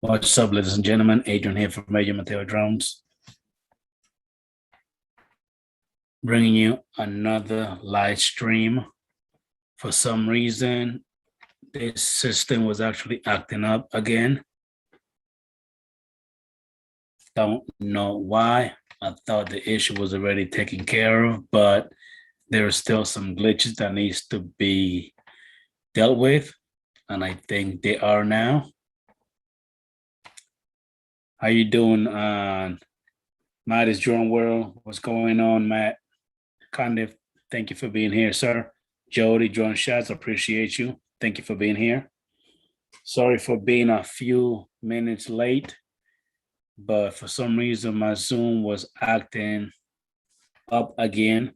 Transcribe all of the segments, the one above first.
What's up, ladies and gentlemen? Adrian here from Mateo Drones, bringing you another live stream. For some reason, this system was actually acting up again. Don't know why. I thought the issue was already taken care of, but there are still some glitches that needs to be dealt with, and I think they are now. How you doing, Matt is Drone World? What's going on, Matt? Condiff, thank you for being here, sir. Jody, Drone Shots, appreciate you. Thank you for being here. Sorry for being a few minutes late, but for some reason my Zoom was acting up again.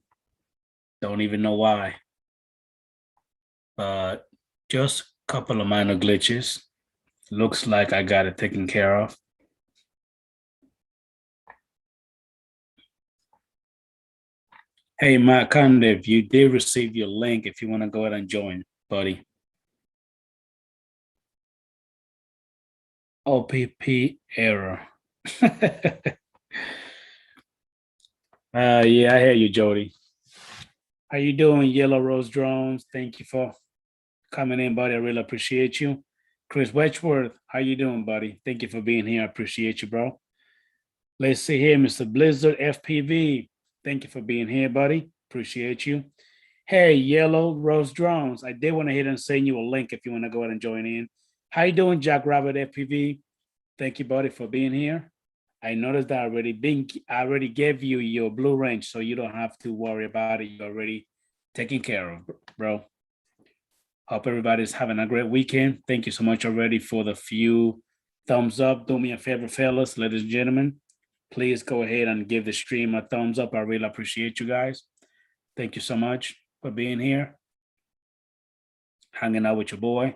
Don't even know why. But just a couple of minor glitches. Looks like I got it taken care of. Hey, Matt Condiff, you did receive your link if you want to go ahead and join, buddy. OPP error. Yeah, I hear you, Jody. How you doing, Yellow Rose Drones? Thank you for coming in, buddy. I really appreciate you. Chris Wedgeworth, how you doing, buddy? Thank you for being here. I appreciate you, bro. Let's see here, Mr. Blizzard FPV. Thank you for being here, buddy. Appreciate you. Hey, Yellow Rose Drones. I did want to hit and send you a link if you want to go ahead and join in. How you doing, Jack Rabbit FPV? Thank you, buddy, for being here. I noticed that I already gave you your blue range, so you don't have to worry about it. You're already taken care of, bro. Hope everybody's having a great weekend. Thank you so much already for the few thumbs up. Do me a favor, fellas, ladies and gentlemen. Please go ahead and give the stream a thumbs up. I really appreciate you guys. Thank you so much for being here, hanging out with your boy.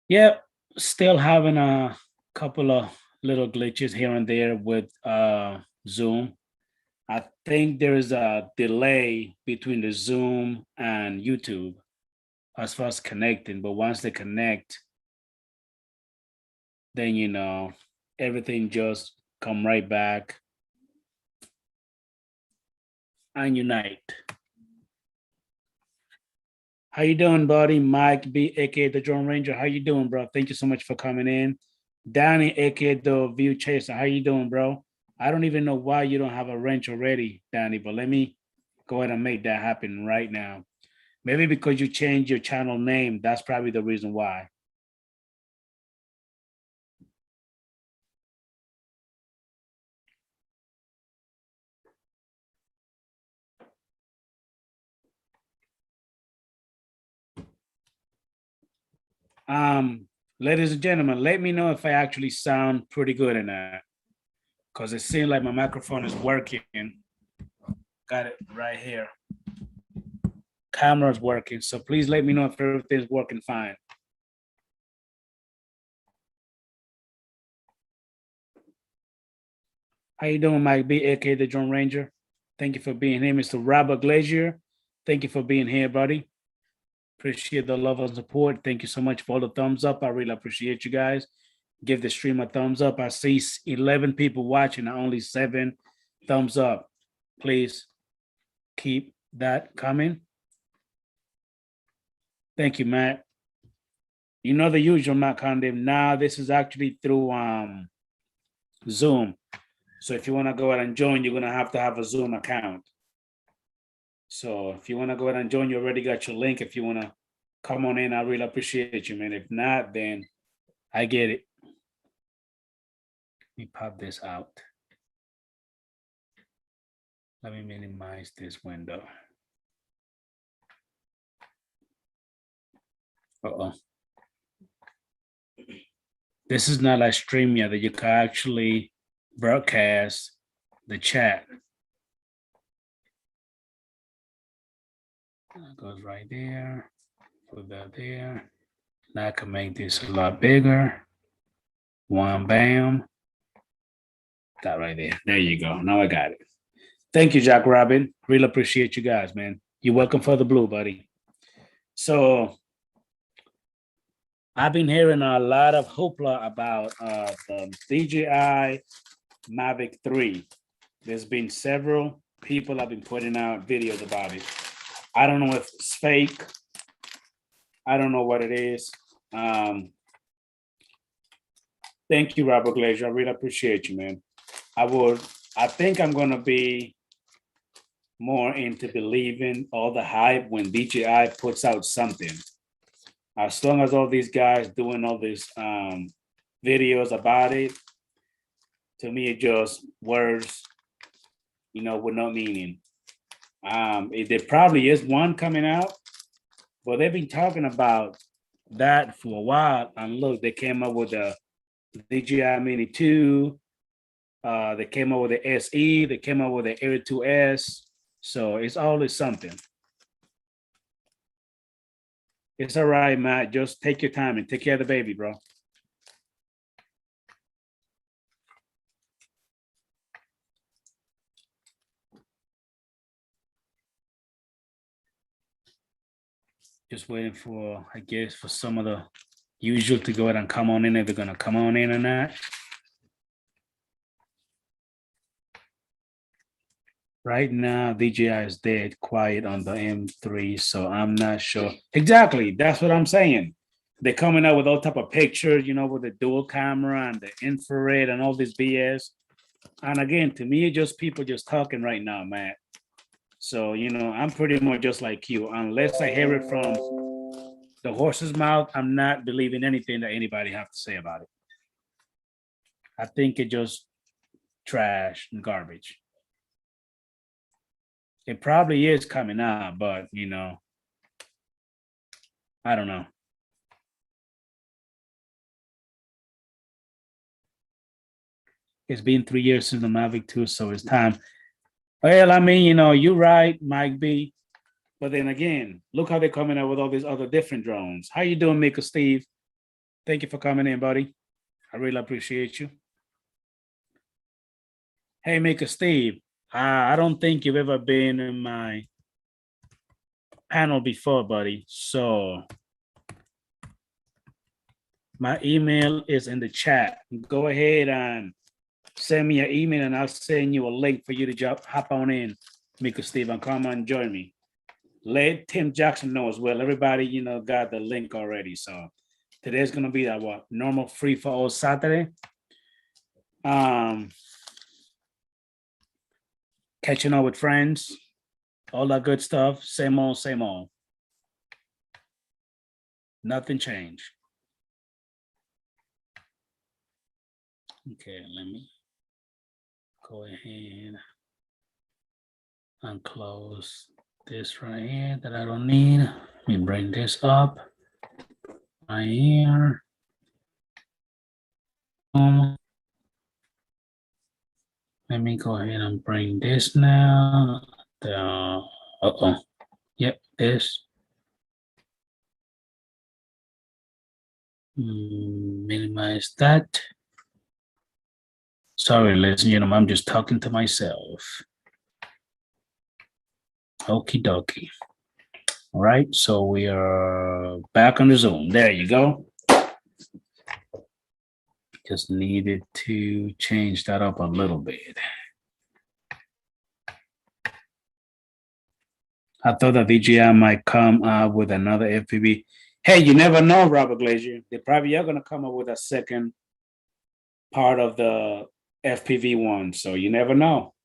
Yep, still having a couple of little glitches here and there with Zoom. I think there is a delay between the Zoom and YouTube as far as connecting, but once they connect, then everything just come right back and unite. How you doing, buddy? Mike B, aka the Drone Ranger. How you doing, bro? Thank you so much for coming in. Danny, aka the View Chaser. How you doing, bro? I don't even know why you don't have a wrench already, Danny, but let me go ahead and make that happen right now. Maybe because you changed your channel name. That's probably the reason why. Ladies and gentlemen, let me know if I actually sound pretty good in that, because it seems like my microphone is working. Got it right here. Camera's working, so please let me know if everything's working fine. How you doing, Mike B, aka the Drone Ranger? Thank you for being here, Mr. Robert Glazier. Thank you for being here, buddy. Appreciate the love and support. Thank you so much for all the thumbs up. I really appreciate you guys. Give the stream a thumbs up. I see 11 people watching and only 7 thumbs up. Please keep that coming. Thank you, Matt. You know the usual, Matt Condim. Now this is actually through Zoom. So if you want to go ahead and join, you're going to have a Zoom account. So if you want to go ahead and join, you already got your link. If you want to come on in, I really appreciate you, man. If not, then I get it. Let me pop this out. Let me minimize this window. Uh-oh. This is not like StreamYard that you can actually broadcast the chat. That goes right there. Put that there. Now I can make this a lot bigger. One, bam. That right there. There you go. Now I got it. Thank you, Jack Robin. Really appreciate you guys, man. You're welcome for the blue, buddy. So I've been hearing a lot of hoopla about the DJI Mavic 3. There's been several people have been putting out videos about it. I don't know if it's fake. I don't know what it is. Thank you, Robert Glazier. I really appreciate you, man. I think I'm gonna be more into believing all the hype when DJI puts out something. As long as all these guys doing all these videos about it, to me it just words, with no meaning. There probably is one coming out, but they've been talking about that for a while. And look, they came up with the DJI Mini 2. They came up with the SE. They came up with the Air 2S. So it's always something. It's all right, Matt. Just take your time and take care of the baby, bro. Just waiting for, I guess, for some of the usual to go ahead and come on in if they're gonna come on in or not. Right now, DJI is dead quiet on the M3, so I'm not sure. Exactly, that's what I'm saying. They're coming out with all type of pictures, with the dual camera and the infrared and all this BS. And again, to me, just people just talking right now, man. So, I'm pretty much just like you. Unless I hear it from the horse's mouth, I'm not believing anything that anybody have to say about it. I think it just trash and garbage. It probably is coming out, but I don't know. It's been 3 years since the Mavic 2, so it's time. Well, I mean, you're right, Mike B. But then again, look how they're coming out with all these other different drones. How you doing, Mika Steve? Thank you for coming in, buddy. I really appreciate you. Hey, Mika Steve. I don't think you've ever been in my panel before, buddy. So my email is in the chat. Go ahead and send me an email and I'll send you a link for you to hop on in, Mika Steve, and come and join me. Let Tim Jackson know as well. Everybody, got the link already. So today's gonna be that normal free for all Saturday. Catching up with friends, all that good stuff. Same old, same old. Nothing changed. Okay, let me go ahead and close this right here that I don't need. Let me bring this up right here. Let me go ahead and bring this now. Yep, this. Minimize that. Sorry, ladies and gentlemen, I'm just talking to myself. Okie dokie. All right, so we are back on the Zoom. There you go. Just needed to change that up a little bit. I thought that DJI might come up with another FPV. Hey, you never know, Robert Glazier. They probably are going to come up with a second part of the FPV one. So you never know.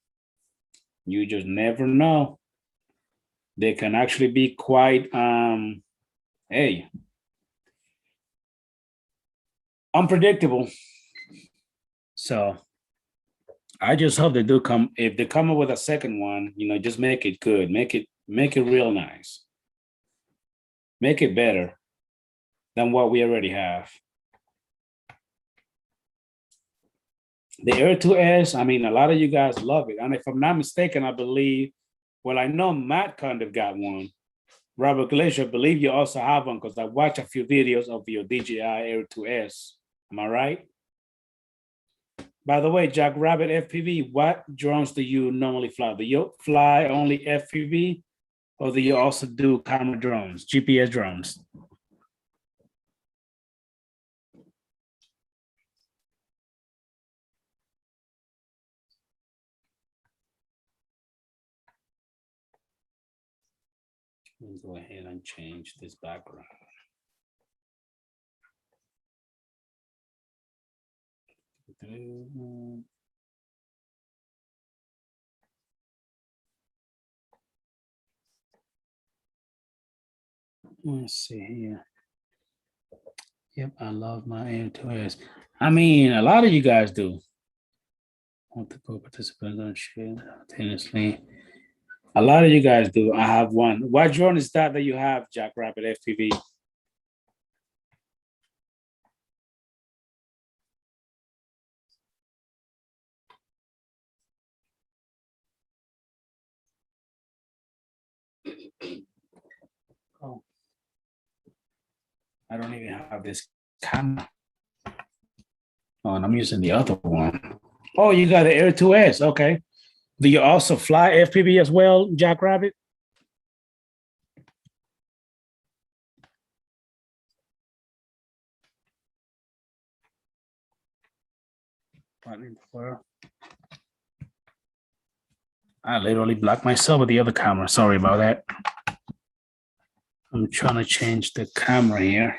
You just never know. They can actually be quite, unpredictable. So I just hope they do come. If they come up with a second one, just make it good. Make it real nice. Make it better than what we already have. The Air 2S, I mean, a lot of you guys love it. And if I'm not mistaken, I believe, I know Matt kind of got one. Robert Glacier, I believe you also have one because I watched a few videos of your DJI Air 2S. Am I right? By the way, Jack Rabbit FPV, what drones do you normally fly? Do you fly only FPV or do you also do camera drones, GPS drones? Let's go ahead and change this background. Let's see here. Yep, I love my A2S. I mean, a lot of you guys do. Multiple participants on share simultaneously. A lot of you guys do. I have one. What drone is that you have, Jackrabbit FPV? Oh, I don't even have this camera. Oh, and I'm using the other one. Oh, you got the Air 2S. Okay. Do you also fly FPV as well, Jackrabbit? I literally blocked myself with the other camera. Sorry about that. I'm trying to change the camera here.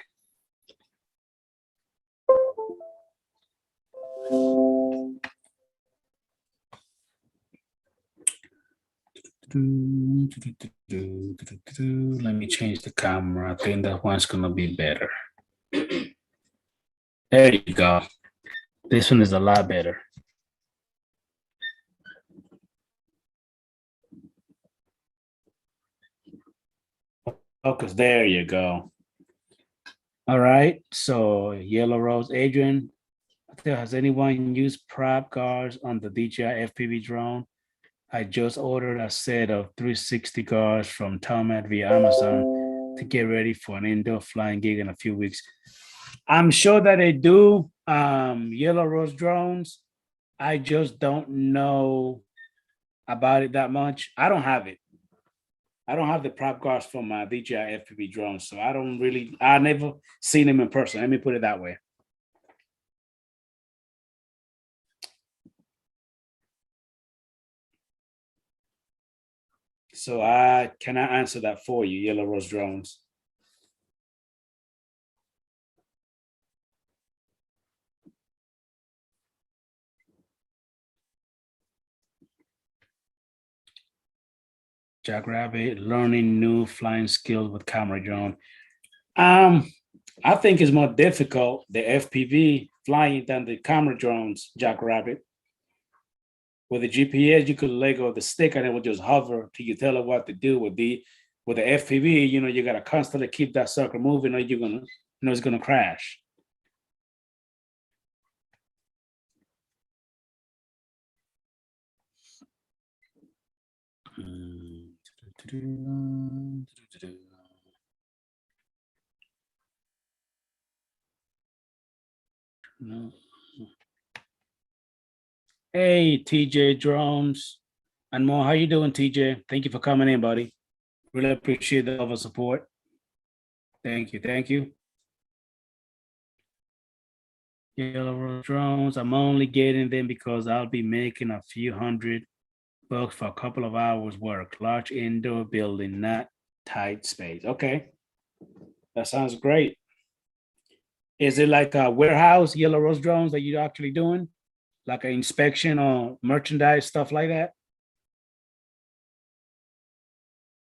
Let me change the camera. I think that one's gonna be better. There you go. This one is a lot better. Focus. There you go. All right. So Yellow Rose, Adrian, has anyone used prop guards on the DJI FPV drone? I just ordered a set of 360 guards from Talmat via Amazon to get ready for an indoor flying gig in a few weeks. I'm sure that they do Yellow Rose drones. I just don't know about it that much. I don't have it. I don't have the prop guards for my DJI FPV drones, so I never seen them in person. Let me put it that way. So I cannot answer that for you, Yellow Rose drones. Jackrabbit, learning new flying skills with camera drone. I think it's more difficult, the FPV flying than the camera drones, Jackrabbit. With the GPS, you could let go of the stick and it will just hover till you tell it what to do. With the FPV, you gotta constantly keep that sucker moving, or you're gonna, it's gonna crash. No. Hey, TJ Drones and more. How you doing, TJ? Thank you for coming in, buddy. Really appreciate the love and support. Thank you. Thank you. Yellow Rose drones. I'm only getting them because I'll be making a few $100 for a couple of hours work. Large indoor building, not tight space. Okay. That sounds great. Is it like a warehouse, Yellow Rose drones that you're actually doing? Like an inspection or merchandise, stuff like that?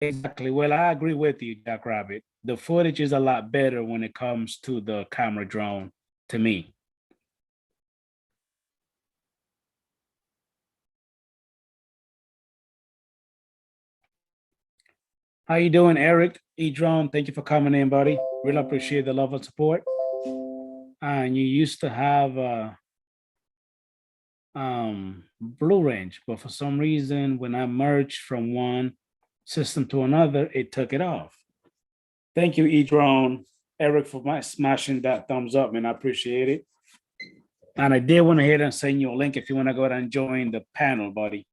Exactly. Well, I agree with you, Jackrabbit. The footage is a lot better when it comes to the camera drone, to me. How you doing, Eric E. Drone? Thank you for coming in, buddy. Really appreciate the love and support. And you used to have Blue Range, but for some reason, when I merged from one system to another, it took it off. Thank you, E-Drone, Eric, for smashing that thumbs up, man. I appreciate it. And I did want to hit and send you a link if you want to go ahead and join the panel, buddy.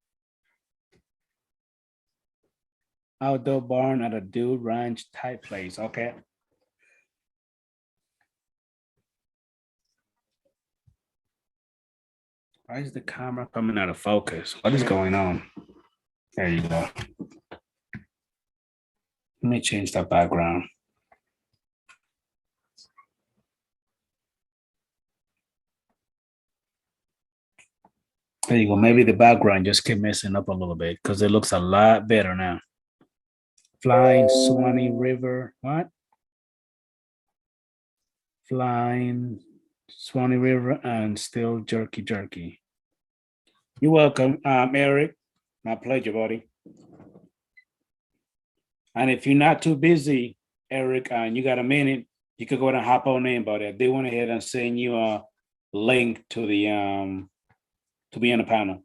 Outdoor barn at a dude ranch type place. Okay. Why is the camera coming out of focus? What is going on? There you go. Let me change the background. There you go. Maybe the background just kept messing up a little bit because it looks a lot better now. Flying Swanee River. What? Flying Swanee River and still jerky. You're welcome, Eric. My pleasure, buddy. And if you're not too busy, Eric, and you got a minute, you could go ahead and hop on in, buddy. They went ahead and send you a link to the to be on the panel.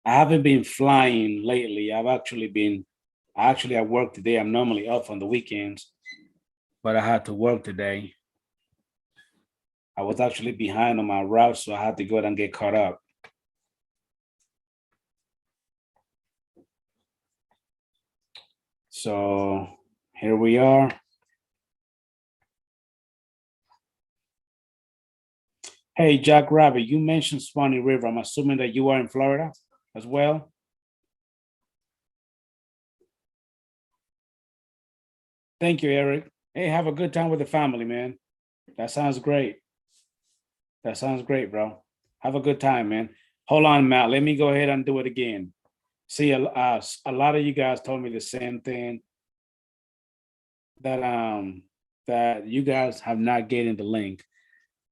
I haven't been flying lately. I work today. I'm normally off on the weekends, but I had to work today. I was actually behind on my route, so I had to go ahead and get caught up. So here we are. Hey, Jack Rabbit, you mentioned Swanee River. I'm assuming that you are in Florida as well. Thank you, Eric. Hey, have a good time with the family, man. That sounds great. That sounds great, bro. Have a good time, man. Hold on, Matt. Let me go ahead and do it again. See, a lot of you guys told me the same thing, that you guys have not getting the link.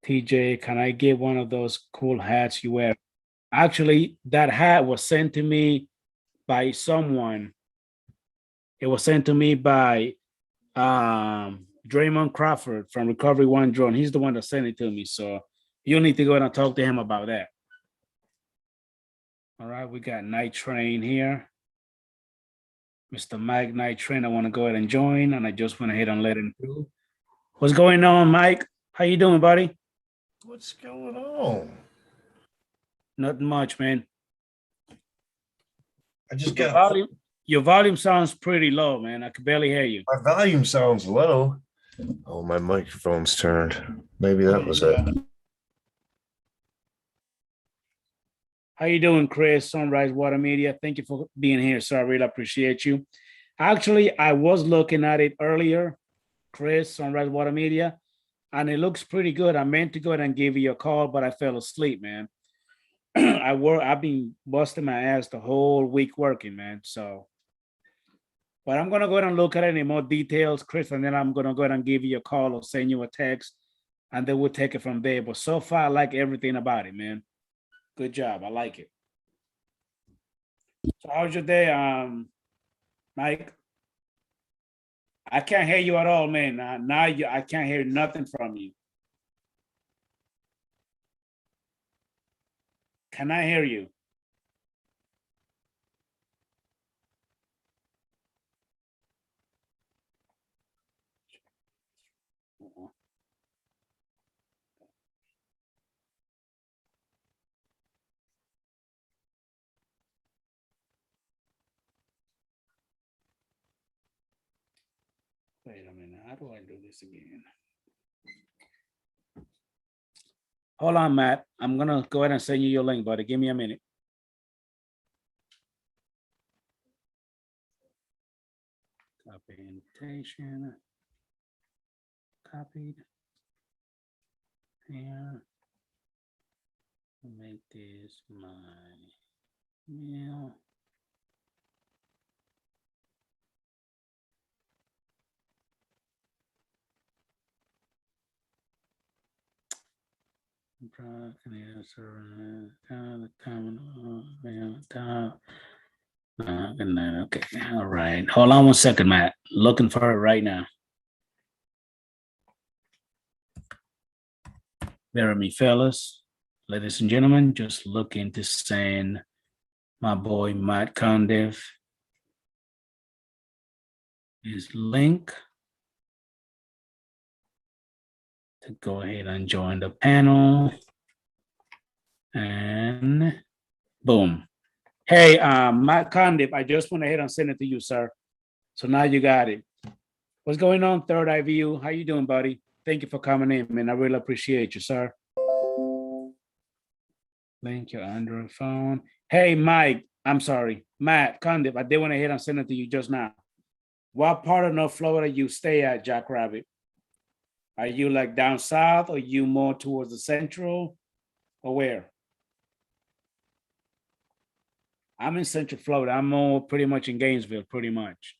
TJ, can I get one of those cool hats you wear? Actually, that hat was sent to me by someone. It was sent to me by Draymond Crawford from Recovery One Drone. He's the one that sent it to me. So you need to go and talk to him about that. All right, we got Night Train here. Mr. Mike Night Train, I want to go ahead and join, and I just went ahead and let him through. What's going on, Mike? How you doing, buddy? What's going on? Nothing much, man. I just Your got volume, your volume sounds pretty low, man. I could barely hear you. my volume sounds low. Oh, my microphone's turned. Maybe that was it. How you doing, Chris? Sunrise Water Media. Thank you for being here, sir. I really appreciate you. Actually, I was looking at it earlier, Chris, Sunrise Water Media, and it looks pretty good. I meant to go ahead and give you a call, but I fell asleep, man. I've been busting my ass the whole week working, man. So, but I'm gonna go ahead and look at it in more details, Chris, and then I'm gonna go ahead and give you a call or send you a text, and then we'll take it from there. But so far, I like everything about it, man. Good job. I like it. So how's your day, Mike? I can't hear you at all, man. Now I can't hear nothing from you. Can I hear you? Wait a minute. How do I do this again? Hold on, Matt. I'm gonna go ahead and send you your link, buddy. Give me a minute. Copy invitation. Copied. Here. Make this my email. Okay, all right. Hold on one second, Matt. Looking for it right now. Bear with me, fellas. Ladies and gentlemen, just looking to send my boy Matt Condiff his link to go ahead and join the panel. And boom. Hey, Matt Condiff, I just went ahead and sent it to you, sir. So now you got it. What's going on, Third Eye View? How you doing, buddy? Thank you for coming in, man. I really appreciate you, sir. Link your Android phone. Hey, Mike. I'm sorry, Matt Condip. I did want to hit and send it to you just now. What part of North Florida you stay at, Jackrabbit? Are you like down south, or you more towards the central, or where? I'm in Central Florida. I'm more pretty much in Gainesville, pretty much.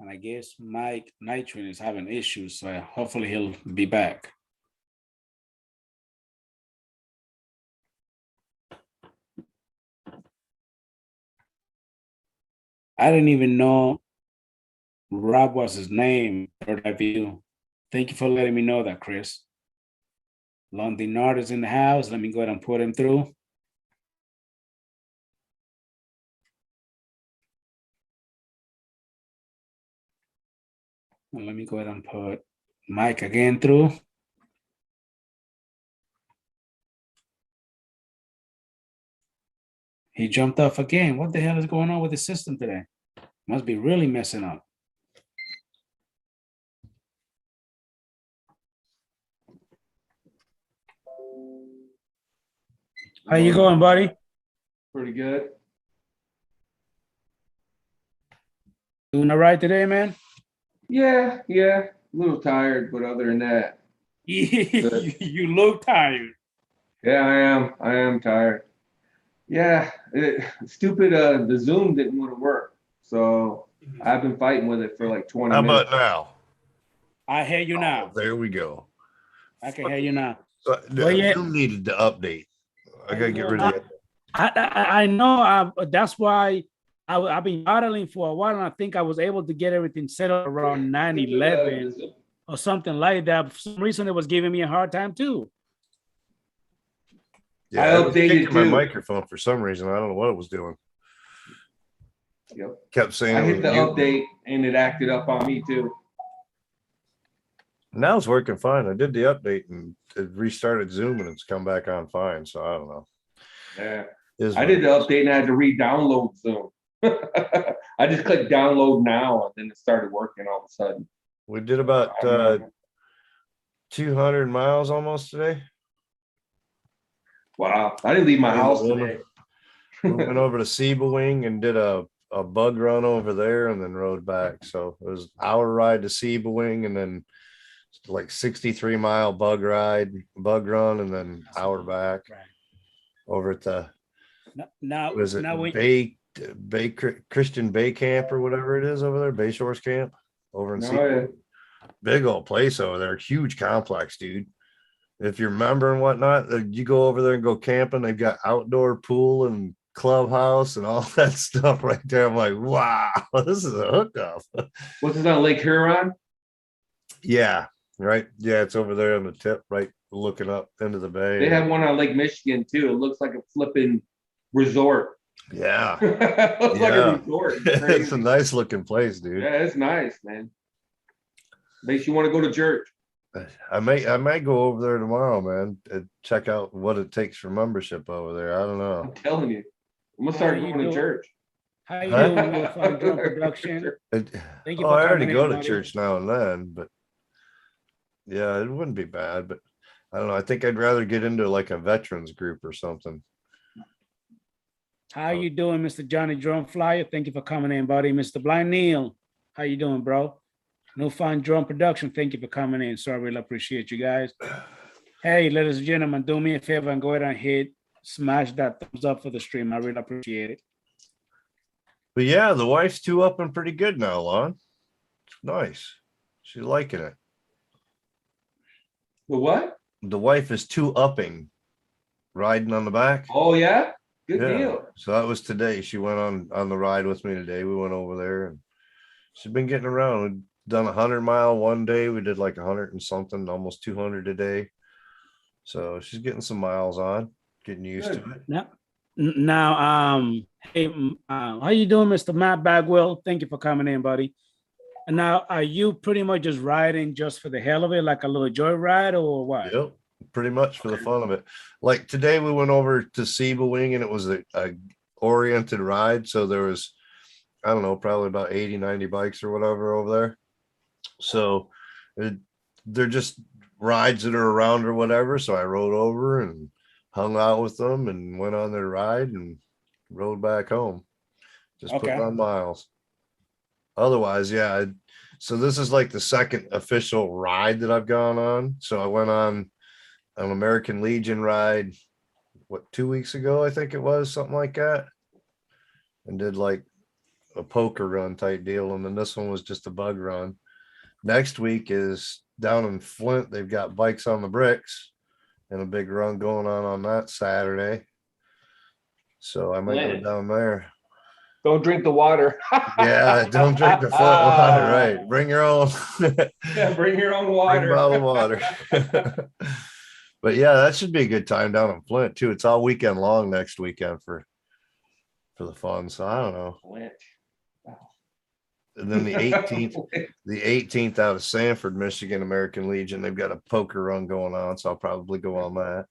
And I guess Mike Nitrin is having issues, so hopefully he'll be back. I didn't even know Rob was his name. View. Thank you for letting me know that, Chris. Londinard is in the house. Let me go ahead and put him through. And let me go ahead and put Mike again through. He jumped off again. What the hell is going on with the system today? Must be really messing up. How you going, buddy? Pretty good. Doing all right today, man? Yeah. A little tired, but other than that. You look tired. Yeah, I am tired. Yeah, stupid. The Zoom didn't want to work, so I've been fighting with it for like 20 How minutes. about now? I hear you now. There we go. I can hear you now. So, Well, yeah. Zoom needed to update. I gotta get rid of it. I know. That's why I've been battling for a while, and I think I was able to get everything set up around 9/11 or something like that. For some reason, it was giving me a hard time too. Yeah, I I was updated kicking my too. microphone for some reason. I don't know what it was doing. Yep. Kept saying I it hit was the muted. update and it acted up on me too. Now it's working fine. I did the update and it restarted Zoom and it's come back on fine. So I don't know. Yeah. Is I did the update and I had to re-download Zoom. I just clicked download now and then it started working all of a sudden. we did about 200 miles almost today. Wow. I didn't leave my house today. We went over to Sebewing and did a bug run over there and then rode back. So it was an hour ride to Sebewing and then like 63-mile bug run and then hour back over at the Bay Christian Bay Camp or whatever it is over there, Bay Shores Camp over in Sebewing. Big old place over there, huge complex, dude. If you remember and whatnot, you go over there and go camping. They've got outdoor pool and clubhouse and all that stuff right there. I'm like, wow, this is a hookup. What's this on Lake Huron? Yeah, right. Yeah, it's over there on the tip, right, looking up into the bay. They have one on Lake Michigan too. It looks like a flipping resort. Yeah, It looks like a resort. It's a nice looking place, dude. Yeah, it's nice, man. Makes you want to go to church. I might go over there tomorrow, man, and check out what it takes for membership over there. I don't know. I'm telling you, I'm gonna start going to church. How you doing with Fun Drum Production? Thank you. I already go to church now and then, but yeah, it wouldn't be bad. But I don't know. I think I'd rather get into like a veterans group or something. How you doing, Mr. Johnny Drum Flyer? Thank you for coming in, buddy. Mr. Blind Neil, how you doing, bro? No Fun Drum Production. Thank you for coming in. So I really appreciate you guys. Hey, ladies and gentlemen, do me a favor and go ahead and smash that thumbs up for the stream. I really appreciate it. But yeah, the wife's two up and pretty good now, Lon. It's nice. She's liking it. The what? The wife is two upping, riding on the back. Oh yeah, good deal. So that was today. She went on the ride with me today. We went over there and she's been getting around. We've done 100-mile one day. We did like 100 and something, almost 200 a day. So she's getting some miles on, getting used to it. Now, hey, how you doing, Mr. Matt Bagwell? Thank you for coming in, buddy. And now, are you pretty much just riding just for the hell of it, like a little joyride, or what? Yep, pretty much for the fun of it. Like today, we went over to Sebewing, and it was a oriented ride. So there was, I don't know, probably about 80, 90 bikes or whatever over there. So they're just rides that are around or whatever. So I rode over and hung out with them and went on their ride and rode back home. Just putting on miles. Otherwise, yeah. So this is like the second official ride that I've gone on. So I went on an American Legion ride, 2 weeks ago, I think it was, something like that. And did like a poker run type deal. And then this one was just a bug run. Next week is down in Flint. They've got bikes on the bricks and a big run going on that Saturday. So I might go down there. Don't drink the water. Yeah, don't drink the Flint water. Right. Bring your own. Yeah, bring your own water. Bring bottled water. But yeah, that should be a good time down in Flint too. It's all weekend long next weekend for the fun. So I don't know. Flint. Wow. And then the 18th out of Sanford, Michigan, American Legion. They've got a poker run going on, so I'll probably go on that.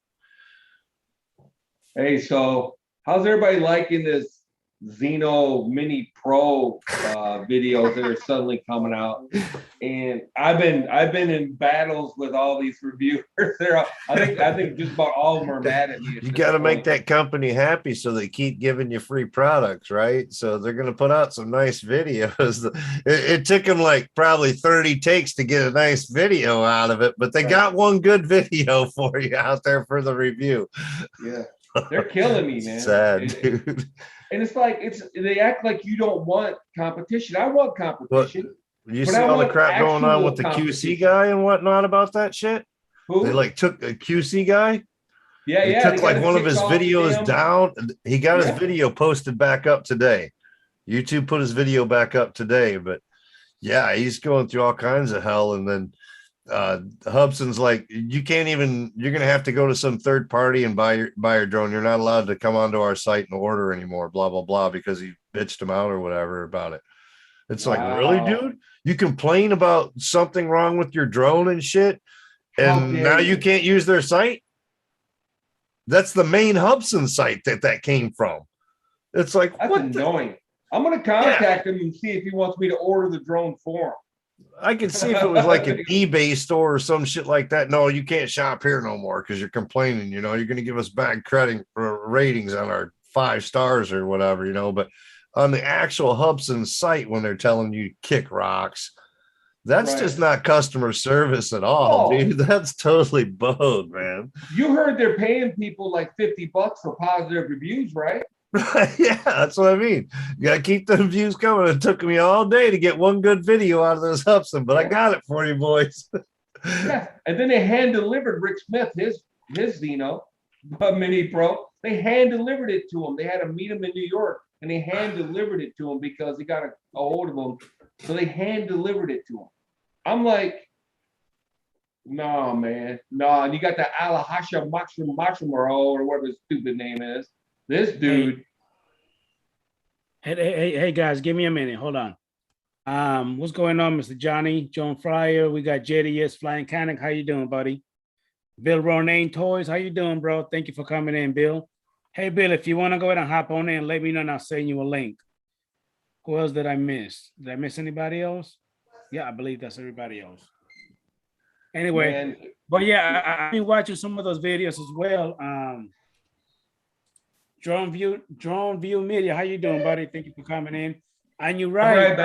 Hey, so how's everybody liking this Xeno Mini Pro videos that are suddenly coming out? And I've been in battles with all these reviewers. I think just about all of them are mad at me. You got to make that company happy so they keep giving you free products, right? So they're going to put out some nice videos. It took them like probably 30 takes to get a nice video out of it, but they got one good video for you out there for the review. Yeah, they're killing me, man. Sad, dude. And it's like they act like you don't want competition. I want competition. You see all the crap going on with the QC guy and whatnot about that shit? Who? They like took a QC guy. Yeah, they took like one of his videos down. He got his video posted back up today. YouTube put his video back up today, but yeah, he's going through all kinds of hell. And then Hubson's like, you're gonna have to go to some third party and buy your drone. You're not allowed to come onto our site and order anymore, blah blah blah, because he bitched him out or whatever about it. It's like, really, dude? You complain about something wrong with your drone and shit, and now you can't use their site? That's the main Hubson site that came from. It's like, that's annoying. I'm gonna contact him and see if he wants me to order the drone for him. I can see if it was like an eBay store or some shit like that. No, you can't shop here no more because you're complaining. You're going to give us bad credit ratings on our 5 stars or whatever, But on the actual Hubson site, when they're telling you kick rocks, that's just not customer service at all, dude. That's totally bowed, man. You heard they're paying people like $50 for positive reviews, right? Yeah, that's what I mean. You gotta keep the views coming. It took me all day to get one good video out of this Hubson, but I got it for you, boys. Yeah, and then they hand delivered Rick Smith his Xeno Mini Pro. They hand delivered it to him. They had to meet him in New York, and they hand delivered it to him because he got a hold of him. So they hand delivered it to him. I'm like, no, man, no. And you got the Alahasha Machimaro or whatever his stupid name is. This dude. Hey, guys, give me a minute. Hold on. What's going on, Mr. Johnny? John Fryer. We got JDS Flying Canic. How you doing, buddy? Bill Ronayne Toys. How you doing, bro? Thank you for coming in, Bill. Hey, Bill, if you want to go ahead and hop on in, let me know and I'll send you a link. Who else did I miss? Did I miss anybody else? Yeah, I believe that's everybody else. Anyway, man. But yeah, I've been watching some of those videos as well. Drone View Media, how you doing, buddy? Thank you for coming in. And you're right,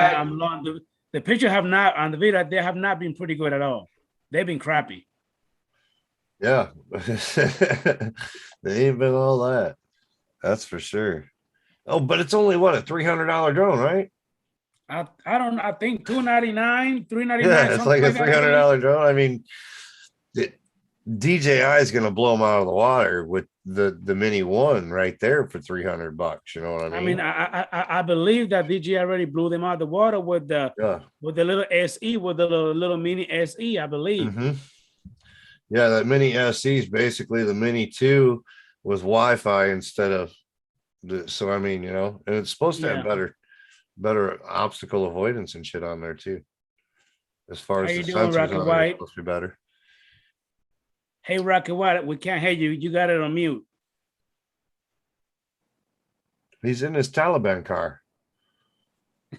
the picture have not on the video, they have not been pretty good at all. They've been crappy. Yeah, they ain't been all that. That's for sure. Oh, but it's only what, a $300 drone, right? I think $299, $399. Yeah, it's like a $300 drone. I mean, DJI is going to blow them out of the water with the Mini One right there for $300. You know what I mean? I believe that DJI already blew them out of the water with the little SE, with the little Mini SE, I believe. Mm-hmm. Yeah, that Mini SE is basically the Mini 2 with Wi-Fi instead of so I mean, and it's supposed to have better obstacle avoidance and shit on there too. As far as the sensors on it, it's supposed to be better. Hey, Rocky White, we can't hear you. You got it on mute. He's in his Taliban car.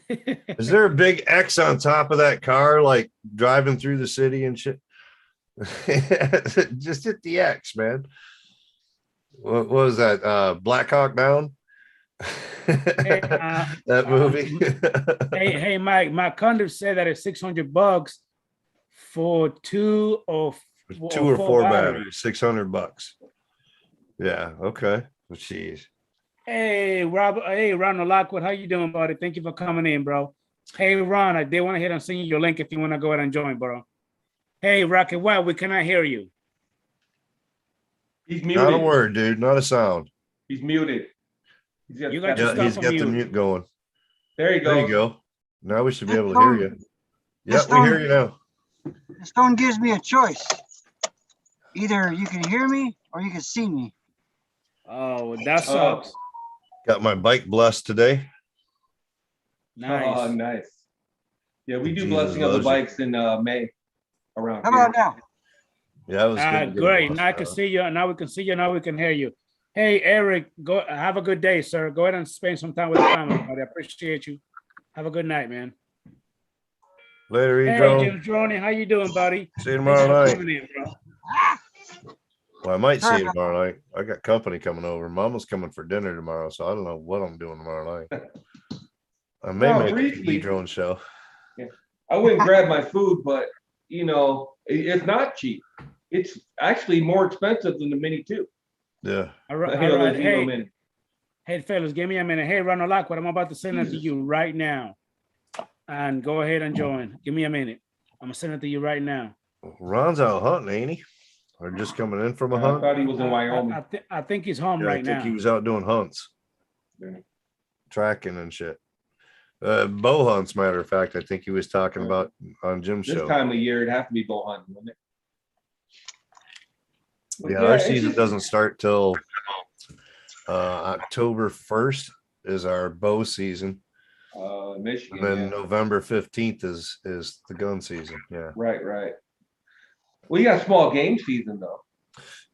Is there a big X on top of that car, like driving through the city and shit? Just hit the X, man. What was that? Black Hawk Down? Hey, That movie. hey, Mike. My conduct said that it's $600 for two or four batteries, $600. Yeah, okay. Well, jeez. Hey, Robert. Hey, Ronald Lockwood. How you doing, buddy? Thank you for coming in, bro. Hey, Ron, I did want to hit and send you your link if you want to go ahead and join, bro. Hey, Rocket Wild, we cannot hear you. He's muted. Not a word, dude. Not a sound. He's muted. He's got the mute going. There you go. There you go. Now we should be able to hear you. Yep, we hear you now. This phone gives me a choice. Either you can hear me or you can see me. Oh, that sucks. Got my bike blessed today. Nice. Oh, nice. Yeah, we do Jesus blessing of the loves bikes in May around How here. about now? Yeah, it was good. Great. Now I can see you. Now we can see you. Now we can hear you. Hey, Eric, go have a good day, sir. Go ahead and spend some time with the family, buddy. I appreciate you. Have a good night, man. Later, Hey, Edro. Jim Droney, how you doing, buddy? See you tomorrow night. In, bro. Well, I might see you tomorrow night. I got company coming over. Mama's coming for dinner tomorrow, so I don't know what I'm doing tomorrow night. I may make briefly, a drone show. Yeah. I wouldn't grab my food, but it's not cheap. It's actually more expensive than the Mini 2. Yeah. All right. Hey, fellas, give me a minute. Hey, Ronald Lockwood, I'm about to send it to you right now. And go ahead and join. Give me a minute. I'm gonna send it to you right now. Ron's out hunting, ain't he? Or just coming in from a hunt? I thought he was in Wyoming. I think he's home right now. I think he was out doing hunts. Yeah. Tracking and shit. Bow hunts, matter of fact, I think he was talking about on Jim's show. This time of year, it'd have to be bow hunting, wouldn't it? Yeah, our season doesn't start till October 1st is our bow season. Michigan. And then November 15th is the gun season. Yeah. Right. Well, you got small game season though.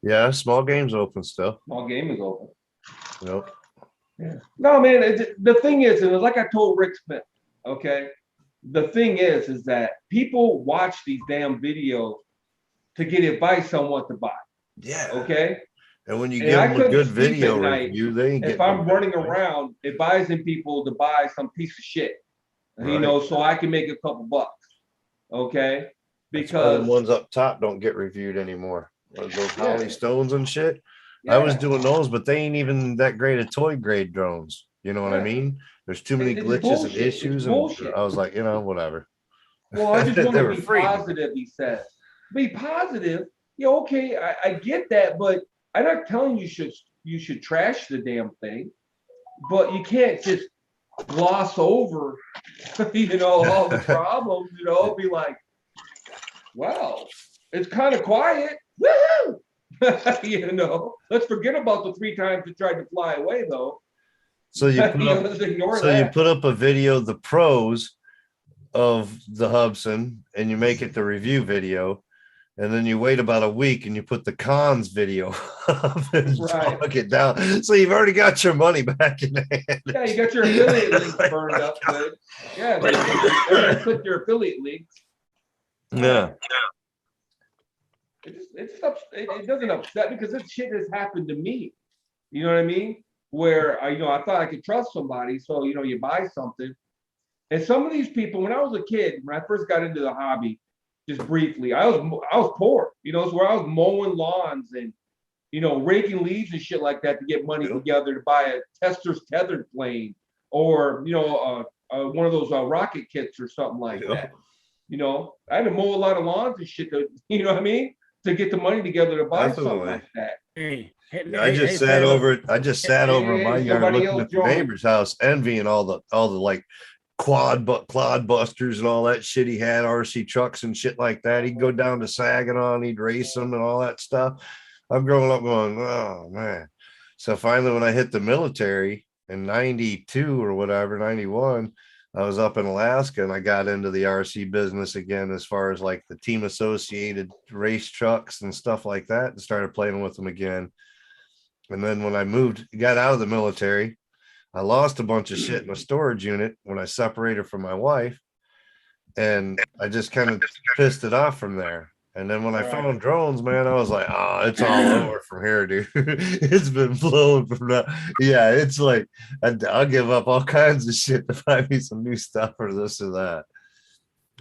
Yeah, small game's open still. Small game is open. Nope. Yeah. No, man. The thing is, and like I told Rick Smith, okay. The thing is that people watch these damn videos to get advice on what to buy. Yeah. Okay. And when you give them a good video review, they ain't if I'm running around advising people to buy some piece of shit, so I can make a couple bucks. Okay. Because the ones up top don't get reviewed anymore. Those Holly Stones and shit. Yeah. I was doing those, but they ain't even that great of toy grade drones. You know what I mean? There's too many glitches and issues. And I was like, whatever. Well, I just want to be positive, he says. Be positive. Yeah, okay, I get that, but I'm not telling you should trash the damn thing, but you can't just gloss over, all the problems. Be like, well, it's kind of quiet. Woo! Let's forget about the 3 times it tried to fly away, though. So you put up a video of the pros of the Hubsan, and you make it the review video. And then you wait about a week and you put the cons video up and plug it down. So you've already got your money back in hand. Yeah, you got your affiliate links burned up. Good. Yeah, they're gonna click your affiliate links. Yeah. It doesn't upset because this shit has happened to me. You know what I mean? Where I thought I could trust somebody, so you buy something. And some of these people, when I was a kid, when I first got into the hobby, just briefly, I was poor, so where I was mowing lawns and raking leaves and shit like that to get money together to buy a Tester's tethered plane or one of those rocket kits or something like that. I had to mow a lot of lawns and shit to, to get the money together to buy something like that. I just sat over in my yard looking at the neighbor's house, envying all the like clod busters and all that shit he had, RC trucks and shit like that. He'd go down to Saginaw and he'd race them and all that stuff. I'm growing up going, oh man. So finally when I hit the military in 92 or whatever, 91, I was up in Alaska and I got into the RC business again as far as like the team associated race trucks and stuff like that, and started playing with them again. And then when I got out of the military, I lost a bunch of shit in a storage unit when I separated from my wife, and I just kind of pissed it off from there. And then when I found drones, man, I was like, oh, it's all over from here, dude. It's been flowing from that. Yeah, it's like I'll give up all kinds of shit to find me some new stuff or this or that.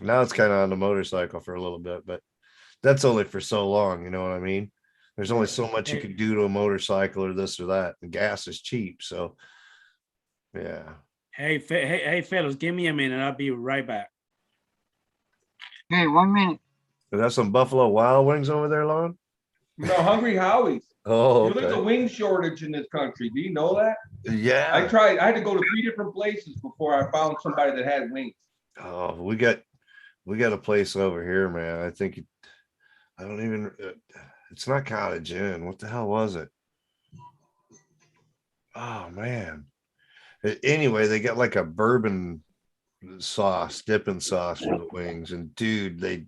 Now it's kind of on the motorcycle for a little bit, but that's only for so long. You know what I mean? There's only so much you can do to a motorcycle or this or that. And gas is cheap. So, yeah. Hey, fellas, give me a minute. I'll be right back. Hey, 1 minute. Is that some Buffalo Wild Wings over there, Lon? No, Hungry Howie's. Oh, There's a okay. wing shortage in this country. Do you know that? Yeah. I had to go to 3 different places before I found somebody that had wings. Oh, we got a place over here, man. I think I don't even. It's not Cottage Inn. What the hell was it? Oh man. Anyway, they got like a bourbon sauce, dipping sauce for the wings, and dude, the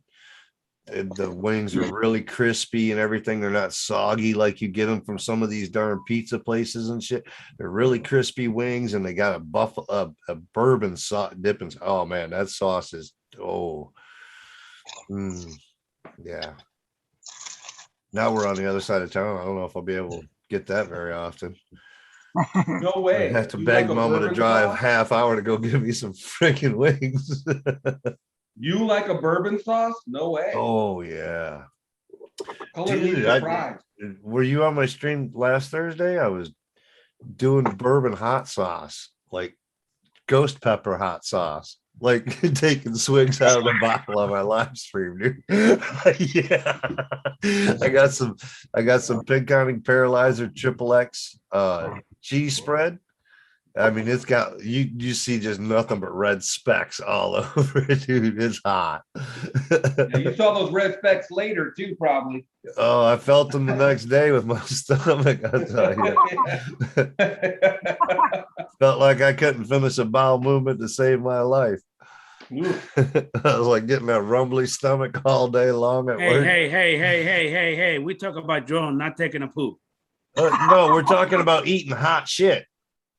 wings are really crispy and everything. They're not soggy like you get them from some of these darn pizza places and shit. They're really crispy wings, and they got a bourbon sauce dipping. Oh man, that sauce is yeah. Now we're on the other side of town. I don't know if I'll be able to get that very often. No way. I have to You beg like a Mama to bourbon drive sauce? half hour to go give me some freaking wings. You like a bourbon sauce? No way. Oh yeah. Color me Dude, surprised. were you on my stream last Thursday? I was doing bourbon hot sauce, like ghost pepper hot sauce, like taking swigs out of the bottle on my live stream, dude. Yeah. I got some pig counting paralyzer triple X cheese spread. I mean, it's got you see just nothing but red specks all over it, dude. It's hot. Now, you saw those red specks later too, probably. Oh, I felt them the next day with my stomach. I tell you, felt like I couldn't finish a bowel movement to save my life. I was like getting that rumbly stomach all day long at work. Hey. We talk about drone, not taking a poop. No, we're talking about eating hot shit.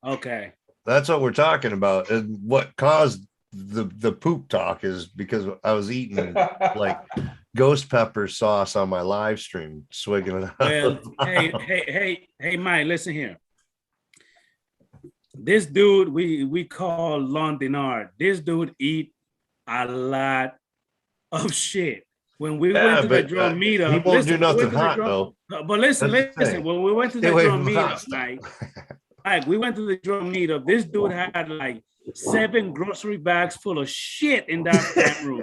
Okay. That's what we're talking about. And what caused the poop talk is because I was eating like ghost pepper sauce on my live stream, swigging it out. Well, hey, Mike, listen here. This dude we call Londinard. This dude eat a lot of shit. When we went to the drum meetup, he won't do nothing hot though. But listen. When we went to the drum meetup, like we went to the drum meetup, this dude had like 7 grocery bags full of shit in that room.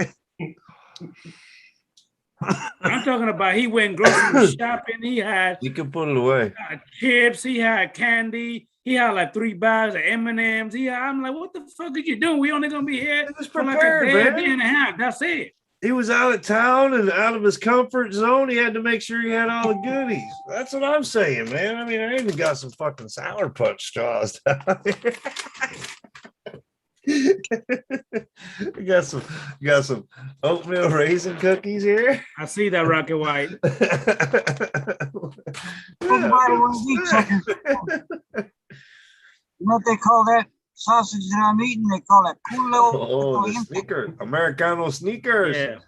I'm talking about he went grocery shopping. He had you can put it away. Chips. He had candy. He had like 3 bags of M&Ms. I'm like, what the fuck are you doing? We only gonna be here for like a day and a half. That's it. He was out of town and out of his comfort zone. He had to make sure he had all the goodies. That's what I'm saying, man. I mean, I even got some fucking Sour Punch straws down here. You got some oatmeal raisin cookies here. I see that, Rocket White. You know what they call that sausage that I'm eating? They call it culo. Oh, the sneaker, Americano sneakers. Yeah.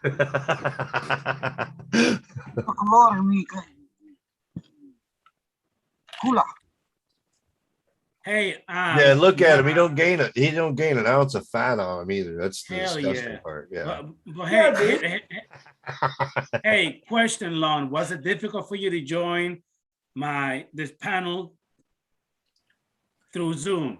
Kula. Hey, yeah, look at him. He don't gain an ounce of fat on him either. That's the disgusting part. Yeah. But hey, question, Lon. Was it difficult for you to join this panel through Zoom?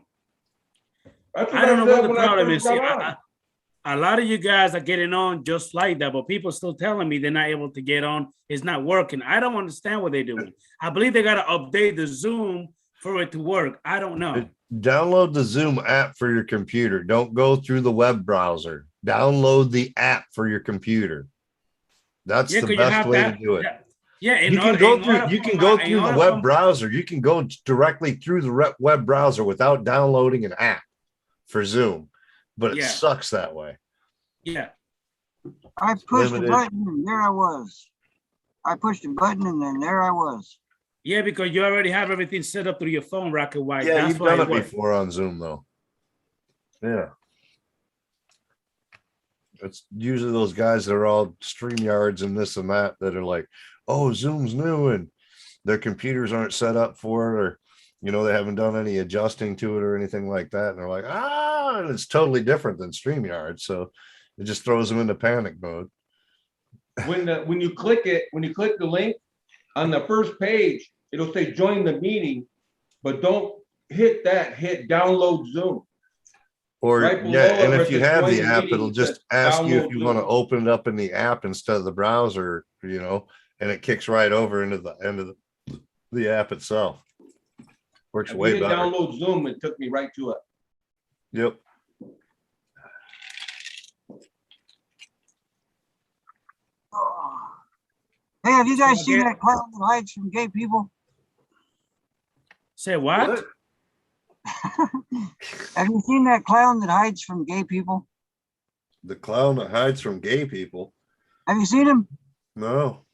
I don't know what the problem is. A lot of you guys are getting on just like that, but people still telling me they're not able to get on. It's not working. I don't understand what they're doing. I believe they got to update the Zoom for it to work. I don't know. Download the Zoom app for your computer. Don't go through the web browser. Download the app for your computer. That's the best way to do it. Yeah, you can go through the web browser. You can go directly through the web browser without downloading an app for Zoom, but it sucks that way. Yeah. I pushed the button and there I was. I pushed the button and then there I was. Yeah, because you already have everything set up through your phone, Rocket White. Yeah, That's you've why done it works. before on Zoom though. Yeah. It's usually those guys that are all StreamYards and this and that are like, oh, Zoom's new and their computers aren't set up for it, or they haven't done any adjusting to it or anything like that. And they're like, and it's totally different than StreamYard. So it just throws them into panic mode. When you click the link on the first page, it'll say join the meeting, but don't hit that, hit download Zoom. Or Right below yeah, and where if it you says have join the the app, meeting, it'll it just says ask you if download you want to Zoom. open it up in the app instead of the browser, and it kicks right over into the end of the app itself. Works If way you hit better. download Zoom, it took me right to it. Yep. Hey, have you guys So seen again- that clown that hides from gay people? Say what? Have you seen that clown that hides from gay people? The clown that hides from gay people. Have you seen him? No.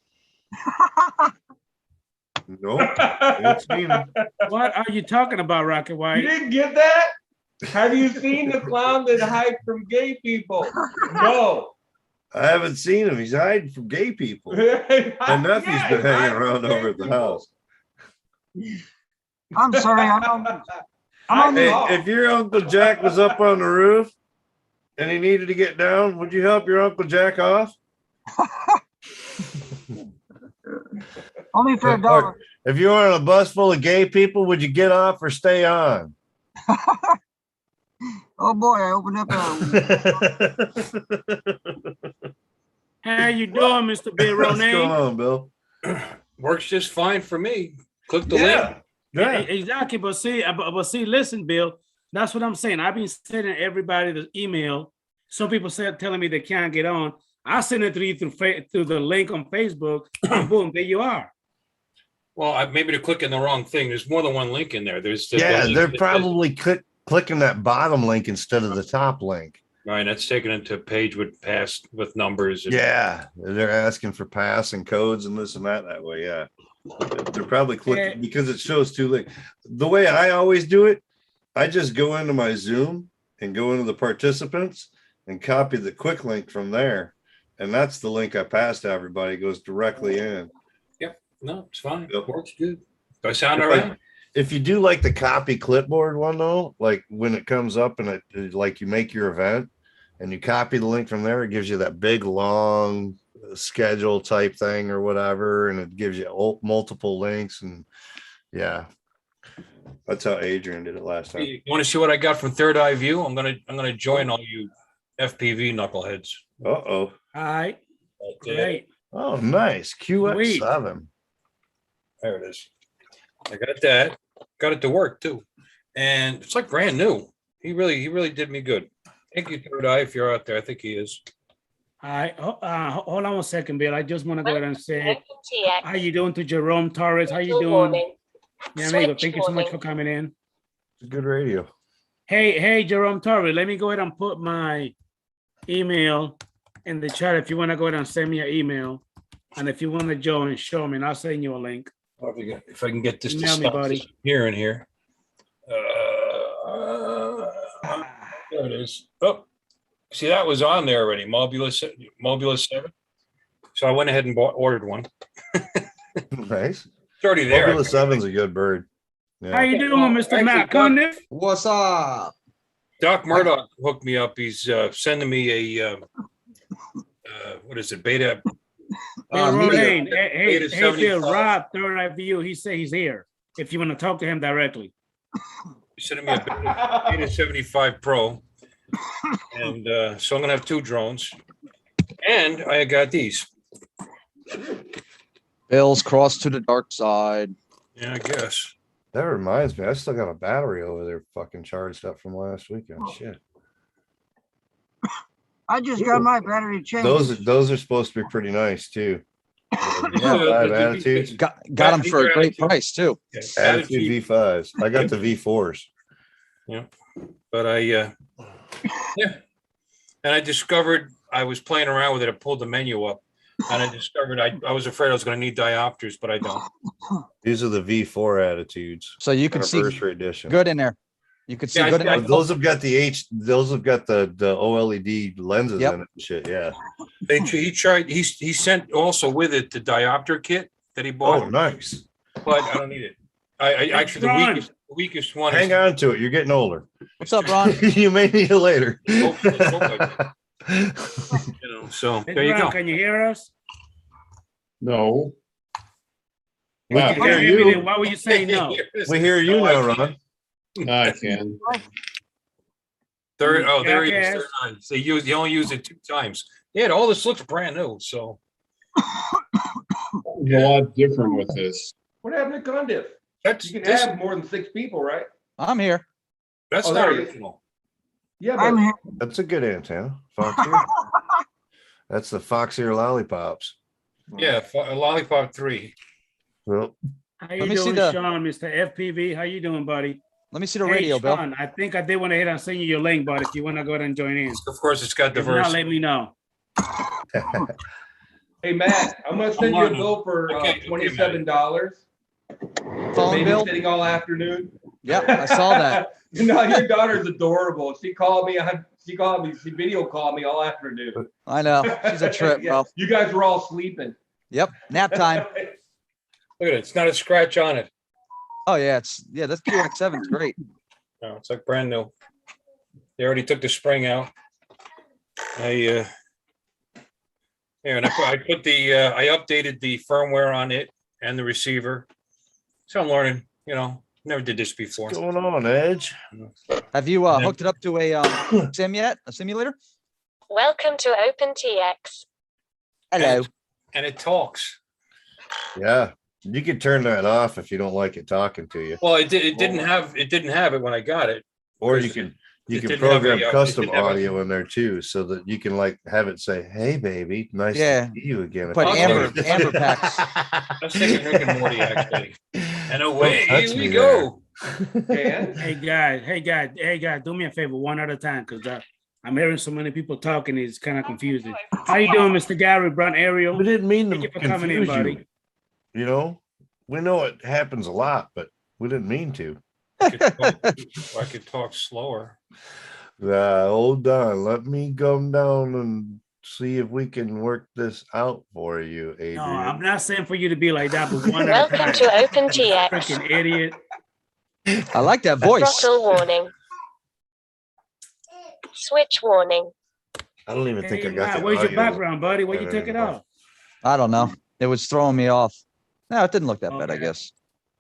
Nope. Ain't seen him. What are you talking about, Rocket You White? didn't get that? Have you seen the clown that hides from gay people? No. I haven't seen him. He's hiding from gay people. My nephew's been hanging around over at the house. I'm sorry. I'm on Hey, the, if your Uncle Jack was up on the roof and he needed to get down, would you help your Uncle Jack off? only for $1. If you were on a bus full of gay people, would you get off or stay on? Oh boy, I opened up How you doing, Mr. Bill What's going Ronay? on, Bill? Works just fine for me. Click the Yeah. link. Yeah. Exactly, but see, listen, Bill. That's what I'm saying. I've been sending everybody the email. Some people telling me they can't get on. I send it to you through the link on Facebook, and boom, there you are. Well, maybe they're clicking the wrong thing. There's more than one link in there. There's the Yeah, link they're that says- probably clicking that bottom link instead of the top link. right. That's taken into a page with numbers. And, Yeah, they're asking for pass and codes and this and that way. Yeah, they're probably clicking because it shows two links. The way I always do it, I just go into my Zoom and go into the participants and copy the quick link from there, and that's the link I pass to everybody. It goes directly in. No, it's fine. Yep. Works good. Do I sound all If right? If you do like the copy clipboard one though, like when it comes up and it like you make your event and you copy the link from there, it gives you that big long schedule type thing or whatever, and it gives you multiple links. And yeah, that's how Adrian did it last time. You want to see what I got from Third Eye View? I'm gonna join all you FPV knuckleheads. Uh-oh. All right, Okay. great. Oh, nice. QX7. There it is. I got that. Got it to work too, and it's like brand new. He really did me good. Thank you, Third Eye, if you're out there. I think he is. All right, hold on 1 second, Bill. I just want to go ahead and say, TX. how you doing to Jerome Torres? How you Good doing? morning. Yeah, amigo, Switch thank you so much morning. for coming in. It's good radio. Hey, Jerome Torres, let me go ahead and put my email in the chat if you want to go ahead and send me an email. And if you want to join and show me, and I'll send you a link. If I can get this to Email me, stop buddy. disappearing here. There it is. Oh, see, that was on there already. Mobulus 7. So I went ahead and ordered one. Nice. It's already there. Mobula 7's a good bird. How Yeah. you doing, Well, Mr. actually, Matt Doc- Conniff? What's up? Doc Murdoch hooked me up. He's sending me a what is it? Beta. Bill Meteor. Rodain. Hey, Beta Bill, 75. Rob, Third Eye View, he said he's here. If you want to talk to him directly. He's sending me a Beta 75 Pro, and so I'm gonna have 2 drones. And I got these. Bill's crossed to the dark side. Yeah, I guess. That reminds me, I still got a battery over there fucking charged up from last weekend. Shit. I just got my battery changed. Those are supposed to be pretty nice too. Yeah. V5 attitudes. Got him for a great price too. Attitude V5s. I got the V4s. But I yeah. And I discovered I was playing around with it. I pulled the menu up. And I discovered I was afraid I was going to need diopters, but I don't. These are the V4 attitudes. So you can see Anniversary edition. good in there. You can see Yeah, good in I- there. Those have got those have got the OLED lenses Yep. in it and shit. Yeah. He sent also with it the diopter kit that he bought, Oh, nice. but I don't need it. I actually Ron. the weakest one Hang is on to it. You're getting older. What's up, Ron? You may need it later. So Hey, there you Ron, go. Can you hear us? No. We Wow. can hear Can't hear me, then you. why would you say no? We hear you No, I now, can't. Ron. I can. There he is. Jackass. Third time. So you only use it 2 times. Yeah, all this looks brand new. So It's a lot different with this. What happened to Condiff? that's You can this, have more than 6 people, right? I'm here. that's Oh, not there he is. original. Yeah, I'm but here. That's a good antenna. Fox ear. That's the fox ear lollipops. Yeah, Lollipop 3. Well, How you Let me see doing, the- Sean, Mr. FPV? How you doing, buddy? Let me see the Hey, radio, Bill. Sean, I think I did want to hit on send you your link, but if you want to go ahead and join in. Of course, it's got If not, diversity. let me know. hey, Matt, I'm gonna send you a on. bill for Okay, $27. Phone bill? Babysitting all afternoon. Yep, I saw that. No, your daughter's adorable. She called me. She video called me all afternoon. I know. She's a trip, Yeah, bro. you guys were all sleeping. Yep. Nap time. Look at it. It's not a scratch on it. Oh yeah, that's QX7 is great. No, it's like brand new. They already took the spring out. Here, and I updated the firmware on it and the receiver. So I'm learning, never did this before. what's going on, Edge? Have you hooked it up to a sim yet? A simulator? Welcome to OpenTX. Hello. And it talks. Yeah. You can turn that off if you don't like it talking to you. Well, it didn't have it when I got it. Or Because you it can didn't have program a, it custom didn't have a- audio in there too, so that you can like have it say, "Hey, baby, nice Yeah. to see you again." Put Oh, amber packs. I was thinking Rick and Morty actually. And away touch we me go. Dan? Hey guys, do me a favor, one at a time, because I'm hearing so many people talking. It's kind of confusing. How you doing, Mr. Gary, Brown, Ariel? We didn't mean to Thank you for coming in, confuse buddy. you. You know, we know it happens a lot, but we didn't mean to. I could talk slower. Hold on, let me come down and see if we can work this out for you, Adrian. No, I'm not saying for you to be like that, but one at a Welcome time. to OpenTX. Freaking idiot. I like that voice. Throttle warning. Switch warning. I don't even think Hey, I got Matt, the where's your audio. background, buddy? Where you Yeah, took it anymore. off? I don't know. It was throwing me off. No, it didn't look that bad, I Okay. guess.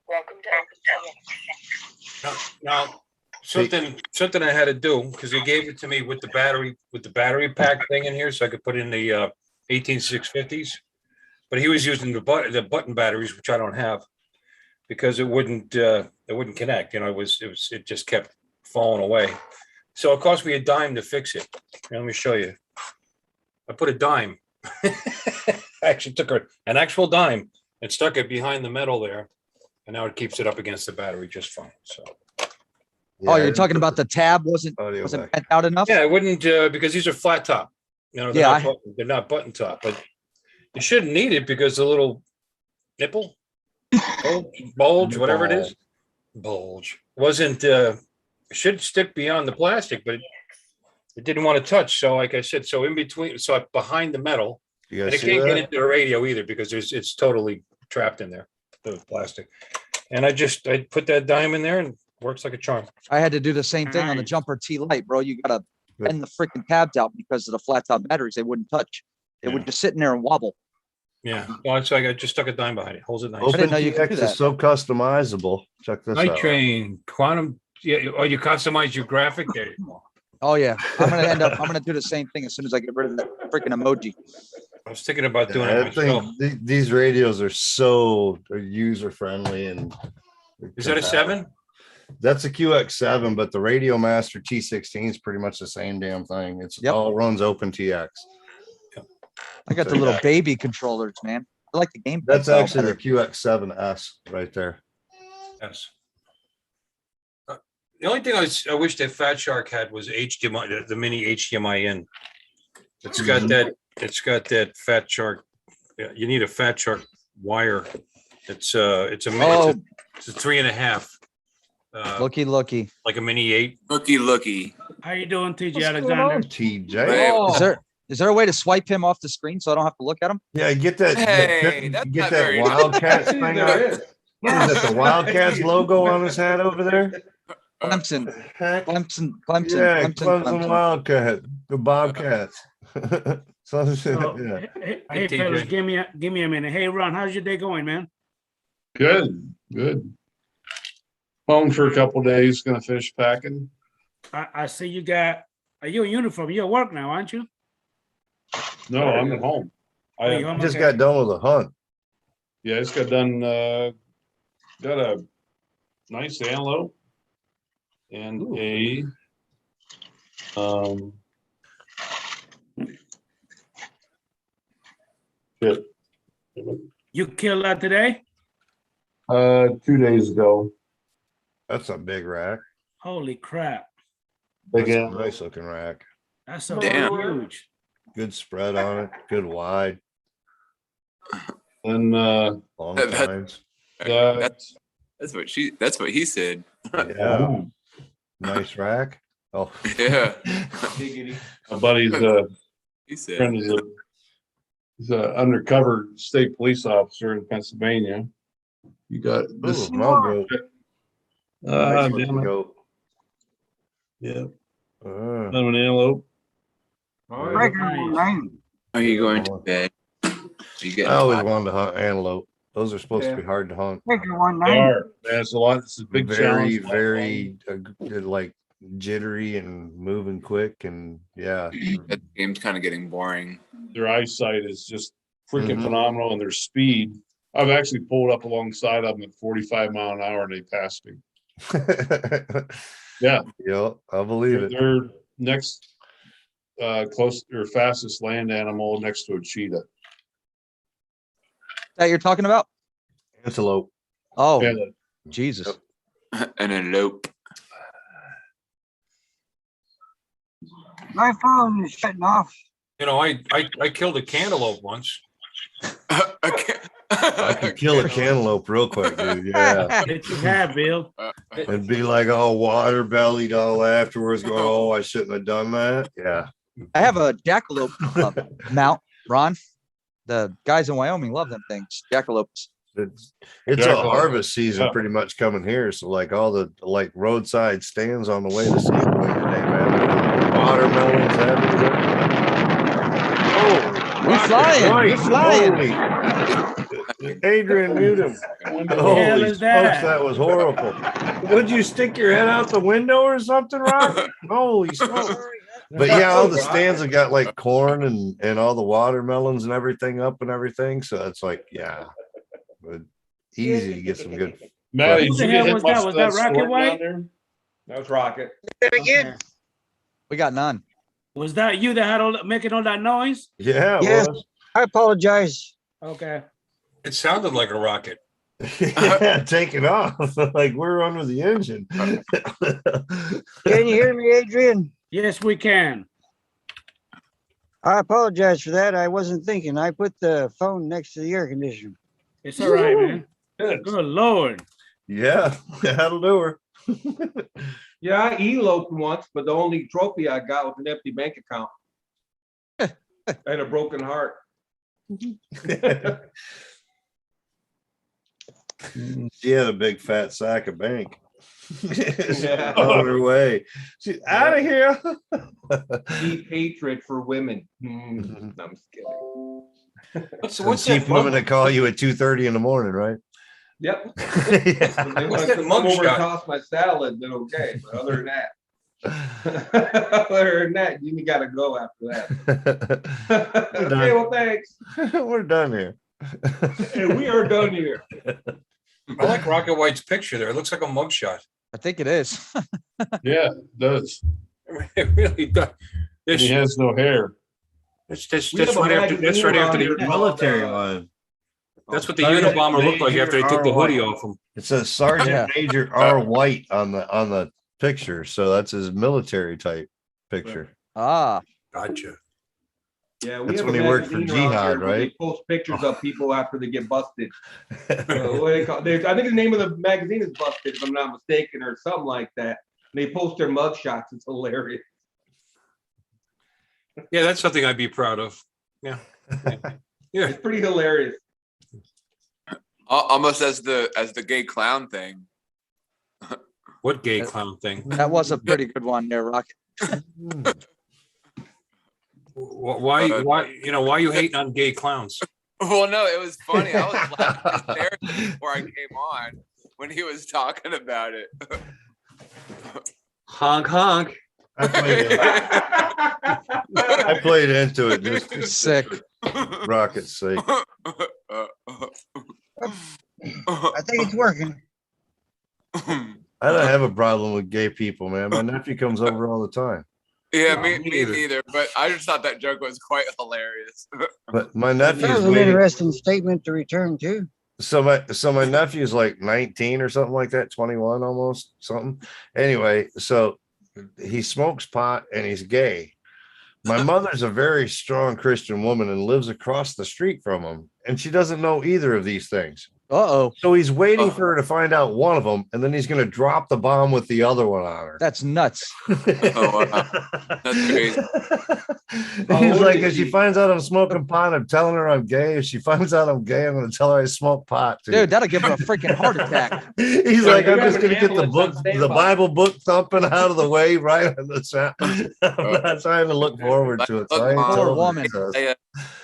Welcome to OpenTX. Now, something I had to do, because they gave it to me with the battery pack thing in here, so I could put in the 18650s. But he was using the button batteries, which I don't have, because it wouldn't connect. It just kept falling away. So it cost me a dime to fix it. Here, let me show you. I put a dime. I actually took an actual dime and stuck it behind the metal there, and now it keeps it up against the battery just fine. So Oh, you're talking about the tab wasn't audio back. bent out enough? yeah, it wouldn't because these are flat top. They're Yeah, they're not button top, but you shouldn't need it because the little nipple, bulge, whatever it is, bulge wasn't. Should stick beyond the plastic, but it didn't want to touch. So, like I said, so in between, so behind the metal, You and guys it see can't get that? into the radio either because it's totally trapped in there, the plastic. And I put that dime in there and works like a charm. I had to do the same thing on the Nice. jumper T Light, bro. You gotta bend the freaking tabs out because of the flat top batteries. They wouldn't touch. They would Yeah. just sit in there and wobble. Yeah, well, so I just stuck a dime behind it, holds it nice. didn't know you could do OpenTX that. is so customizable. Check this Night out. train, quantum. Yeah, or you customize your graphic. There you go. Oh yeah. I'm gonna do the same thing as soon as I get rid of that freaking emoji. I was thinking about doing Yeah, it myself. these radios are so user friendly and Is that a 7? That's a QX7, but the Radio Master T16 is pretty much the same damn thing. It's Yep. all runs OpenTX. I got the little baby controllers, man. I like the game. That's style actually the better. QX7S right there. Yes. The only thing I wish that Fat Shark had was HDMI, the mini HDMI in. It's got that Fat Shark Yeah, you need a Fat Shark wire. It's a Oh, it's a 3.5. looky. Like a mini 8. Looky. How you doing, TJ What's going Alexander? on, TJ? Hey, Is there a way to swipe him off the screen so I don't have to look at him? Yeah, get that. Hey, that's get not that very- Wildcats Actually, thing there out. is. Is that the Wildcats logo on his hat over there? Clemson, Heck, Clemson, yeah, Clemson Clemson. Wildcat, the Bobcats. So, So, yeah. hey, TJ. fellas, give me a minute. Hey, Ron, how's your day going, man? Good. Home for a couple days, gonna finish packing. I see you got. Are you in uniform? You're at work now, aren't you? No, I'm at home. Oh, you I home? Just Okay. got done with the hunt. Yeah, I just got done, got a nice antelope and a, shit. You killed that today? 2 days ago. That's a big rack. Holy crap! Big That's a antelope. nice looking rack. That's so Damn. huge. Good spread on it. Good wide. And, Long That- tines. that's, That's what he said. Yeah. Nice rack. Oh. Yeah. Giggity. my buddy's, He said. friend is he's a undercover state police officer in Pennsylvania. You got this, Ooh, no goat. Nice damn looking it. goat. Yeah, Uh, another antelope. All right. Breaker Nice. 19. Are you going to bed? You I get always wanted to hunt antelope. Those are supposed to be hard to hunt. Breaker They 19. are. That's a lot. It's a big Very, challenge. very like jittery and moving quick, and yeah. that game's kind of getting boring. Their eyesight is just freaking Mhm. phenomenal, and their speed. I've actually pulled up alongside of them at 45 mile an hour, and they passed me. Yeah, Yeah, I believe it. they're next close or fastest land animal next to a cheetah. That you're talking about? Antelope. Oh, And Jesus. An elope. My phone is shutting off. You know, I killed a cantaloupe once. I could kill a cantaloupe real quick, dude. Yeah. That you have, Bill. And be like all water bellied all afterwards, going, oh, I shouldn't have done that. Yeah. I have a jackalope mount, Ron. The guys in Wyoming love them things. Jackalopes. It's a Jackalope. harvest season Yeah. pretty much coming here. So like all the like roadside stands on the way to Safeway today, man. Watermelons everywhere. Oh, We're flying. We're flying. Holy. Adrian, mute him. hell Holy is that? smokes, that was horrible. Would you stick your head out the window or something, Rob? Holy smokes. But yeah, all the stands have got like corn and all the watermelons and everything up and everything. So it's like, yeah, but easy to get some good. Matty, Who did the you hell get was much that? of Was that Rocket storm White? down there? That was Rocket. Okay. We got none. Was that you that had making all that noise? Yeah, it Yes. was. I apologize. Okay. It sounded like a rocket. Yeah, take it off. Like we're under the engine. Can you hear me, Adrian? Yes, we can. I apologize for that. I wasn't thinking. I put the phone next to the air conditioner. It's all right, man. Good. Good Lord. Yeah, that'll do her. Yeah, I eloped once, but the only trophy I got was an empty bank account. And a broken heart. She had a big fat sack of bank. She's Yeah. on her way. She's out of here. Deep hatred for women. I'm just kidding. What's Cheap that women mug? that call you at 2:30 in the morning, right? Yep. Yeah. If they want that to come mug over and shot? toss my salad, then okay. But other than that, other than that, you gotta go after that. We're Okay, done. well, thanks. We're done here. And we are done here. I like Rocket White's picture there. It looks like a mugshot. I think it is. Yeah, it does. It really does. And he has no hair. That's We have a right after magazine around here the called, Military one. that's what the Sergeant Unabomber looked like after they took the Major hoodie R. off him. It says Sergeant Yeah. Major R. White on the picture, so that's his military type picture. Ah, Gotcha. Yeah, we That's have when a he worked for magazine around Jihad, here where right? They post pictures of people after they get busted. What do they call, I think the name of the magazine is Busted, if I'm not mistaken, or something like that. They post their mug shots. It's hilarious. Yeah, that's something I'd be proud of. Yeah. Yeah. It's pretty hilarious. Almost as the gay clown thing. What gay clown thing? That was a pretty good one there, Rocket. Why why are you hating on gay clowns? Well, no, it was funny. I was laughing hysterically before I came on when he was talking about it. Honk honk. I played into it just for Sick. Rocket's sake. I think it's working. I don't have a problem with gay people, man. My nephew comes over all the time. Yeah, me neither. But I just thought that joke was quite hilarious. But my That nephew's was an waiting. interesting statement to return to. So my nephew's like 19 or something like that, 21 almost, something. Anyway, so he smokes pot and he's gay. My mother's a very strong Christian woman and lives across the street from him, and she doesn't know either of these things. Uh-oh. So he's waiting for her to find out one of them, and then he's going to drop the bomb with the other one on her. That's nuts. Oh, wow. That's crazy. He's like, if she finds out I'm smoking pot, I'm telling her I'm gay. If she finds out I'm gay, I'm going to tell her I smoke pot too. Dude, that'll give her a freaking heart attack. He's So like, you I'm have just an going to get the ambulance on book, the standby. Bible book thumping out of the way right on the sound. I'm not trying to look forward to it. So I ain't Look, telling her woman. it does.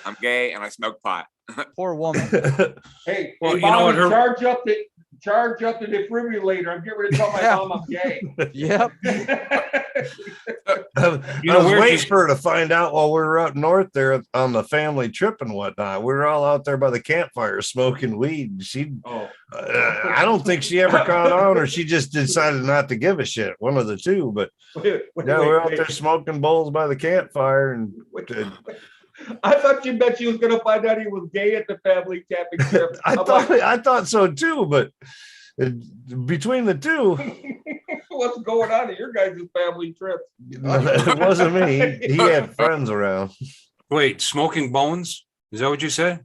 I'm gay and I smoke pot. Poor woman. Hey, Well, hey, you know what, Bobby, her- charge up the defibrillator. I'm getting ready to tell my Yeah. mom I'm gay. Yep. I You know, was where waiting she's- for her to find out while we were up north there on the family trip and whatnot. We were all out there by the campfire smoking weed. Oh, I don't think she ever caught on, or she just decided not to give a shit. One of the two. But wait, yeah, we're out wait. there smoking bowls by the campfire, and I thought you bet she was gonna find out he was gay at the family camping trip. I thought so too. But between the two, What's going on at your guys' family trip? it wasn't me. He had friends around. Wait, smoking bones? Is that what you said?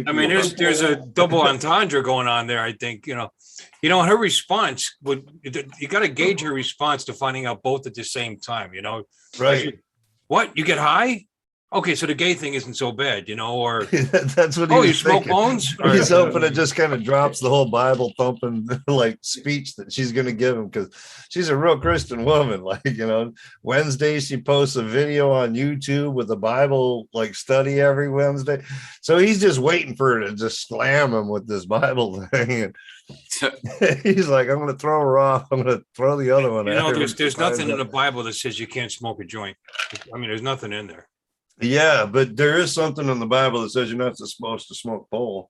I mean, there's a double entendre going on there. I think her response would, you got to gauge her response to finding out both at the same time. Right. What, you get high? Okay, so the gay thing isn't so bad, or That's what he oh, was you smoke thinking. bones? He's hoping it just kind of drops the whole Bible thumping like speech that she's going to give him, because she's a real Christian woman. Like, Wednesday she posts a video on YouTube with a Bible like study every Wednesday. So he's just waiting for her to just slam him with this Bible thing. And he's like, I'm going to throw her off. I'm going to throw the other one at her. There's nothing in the Bible that says you can't smoke a joint. I mean, there's nothing in there. Yeah, but there is something in the Bible that says you're not supposed to smoke pole.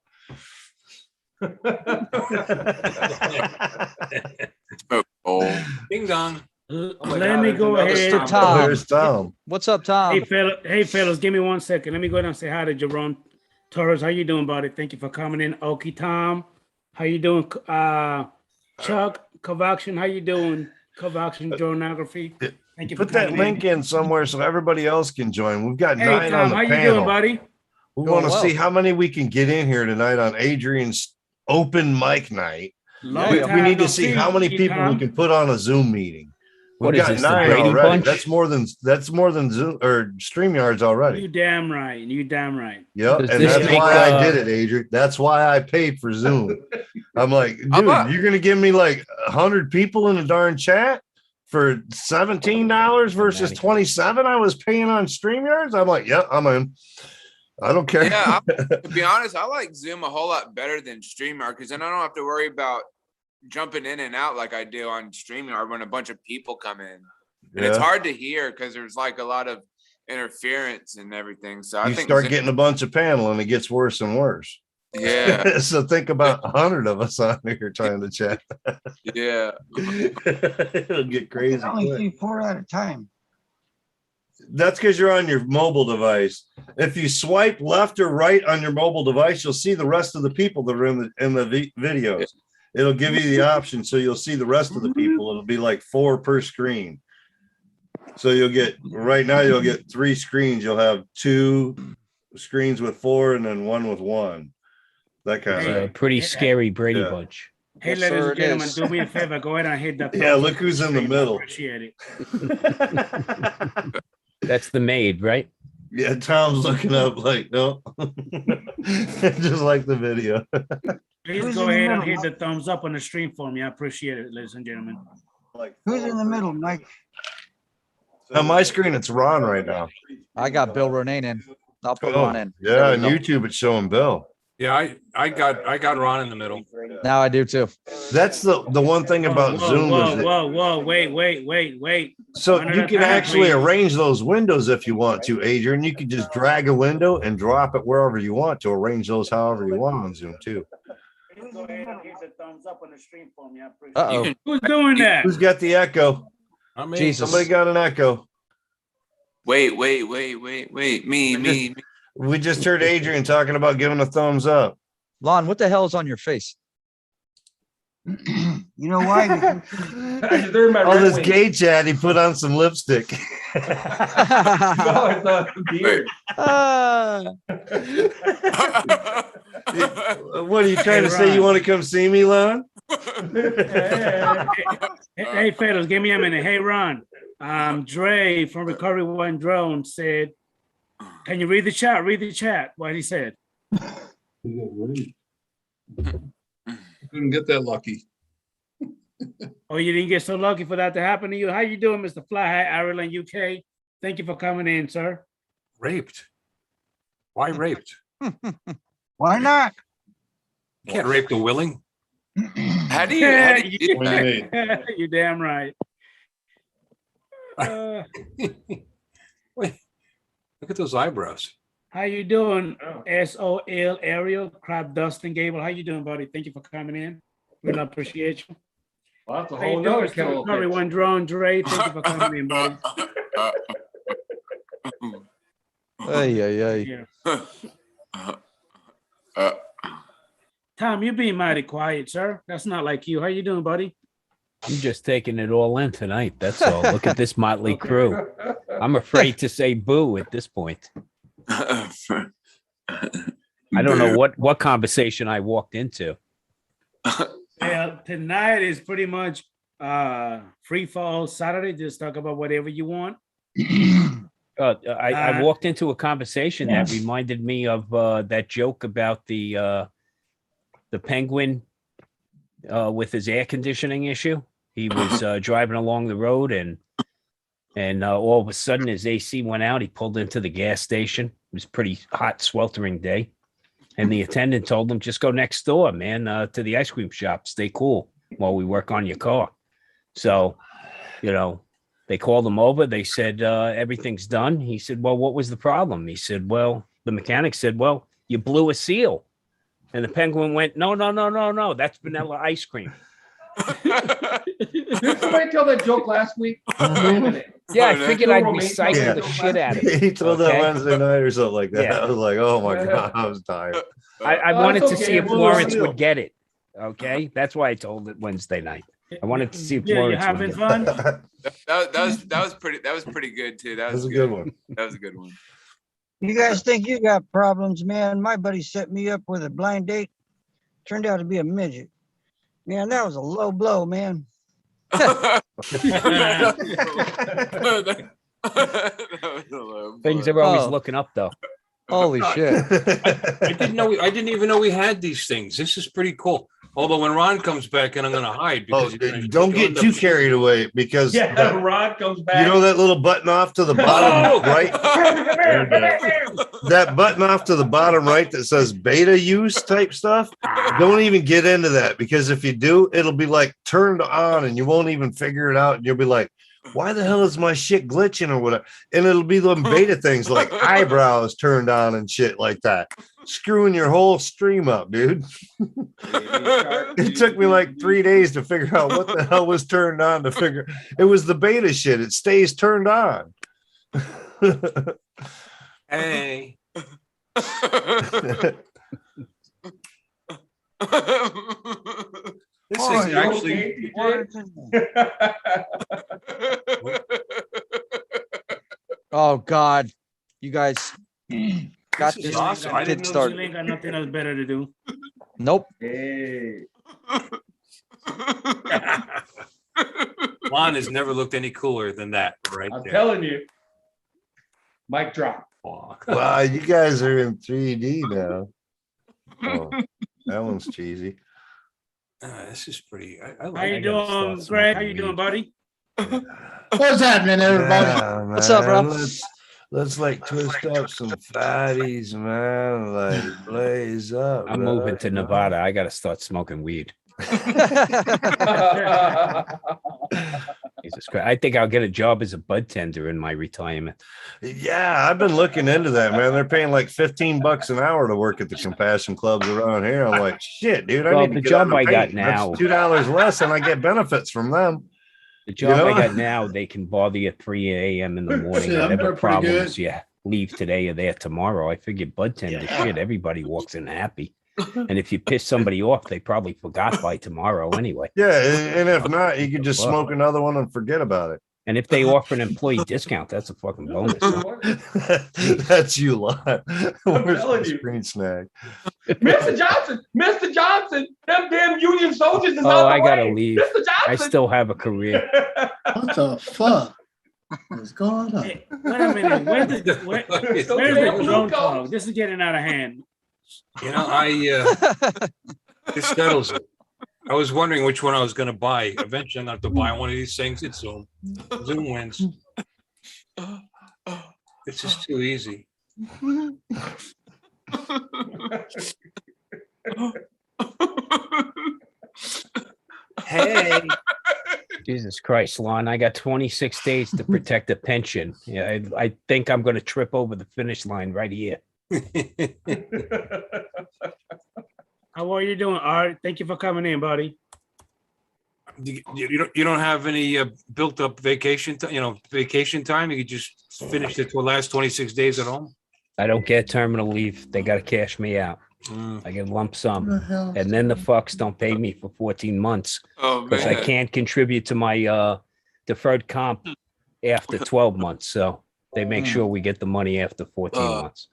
Oh, Ding dong. Let me go another ahead. Mr. Tom. There's Tom. What's up, Tom? Hey fellas, give me 1 second. Let me go down and say hi to Jerome Torres. How you doing, buddy? Thank you for coming in. Okie Tom, how you doing? Chuck Kovacshin, how you doing? Kovacshin Journography. Thank you for Put that coming link in somewhere so everybody else can join. We've got Hey 9 on Tom, the how you panel. doing, buddy? We Doing want to well. see how many we can get in here tonight on Adrian's open mic night. Long We time need no to see see, how many Okie people we Tom. can put on a Zoom meeting. We've What is got this, the 9 Brady already. Bunch? That's more than Zoom or StreamYards already. You damn right. You damn right. Yep, Does and this that's make, why I did it, Adrian. That's why I paid for Zoom. I'm like, dude, you're gonna give me like 100 people in the darn chat for $17 versus 27 I was paying on StreamYards? I'm like, yeah, I'm in. I don't care. yeah. To be honest, I like Zoom a whole lot better than StreamYard, because then I don't have to worry about jumping in and out like I do on StreamYard when a bunch of people come in. And it's Yeah. hard to hear because there's like a lot of interference and everything. So I You think start Zoom- getting a bunch of panel and it gets worse and worse. yeah, So think about 100 of us on here trying to chat. yeah. It'll get crazy. I only quick. see 4 at a time. That's because you're on your mobile device. If you swipe left or right on your mobile device, you'll see the rest of the people that are in the videos. It'll give you the option, so you'll see the rest of the people. It'll be like 4 per screen. So right now you'll get 3 screens. You'll have 2 screens with 4 and then 1 with 1. That kind Hey, of It's a pretty scary Brady Yeah. Bunch. Hey, Yes, ladies sir, and it gentlemen, is. do me a favor. Go ahead and hit that. Yeah, thumbs look up who's in the stream. I middle. appreciate it. That's the maid, right? Yeah, Tom's looking up like no. Just like the video. Please Who's go in the ahead and middle, hit the thumbs up on the stream for me. I appreciate it, ladies and gentlemen. Who's in the middle, Mike? On my screen, it's Ron right now. I got Bill Renane in. I'll put Oh, Ron in. yeah, There on we go. YouTube, it's showing Bill. Yeah, I got Ron in the middle. Now I do too. That's the one thing about Zoom is that, Whoa, wait. so One at you a can time, actually please. arrange those windows if you want to, Adrian. You can just drag a window and drop it wherever you want to arrange those however you want on Zoom too. Please go ahead and hit the thumbs up on the stream for me. I appreciate Uh-oh. it. Who's doing that? Who's got the echo? I mean, Jesus. Somebody got an echo. Wait. Me. We just heard Adrian talking about giving a thumbs up. Lon, what the hell is on your face? You know why? Because I deserve my All Red this Wings. gay chat, he put on some lipstick. No, it's not beard. What are you trying to say? You want to come see me, Lon? Hey, fellas, give me a minute. Hey, Ron. Dre from Recovery One Drone said, "Can you read the chat? Read the chat." What he said. Couldn't get that lucky. Oh, you didn't get so lucky for that to happen to you. How you doing, Mr. Fly High, Ireland, UK? Thank you for coming in, sir. raped. Why raped? why not? You can't rape the willing. How do you do that? 28. You're damn right. Uh, Wait, look at those eyebrows. how you doing, SOL Ariel, Crab Dustin Gable? How you doing, buddy? Thank you for coming in. Really appreciate you. Well, that's a How you whole doing, nother Mr. kettle of Recovery fish. One Drone, Dre? Thank you for coming in, buddy. Ay. Yeah. Tom, you're being mighty quiet, sir. That's not like you. How you doing, buddy? I'm just taking it all in tonight. That's all. Look at this motley crew. I'm afraid to say boo at this point. I don't know what conversation I walked into. Well, tonight is pretty much free fall Saturday. Just talk about whatever you want. I walked into a conversation that reminded me of that joke about the penguin with his air conditioning issue. He was driving along the road and all of a sudden his AC went out. He pulled into the gas station. It was a pretty hot, sweltering day. And the attendant told him, just go next door, man, to the ice cream shop. Stay cool while we work on your car. So, they called him over. They said, everything's done. He said, well, what was the problem? He said, well, the mechanic said, well, you blew a seal. And the penguin went, no, that's vanilla ice cream. Did somebody tell that joke last week? Yeah, I figured I'd Romance recycle Yeah. the shit out of it. He told that Okay. Wednesday night or something like that. Yeah. I was like, oh my God, I was tired. I Oh, wanted that's to okay. see if We'll Lawrence listen. would get it. Okay, that's why I told it Wednesday night. I wanted to see if Yeah, you Lawrence would having get it. fun? That was pretty good too. That That was was a good one. That was a good one. You guys think you got problems, man? My buddy set me up with a blind date. Turned out to be a midget. Man, that was a low blow, man. That was a low Things blow. are always Oh. looking up, though. Holy shit. I didn't even know we had these things. This is pretty cool. Although when Ron comes back, and I'm gonna hide Oh, because he's gonna- don't he'll get end too up- carried away because Yeah, that- Rod comes back. you know that little button off to the bottom right? That button off to the bottom right that says beta use type stuff. Don't even get into that because if you do, it'll be like turned on and you won't even figure it out. And you'll be like, why the hell is my shit glitching or whatever? And it'll be the beta things like eyebrows turned on and shit like that. Screwing your whole stream up, dude. It took me like 3 days to figure out what the hell was turned on to figure. It was the beta shit. It stays turned on. Hey, this Boy, is actually. water's in there. Oh God, you guys got This is this awesome. I kid didn't know started. You ain't got nothing else better to do. Nope. Hey. Lon has never looked any cooler than that right I'm there. telling you. Mic drop. Aw. Wow, you guys are in 3D now. Oh, that one's cheesy. This is pretty. I How you I gotta start doing, Greg? How smoking you doing, weed. buddy? What's happening, everybody? Yeah, What's up, bro? man, let's like twist up some fatties, man. Like blaze up. I'm bro, moving to you know? Nevada. I got to start smoking weed. Jesus Christ. I think I'll get a job as a bud tender in my retirement. Yeah, I've been looking into that, man. They're paying like $15 an hour to work at the compassion clubs around here. I'm like, shit, dude. I Well, need to the get job out of I got paint. now- That's $2 less, and I get benefits from them. The job know? I got now, they can bother you at 3 a.m. in the morning. Yeah, Whatever they're pretty problems good. you leave today or there tomorrow. I figure bud tender shit. Everybody walks in happy. And if you piss somebody off, they probably forgot by tomorrow anyway. Yeah, and if not, you could just Fuck. smoke another one and forget about it. And if they offer an employee discount, that's a fucking bonus. That's you lot. Where's telling my you. screen snag? Mr. Johnson, them damn Union soldiers is Oh, on the I gotta way. leave. Mr. Johnson. I still have a career. What the fuck is going on? Hey, wait a minute. Where's the drone talk? This is getting out of hand. You know, this settles it. I was wondering which one I was going to buy. Eventually, I'm going to have to buy one of these things. It's Zoom. Zoom wins. It's just too easy. Hey. Jesus Christ, Lon, I got 26 days to protect a pension. Yeah, I think I'm going to trip over the finish line right here. How are you doing, Art? Thank you for coming in, buddy. You don't have any built up vacation vacation time. You could just finish the last 26 days at home. I don't get terminal leave. They got to cash me out. I get lump sum. And then the fucks don't pay me for 14 months Oh because I man. can't contribute to my deferred comp after 12 months. So they make sure we get the money after 14 months.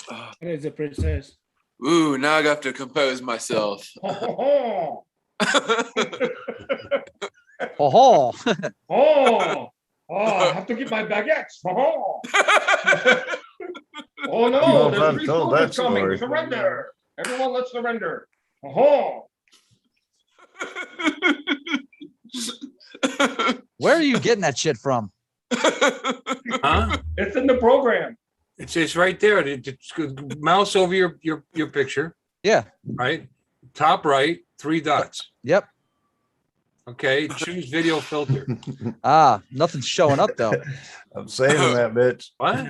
What is it, princess? Ooh, now I have to compose myself. Oh, Oh, oh, I have to get my baguettes. Oh, oh no, know if there's I've three told that soldiers coming. story. Surrender. Everyone, let's surrender. Oh, where are you getting that shit from? Huh? it's in the program. It's right there. Mouse over your picture. Yeah. Right. Top right, 3 dots. Yep. Okay. Choose video filter. Ah, nothing's showing up though. I'm saving that bitch. What?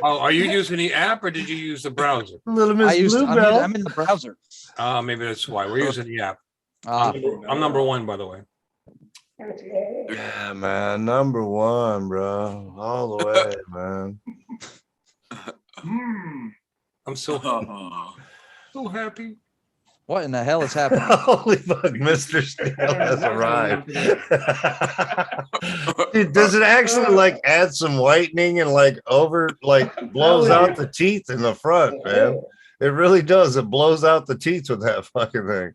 Oh, are you using the app or did you use the browser? Little Miss Bluebell. I'm in the browser. Maybe that's why we're using the app. Ah, I'm number 1, by the way. Yeah, man, number 1, bro, all the way, man. I'm so happy. what in the hell is happening? Holy fuck, Mr. Snail has arrived. Dude, does it actually like add some whitening and like blows out the teeth in the front, man? It really does. It blows out the teeth with that fucking thing.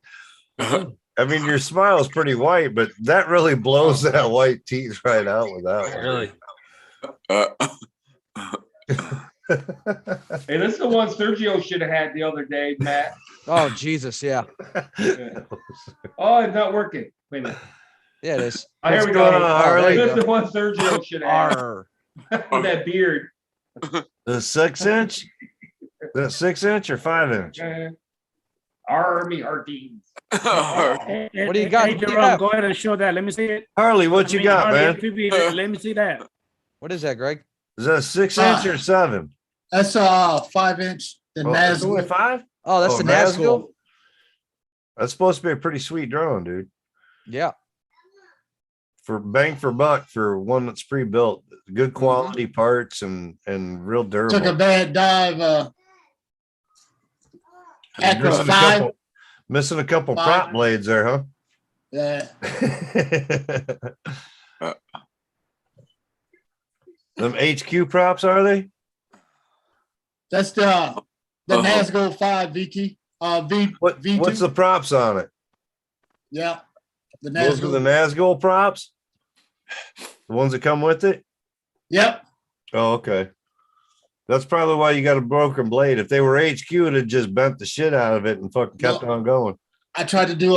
I mean, your smile is pretty white, but that really blows that white teeth right out with that one. Really? Hey, this is the one Sergio should have had the other day, Matt. Oh Jesus, yeah. Oh, it's not working. Wait a minute. Yeah, it is. Oh, here What's we going go. on, Harley? This is the one Sergio should have had. Arr. With that beard. The 6-inch? The 6-inch or 5-inch? Army Hardines. What do you got? What do you have? Go ahead and show that. Let me see it. Harley, what you got, man? Let me see that. What is that, Greg? Is that a 6-inch or 7? That's a 5-inch. The It's only Nazgul. 5? Oh, that's the Nazgul. That's supposed to be a pretty sweet drone, dude. Yeah. For bang for buck for one that's pre-built, good quality parts and real durable. Took a bad dive. Acro 5. Missing a couple 5. prop blades there, huh? Yeah. Them HQ props, are they? That's the Oh. Nazgul 5 VT. V2. What's the props on it? Yeah. The Those are the Nazgul. Nazgul props? The ones that come with it? Yep. Oh, okay. That's probably why you got a broken blade. If they were HQ, it'd have just bent the shit out of it and fucking kept on going. I tried to do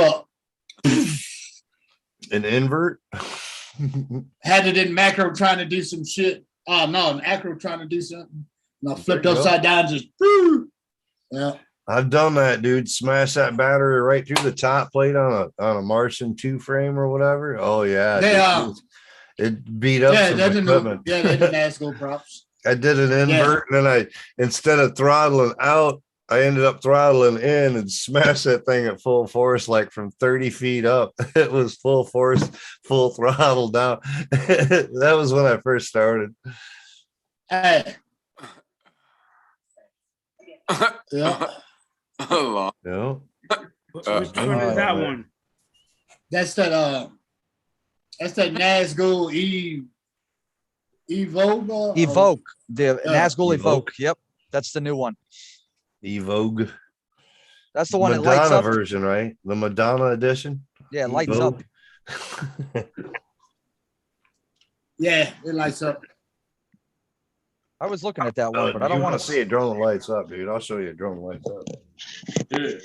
An invert? had it in macro trying to do some shit. Oh no, an acro trying to do something. And I flipped There you go. upside down, just woo. Yeah. I've done that, dude. Smash that battery right through the top plate on a Martian 2 frame or whatever. Oh yeah. They dude. It beat up some they didn't equipment. yeah, they didn't Nazgul props. I did an invert and then instead of throttling out, I ended up throttling in and smashed that thing at full force, like from 30 feet up. It was full force, full throttle down. That was when I first started. Hey. Yeah. Oh, Yeah. Which one is that one? That's that Nazgul Evoke. Evoke. The Nazgul Evoke. Evoke. Yep. That's the new one. Evoke. That's the one that Madonna lights up. version, right? The Madonna edition. Yeah, it lights up. Yeah, it lights up. I was looking at that one, but I don't want to see a drone that lights up, dude. I'll show you a drone that lights up. Yeah.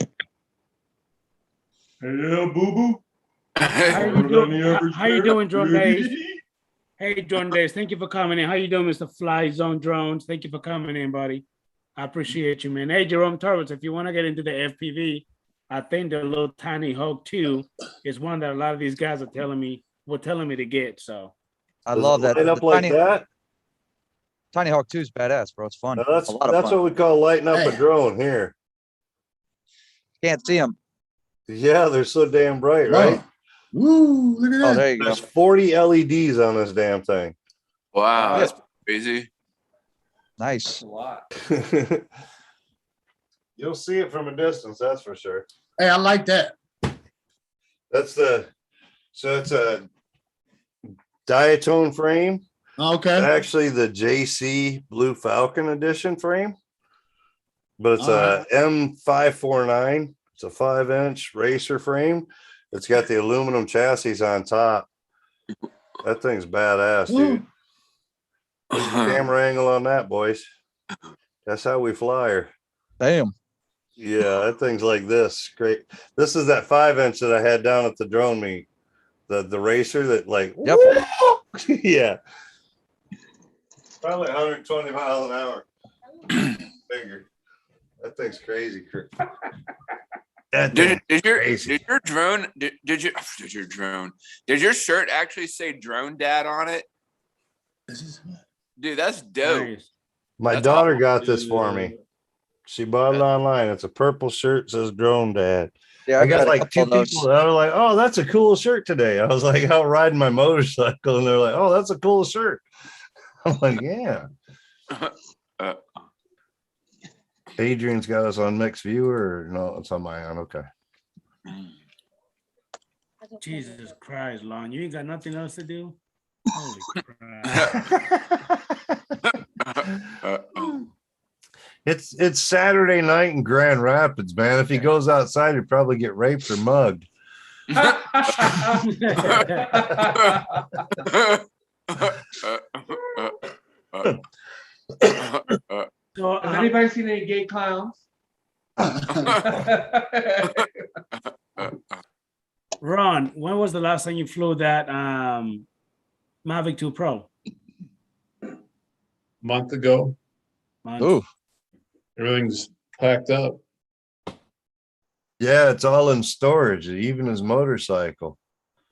Hello, boo boo. How you doing, Drone Days? Hey, Drone Days, thank you for coming in. How you doing, Mr. Fly Zone Drones? Thank you for coming in, buddy. I appreciate you, man. Hey, Jerome Torres, if you want to get into the FPV, I think the little Tiny Hawk 2 is one that a lot of these guys are telling me to get. So I love that. Light up The like that. Tiny Hawk 2 is badass, bro. It's fun. Now that's a lot of that's fun. what we call lighting up a drone here. Can't see them. Yeah, they're so damn bright, right? Woo, look at that. Oh, there you go. There's 40 LEDs on this damn thing. wow, that's crazy. Nice. A lot. You'll see it from a distance, that's for sure. Hey, I like that. It's a diatone frame. Okay. Actually, the JC Blue Falcon edition frame, but it's a M549. It's a 5-inch racer frame. It's got the aluminum chassis on top. That thing's badass, dude. Put the camera angle on that, boys. That's how we fly her. Damn. Yeah, that thing's like this. Great. This is that 5-inch that I had down at the drone meet. The racer that like, yep. Yeah. Probably 120 miles an hour. Bigger. That thing's crazy. Did your shirt actually say Drone Dad on it? Dude, that's dope. nice. My That's daughter awesome. got this for me. She bought it online. It's a purple shirt, says Drone Dad. Yeah, I got a like couple 2 of those. people that were like, "Oh, that's a cool shirt today." I was like, out riding my motorcycle, and they're like, "Oh, that's a cool shirt." I'm like, "Yeah." Adrian's got us on mixed viewer. Or no, it's on my own. Okay. Jesus Christ, Lon, you ain't got nothing else to do? Holy crap. It's Saturday night in Grand Rapids, man. If he goes outside, he'd probably get raped or mugged. So, Has anybody seen any gay clowns? Ron, when was the last time you flew that Mavic 2 Pro? Month ago, Ooh. everything's packed up. Yeah, it's all in storage, even his motorcycle.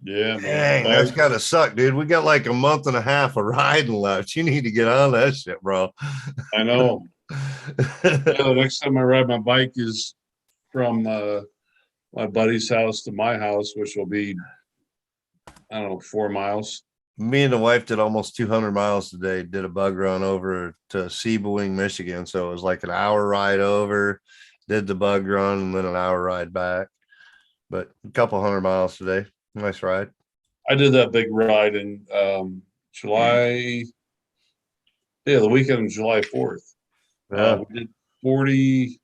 Yeah, Dang, that's gotta suck, dude. We got like a month and a half of riding left. You need to get on that shit, bro. I know. Yeah, the next time I ride my bike is from my buddy's house to my house, which will be, I don't know, 4 miles. Me and the wife did almost 200 miles today. Did a bug run over to Sebowing, Michigan. So it was like an hour ride over, did the bug run, and then an hour ride back. But a couple 100 miles today. Nice ride. I did that big ride in July Yeah, the weekend of July 4th. Yeah. We did 40.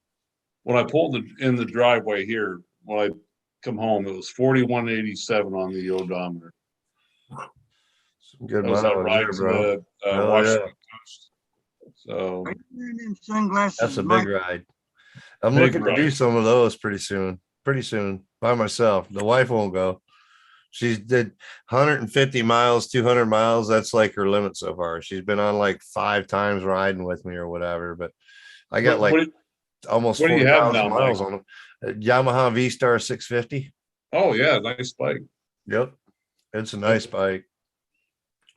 When I pulled in the driveway here, when I come home, it was 4187 on the odometer. Some good That was that mileage ride there, to bro. the Oh, Washington yeah. coast. So Are you wearing them sunglasses? That's a Mike? big ride. I'm Big looking to do ride. some of those pretty soon. Pretty soon by myself. The wife won't go. She's did 150 miles, 200 miles. That's like her limit so far. She's been on like 5 times riding with me or whatever. But I got What- like what- almost what do you have 4,000 now, miles Mike? on them. Yamaha V-Star 650. Oh yeah, nice bike. Yep. It's a nice bike.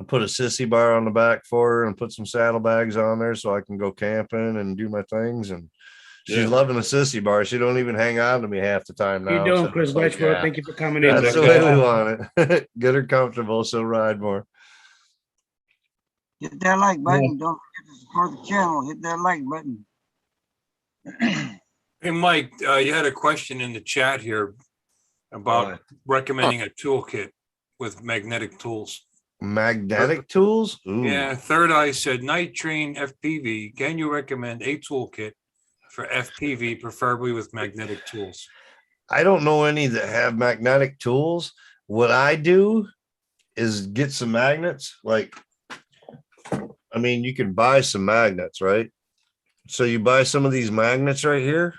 I put a sissy bar on the back for her and put some saddlebags on there so I can go camping and do my things. And she's Yeah. loving the sissy bar. She don't even hang on to me half the time How you now. doing, So Chris it's like, Wedgworth? yeah, Thank you for coming in. that's the buddy. way we want it. Get her comfortable. So ride more. Hit that like button. Don't forget to support the channel. Hit that like button. Hey, Mike, you had a question in the chat here about recommending a toolkit with magnetic tools. Magnetic tools? Ooh. Yeah, Third Eye said, Night Train FPV, can you recommend a toolkit for FPV, preferably with magnetic tools? I don't know any that have magnetic tools. What I do is get some magnets. Like, I mean, you can buy some magnets, right? So you buy some of these magnets right here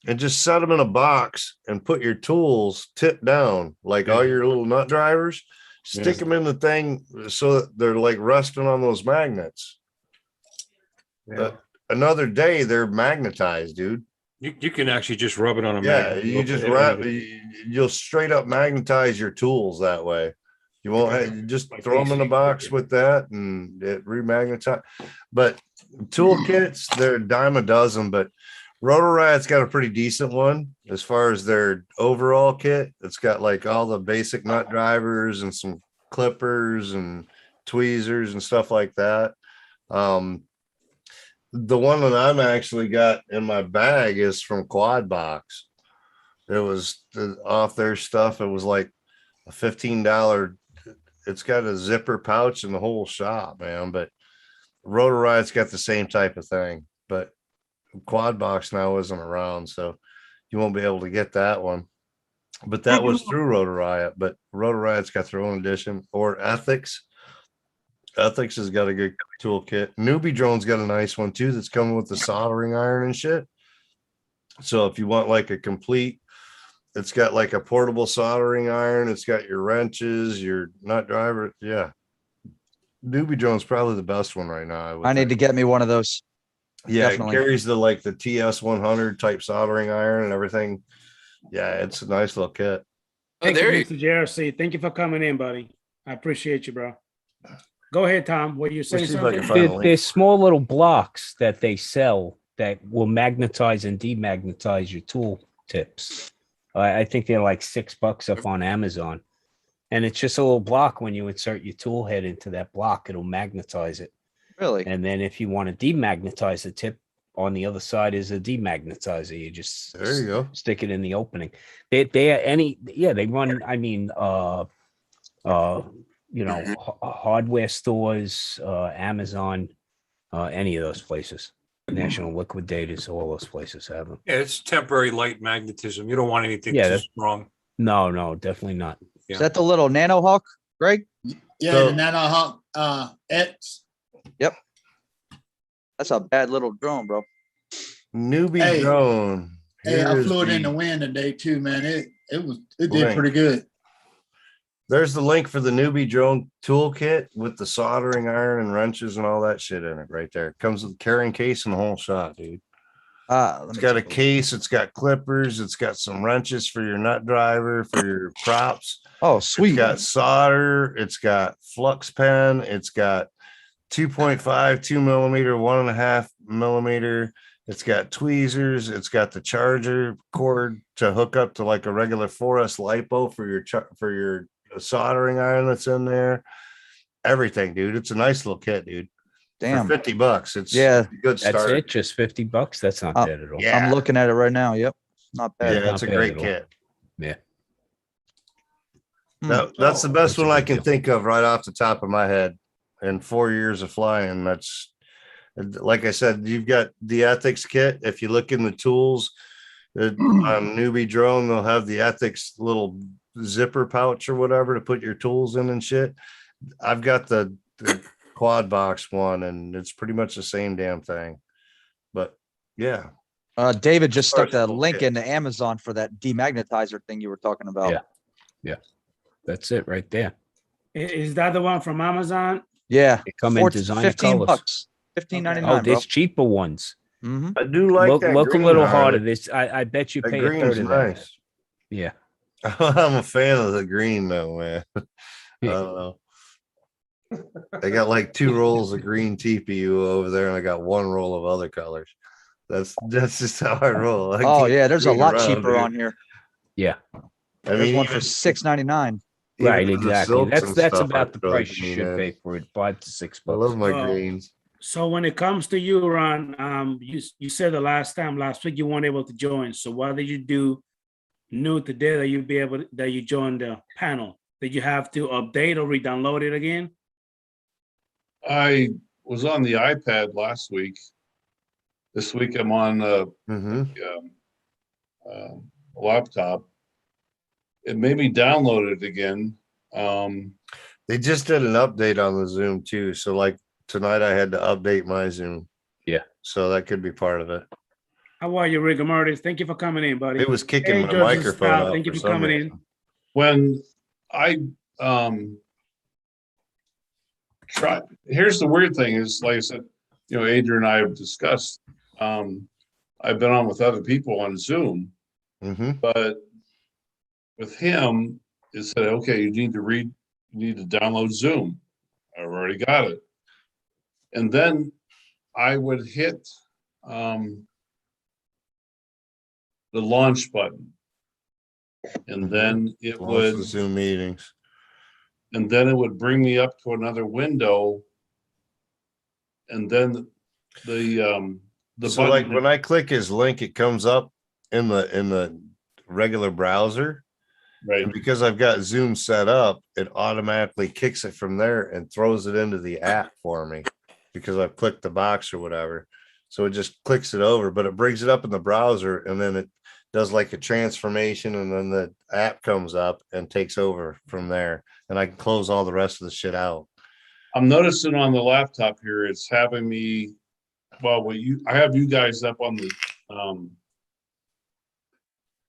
and just set them in a box and put your tools tip down, like all your little nut drivers, stick them in the thing so that they're like resting on those magnets. Another day they're magnetized, dude. You can actually just rub it on a Yeah, magnet. you just wrap, you'll straight up magnetize your tools that way. You won't have, you just throw them in the box with that and it remagnetize. But toolkits, they're a dime a dozen, but Rotorad's got a pretty decent one as far as their overall kit. It's got like all the basic nut drivers and some clippers and tweezers and stuff like that. The one that I'm actually got in my bag is from Quad Box. It was off their stuff. It was like a $15. It's got a zipper pouch in the whole shop, man. But Rotoride's got the same type of thing, but Quad Box now isn't around, so you won't be able to get that one. But that was through Rotoride. But Rotoride's got their own edition, or Ethics. Ethics has got a good toolkit. Newbie Drone's got a nice one too that's coming with the soldering iron and shit. So if you want like a complete, it's got like a portable soldering iron, it's got your wrenches, your nut driver. Yeah. Newbie Drone's probably the best one right now. I need to get me one of those. Yeah, Definitely. it carries the TS 100 type soldering iron and everything. Yeah, it's a nice little kit. Thank you, Mr. JRC. Thank you for coming in, buddy. I appreciate you, bro. Go ahead, Tom. What are you saying? There's small little blocks that they sell that will magnetize and demagnetize your tool tips. I think they're like $6 up on Amazon. And it's just a little block. When you insert your tool head into that block, it'll magnetize it. Really? And then if you want to demagnetize the tip, on the other side is a demagnetizer. You just there you go. Stick it in the opening. They run, I mean, hardware stores, Amazon, any of those places. National Liquidators, all those places have them. Yeah, it's temporary light magnetism. You don't want anything too that's strong. No, definitely not. Is that the little Nano Hawk, Greg? Yeah, the Nano Hawk X. Yep. That's a bad little drone, bro. Newbie Drone. Hey, I Here's flew it in the the wind today too, man. It did link. pretty good. There's the link for the Newbie Drone toolkit with the soldering iron and wrenches and all that shit in it right there. It comes with a carrying case and the whole shot, dude. It's got a case, it's got clippers, it's got some wrenches for your nut driver, for your props. Oh, sweet. It's got solder, it's got flux pen, it's got 2.5, 2 millimeter, 1.5 millimeter. It's got tweezers, it's got the charger cord to hook up to like a regular 4S LiPo for your soldering iron that's in there. Everything, dude. It's a nice little kit, dude. Damn. For $50. It's Yeah. a good start. That's it, just $50. That's not bad at all. Yeah. I'm looking at it right now. Yep. Not bad. Yeah, it's a great kit. Yeah. That's the best one I can think of right off the top of my head. and 4 years of flying. That's, like I said, you've got the ethics kit. If you look in the tools on newbie drone, they'll have the ethics little zipper pouch or whatever to put your tools in and shit. I've got the quad box one, and it's pretty much the same damn thing. But yeah, David just stuck the Personal link kit. into Amazon for that demagnetizer thing you were talking about. Yeah. Yeah. That's it right there. Is that the one from Amazon? Yeah. They come in designer $15 colors. $15.99, Oh, bro. there's cheaper ones. Mhm. I do like Look, that. look a green little on harder. it. This, I bet you That pay a third green's of that. nice. Yeah. I'm a fan of the green though, man. I don't know. I got like 2 rolls of green TPU over there, and I got 1 roll of other colors. That's just how I roll. I Oh keep yeah, there's a green lot around, cheaper dude. on here. Yeah. I There's mean, one even- for $6.99. even Right. the Exactly. silks and That's stuff, about I the throw price you green should in. pay for it. $5 to $6. I love my Oh. greens. So when it comes to you, Ron, you said the last week you weren't able to join. So what did you do new today that you joined the panel? Did you have to update or re-download it again? I was on the iPad last week. This week I'm on a laptop. It made me download it again. They just did an update on the Zoom too. So like tonight I had to update my Zoom. Yeah. So that could be part of it. How are you, Rigor Mortis? Thank you for coming in, buddy. It was kicking Hey, my Joseph microphone Stout, up thank you for for some coming reason. in. When I try, here's the weird thing is, like I said, Adrian and I have discussed, I've been on with other people on Zoom, but with him, it said, okay, you need to download Zoom. I've already got it. And then I would hit the launch button. And then it Launch the would Zoom meetings. And then it would bring me up to another window. And then the So button, like when I click his link, it comes up in the regular browser. right? And because I've got Zoom set up, it automatically kicks it from there and throws it into the app for me because I've clicked the box or whatever. So it just clicks it over, but it brings it up in the browser, and then it does like a transformation, and then the app comes up and takes over from there. And I can close all the rest of the shit out. I'm noticing on the laptop here, it's having me, I have you guys up on the,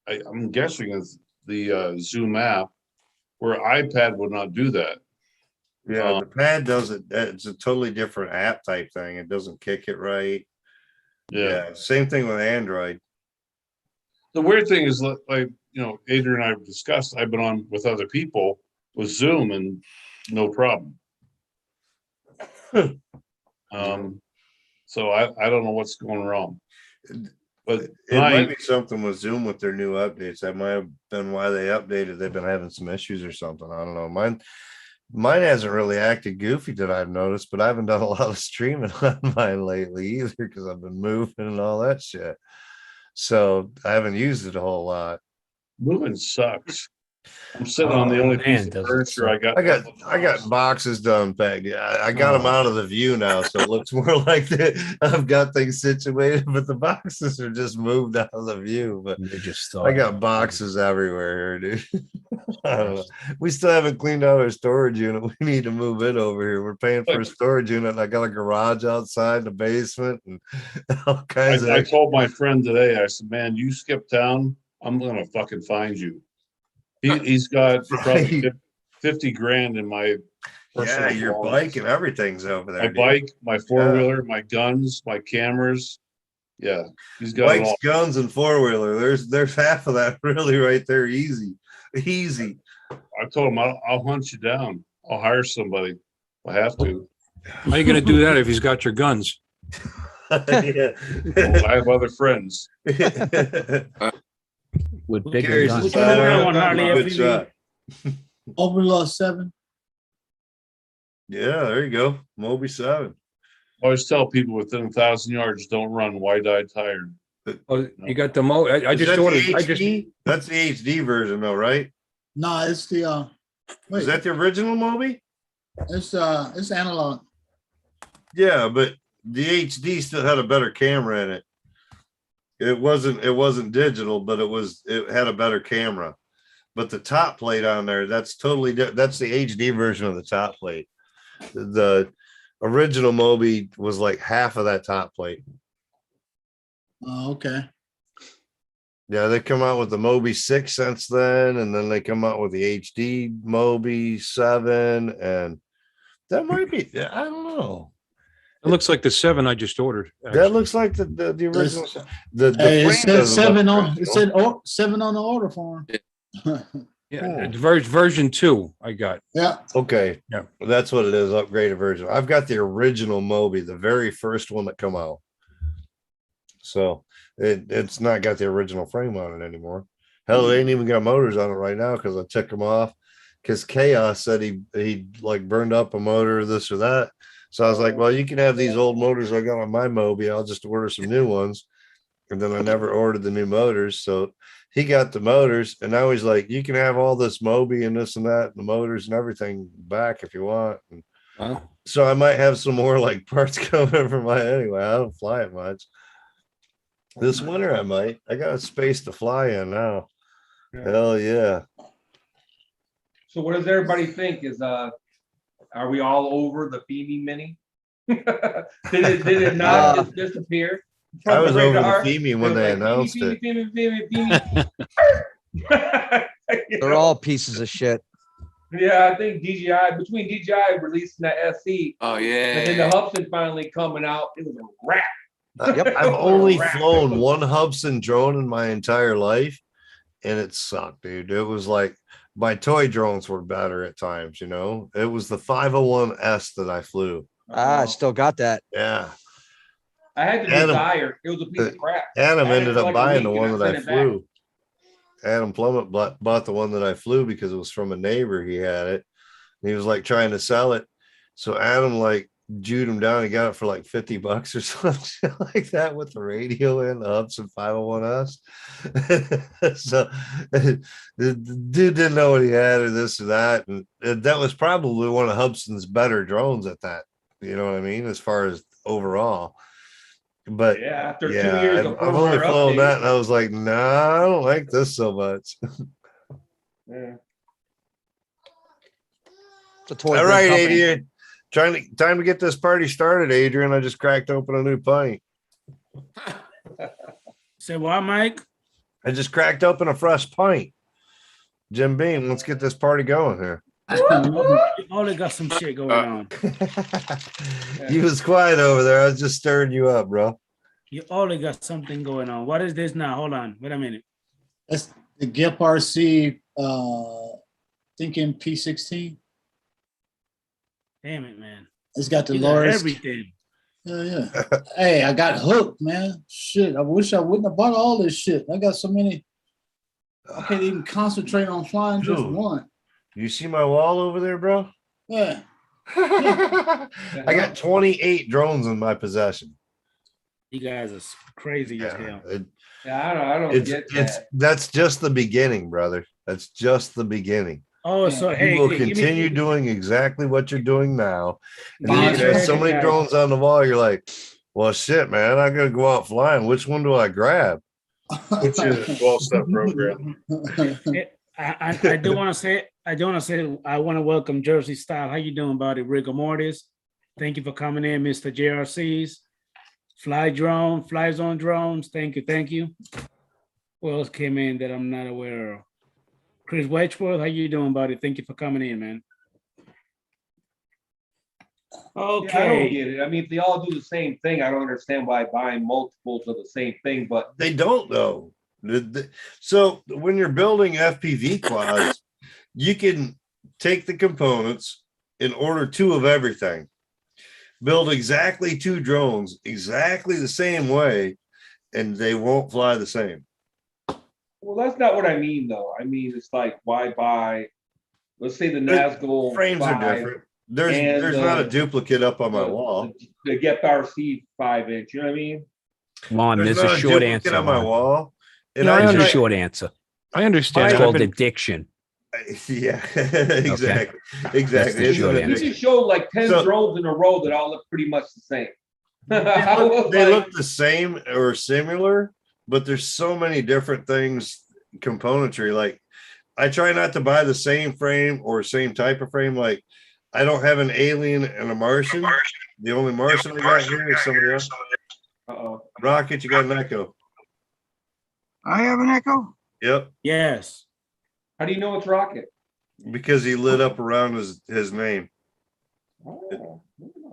I'm guessing it's the Zoom app, where iPad would not do that. Yeah, the pad does it. It's a totally different app type thing. It doesn't kick it right. Yeah, same thing with Android. The weird thing is, like, Adrian and I have discussed, I've been on with other people with Zoom and no problem. So I don't know what's going wrong. But It might be something with Zoom with their new updates. That might have been why they updated. They've been having some issues or something. I don't know. Mine hasn't really acted goofy that I've noticed, but I haven't done a lot of streaming on mine lately either because I've been moving and all that shit. So I haven't used it a whole lot. Moving sucks. I'm sitting on the only piece of furniture I got. I got boxes done back. I got them out of the view now, so it looks more like that. I've got things situated, but the boxes are just moved out of the view. But I got boxes everywhere here, dude. I don't know. We still haven't cleaned out our storage unit. We need to move it over here. We're paying for a storage unit, and I got a garage outside the basement and all kinds of. I told my friend today, I said, man, you skip town, I'm gonna fucking find you. He's got probably 50 grand in my personal your belongings. bike and everything's over there. My dude. bike, my four-wheeler, my guns, my cameras. Yeah, he's got it Bikes, all. guns, and four-wheeler. There's half of that really right there. Easy. I told him I'll hunt you down. I'll hire somebody. I have to. How are you going to do that if he's got your guns? Well, I have other friends. With Who bigger carries guns. the good shot. Overlaw 7. Yeah, there you go. Moby 7. I always tell people within 1,000 yards, don't run wide-eyed tired. Oh, you got the I Is just that the ordered. HD? That's the HD version, though, right? No, it's the Is that the original Moby? It's analog. Yeah, but the HD still had a better camera in it. It wasn't digital, but it had a better camera. But the top plate on there, that's that's the HD version of the top plate. The original Moby was like half of that top plate. Oh, okay. Yeah, they come out with the Moby 6 since then, and then they come out with the HD Moby 7, and that might be, I don't know. It looks like the 7 I just ordered. That looks like the original. The Hey, it frame said doesn't look 7 on. It original. said 7 on the order form. Yeah, version 2 I got. Yeah. Okay. Yeah. That's what it is, upgraded version. I've got the original Moby, the very first one that come out. So it's not got the original frame on it anymore. Hell, they ain't even got motors on it right now because I took them off because Chaos said he like burned up a motor, this or that. So I was like, well, you can have these old motors I got on my Moby. I'll just order some new ones. And then I never ordered the new motors. So he got the motors, and now he's like, you can have all this Moby and this and that, and the motors and everything back if you want. And Wow. so I might have some more like parts coming from my anyway. I don't fly it much. This winter I might. I got a space to fly in now. Hell yeah. So what does everybody think? Are we all over the Femi Mini? did it not just disappear? I was over the radar? Femi when they announced it. They're all pieces of shit. Yeah, I think between DJI releasing that SE, Oh yeah. and then the Hudson finally coming out, it was a wrap. I've only flown one Hubsan drone in my entire life, and it sucked, dude. It was like my toy drones were better at times, you know. It was the 501S that I flew. I still got that. Yeah. I had the Desire. It was a piece of crap. Adam I had ended it for up like a buying the week and one that I sent it back. flew. Adam Plummet bought the one that I flew because it was from a neighbor. He had it. And he was like trying to sell it. So Adam like Jewed him down. He got it for like $50 or something like that with the radio in the Hubsan 501S. So the dude didn't know what he had or this or that. And that was probably one of Hubsan's better drones at that. You know what I mean? As far as overall. But yeah, after 2 years of I've only flown updates. that, and I was like, nah, I don't like this so much. Yeah. It's a toy. All big right, company. Adrian. Time to get this party started, Adrian. I just cracked open a new pint. Say what, Mike? I just cracked open a fresh pint. Jim Beam, let's get this party going here. You only got some shit going on. You was quiet over there. I was just stirring you up, bro. You only got something going on. What is this now? Hold on. Wait a minute. That's the GIP RC thinking P16. Damn it, man. It's got the You got lowest. everything. Yeah. Hey, I got hooked, man. Shit. I wish I wouldn't have bought all this shit. I got so many. I can't even concentrate on flying just Dude. one. You see my wall over there, bro? Yeah. I got 28 drones in my possession. You guys are crazy as hell. Yeah, I don't get that. That's just the beginning, brother. That's just the beginning. Oh, so hey, You will give me- continue doing exactly what you're doing now. And Fine. then you have so many Guys. drones on the wall, you're like, well, shit, man, I gotta go out flying. Which one do I grab? Which is a 12-step program. I do want to say, I want to welcome Jersey Style. How you doing, buddy? Rigor Mortis. Thank you for coming in, Mr. JRCs. Fly Zone Drones. Thank you. Who else came in that I'm not aware of? Chris Wedgeworth, how you doing, buddy? Thank you for coming in, man. Okay. Yeah, I don't get it. I mean, if they all do the same thing, I don't understand why buying multiples of the same thing. But They don't though. So when you're building FPV quads, you can take the components and order 2 of everything. Build exactly 2 drones exactly the same way, and they won't fly the same. well, that's not what I mean, though. I mean, it's like why buy? Let's say the Nazgul Frames are 5, different. There's and, not a duplicate up on my wall. The Get RC 5-inch. You know what I mean? Lon, There's there's a not short duplicate answer. on my Lon. wall. And No, I there's a tried- short answer. I understand. It's I've called been- addiction. Yeah, exactly. Exactly. the It's short ridiculous. You answer. just showed like 10 So- drones in a row that all look pretty much the same. They I look, was they like, look the same or similar, but there's so many different things, componentry. Like I try not to buy the same frame or same type of frame. Like I don't have an alien and a Martian. The only Martian I got here is somebody else. uh-oh. Rocket, you got an Echo. I have an echo. Yep, Yes. How do you know it's Rocket? because he lit up around his name. Oh,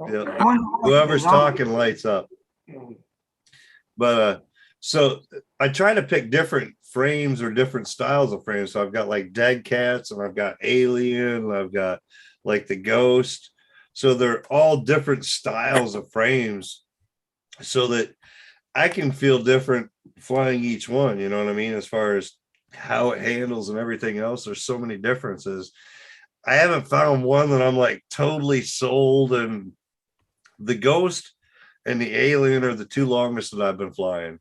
Yeah. okay. Whoever's talking lights up. But so I try to pick different frames or different styles of frames. So I've got like Dead Cats and I've got Alien, I've got like the Ghost. So they're all different styles of frames so that I can feel different flying each one, you know what I mean? As far as how it handles and everything else, there's so many differences. I haven't found one that I'm like totally sold, and the Ghost and the Alien are the two longest that I've been flying,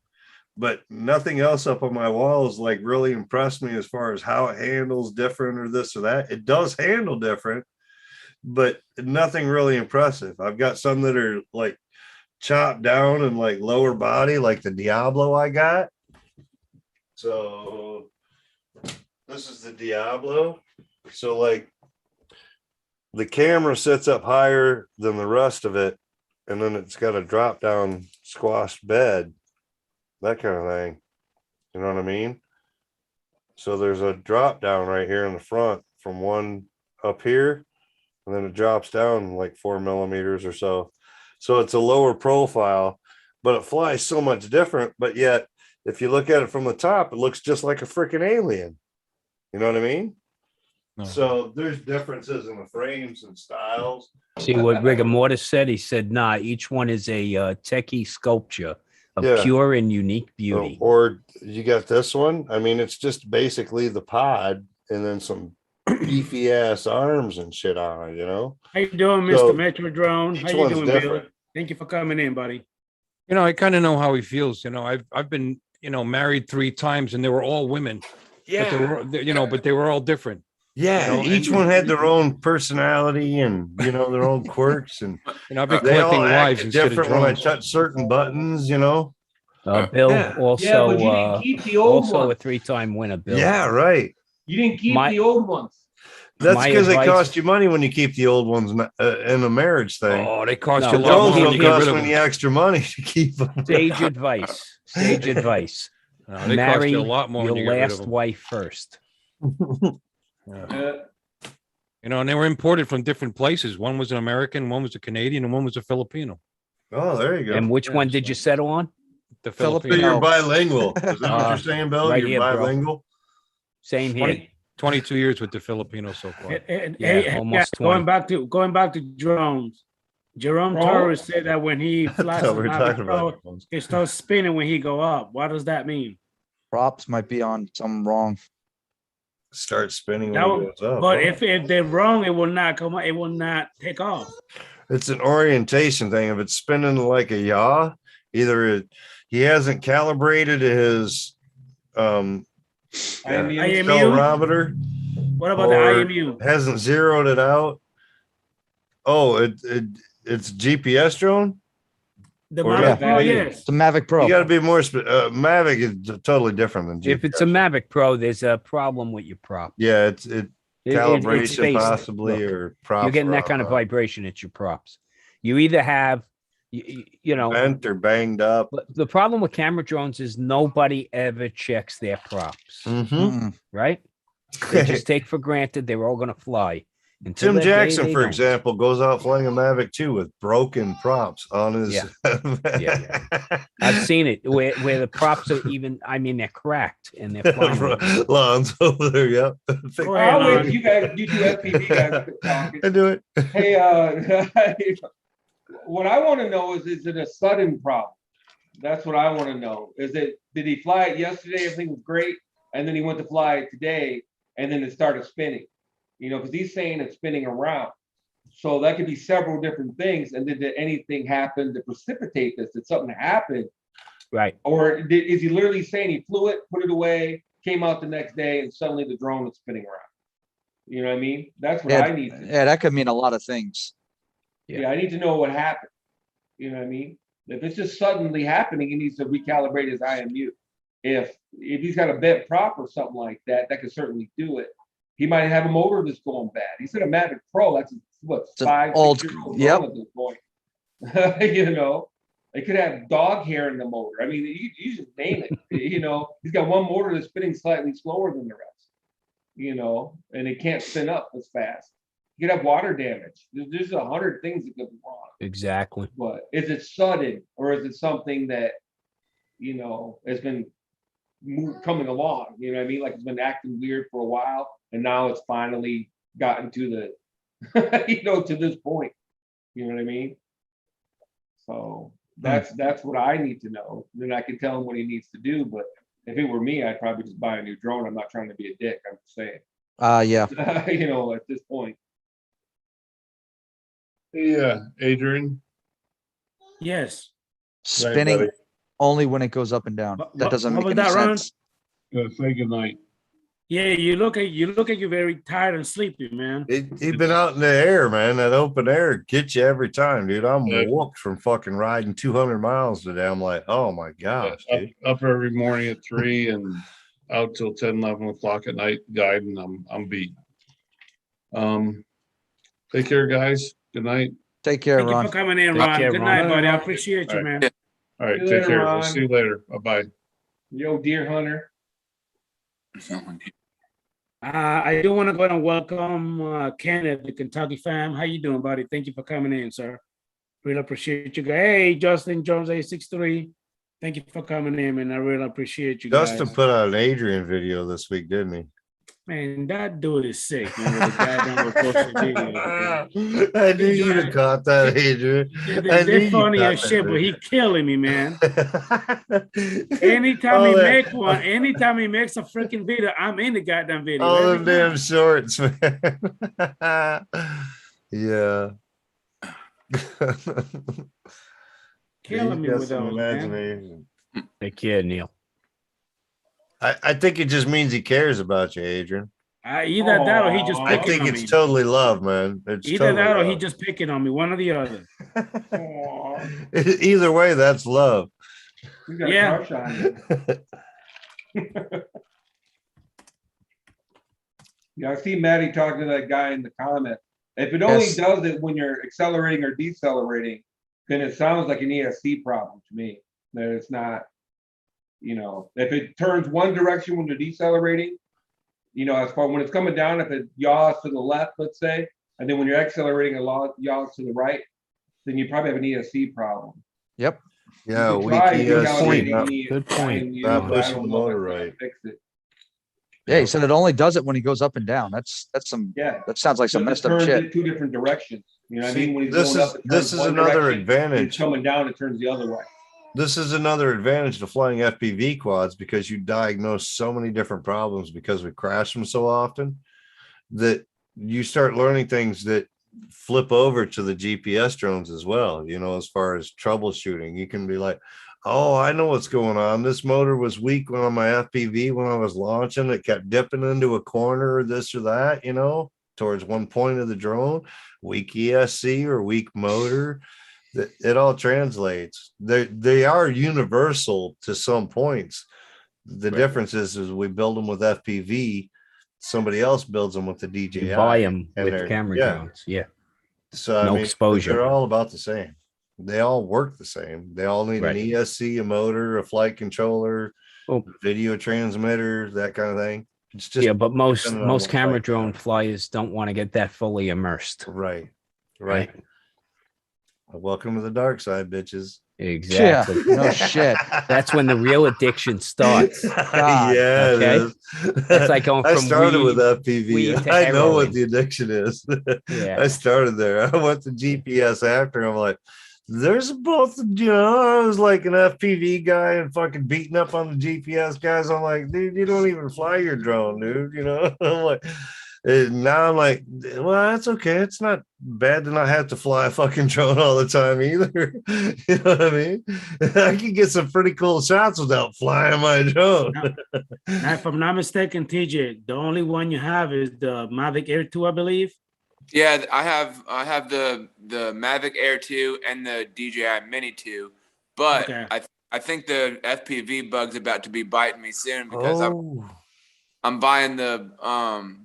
but nothing else up on my walls like really impressed me as far as how it handles different or this or that. It does handle different, but nothing really impressive. I've got some that are like chopped down and like lower body, like the Diablo I got. So this is the Diablo. So like the camera sits up higher than the rest of it, and then it's got a drop down squashed bed, that kind of thing. You know what I mean? So there's a drop down right here in the front from one up here, and then it drops down like 4 millimeters or so. So it's a lower profile, but it flies so much different. But yet, if you look at it from the top, it looks just like a freaking alien. You know what I mean? No. So there's differences in the frames and styles. See what Rigor Mortis said? He said, nah, each one is a techie sculpture of Yeah. pure and unique beauty. Or you got this one. I mean, it's just basically the pod and then some beefy ass arms and shit on it, you know? How you doing, So, Mr. Metro Drone? How each you one's doing, Bill? different. Thank you for coming in, buddy. You know, I kind of know how he feels. You know, I've been, you know, married 3 times and they were all women. But they were, you know, but they were all different. Yeah, You know, each and- one had their own personality and, you know, their own quirks, and You know, I've been they all collecting wives acted instead of different when I drones. touched certain buttons, you know? Bill Yeah. also Yeah, but you didn't keep the old also a ones. 3-time winner, Bill. Yeah, right. You didn't keep My- the old ones. That's My because it advice- costs you money when you keep the old ones in a marriage thing. Oh, they cost No, you a The lot drones more don't to get cost rid of me any them. extra money to keep them. Sage advice. Sage advice. No, they cost Marry you a lot more your when you get rid of last them. wife first. You know, and they were imported from different places. One was an American, one was a Canadian, and one was a Filipino. Oh, there you go. And which one did you settle on? The So Filipino. you're bilingual. Is that what you're saying, Bill? right You're here, bro. bilingual? Same here. 22 years with the Filipino so far. Yeah, almost 20. Going back to drones. Jerome Bro? Torres said that when he flies thought his we were Mavic talking about Pro, drones. it starts spinning when he go up. What does that mean? Props might be on something wrong. Start spinning when That it would- goes up. But huh? if they're wrong, it will not come up. It will not take off. It's an orientation thing. If it's spinning like a yaw, either he hasn't calibrated his IMU? accelerometer, What about the or IMU? hasn't zeroed it out. Oh, it's GPS drone. The or Mavic yeah. Pro, Yeah. yes. It's a Mavic Pro. You got to be more. Mavic is totally different than GPS. If it's a Mavic Pro, there's a problem with your prop. yeah, it's It's calibration spaced. possibly, Look, or props You're getting that wrong, kind of vibration. It's your props. You either have, you know, bent or banged up. but the problem with camera drones is nobody ever checks their props, Mm-hmm. Mm-mm. right? They just take for granted they're all going to fly. Until Tim that day, Jackson, they for don't. example, goes out flying a Mavic 2 with broken props on his. Yeah. I've seen it where the props are even, I mean, they're cracked and they're flying. with it. Lawns over there. Yep. Go ahead, I'll wait Lon. till you two FPV guys quit talking. I do it. Hey, what I want to know is it a sudden problem? That's what I want to know. Did he fly it yesterday? Everything was great. And then he went to fly it today and then it started spinning, you know, because he's saying it's spinning around. So that could be several different things. And then did anything happen to precipitate this? Did something happen? Right. Or is he literally saying he flew it, put it away, came out the next day and suddenly the drone is spinning around? You know what I mean? That's what Yeah, I need to know. yeah, that could mean a lot of things. Yeah, I need to know what happened. You know what I mean? If it's just suddenly happening, he needs to recalibrate his IMU. If he's got a bent prop or something like that, that could certainly do it. He might have a motor that's going bad. He said a Mavic Pro. That's what It's an 5, old- 6 years old yep. at this point. You know, it could have dog hair in the motor. I mean, you just name it. You know, he's got one motor that's spinning slightly slower than the rest. You know, and it can't spin up as fast. You could have water damage. There's 100 things that could be wrong. Exactly. But is it sudden or is it something that, you know, has been coming along? You know what I mean? Like it's been acting weird for a while and now it's finally gotten to the, you know, to this point. You know what I mean? So that's what I need to know. Then I can tell him what he needs to do. But if it were me, I'd probably just buy a new drone. I'm not trying to be a dick. I'm just saying. Yeah. You know, at this point. Yeah, Adrian. Yes. Spinning buddy. only when it goes up and down. That doesn't make any sense. Say goodnight. Yeah, you look at you very tired and sleepy, man. You've been out in the air, man. That open air gets you every time, dude. I'm Yeah. whooped from fucking riding 200 miles today. I'm like, oh my gosh, dude. Up every morning at 3 and out till 10, 11 o'clock at night guiding. I'm beat. Take care, guys. Good night. Take care, Thank you Ron. for coming in, Take Ron. care, Good Ron. night, buddy. I appreciate you, All right. man. All right, See you take later, care. We'll Ron. see you later. Bye-bye. Yo, deer hunter. I do want to go and welcome Kenneth, the Kentucky fam. How you doing, buddy? Thank you for coming in, sir. Really appreciate you guys. Hey, Justin Jones 863. Thank you for coming in, man. I really appreciate you Justin guys. put out an Adrian video this week, didn't he? Man, that dude is sick, man. With the goddamn bullshit video, man. I knew you'd have caught that, Adrian. They're funny as shit, but he killing me, man. Anytime All he that- make one, anytime he makes a freaking video, I'm in the goddamn video. All every them damn time. shorts, man. Yeah. Killing me He's got with some those, man. imagination. Take care, Neil. I think it just means he cares about you, Adrian. Either that or he just Aw. I picking think on it's me. totally love, man. It's Either totally that or he love. just picking on me. One or the other. Aw, Either way, that's love. we got Yeah. a crush on you. Yeah, I see Maddie talking to that guy in the comment. If it only Yes. does it when you're accelerating or decelerating, then it sounds like an ESC problem to me. That it's not, you know, if it turns one direction when you're decelerating, you know, as far when it's coming down, if it yaws to the left, let's say, and then when you're accelerating, it yaws to the right, then you probably have an ESC problem. Yep. Yeah, You can weak try ESC, decalibrating not, Good point. IMU, not but I pushing don't the know if motor it's gonna right. fix it. Yeah, he said it only does it when he goes up and down. That's some. Yeah. That sounds like some But it messed up turns shit. it 2 different directions. You know what I See, mean? When he's this going is- up, it this turns is one another direction. When advantage. He's coming down, it turns the other way. This is another advantage to flying FPV quads because you diagnose so many different problems because we crash them so often that you start learning things that flip over to the GPS drones as well. You know, as far as troubleshooting, you can be like, oh, I know what's going on. This motor was weak on my FPV when I was launching. It kept dipping into a corner or this or that, you know, towards one point of the drone, weak ESC or weak motor. It all translates. They are universal to some points. The difference is we build them with FPV. Somebody else builds them with the DJI. You buy them and with they're- camera yeah. drones. Yeah. So I No mean, exposure. They're all about the same. They all work the same. They all need Right. an ESC, a motor, a flight controller, Oh. video transmitter, that kind of thing. It's just Yeah, but most depending on what camera flight you're drone on. flyers don't want to get that fully immersed. Right. Right. Welcome to the dark side, bitches. Exactly. No shit. That's when the real addiction starts. God, Yeah, it okay. is. That's like going I from started with weed FPV. to I know what heroin. the addiction is. Yeah. I started there. I went to GPS after. I'm like, there's both, you know, I was like an FPV guy and fucking beating up on the GPS guys. I'm like, dude, you don't even fly your drone, dude. You know, I'm like, Now I'm like, well, that's okay. It's not bad to not have to fly a fucking drone all the time either. You know what I mean? I can get some pretty cool shots without flying my drone. Now, if I'm not mistaken, TJ, the only one you have is the Mavic Air 2, I believe. Yeah, I have the Mavic Air 2 and the DJI Mini 2, but Okay. I think the FPV bug's about to be biting me soon because Oh, I'm buying the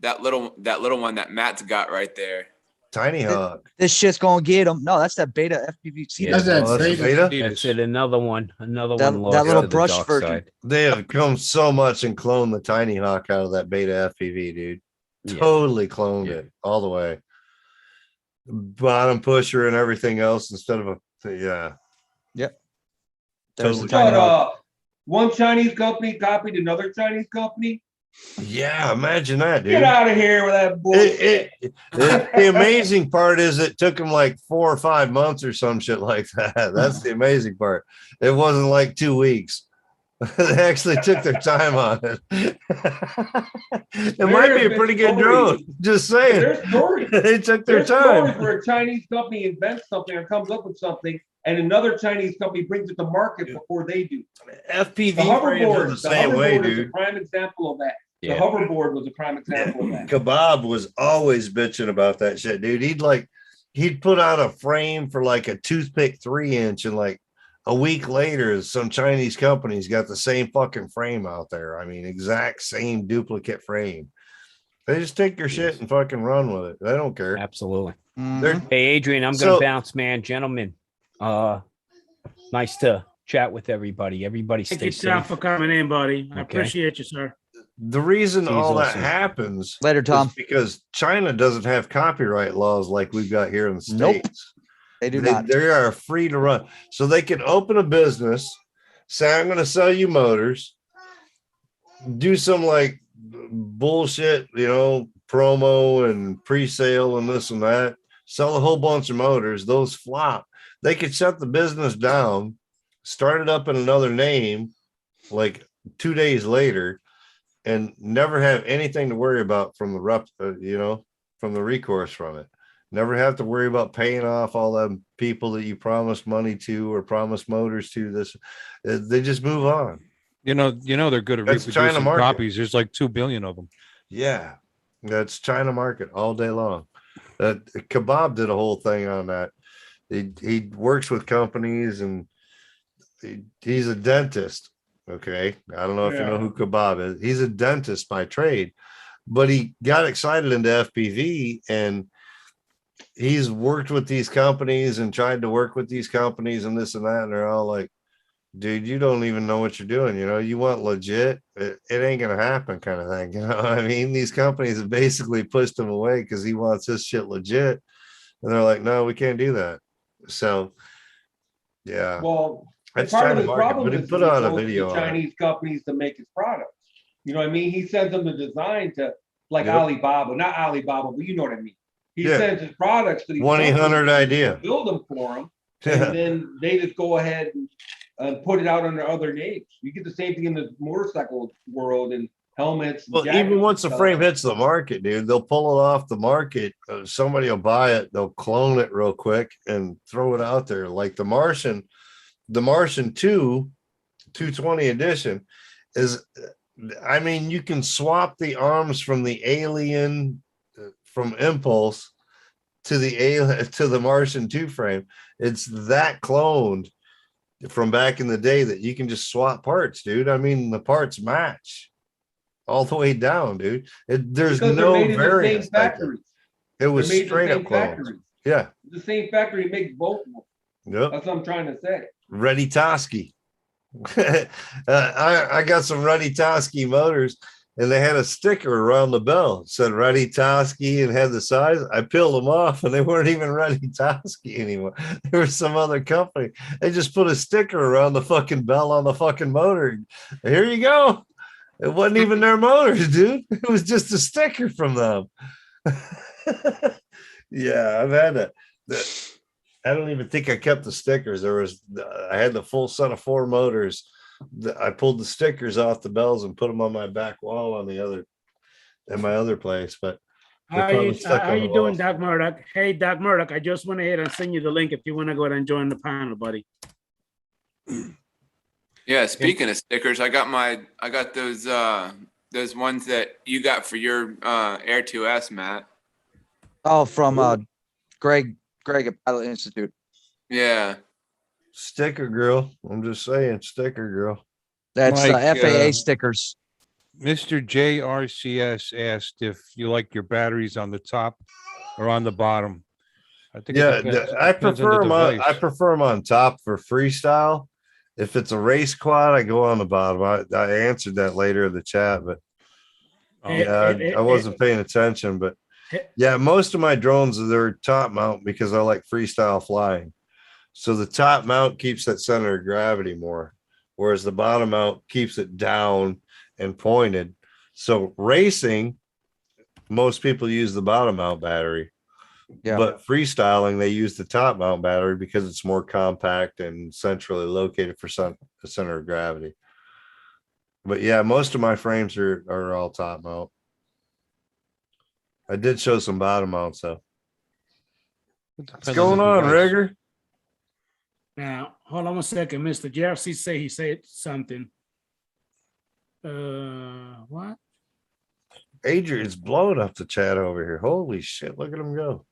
that little one that Matt's got right there. Tiny Hawk. This shit's gonna get him. No, that's that beta FPV. See, Yeah, That's that Oh, that's the beta. beta. That's it. Another one. Another That- one that lost little to the brush dark version. side. They have come so much and cloned the Tiny Hawk out of that beta FPV, dude. Yeah. Totally cloned Yeah. it all the way. Bottom pusher and everything else instead of a yeah. There's Totally. the Tiny But Hawk. one Chinese company copied another Chinese company. Yeah, imagine that, dude. Get out of here with that bullshit. The amazing part is it took them like 4 or 5 months or some shit like that. That's the amazing part. It wasn't like 2 weeks. They actually took their time on it. It might be a pretty good drone. Just saying. There's stories. They took their There's stories time. where a Chinese company invents something or comes up with something, and another Chinese company brings it to market before they do. FPV The frames are hoverboard, the same way, is a dude. prime example of that. Yeah. The hoverboard was a prime example of that. Kebab was always bitching about that shit, dude. He'd put out a frame for like a toothpick 3-inch, and like a week later, some Chinese companies got the same fucking frame out there. I mean, exact same duplicate frame. They just take your shit and fucking run with it. They don't care. Absolutely. They're Hey, Adrian, I'm So- gonna bounce, man. Gentlemen, nice to chat with everybody. Everybody Thank stay you, Tom, safe. for coming in, buddy. I Okay. appreciate you, sir. the reason See you all that soon. happens Later, Tom. is because China doesn't have copyright laws like we've got here in the Nope. States. They do They, not. they are free to run. So they can open a business, say, I'm going to sell you motors, do some like bullshit, promo and pre-sale and this and that, sell a whole bunch of motors. Those flop. They could shut the business down, start it up in another name, like 2 days later, and never have anything to worry about from the from the recourse from it. Never have to worry about paying off all them people that you promised money to or promised motors to. They just move on. They're good at That's China reproducing market. copies. There's like 2 billion of them. Yeah, that's China market all day long. Kebab did a whole thing on that. He works with companies, and he's a dentist. Okay, I don't know if you know who Kebab is. He's a dentist by trade, but he got excited into FPV, and he's worked with these companies and tried to work with these companies and this and that, and they're all like, dude, you don't even know what you're doing. You want legit, it ain't gonna happen, kind of thing. What I mean? These companies have basically pushed him away because he wants this shit legit, and they're like, no, we can't do that. So yeah, Well, that's part of China his market, problem but he is put he out a goes to video on it. Chinese companies to make his products. You know what I mean? He sends them the design to like Yep. Alibaba, not Alibaba, but you know what I mean. He Yeah. sends his products to these 1-800 companies idea. to build them for him, Yeah. and then they just go ahead and put it out under other names. You get the same thing in the motorcycle world and helmets. and Well, jackets even and once the stuff. frame hits the market, dude, they'll pull it off the market. Somebody will buy it, they'll clone it real quick and throw it out there. Like the Martian 2 220 edition is, I mean, you can swap the arms from the Alien, from Impulse to the Alien to the Martian 2 frame. It's that cloned from back in the day that you can just swap parts, dude. I mean, the parts match all the way down, dude. There's Because they're no made in the same variance. Like that. factories. It was They're made in the straight same up clones. factories. Yeah. The same factory makes both of them. Yep. That's what I'm trying to say. Ready Toski. I got some Ready Toski motors, and they had a sticker around the bell. It said Ready Toski and had the size. I peeled them off, and they weren't even Ready Toski anymore. There was some other company. They just put a sticker around the fucking bell on the fucking motor. Here you go. It wasn't even their motors, dude. It was just a sticker from them. Yeah, I've had that. I don't even think I kept the stickers. I had the full set of 4 motors. I pulled the stickers off the bells and put them on my back wall in my other place. But How you doing, Doc Murdoch? Hey, Doc Murdoch, I just went ahead and sent you the link if you want to go ahead and join the panel, buddy. Yeah, speaking of stickers, I got those ones that you got for your Air 2S, Matt. Oh, from Greg at Pilot Institute. Yeah. Sticker girl. I'm just saying, sticker girl. That's Mike, FAA stickers. Mr. JRCS asked if you like your batteries on the top or on the bottom. I think Yeah, it depends, I depends on the prefer them on. I device. prefer them on top for freestyle. If it's a race quad, I go on the bottom. I answered that later in the chat, but yeah, I wasn't paying attention. But yeah, most of my drones they're top mount because I like freestyle flying. So the top mount keeps that center of gravity more, whereas the bottom mount keeps it down and pointed. So racing, most people use the bottom mount battery. Yeah. But freestyling, they use the top mount battery because it's more compact and centrally located for the center of gravity. But yeah, most of my frames are all top mount. I did show some bottom mounts though. What's going on, Rigger? Now, hold on a second. Mr. JRC he said something. What? Adrian's blowing up the chat over here. Holy shit, look at him go.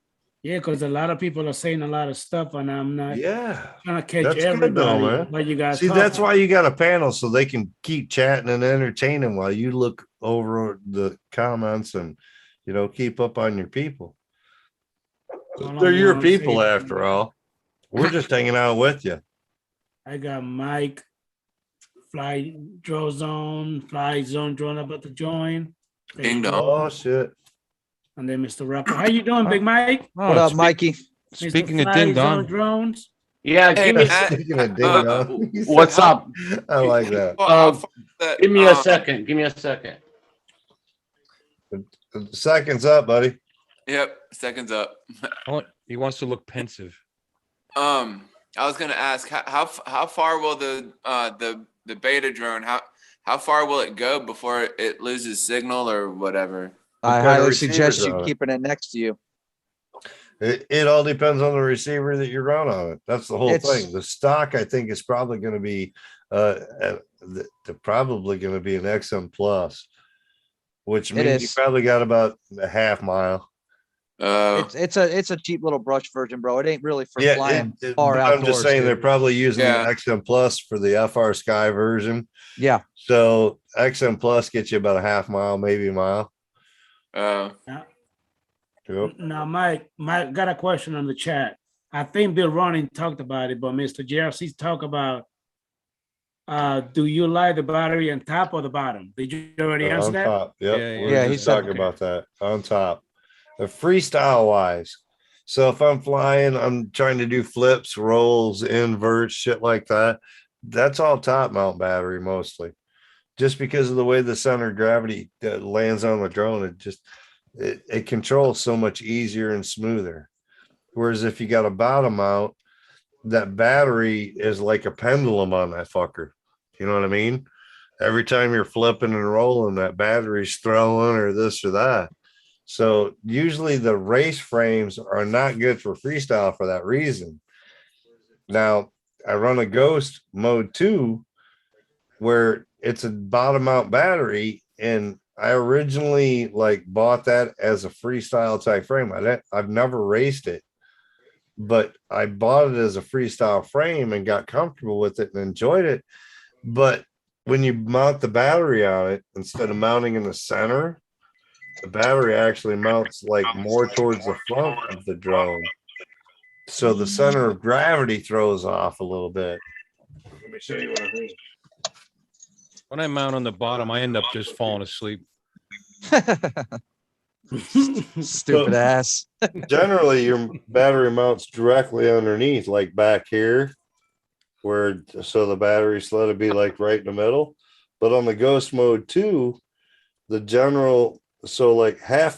Yeah, because a lot of people are saying a lot of stuff, and I'm not trying to catch That's everybody. good though, man. What you guys see, that's why you got a panel so they can keep chatting and entertaining while you look over the comments and keep up on your people. They're your people after all. We're just hanging out with you. I got Mike, Fly Zone drone about to join. Ding dong. Oh shit. And then Mr. Rocker. How you doing, Big Mike? What up, Mikey? Speaking of ding dong drones. Yeah, Hey, give me. Matt, Speaking of ding dong. What's up? I like that. Give me a second. Give me a second. Seconds up, buddy. Yep, seconds up. he wants to look pensive. I was gonna ask how far will the beta drone how far will it go before it loses signal or whatever? I highly suggest you keeping it next to you. It all depends on the receiver that you run on it. That's the whole thing. The stock, I think, is probably going to be an XM Plus, which means you probably got about a half mile. It's a cheap little brush version, bro. It ain't really for flying far outdoors. I'm just saying they're probably using the XM Plus for the FR Sky version. Yeah. So XM Plus gets you about a half mile, maybe a mile. Now, Mike, got a question on the chat. I think Bill Ronning talked about it, but Mr. JRC talked about do you like the battery on top or the bottom? Did you already answer that? On top. Yep. We're just talking about that. On top. Freestyle wise. So if I'm flying, I'm trying to do flips, rolls, inverts, shit like that. That's all top mount battery mostly. Just because of the way the center of gravity lands on the drone, it controls so much easier and smoother. Whereas if you got a bottom mount, that battery is like a pendulum on that fucker. You know what I mean? Every time you're flipping and rolling, that battery's throwing or this or that. So usually the race frames are not good for freestyle for that reason. Now I run a Ghost Mode 2 where it's a bottom mount battery, and I originally bought that as a freestyle type frame. I've never raced it, but I bought it as a freestyle frame and got comfortable with it and enjoyed it. But when you mount the battery on it, instead of mounting in the center, the battery actually mounts more towards the front of the drone. So the center of gravity throws off a little bit. Let me show you what I mean. When I mount on the bottom, I end up just falling asleep. Stupid ass. Generally, your battery mounts directly underneath, like back here, so the battery's let it be right in the middle. But on the Ghost Mode 2, half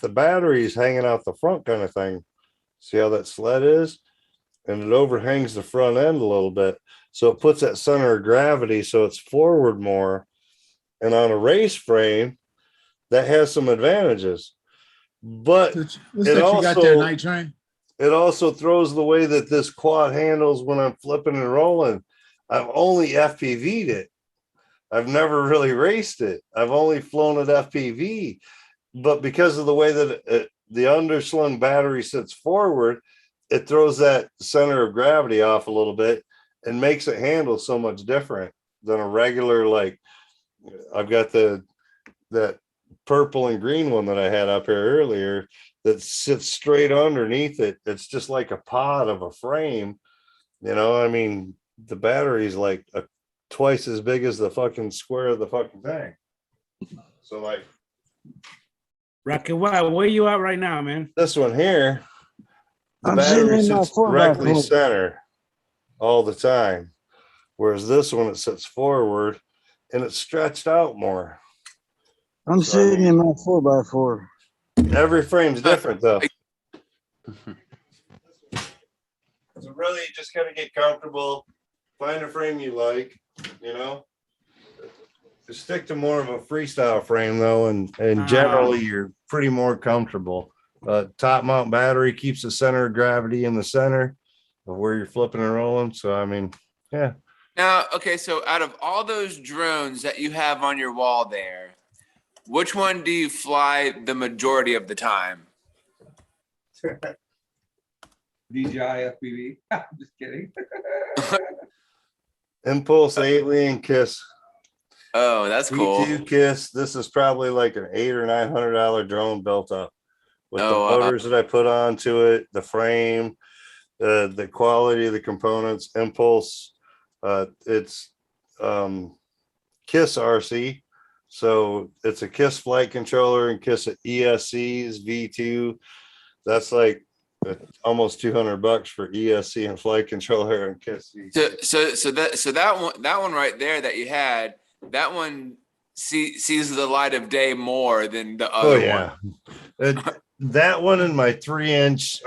the battery is hanging out the front kind of thing. See how that sled is? And it overhangs the front end a little bit. So it puts that center of gravity so it's forward more. And on a race frame, that has some advantages. But What's it that you got there, also Night Train? it also throws the way that this quad handles when I'm flipping and rolling. I've only FPV'd it. I've never really raced it. I've only flown it FPV, but because of the way that the underslung battery sits forward, it throws that center of gravity off a little bit and makes it handle so much different than a regular, like I've got that purple and green one that I had up here earlier that sits straight underneath it. It's just like a pod of a frame. You know, I mean, the battery's like twice as big as the fucking square of the fucking thing. So like Rocket Wild, where you at right now, man? this one here, the I'm sitting battery in my sits 4x4. directly center all the time. Whereas this one, it sits forward and it's stretched out more. I'm So, I sitting mean, in my 4x4. every frame's different though. So really, you just gotta get comfortable, find a frame you like, you know. Just stick to more of a freestyle frame though, and generally you're pretty more comfortable. Top mount battery keeps the center of gravity in the center of where you're flipping and rolling. So I mean, yeah. Now, okay, so out of all those drones that you have on your wall there, which one do you fly the majority of the time? DJI FPV. I'm just kidding. Impulse, Alien, Kiss. Oh, that's cool. E2 Kiss. This is probably like an $800 or $900 drone built up with the Oh, wow. motors that I put onto it, the frame, the quality of the components. Impulse. It's Kiss RC. So it's a Kiss flight controller and Kiss ESCs V2. That's like almost $200 for ESC and flight controller and Kiss. So that one right there that you had, that one sees the light of day more than the other one. That one and my 3-inch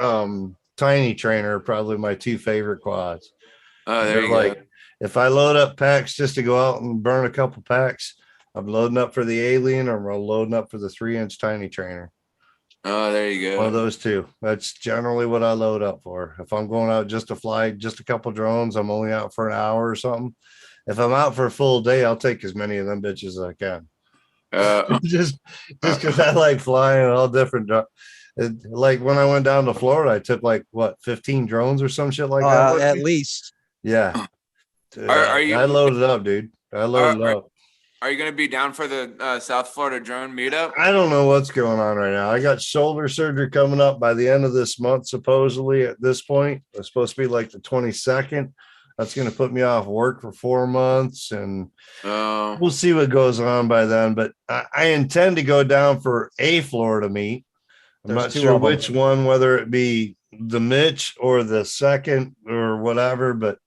tiny trainer are probably my two favorite quads. Oh, there They're you like, go. if I load up packs just to go out and burn a couple packs, I'm loading up for the Alien or I'm loading up for the 3-inch tiny trainer. Oh, there you go. One of those two. That's generally what I load up for. If I'm going out just to fly just a couple drones, I'm only out for an hour or something. If I'm out for a full day, I'll take as many of them bitches as I can. Just because I like flying all different. Like when I went down to Florida, I took like 15 drones or some shit like that. At least. Yeah. Are you? I loaded up, dude. I loaded up. Are you going to be down for the South Florida drone meetup? I don't know what's going on right now. I got shoulder surgery coming up by the end of this month, supposedly at this point. It's supposed to be like the 22nd. That's going to put me off work for 4 months, and we'll see what goes on by then. But I intend to go down for a Florida meet. I'm not sure which one, whether it be the Mitch or the second or whatever, but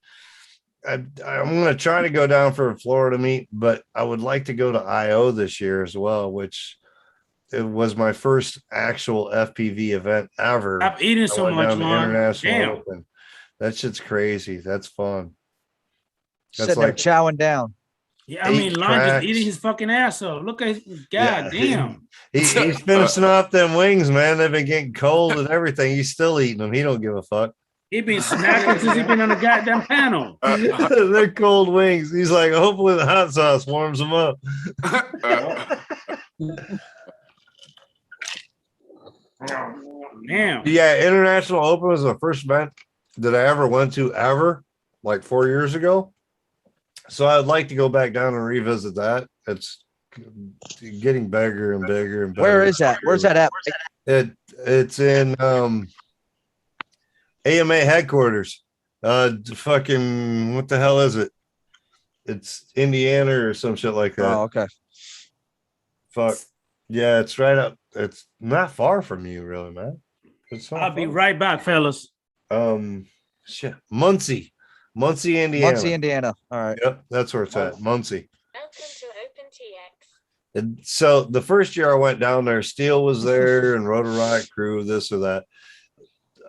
I'm going to try to go down for a Florida meet, but I would like to go to IO this year as well, which it was my first actual FPV event ever. Stop eating so much, man. International Open. That shit's crazy. That's fun. That's Sitting there chowing down. Yeah, I mean, Lon just eating his fucking ass off. Look at God damn. He's finishing off them wings, man. They've been getting cold and everything. He's still eating them. He don't give a fuck. He been snacking since he been on the goddamn panel. They're cold wings. He's like, hopefully the hot sauce warms them up. Damn. Yeah, International Open was the first event that I ever went to ever, like 4 years ago. So I'd like to go back down and revisit that. It's getting bigger and bigger and bigger. Where is that? Where's that at? It's in AMA headquarters. Fucking what the hell is it? It's Indiana or some shit like that. Oh, okay. Fuck. Yeah, it's right up. It's not far from you, really, man. I'll be right back, fellas. Shit. Muncie, Indiana. Muncie, Indiana. All right. Yep, that's where it's at. Muncie. Welcome to OpenTX. And so the first year I went down there, Steele was there and Rotor Rock crew, this or that.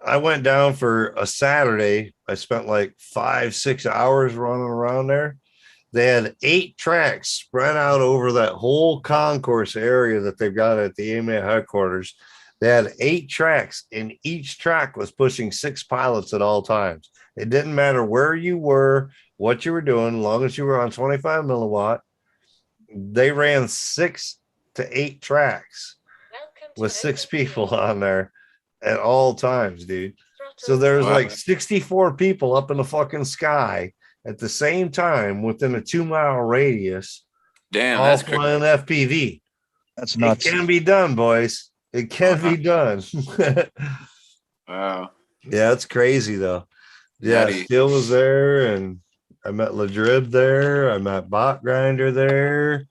I went down for a Saturday. I spent like 5-6 hours running around there. They had 8 tracks spread out over that whole concourse area that they've got at the AMA headquarters. They had 8 tracks, and each track was pushing 6 pilots at all times. It didn't matter where you were, what you were doing, as long as you were on 25 milliwatt. They ran 6 to 8 tracks with 6 people on there at all times, dude. So there's like 64 people up in the fucking sky at the same time within a 2-mile radius. Damn, all that's flying crazy. FPV. That's nuts. It can be done, boys. It can be done. Wow. Yeah, it's crazy though. Yeah, Nutty. Steele was there, and I met Ladrib there. I met Bot Grinder there.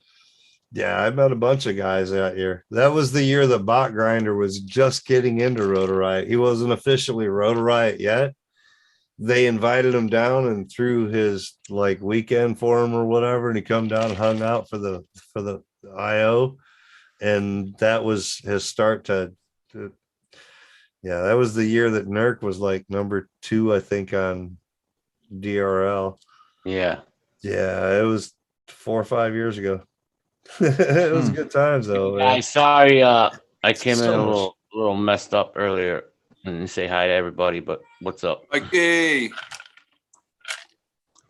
Yeah, I met a bunch of guys that year. That was the year that Bot Grinder was just getting into Rotor Riot. He wasn't officially Rotor Riot yet. They invited him down and threw his like weekend for him or whatever, and he come down and hung out for the IO, and that was his start to yeah, that was the year that Nurk was like number 2, I think, on DRL. Yeah. Yeah, it was 4 or 5 years ago. It was good times though. Man. Guys, sorry, I came in So a much. little messed up earlier and say hi to everybody, but what's up? Okay.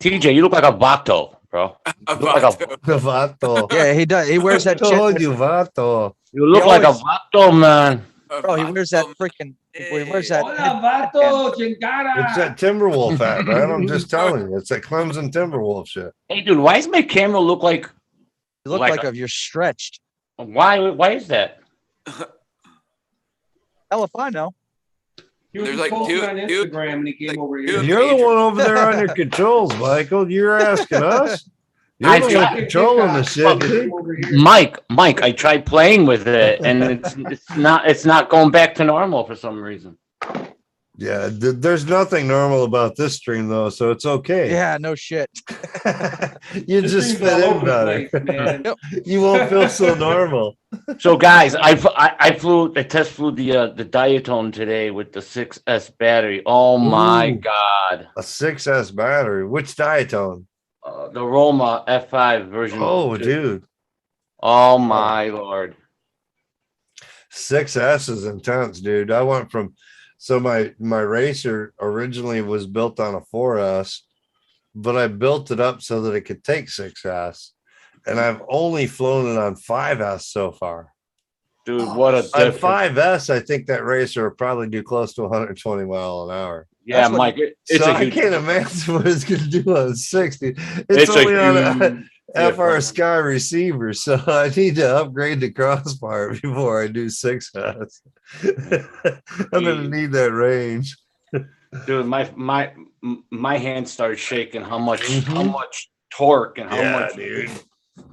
TJ, you look like a vato, bro. You look like a, Vato. Yeah, he does. He wears that shit. Told you, Vato. you look He like a always- vato, man. Bro, he wears that freaking. He wears that. Hola, vato, chingada. It's that Timberwolf hat, man. I'm just telling you, it's that Clemson Timberwolf shit. Hey, dude, why does my camera look like? You look like you're stretched. Why? Why is that? Hell if I know. He was There's just like posting two- on two- Instagram and he came like over two- here. You're the one over there on your controls, Michael. You're asking us. You're I the one tried- controlling the shit, dude. Mike, I tried playing with it, and it's not going back to normal for some reason. Yeah, there's nothing normal about this stream though, so it's okay. Yeah, no shit. You This just thing's fit all in over the better. place, man. You won't feel so normal. So, guys, I test flew the Diatone today with the 6S battery. Oh my Ooh. god, A 6S battery. Which Diatone? the Roma F5 version. Oh, 2. dude. Oh my lord. 6S is intense, dude. I went from my racer originally was built on a 4S, but I built it up so that it could take 6S, and I've only flown it on 5S so far. Dude, what a On difference. 5S, I think that racer will probably do close to 120 mile an hour. Yeah, That's what- Mike, it's So a I huge can't imagine what it's going to do on 60. It's It's a only on a huge FR difference. Sky receiver, so I need to upgrade the crossbar before I do 6S. I'm going to need that range. Dude, my hand started shaking. How much Mhm. torque and how Yeah, much, dude.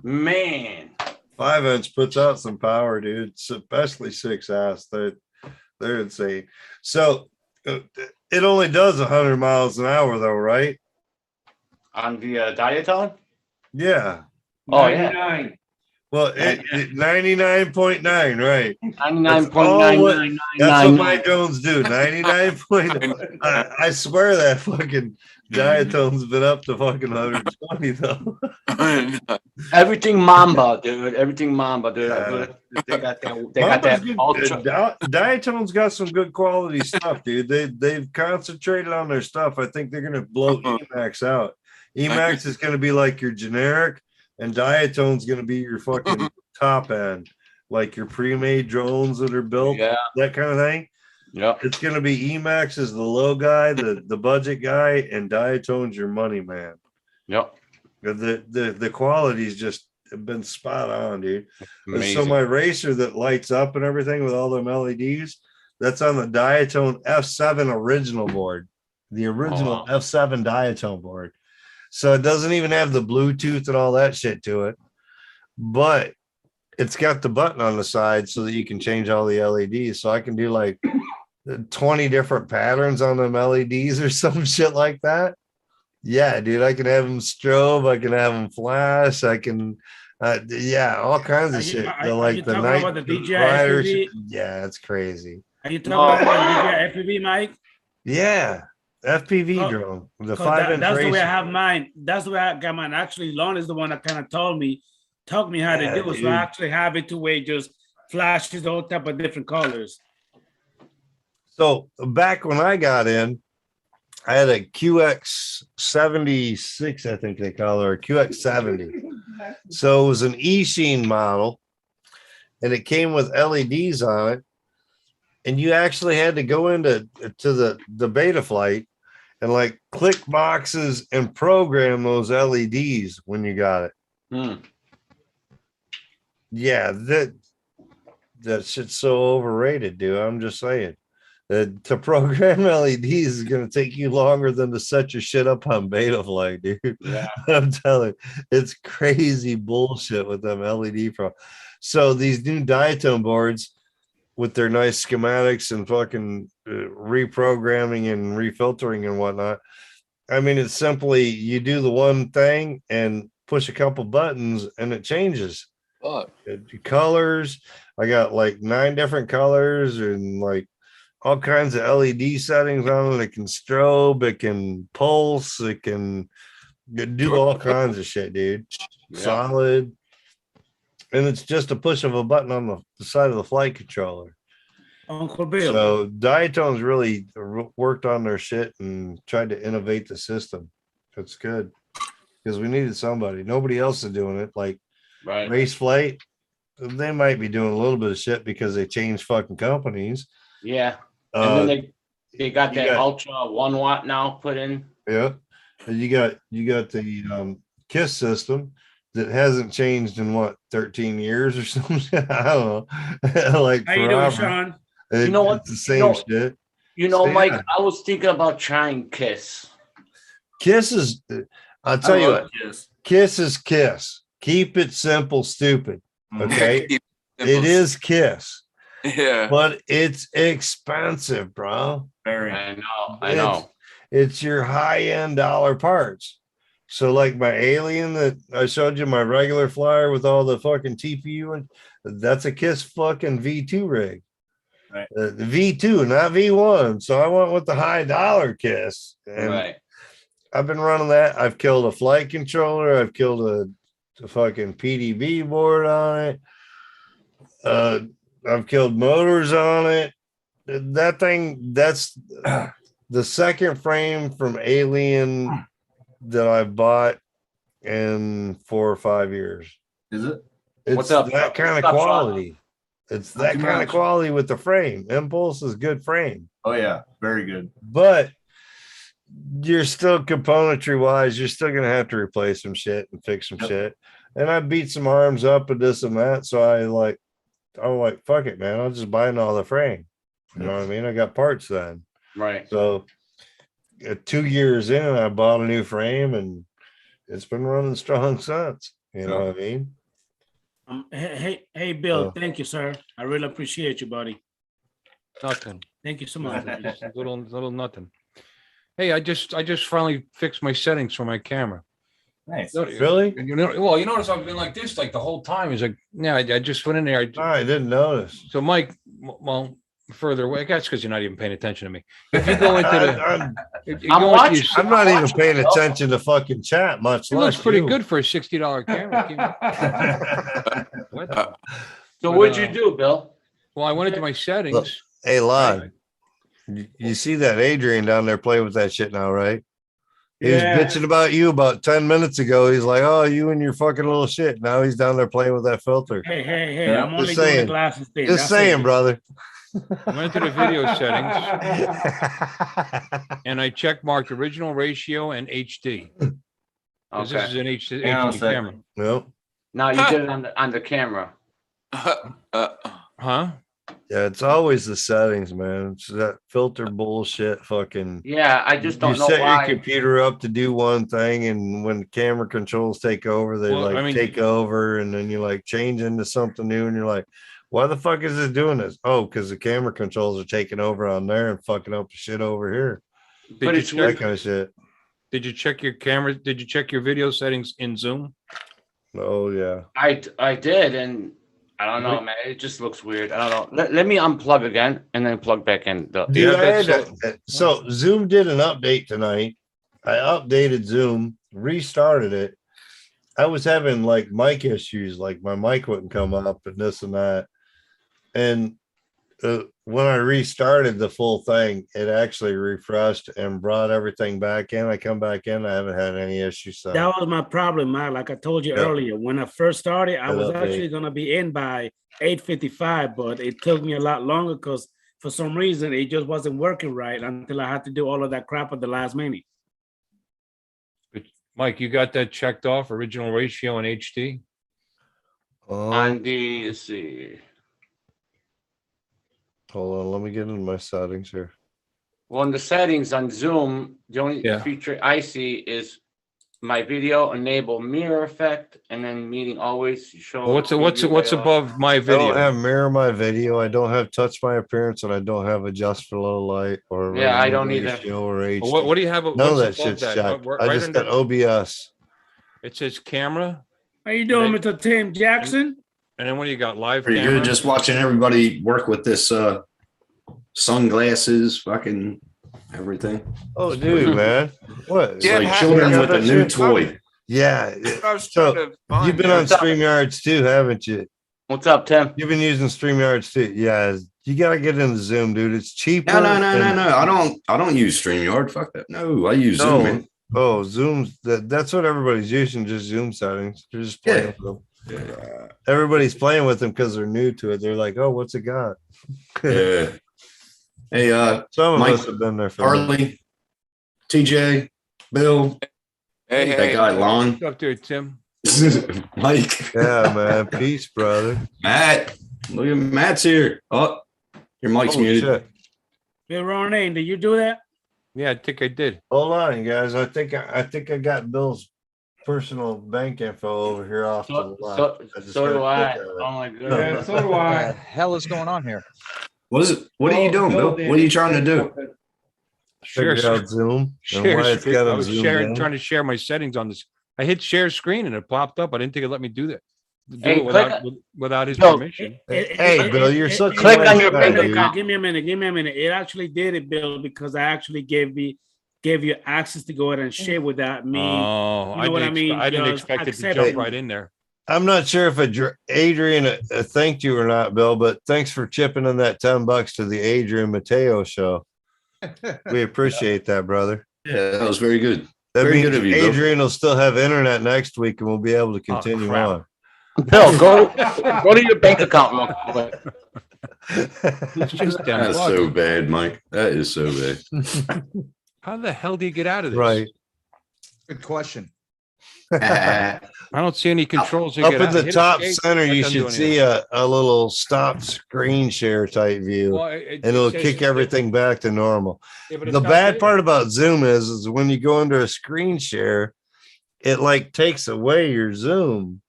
man. 5-inch puts out some power, dude. Especially 6S. They're insane. So it only does 100 miles an hour, though, right? On the Diatone? Yeah. Oh, yeah. 99. Well, it 99.9, right? 99.9999. That's what my Jones do. 99. I swear that fucking Diatone's been up to fucking 120 though. Everything Mamba, dude. Everything Mamba, dude. Yeah. They got that. Mamba's good. Ultra. Diatone's got some good quality stuff, dude. They've concentrated on their stuff. I think they're gonna blow Emax out. Emax is gonna be like your generic, and Diatone's gonna be your fucking top end, like your pre-made drones that are built, Yeah. that kind of thing. Yep. It's gonna be Emax is the low guy, the budget guy, and Diatone's your money man. Yep. The quality's just been spot on, dude. Amazing. So my racer that lights up and everything with all them LEDs, that's on the Diatone F7 original board, the original Oh. F7 Diatone board. So it doesn't even have the Bluetooth and all that shit to it, but it's got the button on the side so that you can change all the LEDs. So I can do like 20 different patterns on them LEDs or some shit like that. Yeah, dude, I can have them strobe, I can have them flash, I can, yeah, all kinds of shit. Like the talking night about the DJI rider FPV? shit. Yeah, it's crazy. Are you talking about the DJI FPV, Mike? Yeah, FPV Oh, drone, the 'Cause 5-inch that's the way I racer. have mine. That's the way I got mine. Actually, Lon is the one that kind of taught me how Yeah, to do it. So dude. I actually have it to where it just flashes all type of different colors. So back when I got in, I had a QX 76, I think they call it, or QX 70. So it was an E-Sheen model, and it came with LEDs on it. And you actually had to go into the beta flight and like click boxes and program those LEDs when you got it. Yeah, that shit's so overrated, dude. I'm just saying. To program LEDs is going to take you longer than to set your shit up on beta flight, dude. Yeah. I'm telling you, it's crazy bullshit with them LED pro. So these new diatone boards with their nice schematics and fucking reprogramming and refiltering and whatnot. I mean, it's simply you do the one thing and push a couple buttons and it changes. Colors. I got like 9 different colors and like all kinds of LED settings on it. It can strobe, it can pulse, it can do all kinds of shit, dude. Yeah. Solid. And it's just a push of a button on the side of the flight controller. Uncle Bill. So Diatone's really worked on their shit and tried to innovate the system. That's good. Because we needed somebody. Nobody else is doing it. Like Race Flight, they might be doing a little bit of shit because they changed fucking companies. Yeah. And then they got that Ultra 1 watt now put in. Yeah. And you got the KISS system that hasn't changed in what 13 years or something. I don't know. Like how you doing, Sean? You know what? It's the same shit. You know, So, Mike, yeah. I was thinking about trying KISS. KISS is, I'll tell you what, KISS is KISS. Keep it simple, stupid. Okay. It is KISS. Yeah. But it's expensive, bro. I know. It's your high-end dollar parts. So like my Alien that I showed you, my regular flyer with all the fucking TPU, and that's a KISS fucking V2 rig. Right. The V2, not V1. So I went with the high dollar KISS. And I've been running that. I've killed a flight controller. I've killed a fucking PDB board on it. I've killed motors on it. That thing, that's the second frame from Alien that I've bought in 4 or 5 years. Is it? It's What's up, that kind of Sean? quality. It's Not that too kind of much. quality with the frame. Impulse is good frame. Oh yeah, very good. But you're still componentry wise, you're still gonna have to replace some shit and fix some shit. And I beat some arms up and this and that. So I'm like, fuck it, man. I'll just buy another frame. You know what I mean? I got parts then. Right. So 2 years in, I bought a new frame and it's been running strong since. You know what I mean? Hey, Bill. Thank you, sir. I really appreciate you, buddy. Nothing. Thank you so much. Just little nothing. Hey, I just finally fixed my settings for my camera. Nice. Really? And you notice I've been like this like the whole time. Is like, yeah, I just went in there. I didn't notice. So, Mike, well, further away, I guess because you're not even paying attention to me. If you go into I'm not even paying attention to fucking chat much. It looks pretty good for a $60 camera. So what'd you do, Bill? Well, I went into my settings. Look, hey, Lon, you see that Adrian down there playing with that shit now, right? He was bitching about you about 10 minutes ago. He's like, oh, you and your fucking little shit. Now he's down there playing with that filter. Hey, I'm only doing the glasses thing. Just saying, brother. I went to the video settings and I check marked original ratio and HD. Because this is an HD camera. No. Now you did it on the camera. Huh? Yeah, it's always the settings, man. It's that filter bullshit. Fucking yeah. I just don't know set why. your computer up to do one thing, and when the camera controls take over, they take over, and then you like change into something new, and you're like, why the fuck is it doing this? Oh, because the camera controls are taking over on there and fucking up the shit over here. Did you check that kind of shit? Did you check your camera? Did you check your video settings in Zoom? Oh yeah. I did, and I don't know, man. It just looks weird. I don't know. Let me unplug again and then plug back in. So Zoom did an update tonight. I updated Zoom, restarted it. I was having like mic issues, like my mic wouldn't come up and this and that. And when I restarted the full thing, it actually refreshed and brought everything back in. I come back in, I haven't had any issues. So That was my problem, Mike. Like I told you Yep. earlier, when I first started, I Good was update. actually gonna be in by 8:55, but it took me a lot longer because for some reason it just wasn't working right until I had to do all of that crap at the last minute. Mike, you got that checked off, original ratio in HD? On the, let's see. Hold on, let me get into my settings here. Well, in the settings on Zoom, the only Yeah. feature I see is my video enable mirror effect, and then meeting always show. What's preview layout. above my I don't video? have mirror my video. I don't have touch my appearance, and I don't have adjust for low light or Yeah, I original don't either. ratio or HD. Well, what do you have? None of what's that above shit's that? checked. Right I just got under- OBS. It says camera, How you doing, Mr. Tim Jackson? and then what do you got? Live Pretty camera? good. Just watching everybody work with this sunglasses, fucking everything. Oh, dude, man, what? It's Yeah, like ha- children yeah, with a that's new it. toy. Yeah. I was So trying to find you've been you. on StreamYards too, haven't you? What's up, Tim? You've been using StreamYards too. Yeah, you gotta get into Zoom, dude. It's cheaper. No. and- I don't use StreamYard. Fuck that. No, I use Zoom, No. man. Oh, Zoom's that's what everybody's using, just Zoom settings. They're just playing Yeah. with them. Everybody's playing with them because they're new to it. They're like, oh, what's it got? Yeah. Hey, Some of Mike, us have been there for a minute. Harley, TJ, Bill, Hey, that hey. guy Lon, What's up there, Tim? Mike, Yeah, man. Peace, brother. Matt. Look at Matt's here. Oh, your mic's Oh, muted. shit. Bill Ronayne, did you do that? Yeah, I think I did. Hold on, guys. I think I got Bill's personal bank info over here off to the left. So do I. gotta look at it. Oh my goodness. Yeah, so do What I. the hell is going on here? What is it? What are you doing, Bill? What are you trying to do? Share Figure out Zoom and Share why it's screen. got I them was zoomed sharing, in. trying to share my settings on this. I hit share screen and it popped up. I didn't think it let me do that. Do Hey, it without his Bill. permission. Hey, Bill, you're such a Click nice on your guy, bank dude. account. Give me a minute. It actually did it, Bill, because I actually gave you access to go ahead and share without me. Oh, you know what I mean? I didn't Just expect it to accept jump it. right in there. I'm not sure if Adrian thanked you or not, Bill, but thanks for chipping in that $10 to the Adrian Mateo show. We appreciate that, brother. Yeah, that was very good. That Very means good of you, Bill. Adrian will still have internet next week and we'll be able to Oh, continue crap. on. Bill, go to your bank account real quick. It's just $10. That's so bad, Mike. That is so bad. How the hell do you get out of this? Right. Good question. I don't see any controls. to Up get in out. the Hit top escape. center, That you doesn't do should see anything. a little stop screen share type view, Well, and it'll says- kick everything back to normal. Yeah, but it's The not bad there. part about Zoom is when you go into a screen share, it like takes away your Zoom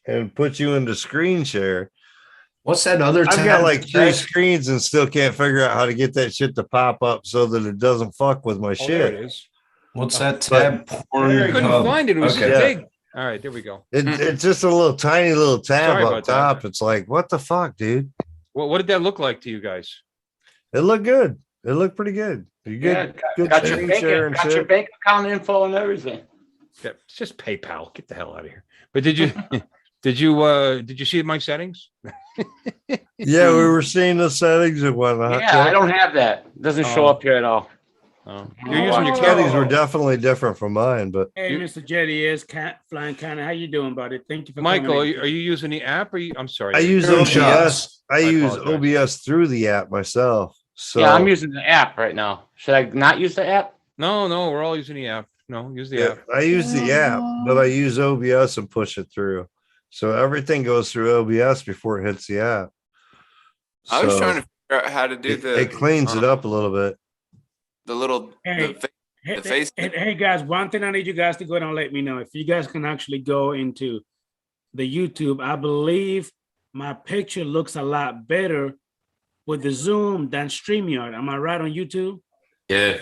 and puts you into screen share. What's that other I've tab? got like 3 screens and still can't figure out how to get that shit to pop up so that it doesn't fuck with my Oh, there it shit. is. What's that tab? I Porn couldn't hub. find it. It was Okay. so big. All right, there we go. It's just a little tiny little tab Sorry up about that. top. It's like, what the fuck, dude? What did that look like to you guys? It looked good. It looked pretty good. You Yeah, good? Good got your screen bank, share and got your shit. bank account info and everything. Yeah, it's just PayPal. Get the hell out of here. But did you did you see my settings? Yeah, we were seeing the settings and whatnot. Yeah, I don't have that. It doesn't show Oh. up here at all. Oh. You're using your settings settings. were definitely different from mine, but Hey, Mr. Jetty is Flying Cannon. How you doing, buddy? Thank you for Michael, coming in. are you using the app? Or I'm sorry. I use Drone OBS. shots. I I use apologize. OBS through the app myself. So Yeah, I'm using the app right now. Should I not use the app? No, we're all using the app. No, use the yeah, app. I use the app, but I use OBS and push it through. So everything goes through OBS before it hits the app. I was So trying to figure out how to do it cleans it up a little bit. the little Hey, the Hey, the face- hey, guys, one thing I need you guys to go ahead and let me know. If you guys can actually go into the YouTube, I believe my picture looks a lot better with the Zoom than StreamYard. Am I right on YouTube? Yeah.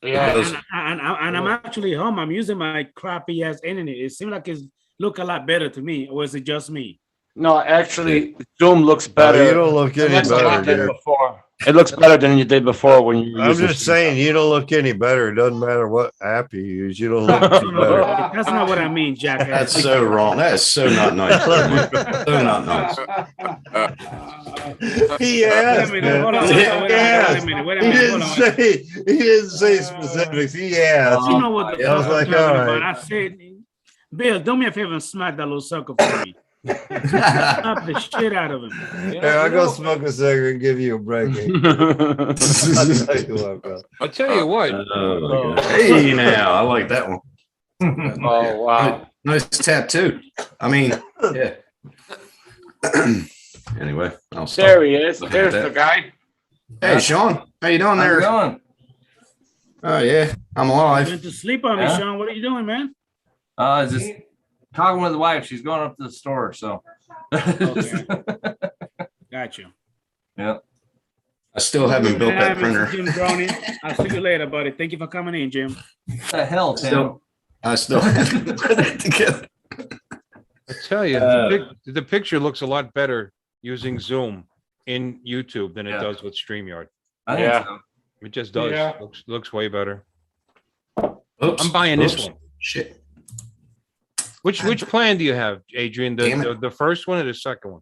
Yeah. And I'm actually home. I'm using my crappy ass internet. It seems like it's look a lot better to me, or is it just me? No, actually, Zoom looks No, better. you don't look It any looks a lot better, dude. before. It looks better than you did before when you were I'm using just saying, you don't look any better. It doesn't matter what app you use. You don't look any better. That's not what I mean, Jack. That's so wrong. That is so not nice. So not nice. He asked, Wait a minute, man. hold on, He wait a minute, asked. wait a He minute, didn't hold on. say specifics. He asked. You know what the I was fuck I'm like, talking all about. right. I said, Bill, do me a favor and smack that little sucker for me. Slap the shit out of him. Here, I'll go smoke a cigarette and give you a break. I'll tell you what, bro. I'll tell you what. Oh, my God. Hey, now I like that one. Oh wow! Nice tattoo. I mean, yeah. Anyway, I'll stop. There he is. looking at There's the that. guy. Hey, Sean, how you doing there? How's it Oh yeah, I'm You alive. went to sleep on me, Yeah. Sean. What are you doing, man? Just talking with the wife. She's going up to the store, so. Okay. Got you. Yeah. I still haven't built that printer. Jim Browning. I'll see you later, buddy. Thank you for coming in, Jim. What the hell, Tim? Still, I still haven't put it together. I tell you, the picture looks a lot better using Zoom in YouTube than it Yeah. does with StreamYard. I think Yeah. so. It just does. Yeah. Looks way better. Oops, I'm buying this oops. one. Shit. Which plan do you have, Adrian? Damn The first one or the second one?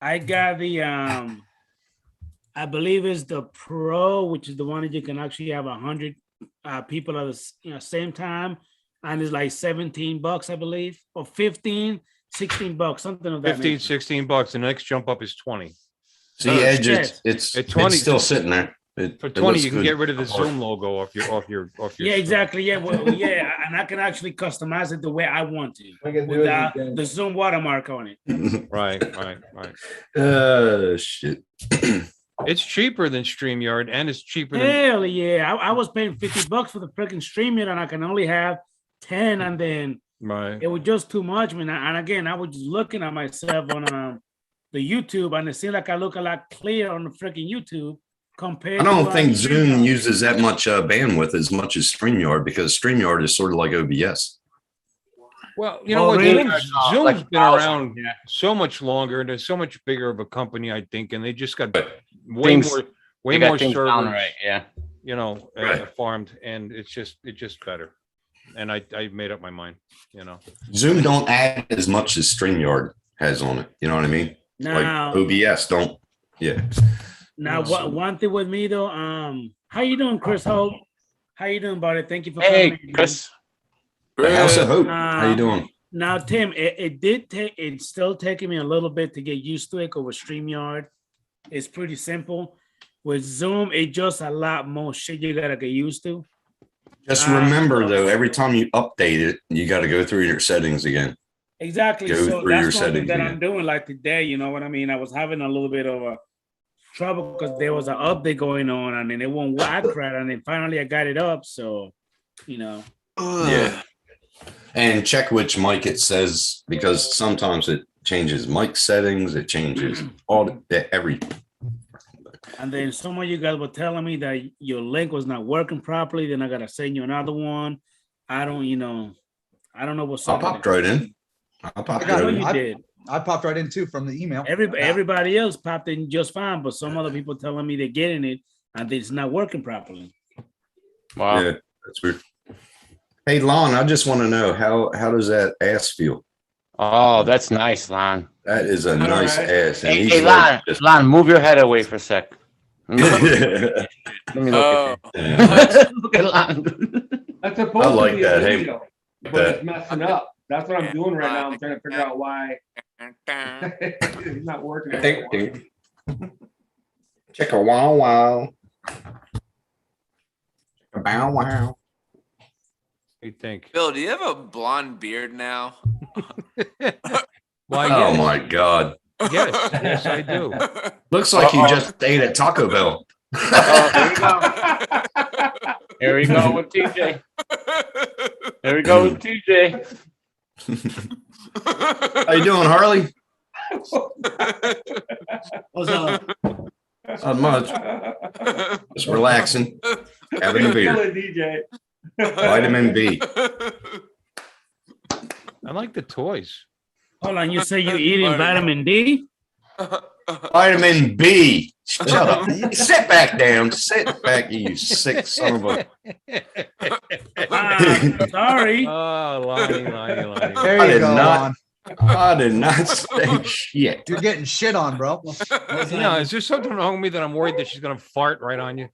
I got the I believe it's the Pro, which is the one that you can actually have 100 people at the same time, and it's like $17, I believe, or 15, $16, something of that. 15, nature. 16 bucks. The next jump up is 20. See, Oh, Edge, shit. it's At 20 still sitting there. For It 20, looks you can good. get rid of the Zoom logo off your Yeah, screen. exactly. Yeah, well, yeah, and I can actually customize it the way I want to I can do with it. the Zoom watermark on it. Right. Shit. It's cheaper than StreamYard, and it's cheaper than Hell yeah! I was paying $50 for the freaking streaming, and I can only have 10, and then right. it was just too much, man. And again, I was just looking at myself on the YouTube, and it seemed like I look a lot clearer on the freaking YouTube compared. I don't to think StreamYard. Zoom uses that much bandwidth as much as StreamYard because StreamYard is sort of like OBS. Well, you know Oh, what? really? Zoom's Like been 1,000, around yeah. so much longer, and they're so much bigger of a company, I think, and they just got way Things- more, They got more things servers, down right. Yeah. you know, Right. farmed, and it's just better. And I made up my mind, you know. Zoom don't add as much as StreamYard has on it. You know what I mean? Now, Like OBS don't. Yeah. now, one thing with me though, how you doing, Chris Hope? How you doing, buddy? Thank you for Hey, coming in. Chris. The House of Hope. How you doing? Now, Tim, it's still taking me a little bit to get used to it because with StreamYard, it's pretty simple. With Zoom, it's just a lot more shit you gotta get used to. Just remember though, every time you update it, you got to go through your settings again. Exactly. Go So through your that's one thing settings that again. I'm doing like today, you know what I mean? I was having a little bit of a trouble because there was an update going on and then it won't work right. And then finally I got it up. So, you know. Yeah. And check which mic it says because sometimes it changes mic settings. It changes every. And then some of you guys were telling me that your link was not working properly. Then I gotta send you another one. I don't know what's I up. popped right in. I popped I know right in. you did. I popped right in too from the email. Everybody else popped in just fine, but some other people telling me they're getting it and it's not working properly. Wow. Yeah, that's weird. Hey, Lon, I just want to know how does that ass feel? Oh, that's nice, Lon. That is a nice ass. And Hey, he's hey like Lon, just- Lon, move your head away for a sec. Let me look at Yeah. Look at Lon. That's supposed I like to be a that. Hey, video, but that- it's messing up. That's what I'm doing right now. I'm trying to figure out why it's not working. Check a wow wow. A bow wow. You think? Bill, do you have a blonde beard now? Why? Oh Yes. my God. Yes, I do. Looks like you just ate at Taco Bell. Here we go. Here we go with TJ. Here we go with TJ. How you doing, Harley? What's up? Not much. Just relaxing. Having a beer. Killing DJ. Vitamin B. I like the toys. Hold on, you say you're eating Funny. vitamin D? Vitamin B. Shut up. Sit back down. Sit back, you sick son of a. Sorry. Oh, Lonnie. There I you did go, not. Ron. I did not say shit. You're getting shit on, bro. Yeah, is there something wrong with me that I'm worried that she's gonna fart right on you?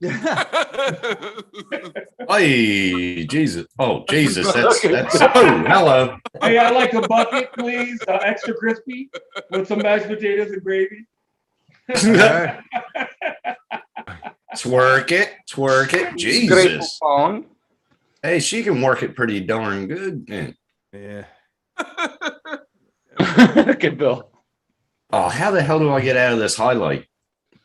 Hey, Jesus. Oh, Jesus. That's. Oh, hello. Hey, I like a bucket, please. Extra crispy with some mashed potatoes and gravy. Twerk it. Jesus. Phone. Hey, she can work it pretty darn good. Man. Yeah. Okay, Bill. Oh, how the hell do I get out of this highlight?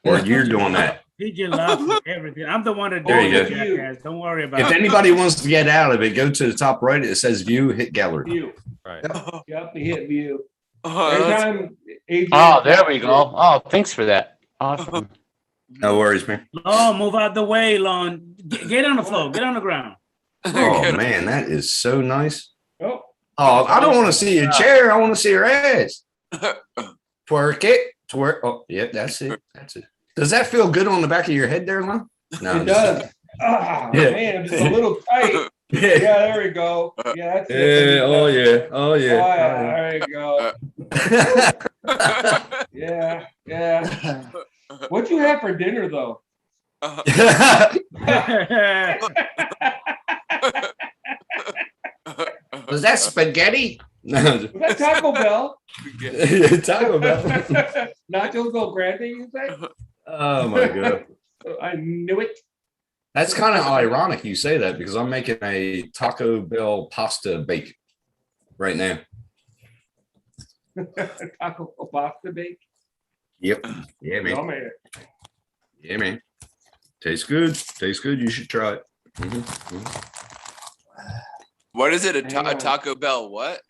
Or you're doing that? He just laughs at everything. I'm the one that There doing you it, go. jackass. Don't worry about If it. anybody wants to get out of it, go to the top right. It says view, hit gallery. View. Right. Yep, he hit view. Oh, Every that's- time Adrian Oh, there we go. Oh, thanks for that. Awesome. No worries, man. Lon, move out the way, Lon. Get on the floor. Get on the ground. Oh, man, that is so nice. Oh, Oh, I don't want to see your chair. I want to see her ass. Twerk it. Twerk. Oh, yeah, that's it. That's it. Does that feel good on the back of your head there, Lon? No. it does. Ah, Yeah. man, just a little tight. Yeah. Yeah, there we go. Yeah, that's it. Yeah. Oh, yeah. Oh, Oh, yeah. yeah, there you go. Yeah. What'd you have for dinner, though? Was that spaghetti? No. Was that Taco Bell? Taco Bell. Nachos Del Grande, you say? Oh, my God. I knew it. That's kind of ironic you say that because I'm making a Taco Bell pasta bake right now. Taco Bell pasta bake. Yep. Yeah, man. Oh, man. Yeah, man. Tastes good. Tastes good. You should try it. Mhm. What is it? A Hang on. Taco Bell? What?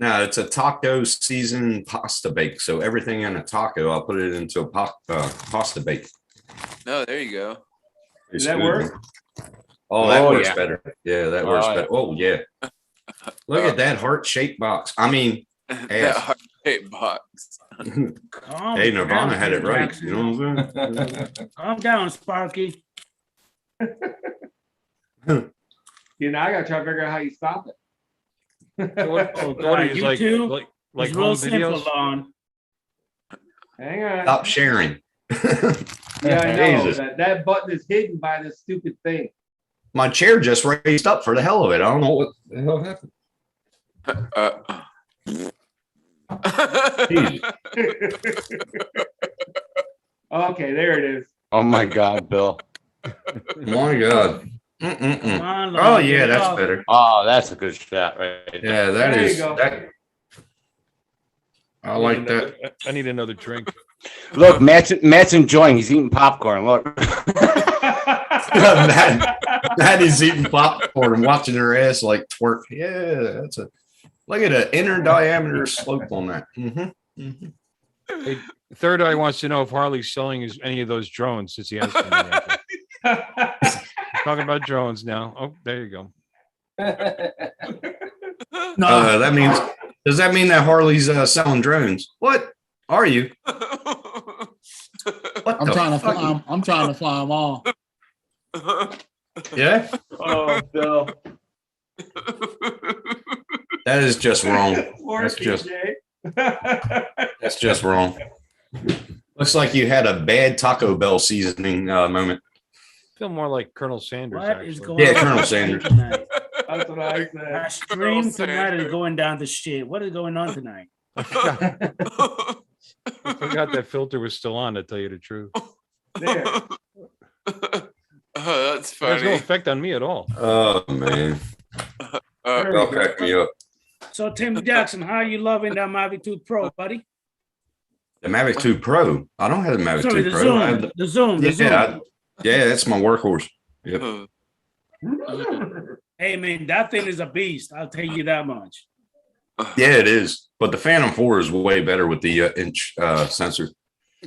No, it's a taco seasoned pasta bake. So everything in a taco, I'll put it into a pasta bake. No, there you go. It's Does that good, work? man. Oh, that Oh, works yeah. better. Yeah, that works Oh, yeah. better. Oh, yeah. Look at that heart-shaped box. I mean, That ass. heart-shaped box. Calm Hey, down, Nirvana had it right. Jackson. You know what I'm saying? Calm down, Sparky. You know, I gotta try to figure out how you stop it. Oh, What God, is you like too? like It's real home simple, videos? Lon. Hang on. Stop sharing. Yeah, I know. Jesus. That button is hidden by this stupid thing. My chair just raised up for the hell of it. I don't know what the hell happened. Okay, there it is. Oh my God, Bill. My God. Come Mm-mm-mm. on, Oh, Lon, yeah, get it that's off. better. Oh, that's a good shot, right? Yeah, that There you is. go. That, I like that. I need another drink. Look, Matt's enjoying. He's eating popcorn. Look. Matt is eating popcorn and watching her ass like twerk. Yeah, that's a look at an inner diameter slope on that. Hey, Third Eye wants to know if Harley's selling any of those drones since he has them. Talking about drones now. Oh, there you go. That means does that mean that Harley's selling drones? What are you? What I'm the trying to fuck? fly. I'm trying to fly them all. Yeah, Oh, Bill. that is just wrong. Poor That's just TJ. that's just wrong. Looks like you had a bad Taco Bell seasoning moment. I feel more like Colonel Sanders. What actually. is going Yeah, on Colonel Sanders. tonight? That's what I said. Our stream tonight is going down the shit. What is going on tonight? I forgot that filter was still on, to tell you the truth. There. Oh, that's It has no funny. effect on me at all. Oh man, that'll crack me up. So Tim Jackson, how are you loving that Mavic 2 Pro, buddy? The Mavic 2 Pro. I don't have the Mavic Sorry, 2 the Pro. I have Zoom. The Zoom. The Zoom. yeah, that's my workhorse. Yep. Hey man, that thing is a beast. I'll tell you that much. Yeah, it is. But the Phantom 4 is way better with the inch sensor.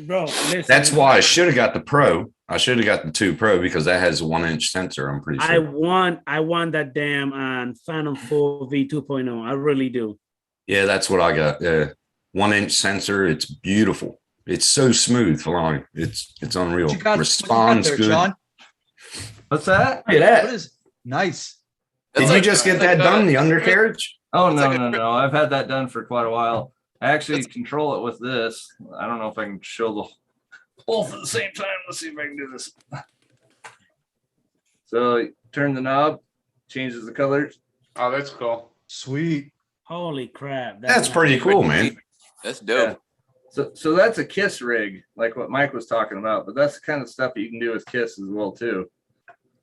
Bro, listen. That's why I should have got the Pro. I should have got the 2 Pro because that has a 1-inch sensor. I'm pretty I sure. want that damn Phantom 4 V 2.0. I really do. Yeah, that's what I got. 1-inch sensor. It's beautiful. It's so smooth flying. It's unreal. What you got Responds there, good. John? What's that? Look at that. What is nice? Did you just get that done? The undercarriage? Oh no. I've had that done for quite a while. I actually control it with this. I don't know if I can show the both at the same time. Let's see if I can do this. So you turn the knob, changes the colors. Oh, that's cool. Sweet. Holy crap. That's pretty cool, man. That's dope. So that's a KISS rig, like what Mike was talking about. But that's the kind of stuff that you can do with KISS as well too.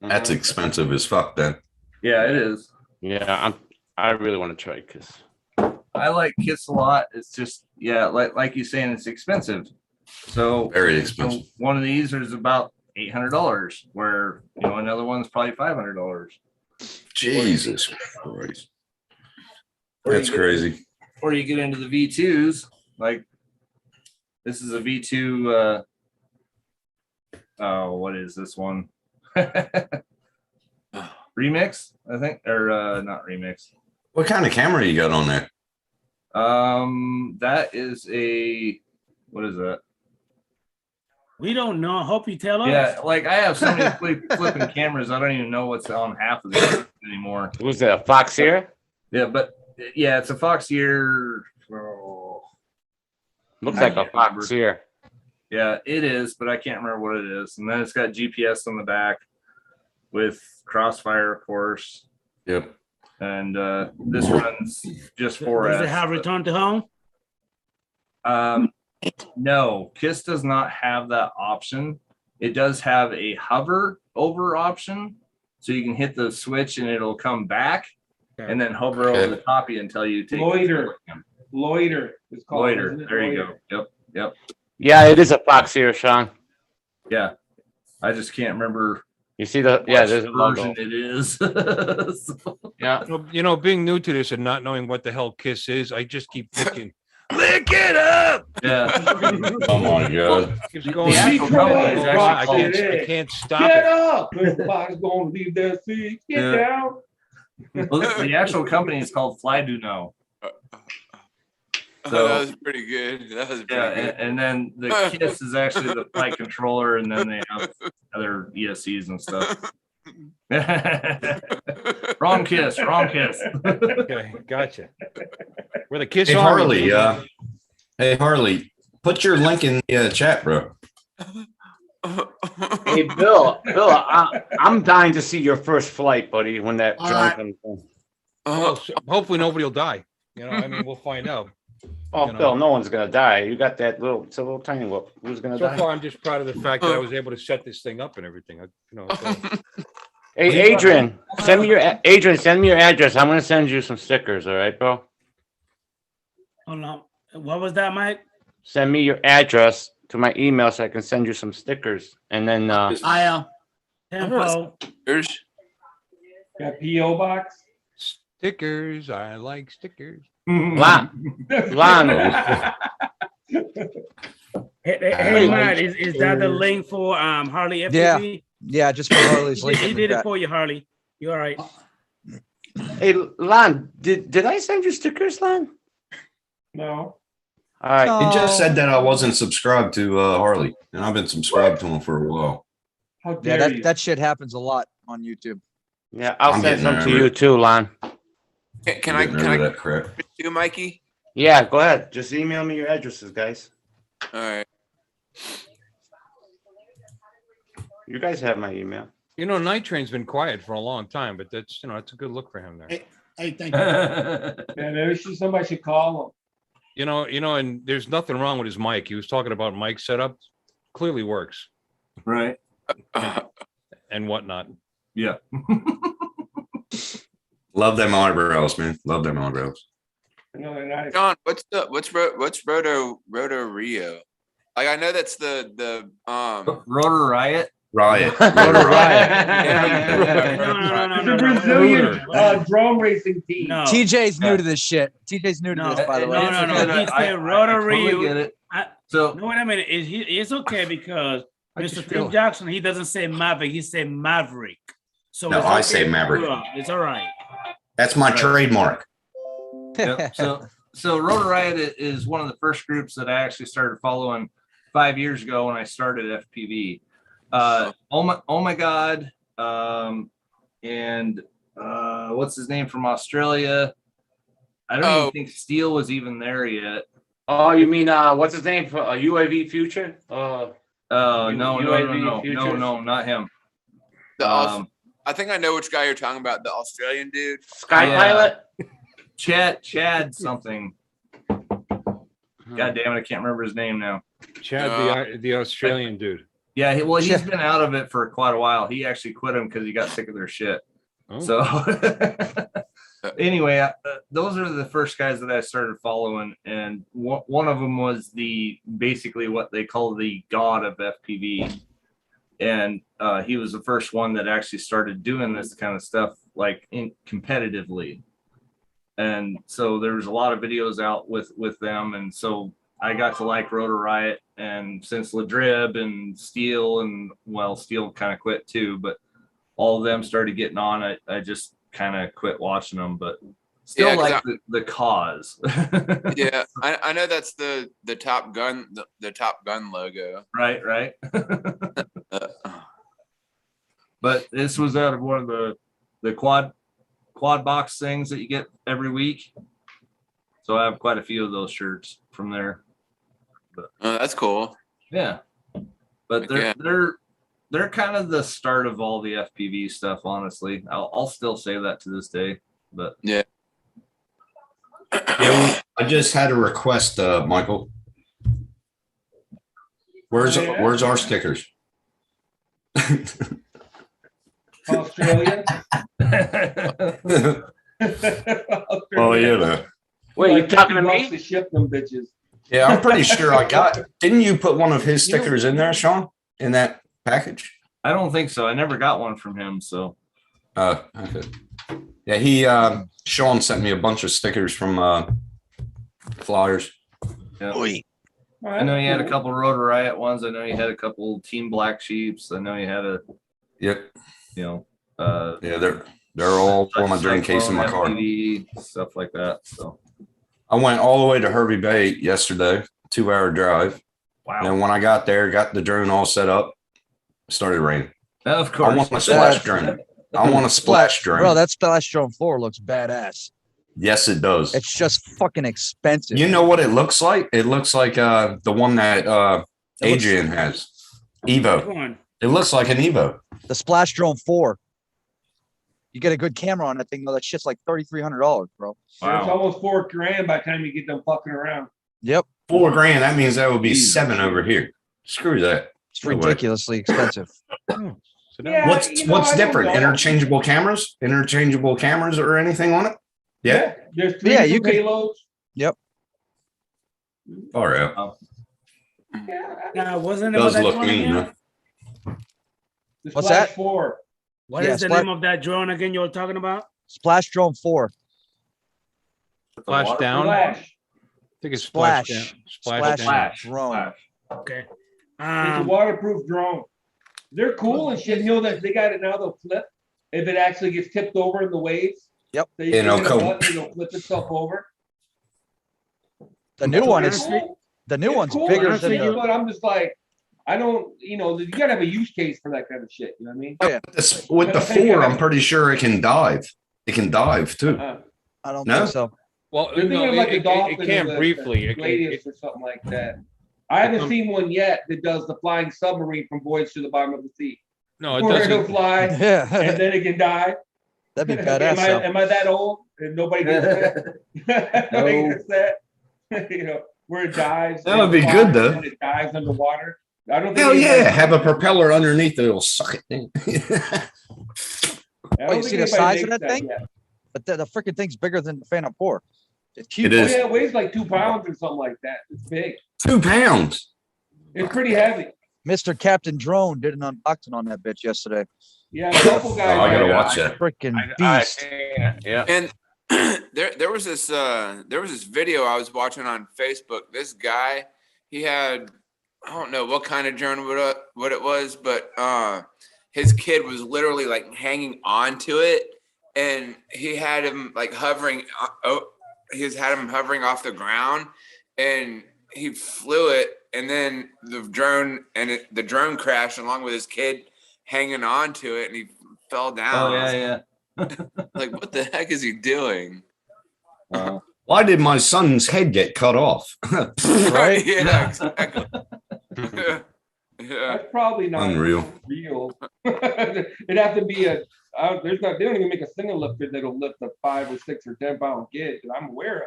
That's expensive as fuck, then. Yeah, it is. Yeah, I really want to try KISS. I like KISS a lot. It's just like you're saying, it's expensive. So Very expensive. One of these is about $800, where another one's probably $500. Jesus Christ. That's crazy. Or you get into the V2s, like this is a V2. What is this one? Remix, I think, or not remix. What kind of camera you got on there? That is what is that? We don't know. I hope you tell us. Yeah, like I have so many flipping cameras, I don't even know what's on half of this anymore. Was that a Fox here? Yeah, but yeah, it's a Fox here. Looks like a Fox here. Yeah, it is, but I can't remember what it is. And then it's got GPS on the back with Crossfire, of course. Yep. And this runs just 4S. Does it have return to home? No, KISS does not have that option. It does have a hover over option, so you can hit the switch and it'll come back, and then hover over the top until you take Loiter. It's called Loiter. There you go. Yep. Yeah, it is a Fox here, Sean. Yeah, I just can't remember. You see there's a logo. Version it is. Yeah. Being new to this and not knowing what the hell KISS is, I just keep thinking, lick it up. Yeah. Oh my God. Keeps going. I can't stop Get it. up! Everybody's gonna leave their seat. Get down. Well, the actual company is called Fly Do Know. So, that was pretty good. That was pretty good. And then the KISS is actually the flight controller, and then they have other ESCs and stuff. Wrong KISS. Okay, gotcha. We're the KISS Hey Army. Harley, hey Harley, put your link in the chat, bro. Hey, Bill, I'm dying to see your first flight, buddy, when that drone comes in. Well, hopefully nobody will die. We'll find out. Oh, Bill, no one's gonna die. You got that it's a little tiny whoop. Who's gonna So die? far, I'm just proud of the fact that I was able to set this thing up and everything. Hey, Adrian, send me your address. I'm gonna send you some stickers. All right, bro. Hold on. What was that, Mike? Send me your address to my email so I can send you some stickers. And then I am. Tempo. Stickers. Got PO box. Stickers. I like stickers. Lon. Hey, Matt, is that the link for Harley FTV? Yeah, just for Harley's link. He did it for you, Harley. You all right? Hey, Lon, did I send you stickers, Lon? No. All right. He just said that I wasn't subscribed to Harley, and I've been subscribed to him for a while. How dare Yeah, you? that shit happens a lot on YouTube. Yeah, I'll I'm send getting some there, to man. you too, Lon. Can I that crap? do, Mikey? Yeah, go ahead. Just email me your addresses, guys. All right. You guys have my email. Night Train's been quiet for a long time, but that's it's a good look for him there. Hey, thank you. Yeah, maybe somebody should call him. And there's nothing wrong with his mic. He was talking about mic setup. Clearly works. Right. And whatnot. Yeah. Love them eyebrows, man. Love them eyebrows. No, they're nice. John, what's Roto Rio? Like I know that's the Rotor Riot. Riot. No. The Brazilian drone racing team. No. TJ's new to this shit. TJ's new to this, by the way. No. He said Rotary. Totally get it. So no, wait a minute. It's okay because I Mr. just Steve feel- Jackson, he doesn't say Maverick, he say Maverick. So No, it's I okay say to Maverick. screw up. It's all right. That's my trademark. Yep. So so Rotor Riot is one of the first groups that I actually started following 5 years ago when I started FPV. Oh my God. And what's his name from Australia? I don't even think Steel was even there yet. Oh, you mean what's his name for UAV Future? No, Futures? not him. I think I know which guy you're talking about. The Australian dude. Sky Pilot. Chad something. God damn it, I can't remember his name now. Chad, the Australian dude. Yeah, he's been out of it for quite a while. He actually quit him because he got sick of their shit. Oh. So anyway, those are the first guys that I started following, and one of them was basically what they call the god of FPV, and he was the first one that actually started doing this kind of stuff like competitively. And so there was a lot of videos out with them, and so I got to like Rotor Riot, and since Ladrib and Steel, and Steel kind of quit too, but all of them started getting on. I just kind of quit watching them, but still like the cause. Yeah, I know that's the Top Gun, the Top Gun logo. Right. But this was out of one of the quad box things that you get every week. So I have quite a few of those shirts from there. But, that's cool. Yeah, but they're kind of the start of all the FPV stuff. Honestly, I'll still say that to this day. But yeah. I just had a request, Michael. Where's our stickers? Australia. Oh yeah. Wait, you talking to me? To ship them bitches. Yeah, I'm pretty sure I got. Didn't you put one of his stickers in there, Sean, in that package? I don't think so. I never got one from him. So. Okay. Yeah, Sean sent me a bunch of stickers from Flyers. Yeah. I know you had a couple Rotor Riot ones. I know you had a couple Team Black Sheeps. I know you had a. Yep. You know. Yeah, they're all on my drain case in my car. Stuff like that. So. I went all the way to Hervey Bay yesterday, 2-hour drive. Wow. And when I got there, got the drone all set up, started raining. Of course. I want a splash drone. I want a splash drone. Bro, that splash drone 4 looks badass. Yes, it does. It's just fucking expensive. You know what it looks like? It looks like the one that Adrian has. Evo. It looks like an Evo. The splash drone 4. You get a good camera on that thing, though. That shit's like $3,300, bro. Wow. It's almost $4,000 by the time you get them fucking around. Yep. $4,000. That means that would be 7 over here. Screw that. It's ridiculously expensive. Yeah, what's different? Interchangeable cameras? Interchangeable cameras or anything on it? Yeah. There's 3 you could, payloads. Yep. All right. Wasn't it it does that look drone mean, again? huh? The What's Splash that? 4. What is the name of that drone again you were talking about? Splash drone 4. Splash down. Flash. I think it's Splash. splash down. Drone. Okay. It's a waterproof drone. They're cool and shit. You know that they got it now. They'll flip if it actually gets tipped over in the waves. Yep. So you can hit a button, it'll flip itself over. The new one is one's cool, bigger honestly, than the. But I'm just like, I don't. You gotta have a use case for that kind of shit. You know what I mean? Oh, yeah. With the 4, I'm pretty sure it can dive. It can dive too. I don't No? think so. Well, They're thinking of like a dolphin it can or briefly. the Gladius or something like that. I haven't seen one yet that does the flying submarine from Voyage to the Bottom of the Sea. No, it Where it'll doesn't. fly Yeah. and then it can die. That'd be badass. Am I that old? And nobody gets that. Nobody gets that. Where it dives. That would be good, though. And it dives underwater. I don't think. Hell yeah! Have a propeller underneath it. It'll suck it in. Oh, you see the size of that thing? But the freaking thing's bigger than the Phantom 4. It's huge. It is. Oh, yeah, it weighs like 2 pounds or something like that. It's big. 2 pounds. It's pretty heavy. Mr. Captain Drone did an unboxing on that bitch yesterday. Yeah, a couple guys. I gotta watch that. Freaking beast. Yeah. And there was this video I was watching on Facebook. This guy, he had, I don't know what kind of drone what it was, but his kid was literally like hanging on to it, and he had him like hovering he had him hovering off the ground, and he flew it, and then the drone crashed along with his kid hanging on to it, and he fell down. Oh yeah. Like, what the heck is he doing? Why did my son's head get cut off? Right? Yeah, exactly. Yeah. That's probably not Unreal. real. It'd have to be they don't even make a single lifter that'll lift a 5 or 6 or 10 pound kid that I'm aware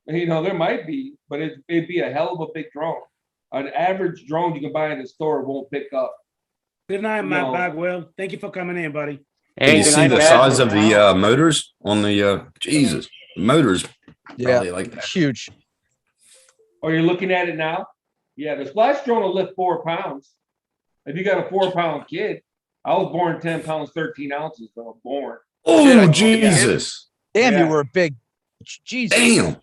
of. You know, there might be, but it'd be a hell of a big drone. An average drone you can buy in the store won't pick up. Good night, Matt No. Bagwell. Thank you for coming in, buddy. Can you see the size of the motors on the Jesus motors? Yeah, probably like that. huge. Oh, you're looking at it now? Yeah, the splash drone will lift 4 pounds. If you got a 4-pound kid, I was born 10 pounds, 13 ounces, so born. Oh, Jesus. Damn, Yeah. you were a big. Jesus. Damn.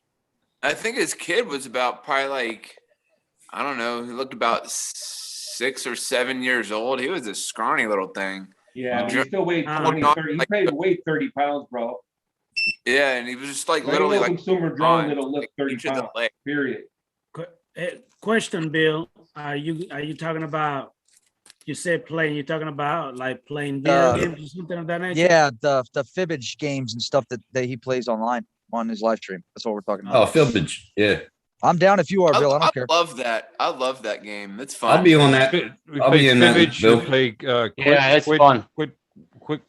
I think his kid was about probably like, I don't know, he looked about 6 or 7 years old. He was a scrawny little thing. Yeah, The he still weighed 20, drone- 30. He like- probably weighed 30 pounds, bro. Yeah, and he was just like There ain't literally no like consumer drone on, that'll lift like, 30 each of the pounds, legs. period. Question, Bill. Are you talking about? You said playing. You're talking about like playing video games or something of that nature? Yeah, the fibbage games and stuff that he plays online on his live stream. That's what we're talking Oh, about. Philbridge. Yeah. I'm down if you are, Bill. I don't care. love that. I love that game. It's fun. I'll be on that. We I'll play be in that, Fibbage, Bill. we play Yeah, it's fun.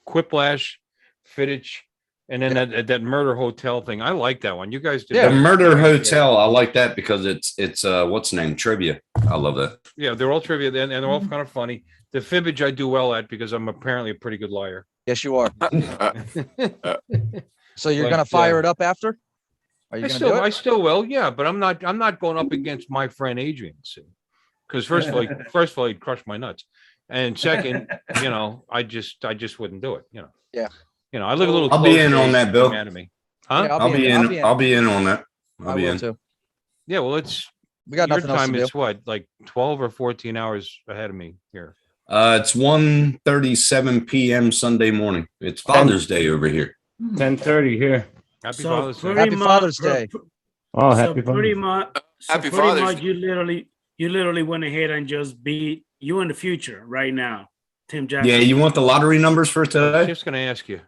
Quiplash, Fiddich, and then that murder hotel thing. I like that one. You guys did. The Murder Hotel. I like that because it's what's the name? Trivia. I love that. Yeah, they're all trivia and they're all kind of funny. The Fibbage I do well at because I'm apparently a pretty good liar. Yes, you are. So you're But, gonna fire it up after? Are you I gonna still, do it? I still will, yeah, but I'm not going up against my friend Adrian. Because first of all, he'd crush my nuts. And second, I just wouldn't do it, Yeah. I live a little. I'll be in close on to that, Bill. humanity. Huh? Yeah, I'll be in. I'll be in on that. I I'll be will in. too. Yeah, well, We got your nothing else to time. do. It's what, like 12 or 14 hours ahead of me here. It's 1:37 p.m. Sunday morning. It's Father's Day over here. 10:30 here. Happy So Father's Day. pretty Happy much- Father's Day. Oh, So happy pretty Father's much. So Happy pretty Father's much, Day. you literally went ahead and just beat you in the future right now, Tim Jackson. Yeah, you want the lottery numbers for I was today? just going to ask you.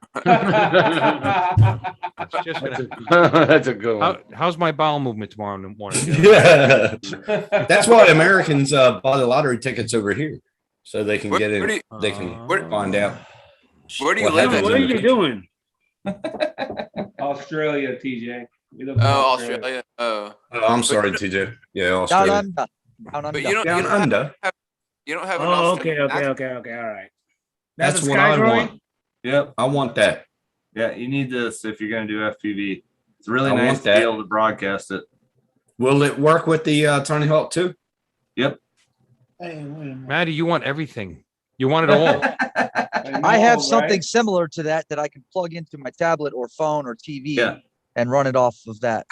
That's a good one. How's my bowel movement tomorrow morning? Yeah, that's why Americans buy the lottery tickets over here, so they can Where- get where do in. you- They can find out. Where do you What live? happens What are in the you future. doing? Australia, TJ. We live in Oh, Australia. Oh, Oh, I'm sorry, TJ. Yeah, Down Australia. under. Down under. but you don't. Down You don't, under. you don't have an Oh, Australian okay, accent? okay. All right. That's a what I Skydroid? want. Yep. I want that. Yeah, you need this if you're going to do FPV. It's really I nice want to that. be able to broadcast it. Will it work with the Tony Hawk too? Yep. Hey, wait a minute. Maddie, you want everything. You want it all. I have know, something right? similar to that I can plug into my tablet or phone or TV Yeah. and run it off of that.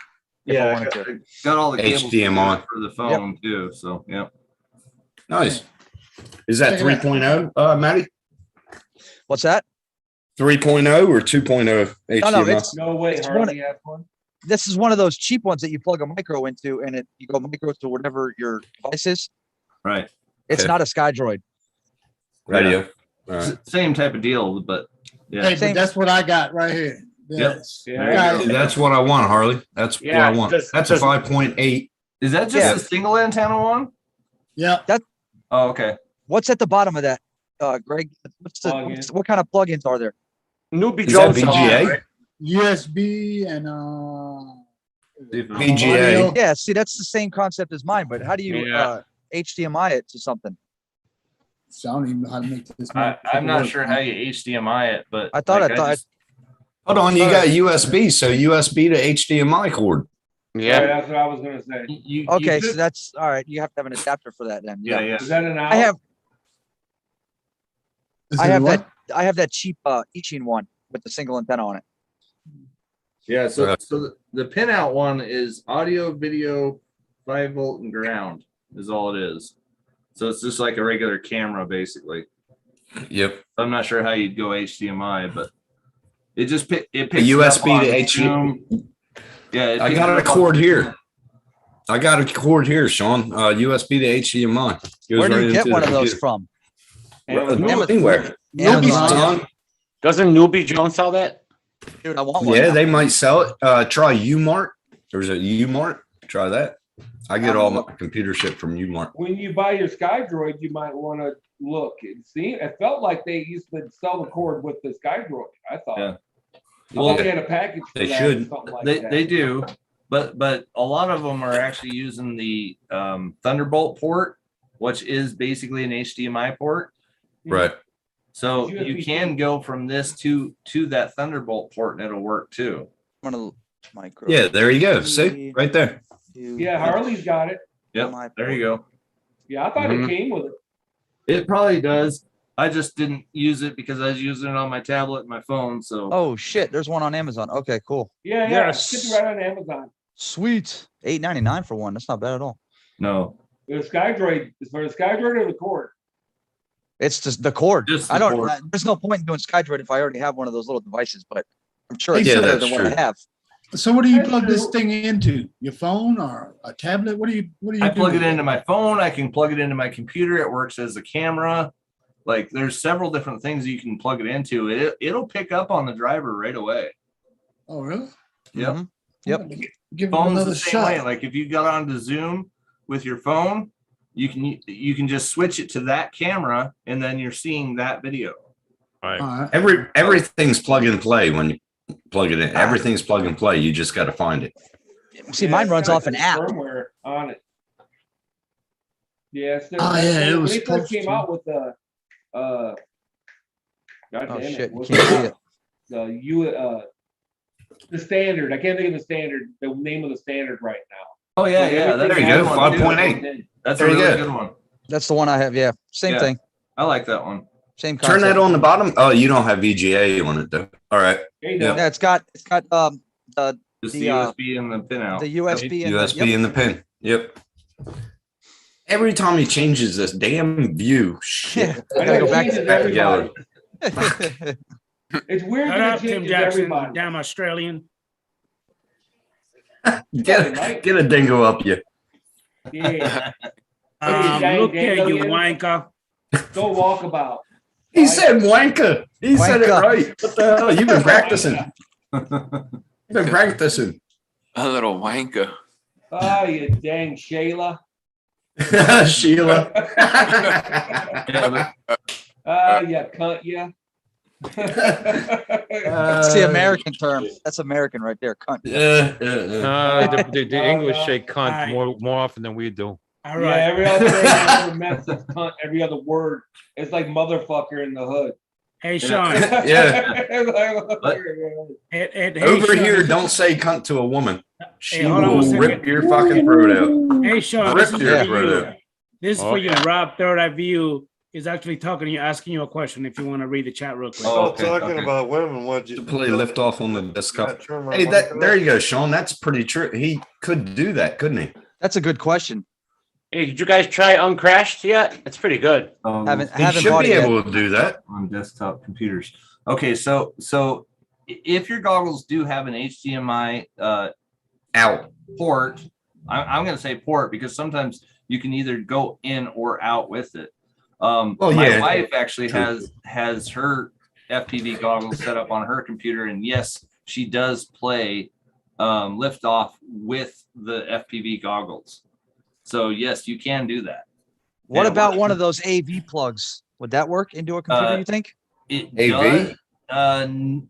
If I wanted to. Got all the cables HDMI. for the phone too. So, yeah. Nice. Is that Check it out. 3.0, Maddie? What's that? 3.0 or 2.0 HDMI? No, it's No way, It's Harley has one. this is one of those cheap ones that you plug a micro into and you go micro to whatever your device is. Right. It's Okay. not a SkyDroid. Radio. All right. Same type of deal, but yeah. Hey, Same. but that's what I got right here. Yep. Yes. Yeah, Guys, That's what I want, Harley. That's what I want. That's a 5.8. Is that just Yeah. a single antenna one? yeah. Oh, okay. What's at the bottom of that, Greg? Plug-in. What kind of plugins are there? Newbie Is that Jones. VGA? USB and VGA. audio. Yeah, see, that's the same concept as mine, but how do you Yeah. HDMI it to something? So I don't even know how to make this. I'm not sure how you HDMI it, but I thought like, I thought just- Hold on, you got USB, so USB to HDMI cord. Yeah, Yeah. that's what I was gonna say. you okay, could- so that's all right. You have to have an adapter for that then. yeah, yeah. Is that an hour? I have Is I it have what? I have that cheap Ichin one with the single antenna on it. Yeah, so Right. the pinout one is audio, video, 5-volt, and ground is all it is. So it's just like a regular camera, basically. Yep. I'm not sure how you'd go HDMI, but it just it A picks it up USB on to HDMI. Zoom. Yeah, I got a cord here. I got a cord here, Sean. USB to HDMI. Goes Where do right you get into one the of those computer. from? Anywhere. Amazon. Doesn't Newbie Jones sell that? Dude, I want one. Yeah, now. they might sell it. Try Umart. There's a Umart. Try that. I get all my computer shit from Umart. When you buy your SkyDroid, you might want to look and see. It felt like they used to sell the cord with the SkyDroid. I thought. Yeah. Well, they had a package. For They that or should. something like They that. they do, but a lot of them are actually using the Thunderbolt port, which is basically an HDMI port. Right. So you can go from this to that Thunderbolt port, and it'll work too. I'm gonna micro. Yeah, there you go. See, right there. Yeah, Harley's got it. Yep, there you go. Yeah, I thought it came with it. It probably does. I just didn't use it because I was using it on my tablet and my phone. So Oh shit, there's one on Amazon. Okay, cool. Yeah, yeah. It's right on Amazon. Sweet. $8.99 for one. That's not bad at all. no, The SkyDroid is for the SkyDroid or the cord. It's just the cord. Just I the don't. cord. There's no point in doing SkyDroid if I already have one of those little devices. But I'm sure Hey, it's so better that's than what I true. have. So what do you That's plug this true. thing into? Your phone or a tablet? What do you I do plug with it into my phone. I can plug it into my computer. It works as a camera. Like there's several different things you can plug it into. It'll pick up on the driver right away. Oh, really? Yep. Mhm. Yep. Give it Phone's another the same shot. way. Like if you got onto Zoom with your phone, you can just switch it to that camera and then you're seeing that video. All right. All right. Everything's plug and play when you plug it in. Everything's plug and play. You just got to find it. See, Yeah, mine it's runs got off an the app. Firmware on it. Yeah, Oh, yeah, it when was they first supposed came to. out with the God Oh damn shit, it, you what's can't see it? it. The standard. I can't think of the standard. The name of the standard right now. Oh yeah, Like, yeah. everything That's There you a go, good one, too. 5.8. That's There a you really go. good one. That's the one I have. Yeah, same Yeah. thing. I like that one. Same Turn concept. that on the bottom. Oh, you don't have VGA on it though. All right. There you Yep. go. Yeah, it's got Just The, the USB and the pin out. the USB and USB the, yep. in the pin. Yep. Every time he changes this damn view, shit. I gotta go back Changes back together. everybody. It's weird Shut that up, it Tim changes Jackson, everybody. damn Australian. Get a dingo up you. Yeah. Dang, Look here, Daniel, you you- wanker. Go walkabout. He said wanker. He said it Wanker. right. What the hell? You've been practicing. You've been practicing. A little wanker. Oh, you dang Shayla. Sheila. You cunt, yeah. That's the American term. That's American right there. Cunt. The English no. say cunt Alright. more often than we do. All Yeah, right. every other thing I ever met says cunt, every other word. It's like motherfucker in the hood. Hey, Sean. Yeah. Hey, Over Sean, here, this is- don't say cunt to a woman. She hold on will one rip second. your fucking throat out. Hey, Sean, Rip this is your for throat you. out. This is Oh, for you. Rob, Third Eye View is actually talking to you, asking you a question if you want to read the chat real quick. Oh, okay, talking okay. about women. What you To play lift off on the desktop. turn my Hey, mic there off? you go, Sean. That's pretty true. He could do that, couldn't he? That's a good question. Hey, did you guys try Uncrashed yet? It's pretty good. Haven't He haven't should bought be it yet. able to do that. On desktop computers. Okay, so if your goggles do have an HDMI Out. port, I'm going to say port because sometimes you can either go in or out with it. My yeah. wife actually True. has her FPV goggles set up on her computer, and yes, she does play liftoff with the FPV goggles. So yes, you can do that. What Yeah, about what- one of those AV plugs? Would that work into a computer, you think? It AV? does,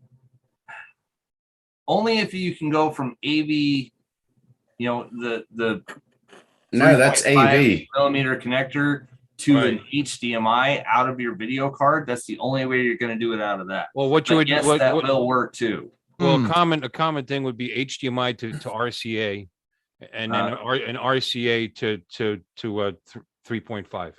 only if you can go from AV, the No, that's 3.5 AV. millimeter connector to Right. an HDMI out of your video card. That's the only way you're going to do it out of that. Well, what you But would yes, that will work too. well, Hmm. a common thing would be HDMI to RCA, and then an RCA to 3.5.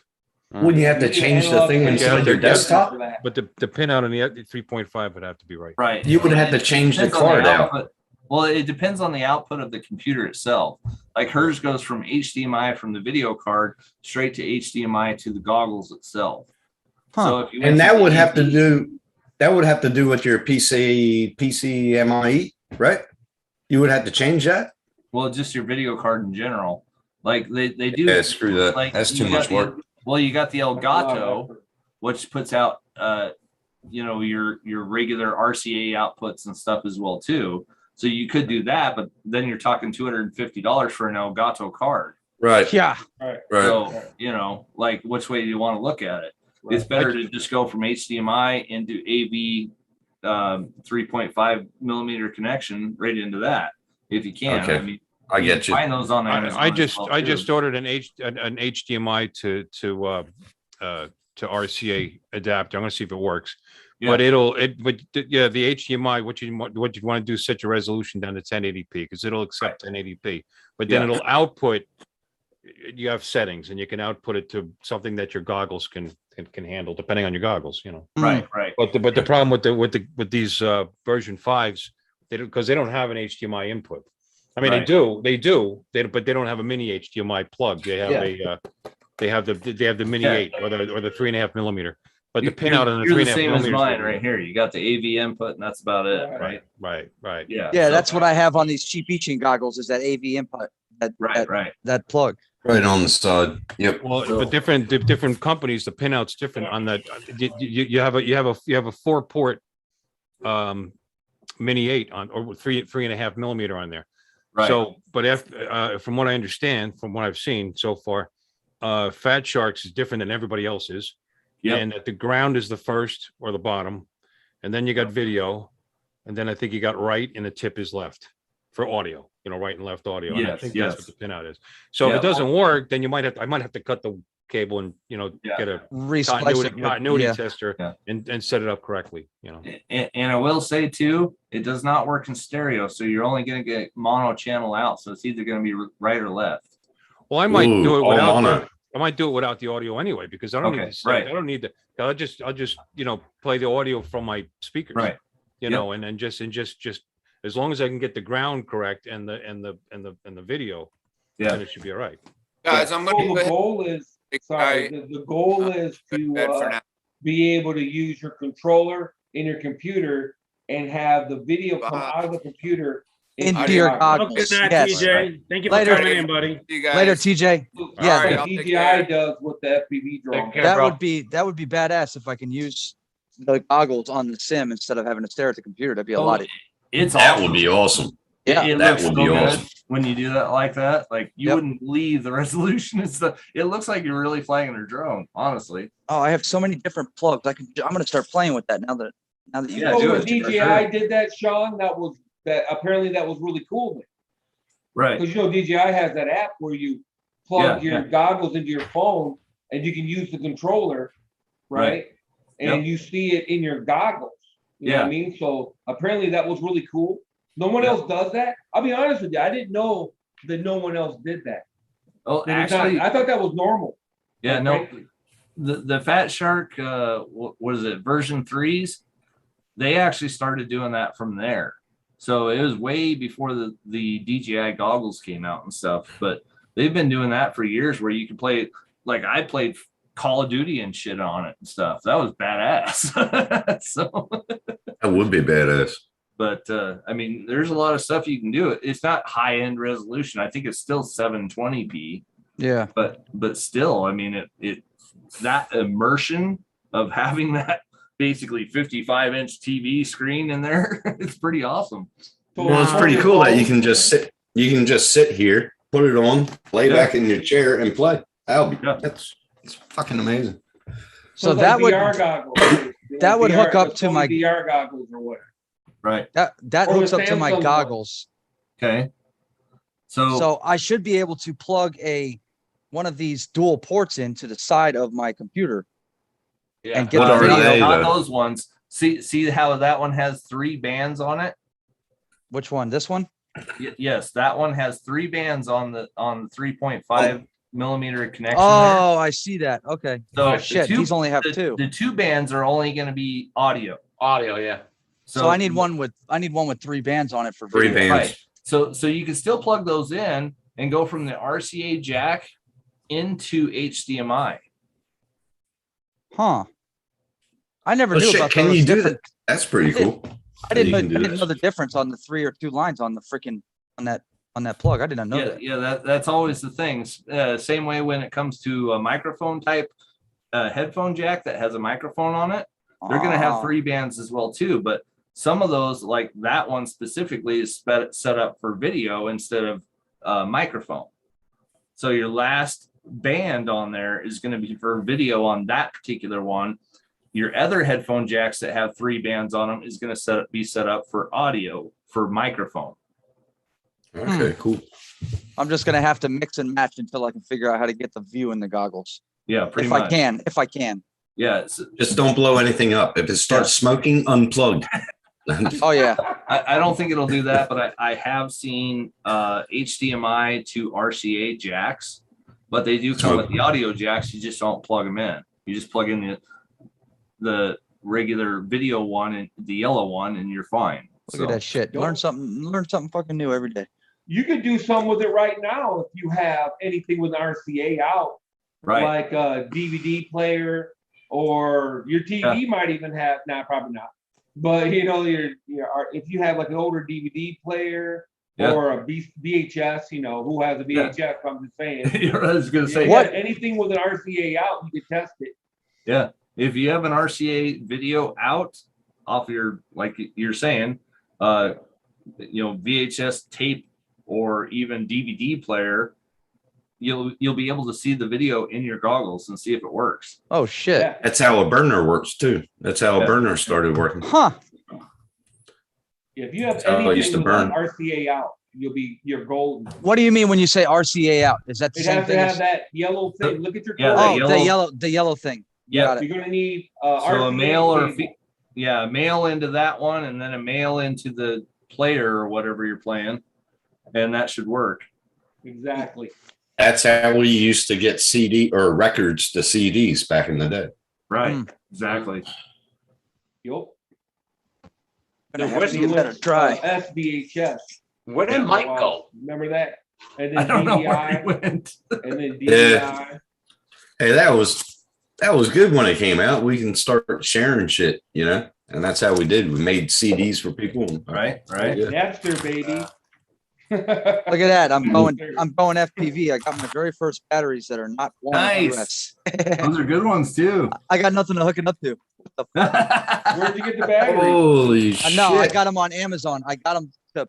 Wouldn't you have to change the thing inside your desktop? But the pin out on the 3.5 would have to be right. Right. You would have to change the Depends on card out. output. Well, it depends on the output of the computer itself. Like hers goes from HDMI from the video card straight to HDMI to the goggles itself. So if you went And to that the would have to AV do with your PCMIE, right? You would have to change that. Well, just your video card in general. Like they do. Yeah, screw that. Like That's you too got much the- work. Well, you got the Elgato, which puts out your regular RCA outputs and stuff as well too. So you could do that, but then you're talking $250 for an Elgato card. Right. Yeah. Right. Right. So, like which way do you want to look at it? It's better to just go from HDMI into AV 3.5 millimeter connection right into that if you can. Okay. I mean, I get you. Find those on Amazon. I as well, just too. ordered an HDMI to RCA adapter. I'm gonna see if it works. But the HDMI, what you want to do is set your resolution down to 1080p because it'll accept 1080p. But then it'll output. You have settings, and you can output it to something that your goggles can handle, depending on your goggles. Right. But the problem with these version 5s, because they don't have an HDMI input. I mean, they do, but they don't have a mini HDMI plug. They have they have the mini 8 or the 3.5 millimeter. But the pin out on the 3.5 same as millimeter. mine right here. You got the AV input, and that's about it, right? Right. Yeah. Yeah, that's what I have on these cheap Eaching goggles is that AV input. That plug. Right on the side. Yep. Well, but different companies, the pinout's different on that. You have a 4-port mini 8 on or 3.5 millimeter on there. Right. So, but from what I understand, from what I've seen so far, Fat Sharks is different than everybody else's. Yep. And that the ground is the first or the bottom, and then you got video, and then I think you got right, and the tip is left for audio. Right and left audio. And I think that's what the pinout is. So if it doesn't work, then I might have to cut the cable and get a continuity tester and set it up correctly. And I will say too, it does not work in stereo, so you're only going to get mono channel out. So it's either going to be right or left. Well, I might do it without. I might do it without the audio anyway because I don't need to. I don't need to. I'll just play the audio from my speakers. Right. And then just as long as I can get the ground correct and the video, then it should be all right. Guys, I'm going the goal is the goal is to be able to use your controller in your computer and have the video come out of the computer into your goggles. Good night, Yes. TJ. Thank you for Later. coming in, buddy. Later, TJ. Yeah, Right, DJI does with the FPV drone. that would be badass if I can use the goggles on the sim instead of having to stare at the computer. That'd be a lot. That would be awesome. Yeah, it that looks would so be good awesome. when you do that like that. Like you wouldn't believe the resolution and stuff. It looks like you're really flying a drone, honestly. Oh, I have so many different plugs. I'm gonna start playing with that now that you You know, when DJI did that, Sean, apparently that was really cool. Right. Because DJI has that app where you plug your goggles into your phone and you can use the controller, right? And you see it in your goggles. You know what I mean? So apparently that was really cool. No one else does that. I'll be honest with you. I didn't know that no one else did that. Oh, actually, I thought that was normal. Yeah, no. The Fat Shark, what is it, version 3s? They actually started doing that from there. So it was way before the DJI goggles came out and stuff. But they've been doing that for years where you can play, like I played Call of Duty and shit on it and stuff. That was badass. So that would be badass. But I mean, there's a lot of stuff you can do. It's not high end resolution. I think it's still 720p. Yeah. But still, I mean, it that immersion of having that basically 55-inch TV screen in there, it's pretty awesome. Well, it's pretty cool that you can just sit. You can just sit here, put it on, lay back in your chair, and play. That's fucking amazing. So that would VR goggles. that would hook up to my VR goggles or whatever. Right. That hooks up to my goggles. Okay. So I should be able to plug one of these dual ports into the side of my computer. Yeah. And get the video. Not those ones. See how that one has 3 bands on it? Which one? This one? Yes, that one has 3 bands on the 3.5 millimeter connection. Oh, I see that. Okay. So shit, these only have 2. The 2 bands are only going to be audio. Audio, yeah. So I need one with 3 bands on it for 3 video. bands. Right. So you can still plug those in and go from the RCA jack into HDMI. Huh. I never knew about Can those you do different. that? That's pretty cool. I you didn't know, can do I didn't this. know the difference on the 3 or 2 lines on the freaking on that plug. I did not know Yeah, that. yeah, that's always the thing. Same way when it comes to a microphone type headphone jack that has a microphone on it, they're going to have 3 bands as well too. But some of those, like that one specifically, is set up for video instead of microphone. So your last band on there is going to be for video on that particular one. Your other headphone jacks that have 3 bands on them is going to be set up for audio for microphone. Okay, cool. I'm just gonna have to mix and match until I can figure out how to get the view in the goggles. Yeah, pretty if much. If I can. Yeah. Just don't blow anything up. If it starts smoking, unplug. Oh yeah. I don't think it'll do that, but I have seen HDMI to RCA jacks, but they do come with the audio jacks. You just don't plug them in. You just plug in the regular video one and the yellow one, and you're fine. Look at that shit. Learn something fucking new every day. You could do something with it right now if you have anything with RCA out, right? Like a DVD player, or your TV might even have. Nah, probably not. But you know, your if you have like an older DVD player or a VHS, you know, who has a VHS? I'm just saying. I was gonna say what anything with an RCA out, you could test it. Yeah, if you have an RCA video out off your, like you're saying, you know, VHS tape or even DVD player, you'll be able to see the video in your goggles and see if it works. Oh shit. Yeah. That's how a burner works too. That's how a burner started working. Huh. If you have That's how I used anything to with burn. RCA out, you're golden. What do you mean when you say RCA out? Is that the It same has to thing? have that yellow thing. Look at your the yellow thing. Yeah. Got it. You're gonna need So RCA a male or cable. a male into that one, and then a male into the player or whatever you're playing, and that should work. Exactly. That's how we used to get CD or records to CDs back in the day. Right. Exactly. Yup. Where's better try. SVHS. Where did Mike go? Remember that? And then I don't know where DVI, he went. and then DVI. Yeah. Hey, that was good when it came out. We can start sharing shit, you know, and that's how we did. We made CDs for people. Right. Yeah. Napster, baby. Look at that. I'm going FPV. I got my very first batteries that are not Nice. Those are good ones too. I got nothing to hook it up to. Where'd you get the battery? Holy shit. No, I got them on Amazon. I got them to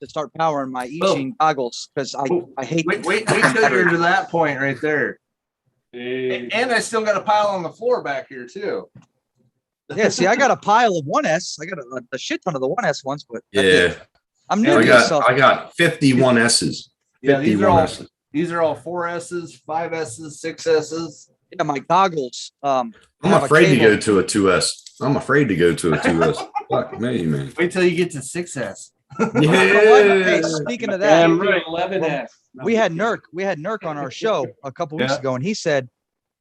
start powering my Eachine goggles because I hate. Wait till you're to that point right there. And I still got a pile on the floor back here too. Yeah, see, I got a pile of 1S. I got a shit ton of the 1S ones, but Yeah. I'm new to myself. I got 51 S's. Yeah, these are 51 all S's. these are all 4S's, 5S's, 6S's. Yeah, my goggles. I'm afraid to go to a 2S. I'm afraid to go to a 2S. Fuck me, man. Wait till you get to 6S. You know what? Hey, speaking of that, Damn right. 11S. we had Nurk on our show a couple weeks ago, and he said,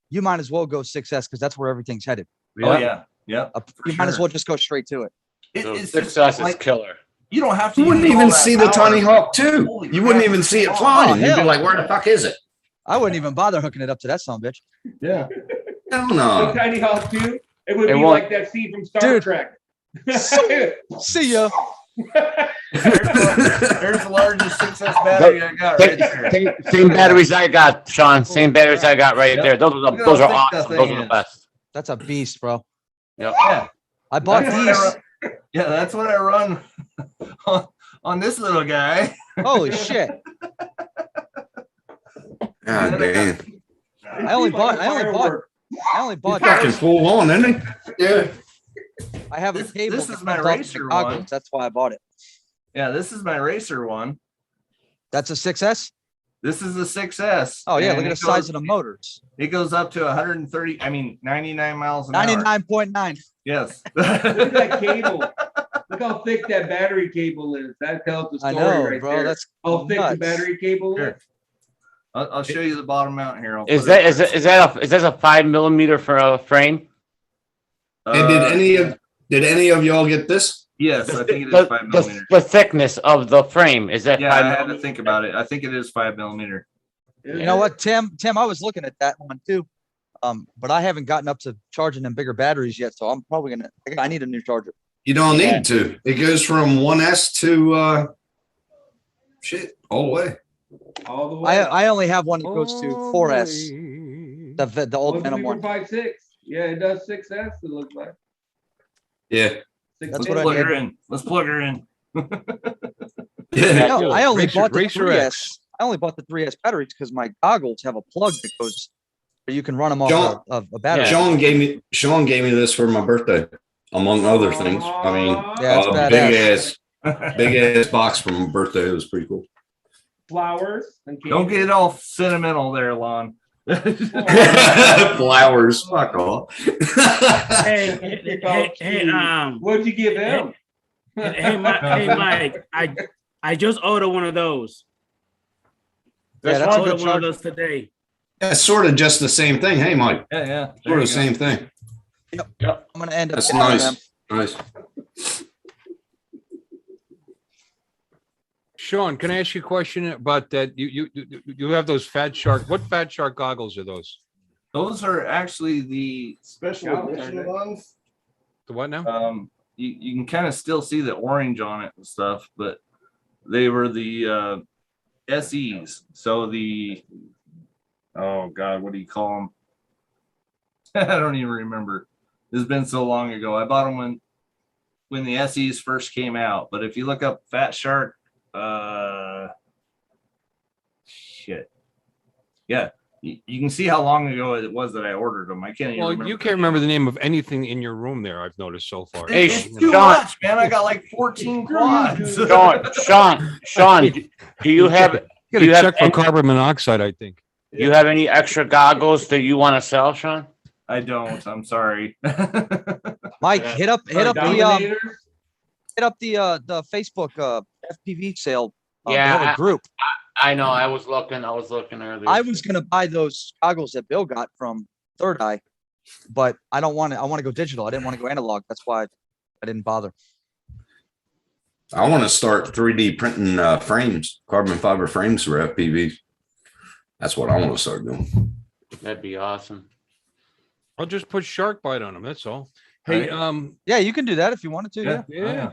"You might as well go 6S because that's where everything's headed." Oh yeah, yeah. You might as well just go straight to it. It's Success just is killer. You don't have to. You wouldn't use all even that see the power. Tony Hawk 2. Holy You wouldn't crap. even see it Oh, flying. You'd be hell. like, where the fuck is it? I wouldn't even bother hooking it up to that son of a bitch. Yeah. Hell The no. Tiny Hawk 2, it would It be won't- like that scene from Star Dude. Trek. See ya. There's the largest 6S battery I got right there. Same batteries I got, Sean. Same batteries I got right Yep. there. Those Look are at those how are thick that awesome. thing Those are the is. best. That's a beast, bro. Yep. Yeah. I bought That's what these. Yeah, that's what I run on this little guy. Holy shit! God damn. I only bought. Fucking full on, isn't it? Yeah. I have a cable. This that is my comes off the racer goggles. one. That's why I bought it. Yeah, this is my racer one. That's a 6S. This is the 6S. Oh yeah, and look at the it size goes- of the motors. It goes up to 130. I mean, 99 miles an hour. 99.9. Yes. Look at that cable. Look how thick that battery cable is. That tells the I story know, right bro. there. That's How thick the nuts. battery cable is. Here. I'll show you the bottom mount here. I'll Is put it- that is that a 5mm for a frame? And did any of y'all get this? Yes, I think it is The, 5mm. the thickness of the frame is that Yeah, I had 5mm? to think about it. I think it is 5mm. You know what, Tim? I was looking at that one too. But I haven't gotten up to charging them bigger batteries yet, so I'm probably gonna. I need a new charger. You don't Yeah. need to. It goes from 1S to shit all the way. All the way. I only have one that goes to 4S. The old Oh, Venom Sleeper one. 5.6. Yeah, it does 6S. It looks like. Yeah. That's Six what I Plug did. her in. Let's plug her in. Yeah. No, I only bought the Racer 3S. X. I only bought the 3S batteries because my goggles have a plug that goes where you can run them John- off of a battery. Sean gave me this for my birthday, among other things. I mean, Yeah, it's big ass box for my birthday. It was pretty cool. Flowers and candy. Don't get all sentimental there, Lon. Flowers, fuck off. Hey, What'd you give him? hey, Mike, I just ordered one of those. Yeah, that's I a good ordered one of charge. those today. That's sort of just the same thing. Hey, Mike. Yeah. Sort of the same thing. I'm gonna end up That's getting one of them. nice. Sean, can I ask you a question about that? You have those Fat Shark. What Fat Shark goggles are those? Those are actually the special Scout edition Target. ones. The what now? You can kind of still see the orange on it and stuff, but they were the SEs. So oh God, what do you call them? I don't even remember. It's been so long ago. I bought them when the SEs first came out. But if you look up Fat Shark, shit, yeah, you can see how long ago it was that I ordered them. I can't even Well, remember. you can't remember the name of anything in your room there. I've noticed so far. Hey, It's too Sean. much, man. I got like 14 quads. Sean, do you have Get do you a have check for any, carbon monoxide, I think. you have any extra goggles that you want to sell, Sean? I don't. I'm sorry. Mike, hit up the Dominators? the Facebook FPV sale. They Yeah, have a group. I know. I was looking earlier. I was gonna buy those goggles that Bill got from Third Eye, but I don't want to. I want to go digital. I didn't want to go analog. That's why I didn't bother. I want to start 3D printing frames, carbon fiber frames for FPVs. That's what I want to start doing. That'd be awesome. I'll just put shark bite on them. That's all. Hey, Yeah, you can do that if you wanted to. yeah.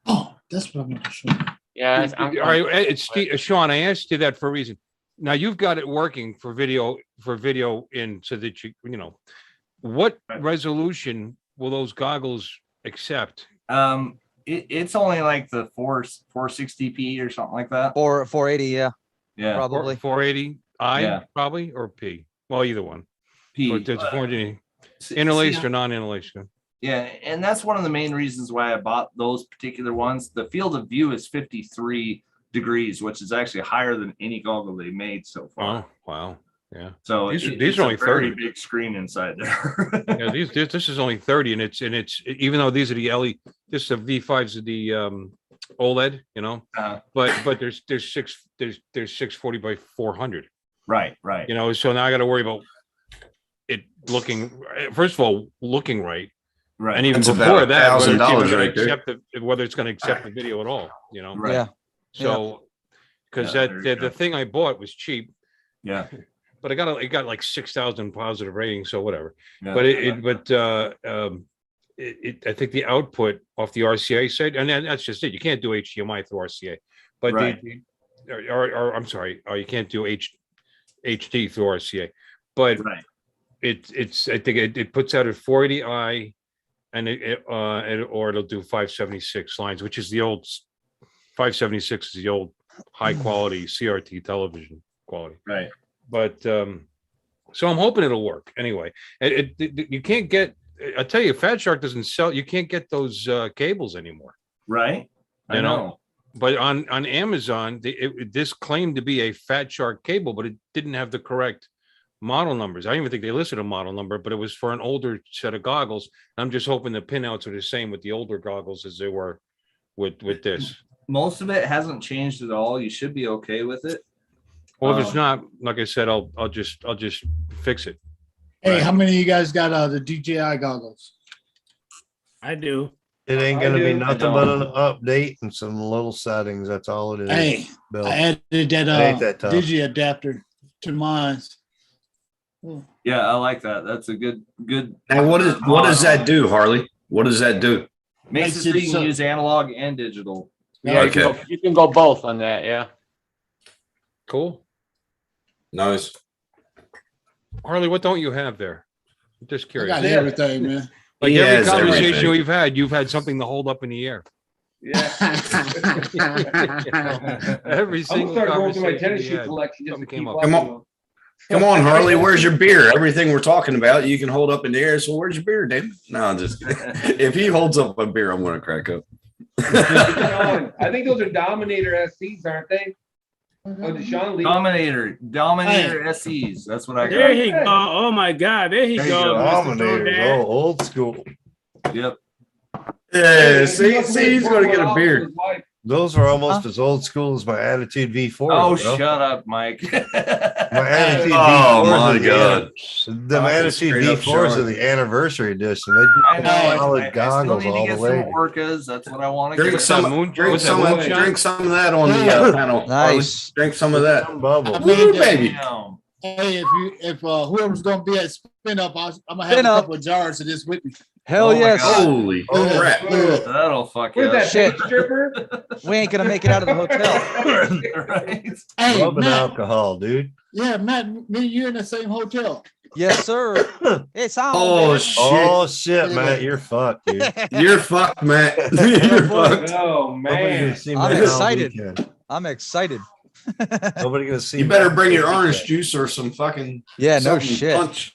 Oh, that's what I'm gonna show you. Yeah, All right, it's Sean. I asked you that for a reason. Now you've got it working for video in so that you know what resolution will those goggles accept? It's only like the 460p or something like that. 480, yeah. Yeah. Probably 480 I Yeah. probably or P. Well, either one. P. But there's 480 interlaced or non-interlaced. Yeah, and that's one of the main reasons why I bought those particular ones. The field of view is 53 degrees, which is actually higher than any goggle they made so far. Oh, wow. Yeah. So these it's are only a very 30. big screen inside there. Yeah, this is only 30, and it's even though these are the LED, this is the V5s of the OLED, you know, but there's 640 by 400. Right. You know, so now I got to worry about it looking, first of all, looking right. Right. And even That's before about that, whether $1,000 it's even right there. whether it's going to accept the video at all, you know. Right. Yeah. So, because Yeah, there you the go. thing I bought was cheap, Yeah. but it got like 6,000 positive ratings, so whatever. Yeah. But I think the output off the RCA side, and that's just it. You can't do HDMI through RCA, but Right. or I'm sorry, you can't do HD through RCA, but Right. it's I think it puts out at 480i, and or it'll do 576 lines, which is the old 576 is the old high quality CRT television quality. Right. But so I'm hoping it'll work anyway. You can't get. I tell you, Fat Shark doesn't sell. You can't get those cables anymore. Right. You know. But on Amazon, this claimed to be a Fat Shark cable, but it didn't have the correct model numbers. I don't even think they listed a model number, but it was for an older set of goggles. I'm just hoping the pinouts are the same with the older goggles as they were with this. Most of it hasn't changed at all. You should be okay with it. Well, if it's not, like I said, I'll just fix it. Hey, how many of you guys got the DJI goggles? I do. It ain't gonna be do. nothing but an update and some little settings. That's all it is. Hey, Bill. I added It ain't that tough. Digi adapter to mine. Yeah, I like that. That's a good. Now, what does that do, Harley? What does that do? Makes it so you can use analog and digital. Yeah, Okay. you can go both on that. Yeah. Cool. Nice. Harley, what don't you have there? I'm just I curious. got everything, man. Like He every has conversation everything. we've had, you've had something to hold up in the air. Yeah. Every I'm gonna single start going through my conversation tennis we shoe had, collection just to something came keep up. up. Come you on. know. Come on, Harley. Where's your beer? Everything we're talking about, you can hold up in the air. So where's your beer, David? No, I'm just kidding. If he holds up a beer, I'm gonna crack up. Deshaun, I think those are Dominator SCs, aren't they? Oh, Deshaun Lee. Dominator SEs. That's what I got. There he go. Oh my God. There he There you goes. go. Mr. Dominators, Throwdown. old school. Yep. Yeah, He see, must see, have he's gonna get a poured one beer. off his wife. Those are almost as old school as my Attitude V4. Oh, bro. shut up, Mike. My Attitude Oh, V4s my are God. the Fucking Attitude straight up V4s are Sean. the anniversary edition. They do I know. solid I still goggles need to all the get way. some orcas. That's what I want to Drink get. some, drink some of that on the panel. Nice. Drink some of that. Some bubbles. Woo, baby. Damn. Hey, if whoever's gonna be at spin up, I'm gonna have Spin a up. couple of jars of this with me. Hell Oh my yes. God. Holy crap. That'll fuck you Where's up. that Shit. pig stripper? We ain't gonna make it out of the hotel. Right? Hey, Rubbing Matt. alcohol, dude. Yeah, Matt. Me and you in the same hotel. Yes, sir. It's on. Oh, baby. shit. Oh shit, Matt, you're fucked, dude. You're fucked, Matt. You're fucked. Oh Nobody gonna man. see I'm Matt all excited. weekend. I'm excited. Nobody gonna see. You better Matt bring your all orange weekend. juice or some fucking Yeah, no something shit. punch.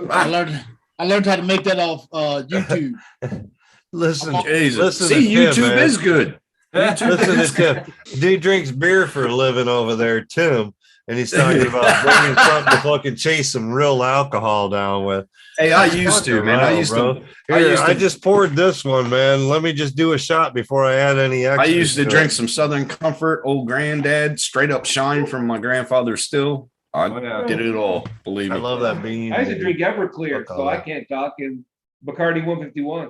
I learned how to make that off YouTube. Listen, Jesus. listen See, to Tim, YouTube man. is good. Listen to Tim. Dude drinks beer for a living over there, Tim, and he's talking about bringing something to fucking chase some real alcohol down with. Hey, I used to, man. I used to. Here, I just poured this one, man. Let me just do a shot before I add any extra. I used to it. drink some Southern Comfort, old granddad, straight up shine from my grandfather's still. I did it all, believe me. I love that bean. I used to dude. drink Everclear, Fuck so all I that. can't talk in Bacardi 151.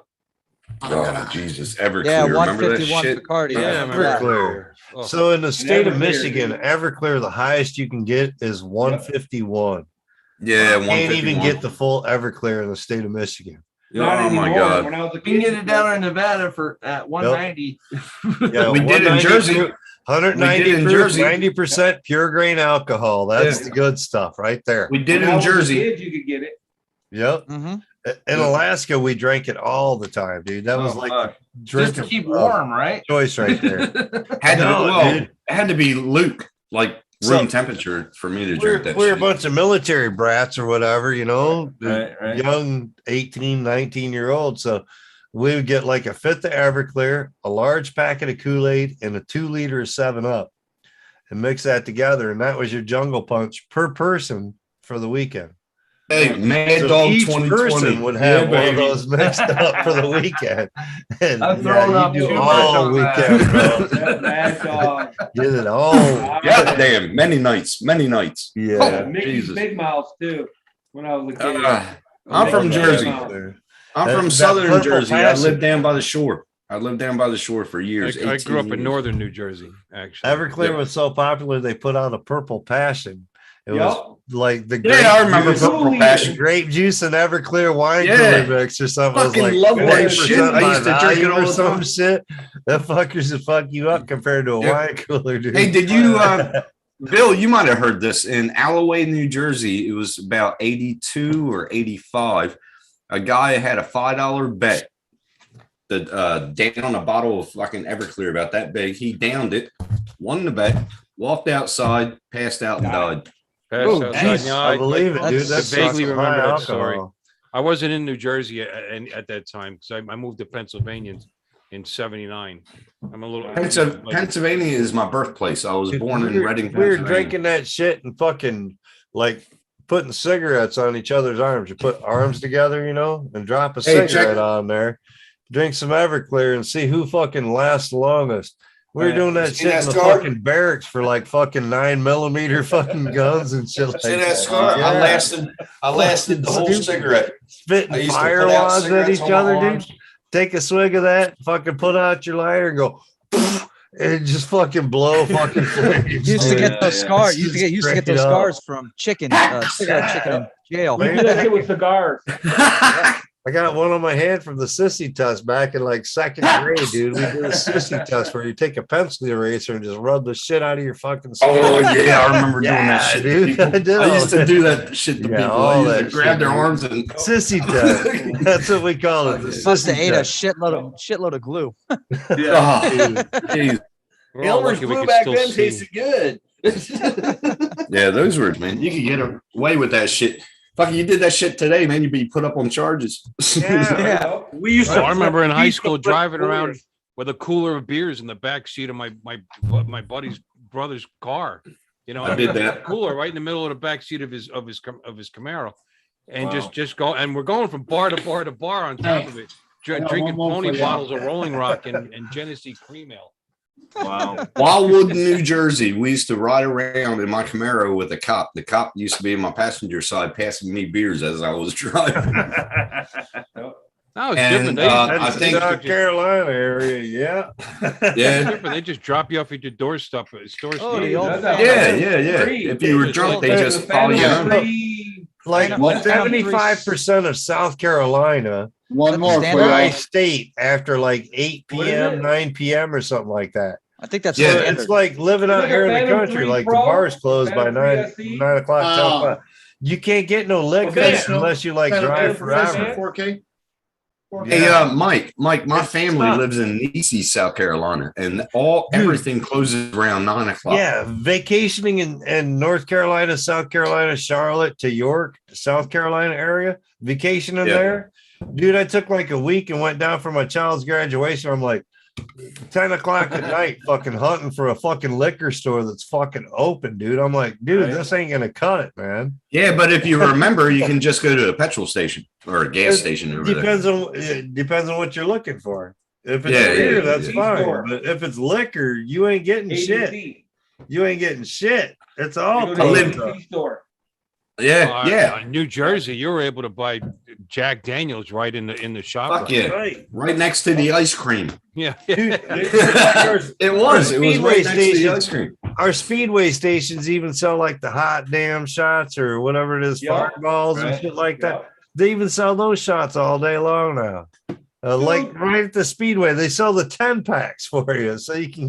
Oh, Jesus. Everclear. Yeah, Remember that 151 shit? Bacardi. Yeah, I Yeah, remember that. Everclear. Oh. So in the state of Everclear, Michigan, dude. Everclear, the highest you can get is 151. Yeah, Can't even 151. get the full Everclear in the state of Michigan. Not Oh, my anymore. God. When I was a You can kid, get it down in Nevada for at 190. Yeah, We did in 190 Jersey. proof, 190 We did in proof, Jersey. 90% pure grain alcohol. That's Yeah. the good stuff right there. We did when I in was a Jersey. kid, you could get it. Yep. Mm-hmm. In Alaska, we drank it all the time, dude. That was Oh, like fuck. the Just drink to of- keep of warm, right? choice right there. Had to, No, well, dude. it had to be Luke, like So- room temperature for me to We're, drink that we're a shit. bunch of military brats or whatever, you know, Right, right. young 18, 19-year-olds. So we would get like a fifth of Everclear, a large packet of Kool-Aid, and a 2 liter of 7-Up and mix that together. And that was your jungle punch per person for the weekend. Hey, Mad So Dog each 2020 person would have Yeah, one of baby. those mixed up for the weekend. And I'm throwing up you do too much all on that. weekend, bro. That Mad Dog. Did it all. God damn, many nights, many nights. Yeah. Mickey's Jesus. Big Mouth too. When I was a kid. I'm from Mickey's Big Jersey. Mouth. I'm That- from that southern purple Jersey. I passion. lived down by the shore. I lived down by the shore for years. I 18 grew up in years. northern New Jersey, actually. Everclear was so popular they put out a purple passion. It Yup. was like the Yeah, I remember juice, Purple Passion. grape juice and Everclear wine Yeah. cooler mix or something. It was Fucking like love that 40% shit. I by used to drink it value all or the some time. shit. That fuckers would fuck you up compared to a Yeah. wine cooler, dude. Hey, did you, Bill? You might have heard this in Alloway, New Jersey. It was about 82 or 85. A guy had a $5 bet that down a bottle of fucking Everclear about that big. He downed it, won the bet, walked outside, passed out, and died. Passed Oh, outside. nice. Yeah, I believe it, dude. that's- That's I vaguely some remember high that story. alcohol. I wasn't in New Jersey at that time because I moved to Pennsylvania in '79. I'm a little Pennsylvania is my birthplace. I was Dude, born in we were- Reading, We were Pennsylvania. drinking that shit and fucking like putting cigarettes on each other's arms. You put arms together, you know, and drop a Hey, cigarette check- on there. Drink some Everclear and see who fucking lasts longest. We were Right. doing that See shit that in the scar? fucking barracks for like fucking 9mm fucking guns and shit like See that that. scar? Yeah. I lasted the whole Stupid. cigarette. I Spitting used to fire put out wads at cigarettes each on my other, dude. arms. Take a swig of that, fucking put out your lighter and go and just fucking blow fucking flames. Used to dude. get those scars. Used to get Straight those up. scars from cigarette chicken in jail. We do that shit with cigars. I got one on my hand from the sissy test back in like second grade, dude. We did a sissy test where you take a pencil eraser and just rub the shit out of your fucking skin. Oh yeah, I remember doing that Yeah, shit. dude. People. I did I all used to that. do that shit to Yeah, people. all I used that to grab shit, their dude. arms and Sissy test. That's what we call it. The Must have sissy ate a test. shitload of glue. Yeah. Jeez. We're all Elmer's lucky we glue could back still then see. tasted good. Yeah, those were, man. You could get away with that shit. Fucking, you did that shit today, man. You'd be put up on charges. Yeah. We used I remember in high beat school the driving coolers. around with a cooler of beers in the back seat of my buddy's brother's car. You know, I did that. cooler right in the middle of the back seat of his Camaro, and Wow. just go. And we're going from bar to bar to bar on top of it, I got drinking one more pony for you. bottles of Rolling Rock and Genesee cream ale. Wow. Wildwood, New Jersey. We used to ride around in my Camaro with a cop. The cop used to be in my passenger side passing me beers as I was driving. No, it's And, different. They used to- I That's think- the South Carolina area. Yeah. it's Yeah. different. They just drop you off at your doorstep. Oh, the old That's family. Yeah. If you were drunk, they just follow you home. Like What? 75% of South Carolina One more for Standard? dry you. state after like 8 What is p.m., it? 9 p.m. or something like that. I think that's Yeah, So standard. it's like living out Like a here in the Phantom country. 3 Like the Pro? bars closed by Phantom 3 SE? 9 o'clock, 10 Oh. o'clock. You can't get no liquor Professional. unless you like drive forever. 4K. Hey, Yeah. Mike, my It's family tough. lives in Nice, South Carolina, and Dude. everything closes around 9 o'clock. Yeah, vacationing in North Carolina, South Carolina, Charlotte to York, South Carolina area, vacationing Yeah. there. Dude, I took like a week and went down for my child's graduation. I'm like 10 o'clock at night, fucking hunting for a fucking liquor store that's fucking open, dude. I'm like, dude, this ain't gonna cut it, man. Yeah, but if you remember, you can just go to a petrol station or a gas station over there. It depends on what you're looking for. If it's Yeah, beer, yeah, that's yeah. fine. Store. But if it's liquor, you ain't getting shit. ABC. You ain't getting shit. It's You all go to I the live- closed up. ABC store. Yeah. In New Jersey, you were able to buy Jack Daniels right in the shop. Fuck yeah. Right. Right next to the ice cream. Yeah. Dude, It was Speedway right next to the stations. ice cream. our speedway stations even sell like the hot damn shots or whatever it is, Yeah, fireballs and right, shit like that. yeah. They even sell those shots all day long now. Like right at the speedway, they sell the 10 packs for you, so you can.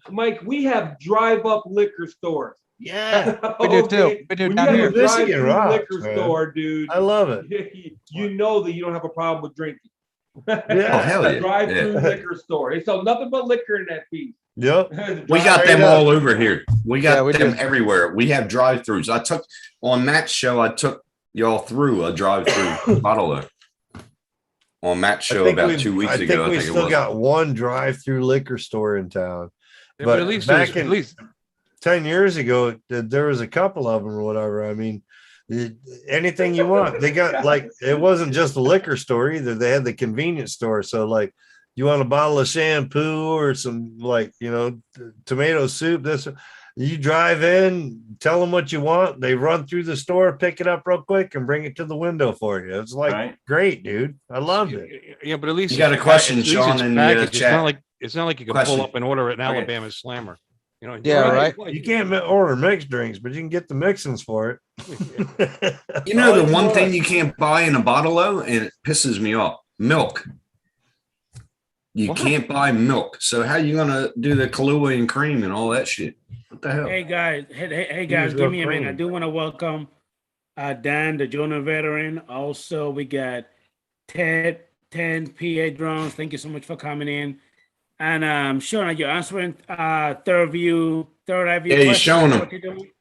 Mike, we have drive-up liquor stores. Yeah, We do too. We do When you down have here. a Michigan drive-through rocks, liquor man. store, dude. I love it. You know that you don't have a problem with drinking. Yeah. Oh, hell yeah. Drive-through Yeah. liquor store. They sell nothing but liquor in that piece. Yep. We got them all over here. We got Yeah, we them do. everywhere. We have drive-throughs. I took on Matt's show. I took y'all through a drive-through bottle of on Matt's show about 2 weeks I ago. think we it still was. got one drive-through liquor store in town. Yeah, But at least back there's- in at least 10 years ago, there was a couple of them or whatever. I mean, anything you want. They got like, it wasn't just a liquor store either. They had the convenience store. So, like, you want a bottle of shampoo or some, like, tomato soup, this, you drive in, tell them what you want. They run through the store, pick it up real quick, and bring it to the window for you. It's like, Right. great, dude. I loved it. yeah, but at least You got it's a question, at least Sean, it's in the, packaged. chat. It's not like you can Question. pull up and order an Okay. Alabama Slammer. You know, Yeah, right. You can't order mixed drinks, but you can get the mixins for it. You know, All the one want. thing you can't buy in a bottle of, and it pisses me off, milk. You What? can't buy milk. So how you gonna do the Kahlua and cream and all that shit? What the hell? Hey guys, hey Use guys, real give me a minute. I cream. do want to welcome Dan, the Jonah veteran. Also, we got Ted, 10 PA drones. Thank you so much for coming in. And Sean, are you answering third eye view? Yeah, he's questions? showing them. What you doing?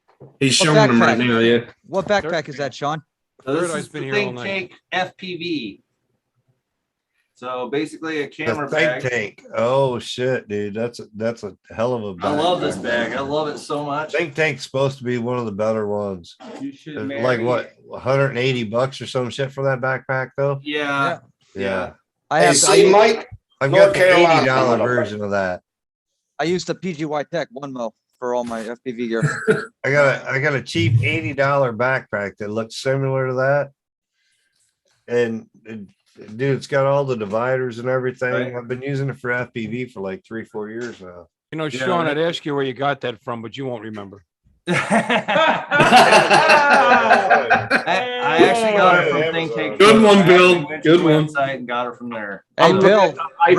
He's What showing them right backpack? now. Yeah. What backpack is that, Sean? So Third this Eye's is been the here all Think night. Tank FPV. So basically a The camera think bag. tank. Oh shit, dude. That's a hell of a I bag. love this bag. I love it so much. Think tank's supposed to be one of the better ones. You should It's marry like what, it. $180 or some shit for that backpack though? Yeah. Yeah. I have. Mike. I've North got the Carolina. $80 version of that. I used the PGY Tech 1 for all my FPV gear. I got a cheap $80 backpack that looks similar to that. And dude, it's got all the dividers and everything. Right. I've been using it for FPV for like 3-4 years now. You know, Yeah, Sean, right. I'd ask you where you got that from, but you won't remember. I actually got her from Think Take. Good one, Bill. Went to Good the one. website and got her from there. Hey, I'm Bill, looking at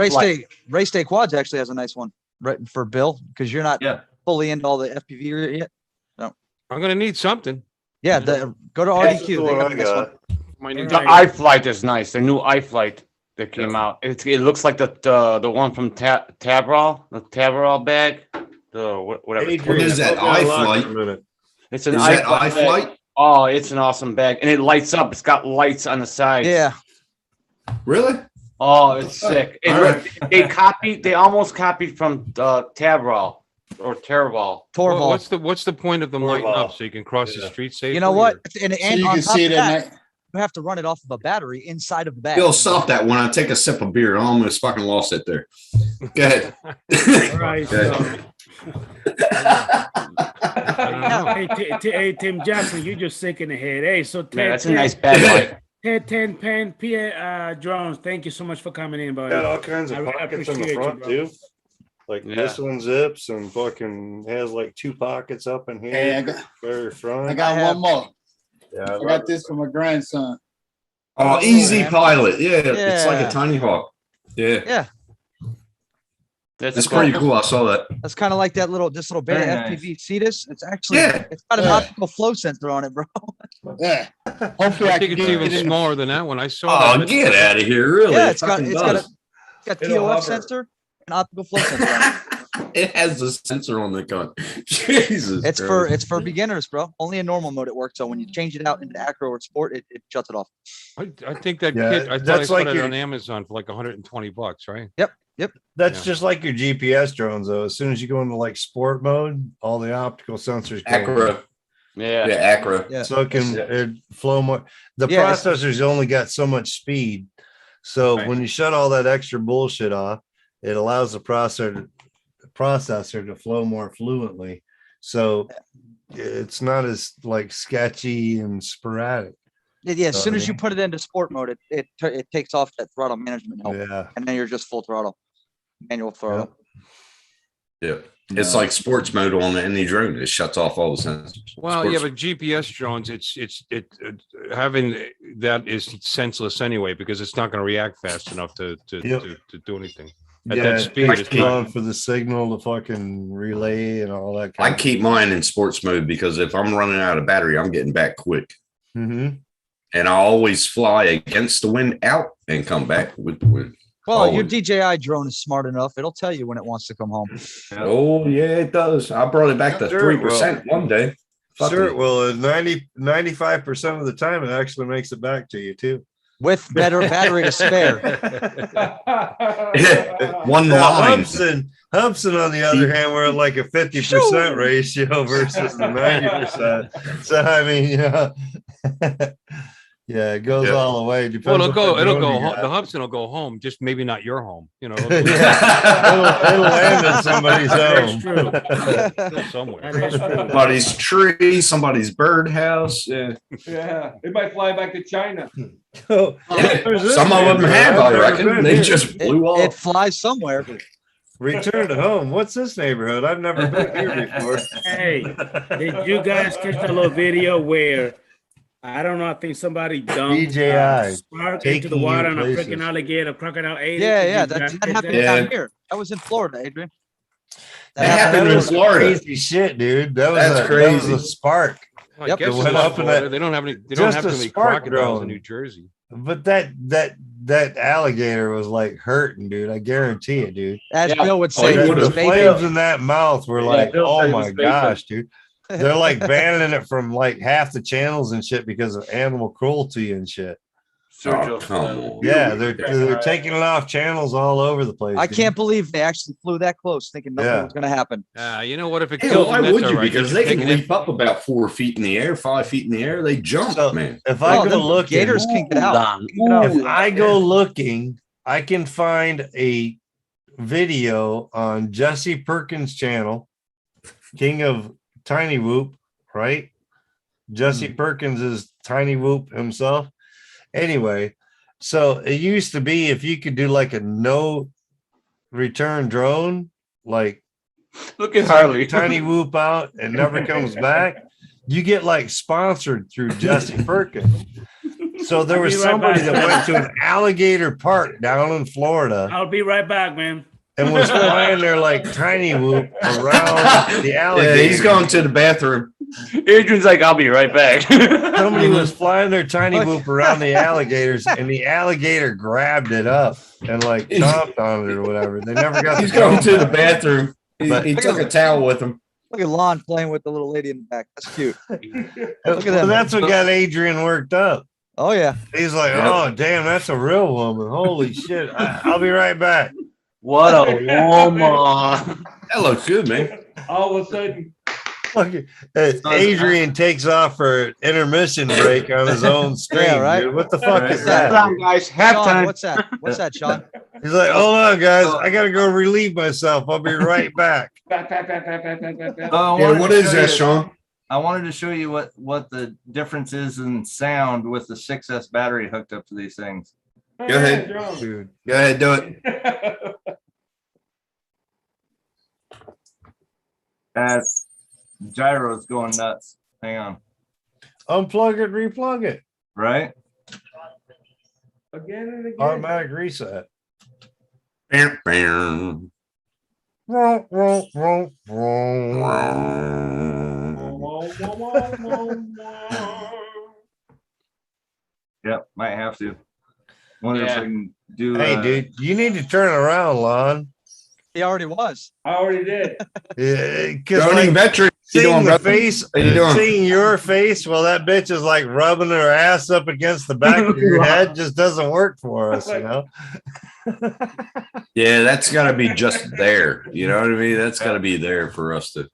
Race Day Quads actually has a nice one right for Bill because you're not fully into all the FPV yet. No, I'm gonna need something. yeah, go to That's the RDQ. They one got I a nice one. got. Might need The iFlight is nice. The new iFlight that came out. It looks like the one from Tabrol, the Tabrol bag. Whatever. Adrian, is that? hold on lock for a iFlight? minute. It's an Is that iFlight. iFlight? Bag. Oh, it's an awesome bag, and it lights up. It's got lights on the sides. Yeah. Really? Oh, it's sick. All right. They almost copied from Tabrol or Terval. Well, what's the point of them lighting up so you can cross the street safely? You know what? And So you on can top see of it at that, night. you have to run it off of a battery inside of the bag. Bill, stop that when I take a sip of beer. I almost fucking lost it there. Go ahead. All right. Go ahead. Hey, Tim Jackson, you just sick in the head. Hey, so Yeah, that's a nice bag. Ted Pen, PA drones. Thank you so much for coming in, buddy. Got all kinds of I really pockets in the appreciate you, front bro. too. Like this one zips and fucking has like 2 pockets up in here. Hey, I got- very front. I got one more. Yeah, I got this for my grandson. Oh, easy pilot. Yeah, it's like Yeah. a tiny hawk. Yeah. Yeah. It's pretty cool. I saw that. That's kind of like this little beta Very nice. FPV Cetus. It's actually it's got an Yeah. optical flow sensor on it, bro. Yeah. Hopefully I think it's even it in. smaller than that one. I saw. Oh, that. get out of here. Really? Yeah, It it's got fucking it's got does. It'll TOF hover. sensor and optical flow sensor on it. It has a sensor on the gun. Jesus. It's Christ. for beginners, bro. Only in normal mode it works. So when you change it out into acro or sport, it shuts it off. I think that Yeah, kit. I thought I that's saw like that your- on Amazon for like $120, right? Yep. That's Yeah. just like your GPS drones though. As soon as you go into like sport mode, all the optical sensors go on. Acro. Yeah. Yeah, Acro. Yeah. So it can flow more. The Yeah, it's- processor's only got so much speed. So Right. when you shut all that extra bullshit off, it allows the processor to flow more fluently. So it's not as like sketchy and sporadic. Yeah, as soon as you mean- put it into sport mode, it takes off that throttle management help, Yeah. and then you're just full throttle, manual throttle. Yeah. It's like sports mode on any drone. It shuts off all the sensors. Well, Sports- yeah, but GPS drones, having that is senseless anyway because it's not going to react fast enough to Yep. do anything. At Yeah, that speed, it's it's going not. for the signal to fucking relay and all that I kind of keep mine in sports mode because if I'm running out of battery, I'm getting back quick. Mhm. And I always fly against the wind out and come back with Well, your always. DJI drone is smart enough; it'll tell you when it wants to come home. Oh yeah, it does. I brought it back to Sure it will. 3% one day. Sure, Fucking- well, 95% of the time it actually makes it back to you too. With better battery to spare. One Now, line. Humpson, on the other hand, we're at like a 50% ratio versus the 90%. So I mean, yeah, yeah, it goes Yeah. all the way. Well, Depends it'll go. what It'll drone go. you Home. got. The Hubson will go home, just maybe not your home. You know, Yeah, it'll land in somebody's That's home. true. go somewhere. That is true. Somebody's tree, somebody's birdhouse. Yeah. Yeah, it might fly back to China. Oh, Yeah, there's this some of them neighborhood. have, I've I never reckon. been They here. just blew It off. flies somewhere. Return to home. What's this neighborhood? I've never been here before. Hey, did you guys catch that little video where I don't know? I think somebody dumped DJI spark into taking the water you and a places. freaking alligator, crocodile ate it. Yeah, Did yeah, you that guys catch happened Yeah. down here. That was in Florida, Adrian. That happened in was Florida. Crazy shit, dude. That was That's That was crazy. a spark. Well, Yep. I guess It went it's up in Florida. that- They don't have any. They don't just have a too many spark crocodiles drone. in New Jersey. But that alligator was like hurting, dude. I guarantee it, dude. As Yeah. Bill would Oh, say, he he would've was The vaping. flames in that mouth were Yeah, like, Bill oh said he my was vaping. gosh, dude. They're like banning it from like half the channels and shit because of animal cruelty and shit. Oh, come on. Yeah, they're taking it off channels all over the place. I dude. can't believe they actually flew that close, thinking nothing Yeah. was going to happen. You know what? If it Hey, kills why them, that's would all you? right. Because You're they can taking it- leap up about 4 feet in the air, 5 feet in the air. They jump, So, man. If I Oh, go them looking, gators can get out. if I go looking, I can find a video on Jesse Perkins' channel, King of Tiny Whoop, right? Jesse Perkins is Tiny Whoop himself. Anyway, so it used to be if you could do like a no return drone, like Look at Harley. Tiny Whoop out and never comes back, you get like sponsored through Jesse Perkins. So there I'll was be right somebody back. that went to an alligator park down in Florida I'll be right back, man. and was flying their like Tiny Whoop around the alligator. Yeah, he's going to the bathroom. Adrian's like, I'll be right back. Somebody was flying their Tiny Whoop around the alligators, and the alligator grabbed it up and like stomped on it or whatever. They never got. He's going to the bathroom. But- He took a towel with him. Look at Lon playing with the little lady in the back. That's cute. Look at Well, that. that's what got Adrian worked up. Oh yeah. He's like, oh damn, that's a real woman. Holy shit! I'll be right back. What a woman. That looks good, man. All of a sudden, Adrian takes off for intermission break on his own stream. Yeah, right. Dude. What the fuck is Hold that? on, guys. Sean, Halftime. what's that? What's that, Sean? He's like, hold on, guys. I gotta go relieve myself. I'll be right back. Yeah, what is that, Sean? I wanted to show you what the difference is in sound with the 6S battery hooked up to these things. Go ahead. Dude. Go ahead, do it. That's gyro's going nuts. Hang on. Unplug it, replug it. Right? again and again. Automatic reset. Bam, bam. Yep, might have to. Wonder if I can do. Hey, dude, you need to turn around, Lon. He already was. I already did. Joining veteran. Seeing the face, seeing your face while that bitch is like rubbing her ass up against the back of your head just doesn't work for us, you know? Yeah, that's got to be just there. You know what I mean? That's got to be there for us to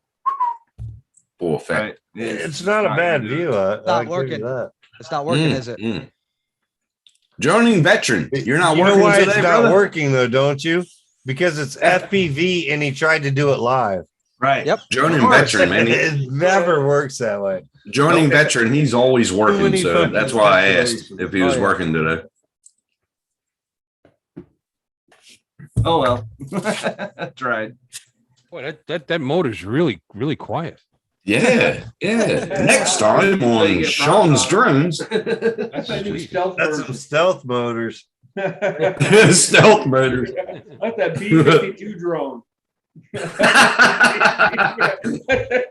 full effect. Right. It's not a bad view. Not working. It's not working, is it? Joining veteran. You're not You working know why today, it's not brother? working though, don't you? Because it's FPV and he tried to do it live. Right. Yep. Joining veteran, man. It never works that way. Joining veteran, he's always working. many So fucking that's why I asked if he was Oh, yeah. working today. Oh well. Tried. Boy, that motor's really quiet. Yeah, yeah. Next time on Sean's Drones. That's a new stealth That's some stealth motors. Stealth motors. That's that B-52 drone.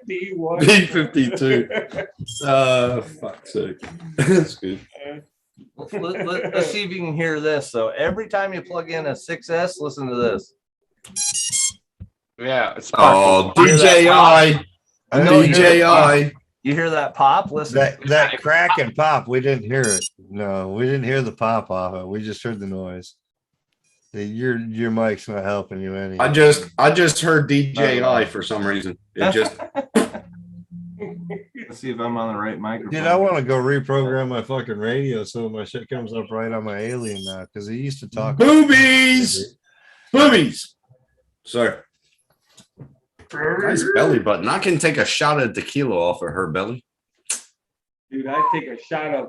D1. B-52. Fuck's sake. That's good. Let's see if you can hear this. So every time you plug in a 6S, listen to this. Yeah. It's Oh, Hear that DJI. I know you hear DJI. You hear that pop? Listen. that crack and pop. We didn't hear it. No, we didn't hear the pop off it. We just heard the noise. Your mic's not helping you any. I just heard DJI for some reason. It just Let's see if I'm on the right microphone. Dude, I want to go reprogram my fucking radio so my shit comes up right on my Alien now because he used to talk. boobies. Boobies. Sorry. Nice belly button. I can take a shot of tequila off of her belly. Dude, I'd take a shot of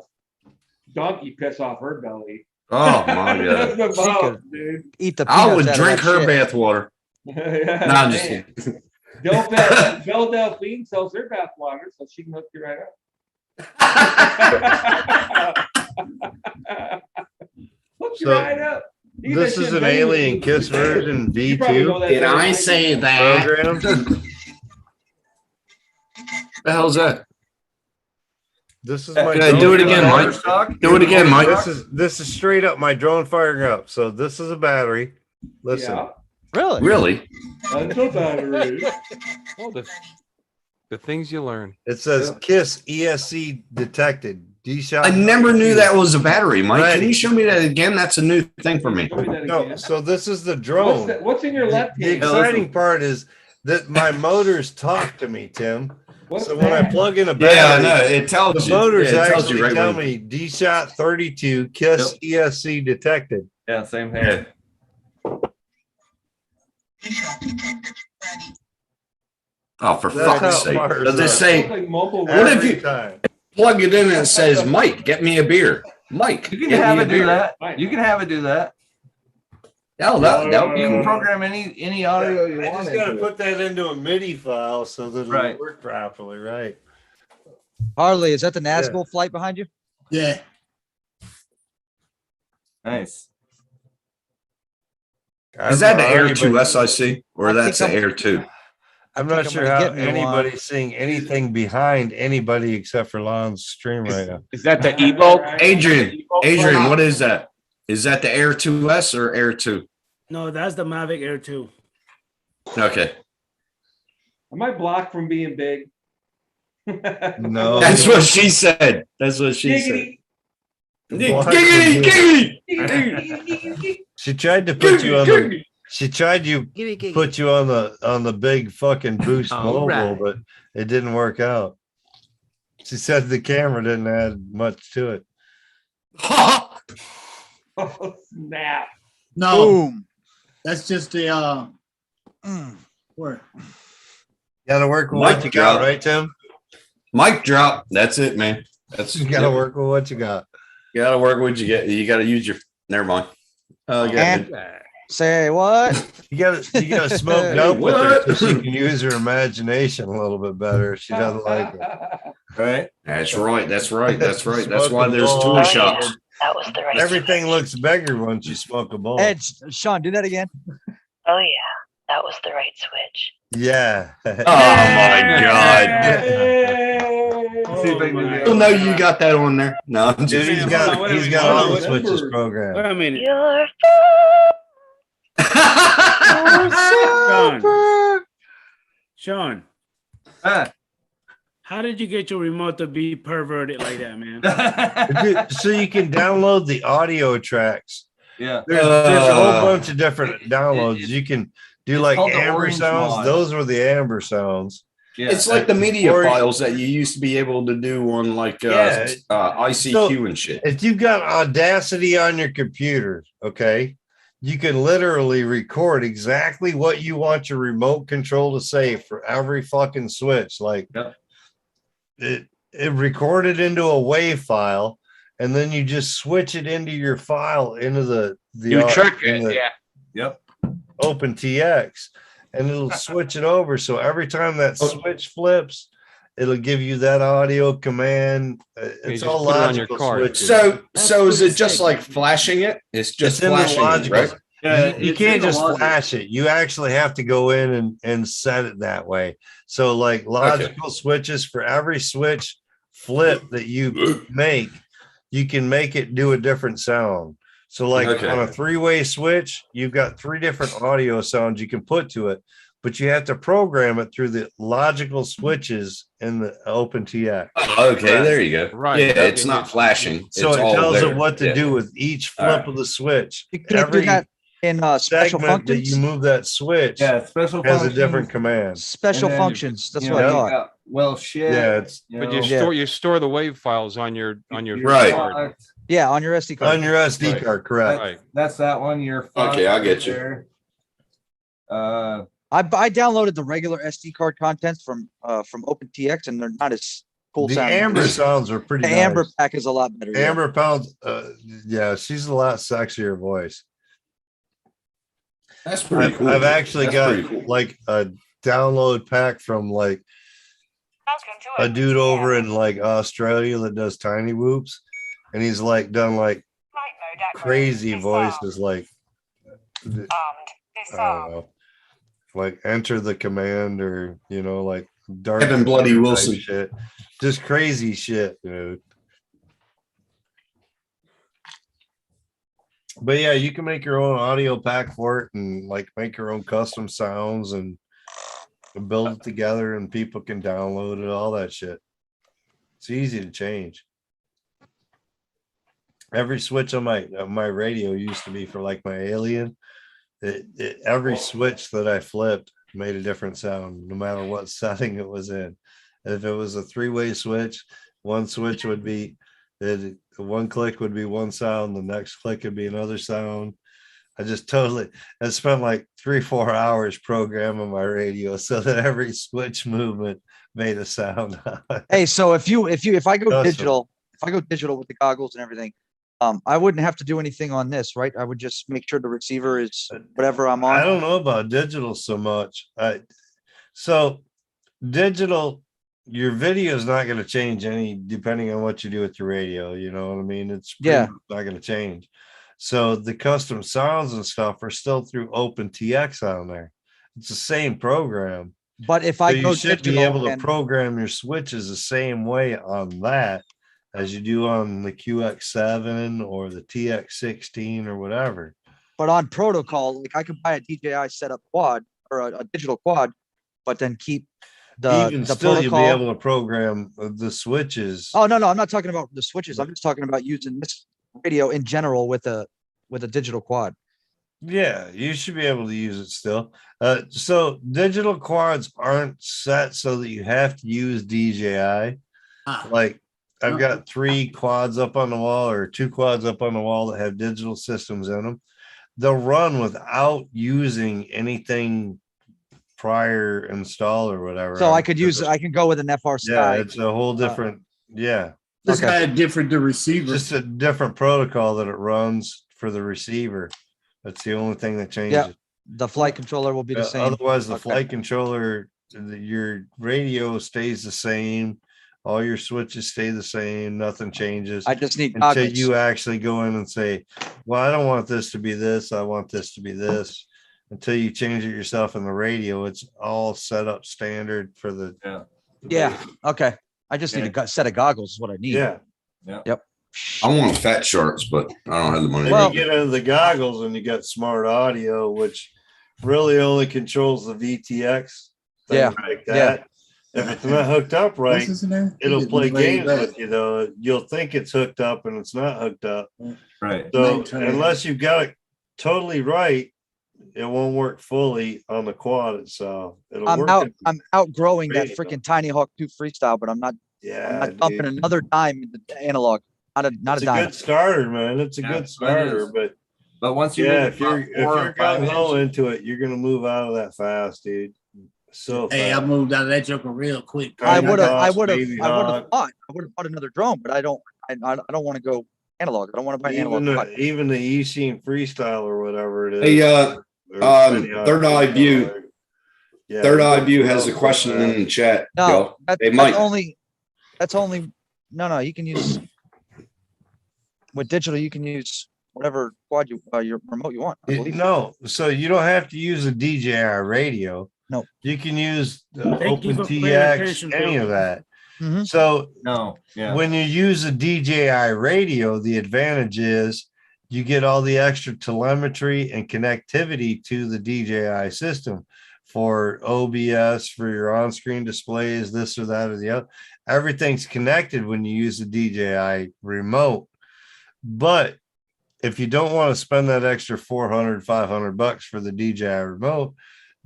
donkey piss off her belly. Oh my That's god. the bomb, dude. Eat the I would peanuts out of drink that her shit. bath water. Yeah, No, I'm just man. kidding. Belle Delphine sells her bath water, so she can hook you right up. Hook you So, right up. You This get is shit an made. Alien Kiss version You probably know V2 that Did I better. say that? program. The hell's that? This is my. Can I do it drone again, firing Mike? Stock? Do it again, Mike. This is straight up my drone firing up. So this is a battery. Listen. Yeah. Really? Really? That's a battery. Oh, the things you learn. It says KISS ESC detected. D-shot. I never knew that was a battery, Mike. Right. Can you show me that again? That's a new thing for me. Show me that No, again. so this is the What's, drone. what's in your left The hand? exciting part is that my motors talk to me, Tim. What's So when I that? plug in a Yeah, I battery, know. It tells the you. motors Yeah, it tells actually you right tell when- me D-shot 32 KISS ESC detected. Yeah, same Yeah. here. Oh, for That's how fuck's it sake. fires Does it up. say, Looks like mumble What if Every you- time. plug it in and it says, Mike, get me a beer? Mike, You can get have me it a do beer. that. Right. You can have it do that. You can program any audio you I want. just gotta into put that into a MIDI file so that it'll Right. work properly, right? Harley, is that the Nazgul flight behind you? Yeah. Nice. Is that the Air Anybody- 2 SIC or I that's the think Air 2? I'm think not I'm sure gonna how get me one. anybody's seeing anything behind anybody except for Lon's stream right now. Is that the Evo? Adrian, what is that? Is that the Air 2S or Air 2? No, that's the Mavic Air 2. Okay. Am I blocked from being big? No. That's what she said. That's what she said. Giggity. She tried to put you on the. She tried to put you on the big fucking Boost Mobile, but it didn't work out. She said the camera didn't add much to it. Oh, snap. No, Boom. that's just the where? Gotta work with Mic what you got, drop. right, Tim? Mic drop. That's it, man. That's You gotta work with what you got. You gotta work what you get. You gotta use your. Never mind. Oh, And say what? You gotta smoke dope with her so she can use her imagination a little bit better if she doesn't like it. Right. That's right. That's right. That's right. That's Smoke why a there's bowl. tool shops. That was the right Everything looks bigger once you smoke a bowl. Ed, Sean, do that again. Oh yeah, that was the right switch. Yeah. Oh my god. See if I can do the Well, no, you got that on there. No, I'm Dude, just. he's got all the switches programmed. Wait a minute. You're Sean, how did you get your remote to be perverted like that, man? So you can download the audio tracks. Yeah. There's a whole bunch of different downloads. You can do like called the amber Orange sounds. mod. Those were the amber sounds. Yeah. It's like the media Or- files that you used to be able to do on like Yeah. ICQ and shit. If you've got Audacity on your computer, okay, you can literally record exactly what you want your remote control to say for every fucking switch. Like it recorded into a WAV file, and then you just switch it into your file into the You trick it, in the yeah. Yep. OpenTX, and it'll switch it over. So every time that switch flips, it'll give you that audio command. It's just all put it on your logical card. switches. So is it just like flashing it? It's just It's in the flashing it, logical. right? Yeah, You it's can't in the just logic. flash it. You actually have to go in and set it that way. So like logical switches, for every switch flip that you make, you can make it do a different sound. So like on a three-way switch, you've got three different audio sounds you can put to it, but you have to program it through the logical switches in the OpenTX. Oh, okay, there you go. Right. Yeah, it's not flashing. So It's it all tells there. it what to Yeah. do with each flip All right. of the switch. You can't do Every that in special segment that functions. you move that switch Yeah. Special has a functions. different command. Special And then, functions. That's you what I know, you thought. got, well, shit. Yeah, it's you But know, you store the WAV files on your Right. card. Yeah, on your SD card. on your SD Right. card, correct? Right. That's that one. Your Okay, I get you. there. I downloaded the regular SD card contents from OpenTX, and they're not as cool The sounding. amber sounds are pretty The nice. Amber pack is a lot better. yeah. Amber Pounds, yeah, she's a lot sexier voice. That's pretty cool. I've actually That's got pretty cool. like a download pack from like a dude over in like Australia that does tiny whoops, and he's like done like crazy voices, like I don't know, like enter the command, or like dark Kevin Bloody type Wilson. shit, just crazy shit, dude. But yeah, you can make your own audio pack for it, and like make your own custom sounds and build it together, and people can download it, all that shit. It's easy to change. Every switch on my radio used to be for like my Alien. Every switch that I flipped made a different sound, no matter what setting it was in. If it was a three-way switch, one switch would be, one click would be one sound, the next click would be another sound. I spent like 3-4 hours programming my radio so that every switch movement made a sound. Hey, so if I go Custom. digital, with the goggles and everything, I wouldn't have to do anything on this, right? I would just make sure the receiver is whatever I'm on. I don't know about digital so much. So digital, your video is not going to change any depending on what you do with your radio. You know what I mean? It's pretty much not going to change. So the custom sounds and stuff are still through OpenTX on there. It's the same program. But if I So go you should be digital able to and program your switches the same way on that as you do on the QX7 or the TX16 or whatever. but on protocol, like I could buy a DJI setup quad or a digital quad, but then keep the Even the still, you'll be protocol. able to program the switches. Oh no, I'm not talking about the switches. I'm just talking about using this radio in general with a digital quad. Yeah, you should be able to use it still. So digital quads aren't set so that you have to use DJI. Like I've got 3 quads up on the wall or 2 quads up on the wall that have digital systems in them. They'll run without using anything prior install or whatever. So I can go with an FR Sky. Yeah, it's a whole different. This guy had different the receiver. Just a different protocol that it runs for the receiver. That's the only thing that changes. Yeah, the flight controller will be the same. Otherwise, the flight controller, your radio stays the same. All your switches stay the same. Nothing changes. I just need until goggles. you actually go in and say, "Well, I don't want this to be this. I want this to be this." Until you change it yourself in the radio, it's all set up standard for the. Yeah. Okay. I just need a set of goggles. Is what I need. Yeah. Yep. I want fat sharks, but I don't have the money. Then you get into the goggles and you got smart audio, which really only controls the VTX. things like that. If it's not hooked up right, it'll play games with you though. You'll think it's hooked up and it's not hooked up. Right. So unless you've got it totally right, it won't work fully on the quad itself. I'm outgrowing that freaking Tiny Hawk 2 Freestyle, but I'm not. Yeah, I'm not dumping another dime in the analog. Not it's a dime. good starter, man. It's a good starter, but once you if you're gung ho into it, you're gonna move out of that fast, dude. So hey, I moved out of that joker real quick. I would have bought another drone, but I don't want to go analog. I don't want to buy an analog. Even the E-Scene Freestyle or whatever it is. Hey, Third Eye View. Third Eye View has a question in the chat. No, That's only. No. You can use with digital. You can use whatever quad your remote you want. No, so you don't have to use a DJI radio. No, you can use OpenTX, any of that. So when you use a DJI radio, the advantage is you get all the extra telemetry and connectivity to the DJI system for OBS, for your on-screen displays, this or that or the other. Everything's connected when you use the DJI remote. But if you don't want to spend that extra $400-500 for the DJI remote,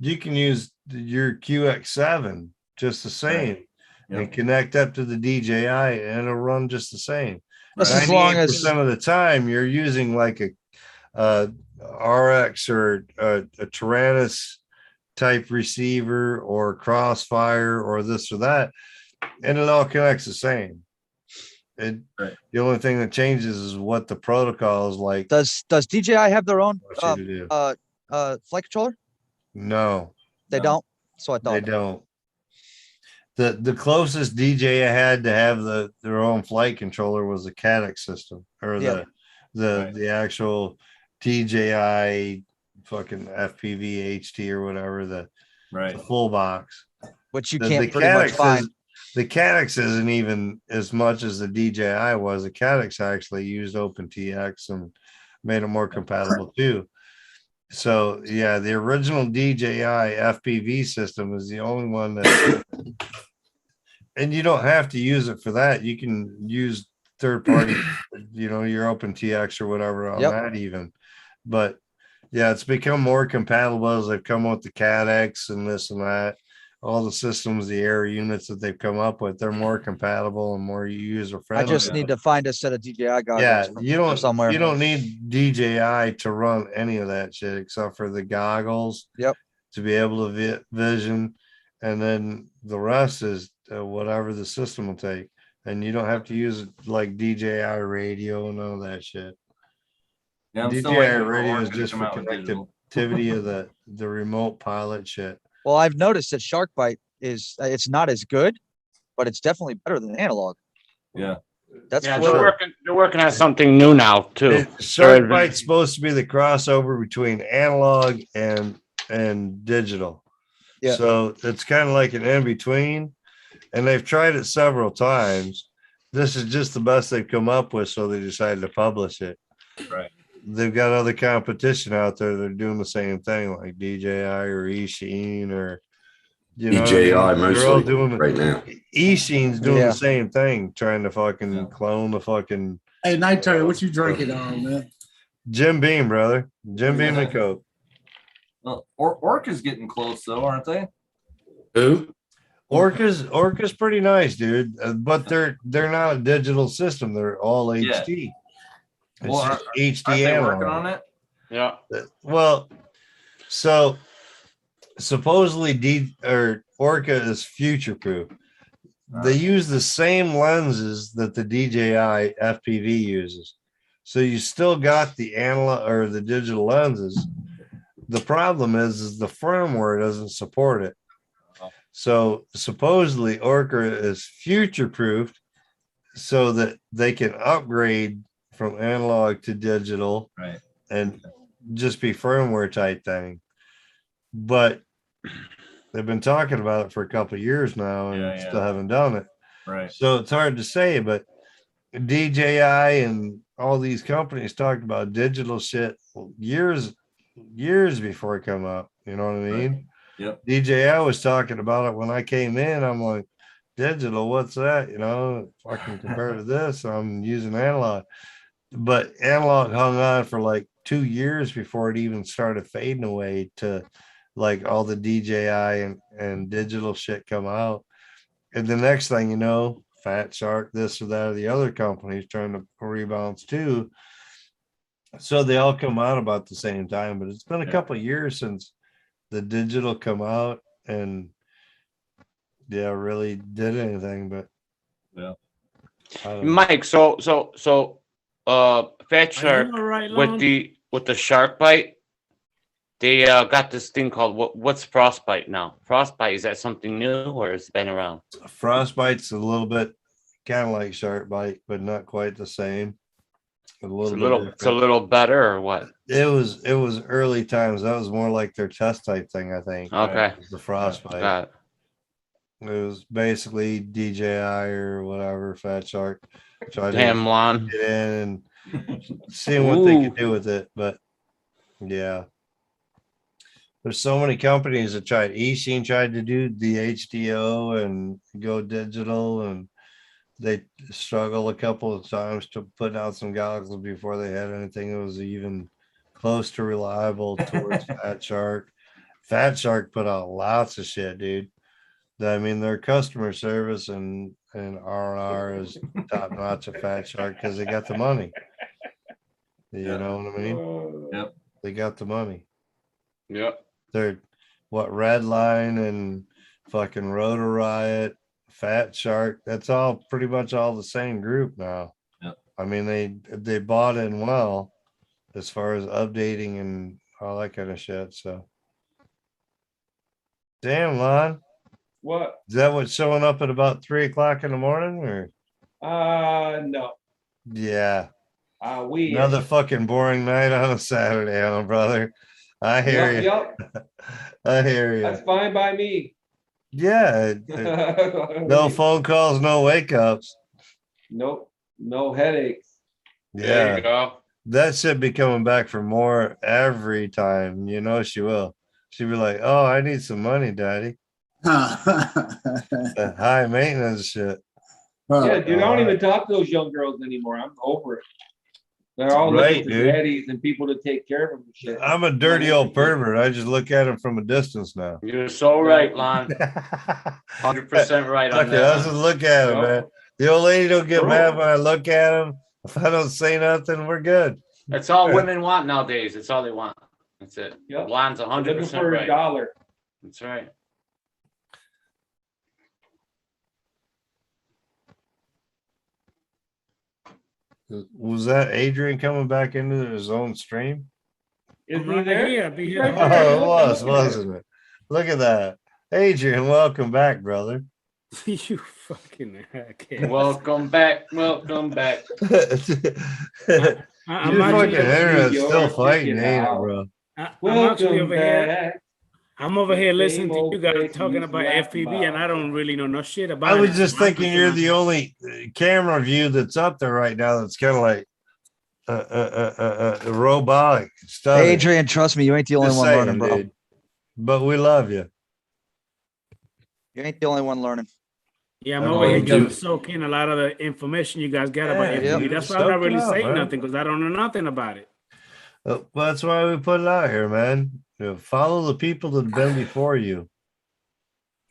you can use your QX7 just the same and connect up to the DJI and it'll run just the same. Just as long as of the time you're using like a RX or a Tyrannus type receiver or Crossfire or this or that, and it all connects the same. The only thing that changes is what the protocol is like. Does DJI have their own flight controller? No, they don't. So I thought they don't. The closest DJI had to have their own flight controller was the Cadex system or the actual DJI fucking FPV HT or whatever the full box, which you can't pretty much find. The Cadex isn't even as much as the DJI was. The Cadex actually used OpenTX and made it more compatible too. So yeah, the original DJI FPV system is the only one that, and you don't have to use it for that. You can use third party, your OpenTX or whatever on that even. But yeah, it's become more compatible as they've come with the Cadex and this and that. All the systems, the air units that they've come up with, they're more compatible and more user friendly. I just need to find a set of DJI goggles. Yeah, you don't somewhere. You don't need DJI to run any of that shit except for the goggles. Yep. To be able to vision, and then the rest is whatever the system will take. and you don't have to use like DJI radio and none of that shit. Yeah, I'm still DJI waiting for radio is Orca to just come for out with digital. connectivity of the remote pilot shit. Well, I've noticed that Sharkbite is it's not as good, but it's definitely better than analog. Yeah. That's Yeah, for they're sure. working on something new now too. Sharkbite's supposed to be the crossover between analog and digital. Yeah. So it's kind of like an in between, and they've tried it several times. This is just the best they've come up with, so they decided to publish it. Right. They've got other competition out there. They're doing the same thing, like DJI or eSheen or DJI They're all mostly doing right now. eSheen's doing Yeah. the same thing, trying to fucking clone the fucking Hey, Night Terry, what you drinking on, man? Jim Beam, brother. Jim Beam and Coke. Well, Orca's getting close though, aren't they? Who? Orca's pretty nice, dude. But they're not a digital system. They're all Yeah. HD. It's Well, just aren't HD they analog. working on it? Yeah. Well, so supposedly Orca is future proof. They use the same lenses that the DJI FPV uses. So you still got the analog or the digital lenses. The problem is the firmware doesn't support it. So supposedly Orca is future proofed so that they can upgrade from analog to digital, right, and just be firmware type thing. But they've been talking about it for a couple of years now and still haven't done it. Right. So it's hard to say, but DJI and all these companies talked about digital shit years before it come up. You know what I mean? Right. Yep. DJI was talking about it when I came in. I'm like, digital, what's that? You know, if I can compare to this, I'm using analog. But analog hung on for like 2 years before it even started fading away to like all the DJI and digital shit come out. And the next thing you know, Fat Shark, this or that, or the other companies trying to rebalance too. So they all come out about the same time, but it's been a couple of years since the digital come out and really did anything. But Mike, so Fat Shark all right, with Lon? the shark bite, they got this thing called what's frostbite now? Frostbite, is that something new or has it been around? Frostbite's a little bit kind of like shark bite, but not quite the same. It's a little better or what? It was early times. That was more like their test type thing, I think. Okay. The frostbite. Got it. It was basically DJI or whatever, Fat Shark. Tried Damn, Lon. to get in and seeing what they could do with it. But yeah. There's so many companies that tried. eSheen tried to do the HDO and go digital, and they struggled a couple of times to put out some goggles before they had anything that was even close to reliable towards Fat Shark. Fat Shark put out lots of shit, dude. I mean, their customer service and R&R is top notch at Fat Shark because they got the money. You know what I mean? Yep. They got the money. Yep. They're Redline and fucking Rotor Riot, Fat Shark. That's all pretty much all the same group now. Yep. I mean, they bought in well as far as updating and all that kind of shit. So, damn, Lon. What? Is that what's showing up at about 3 o'clock in the morning, or? No. Yeah. We Another fucking boring night on a Saturday, huh, brother? I hear you. Yep. I hear you. That's fine by me. Yeah. No phone calls, no wake ups. Nope. No headaches. Yeah. There you go. That should be coming back for more every time. You know she will. She'll be like, "Oh, I need some money, Daddy." High maintenance shit. Yeah, dude, I don't even talk to those young girls anymore. I'm over it. They're all Right, looking for dude. daddies and people to take care of them and shit. I'm a dirty old pervert. I just look at him from a distance now. You're so right, Lon. 100% right on Okay, let's that. just look at him, man. The old lady don't get mad when I look at him. If I don't say nothing, we're good. That's all women want nowadays. That's all they want. That's it. Yep. Lon's Looking 100% for right. $1. That's right. Was that Adrian coming back into his own stream? Is I'm he right there? here. Be He's here. right Oh, there. it Look, was, look at wasn't it? Look at that. Adrian, welcome back, brother. You fucking hackhead. Welcome back. Welcome back. Your I'm fucking actually, internet's still York, check fighting, it ain't it, out. bro? I'm actually Welcome over here. back. I'm over here Same listening to old you guys place we talking used to about laugh FPV, and about. I don't really know no shit about I it. was just So I'm thinking just you're gonna- the only camera view that's up there right now that's kind of like robotic stuff. Adrian, trust me, you ain't the only Just one saying, learning, bro. dude. But we love you. You ain't the only one learning. Yeah, I'm Oh, over here you trying do. to soak in a lot of the information you guys got about Yeah, FPV. dude, That's why I'm not soak it really up, saying man. nothing because I don't know nothing about it. Well, that's why we put it out here, man. You know, follow the people that have been before you.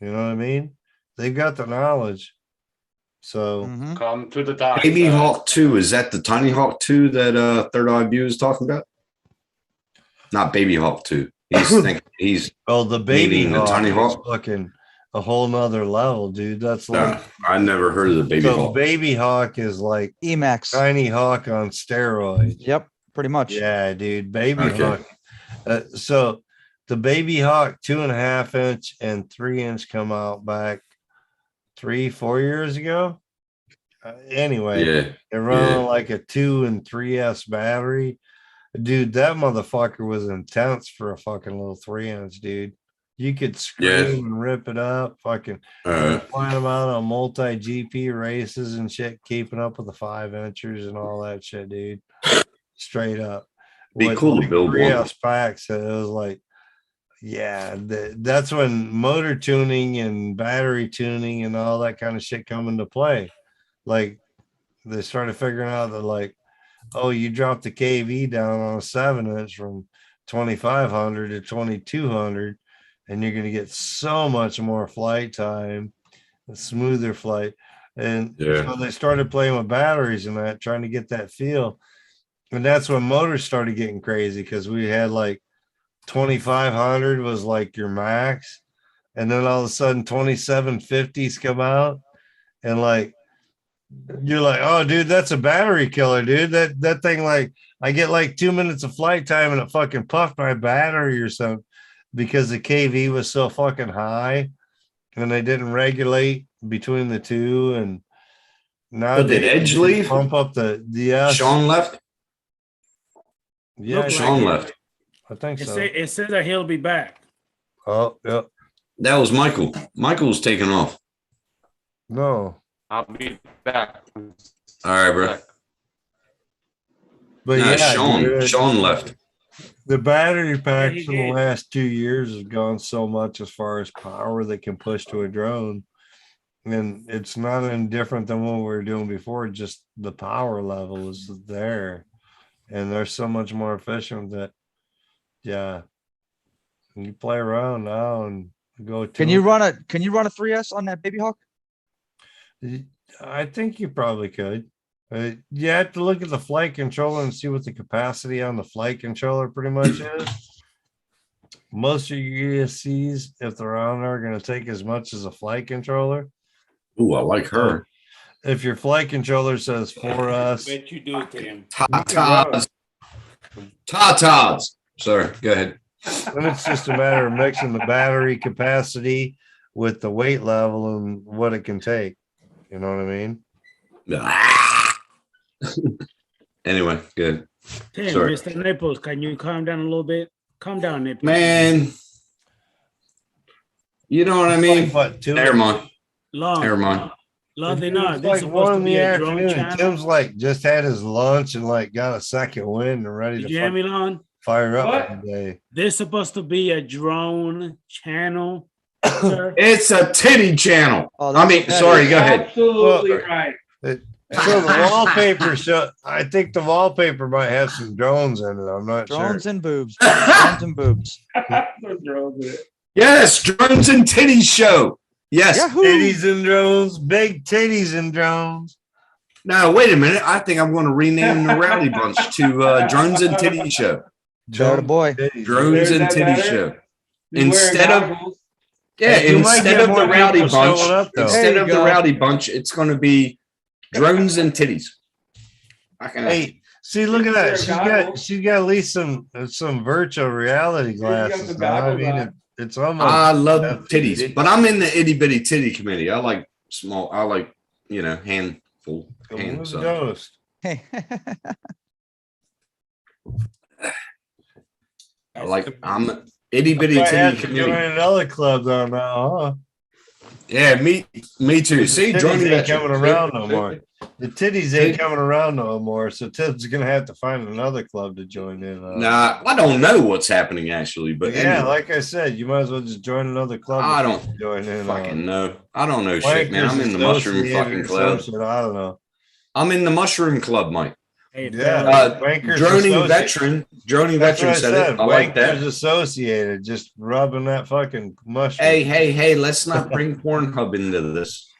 You know what I mean? They've got the knowledge. So Come to the dark Baby side. Hawk 2, is that the Tiny Hawk 2 that Third Eye View is talking about? Not Baby Hawk 2. He's oh, the baby meaning the hawk Tiny is Hawk. fucking a whole nother level, dude. That's No, like I never heard of the Baby so Hawk. baby hawk is like Emacs. Tiny Hawk on steroids. Yep, pretty much. Yeah, dude. Baby Okay. Hawk. So the Baby Hawk 2.5 inch and 3 inch come out back 3-4 years ago. Anyway, Yeah. they're running Yeah. like a 2 and 3S battery. Dude, that motherfucker was intense for a fucking little 3 inch, dude. You could scream Yeah. and rip it up, fucking Uh, flying them out on multi GP races and shit, keeping up with the 5 inchers and all that shit, dude. Straight up. Be With cool to like build one. 3S packs, it was like, yeah, that's when motor tuning and battery tuning and all that kind of shit come into play. Like they started figuring out that like, oh, you drop the KV down on a 7 inch from 2500 to 2200, and you're going to get so much more flight time, a smoother flight. And Yeah. so they started playing with batteries and that, trying to get that feel. And that's when motors started getting crazy because we had like 2500 was like your max. And then all of a sudden 2750s come out and like, you're like, oh, dude, that's a battery killer, dude. That thing, like, I get like 2 minutes of flight time and it fucking puffed my battery or something because the KV was so fucking high and they didn't regulate between the two. And now But did Edge leave? pump up the S. Sean left? Yeah, Look Sean like it. left. I think so. It says that he'll be back. Oh, yeah. That was Michael. Michael's taking off. No. I'll be back. All right, bro. But Nah, yeah, Sean. dude, Sean left. the battery packs he in the did. last 2 years have gone so much as far as power they can push to a drone. And it's not any different than what we were doing before, just the power level is there. And they're so much more efficient that, yeah, you play around now and go to. Can you run a 3S on that Baby Hawk? I think you probably could. You have to look at the flight controller and see what the capacity on the flight controller pretty much is. Most of your ESCs, if they're on there, are going to take as much as a flight controller. Ooh, I like her. If your flight controller says 4S, Bet you do, Tim. Tatas. Tatas. Sorry, go ahead. then it's just a matter of mixing the battery capacity with the weight level and what it can take. You know what I mean? Anyway, good. Tim, Sorry. Mr. Nipples, can you calm down a little bit? Calm down, Nipples. Man, you know what I mean? Like, what, 2 Never mind. Long. Never mind. Long they It's not. This like is supposed 1 to in be the a drone afternoon. channel. Tim's like just had his lunch and like got a second wind and ready Did to you hear me, fucking Lon? fire up What? today. This is supposed to be a drone channel, sir. It's a titty channel. Oh, I mean, sorry, go ahead. Absolutely Well, right. So the wallpaper show. I think the wallpaper might have some drones in it. I'm not Drones sure. and boobs. Drones and boobs. There's drones in it. Yes, Drones and Titties Show. Yes. Yahoo! Titties and drones, big titties and drones. Now, wait a minute. I think I'm going to rename the Rowdy Bunch to Drones and Titty Show. Better boy. Titties. Drones There's and that Titty better? Show. He's wearing Instead of goggles. yeah, You might instead get of more the Rowdy people Bunch, showing up, though. instead There you of the go. Rowdy Bunch, it's going to be Drones and Titties. I can. Hey, see, look at that. She's wearing She's got at least some virtual reality She's got glasses. the Now. I goggles mean, on. it's almost. I love FTD. titties, but I'm in the itty bitty titty committee. I like small. I like handful. Hand Who's size. Ghost? Hey. I like. I'm itty bitty I had titty to join committee. another club though now, huh? Yeah, me too. See, the titties joining ain't that coming around no more. The titties ain't coming around no more. So Ted's gonna have to find another club to join in. Nah, I don't know what's happening actually, but yeah, anyway, like I said, you might as well just join another club. I before don't you join in. fucking know. I don't know shit, man. Wankers I'm in the mushroom Associated fucking or club. some shit, I don't know. I'm in the mushroom club, Mike. Hey, Yeah, Wankers Droning Associated. veteran. Droning That's what veteran I said said. it. I like Wankers that. Associated, just rubbing that fucking mushroom. Hey, let's not bring Pornhub into this.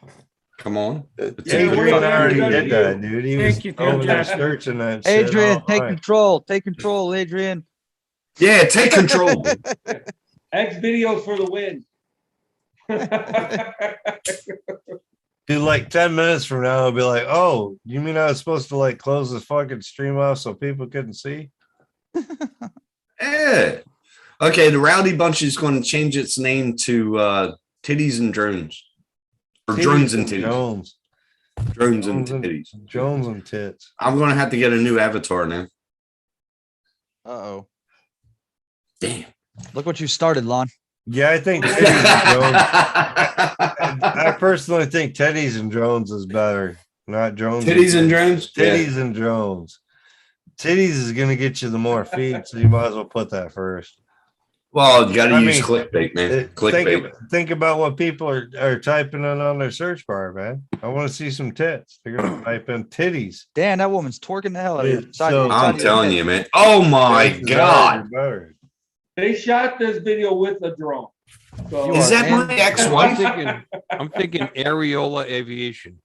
Come on. Adrian already did that, dude. He was Thank you, over there Jeff. searching that shit. Adrian, all take night. control. Take control, Adrian. Yeah, take control. X videos for the win. Dude, like 10 minutes from now, I'll be like, oh, you mean I was supposed to like close this fucking stream off so people couldn't see? Yeah. Okay, the Rowdy Bunch is going to change its name to Titties and Drones. Or Drones and Titties. Jones. Drones and Titties. Jones and Tits. I'm going to have to get a new avatar now. Uh-oh. Damn. Look what you started, Lon. Yeah, I think Teddy's and Jones. I personally think Teddy's and Jones is better, not Jones. Titties and Drones? Titties and Jones. Titties is going to get you the more feet, so you might as well put that first. Well, you got to I use mean, clickbait, man. Clickbait. Think about what people are typing in on their search bar, man. I want to see some tits. They're going to type in titties. Damn, that woman's twerking the hell out of you. So- I'm telling you, man. Oh my Tits is God. already better. They shot this video with a drone. So Is that my ex-wife? I'm thinking Areola Aviation.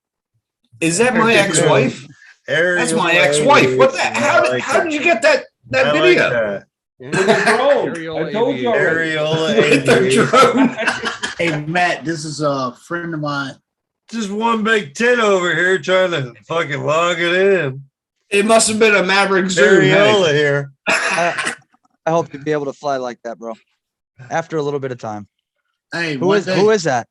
Is that my ex-wife? That's my ex-wife. What the? How did you get that I like video? that. with a drone. I told you already. Areola With the aviation. Hey, Matt, this is a friend of mine. Just one big tit over here trying to fucking log it in. It must have been a Maverick Zoom. Areola Hey. here. I hope to be able to fly like that, bro. After a little bit of time. Hey, Who is that?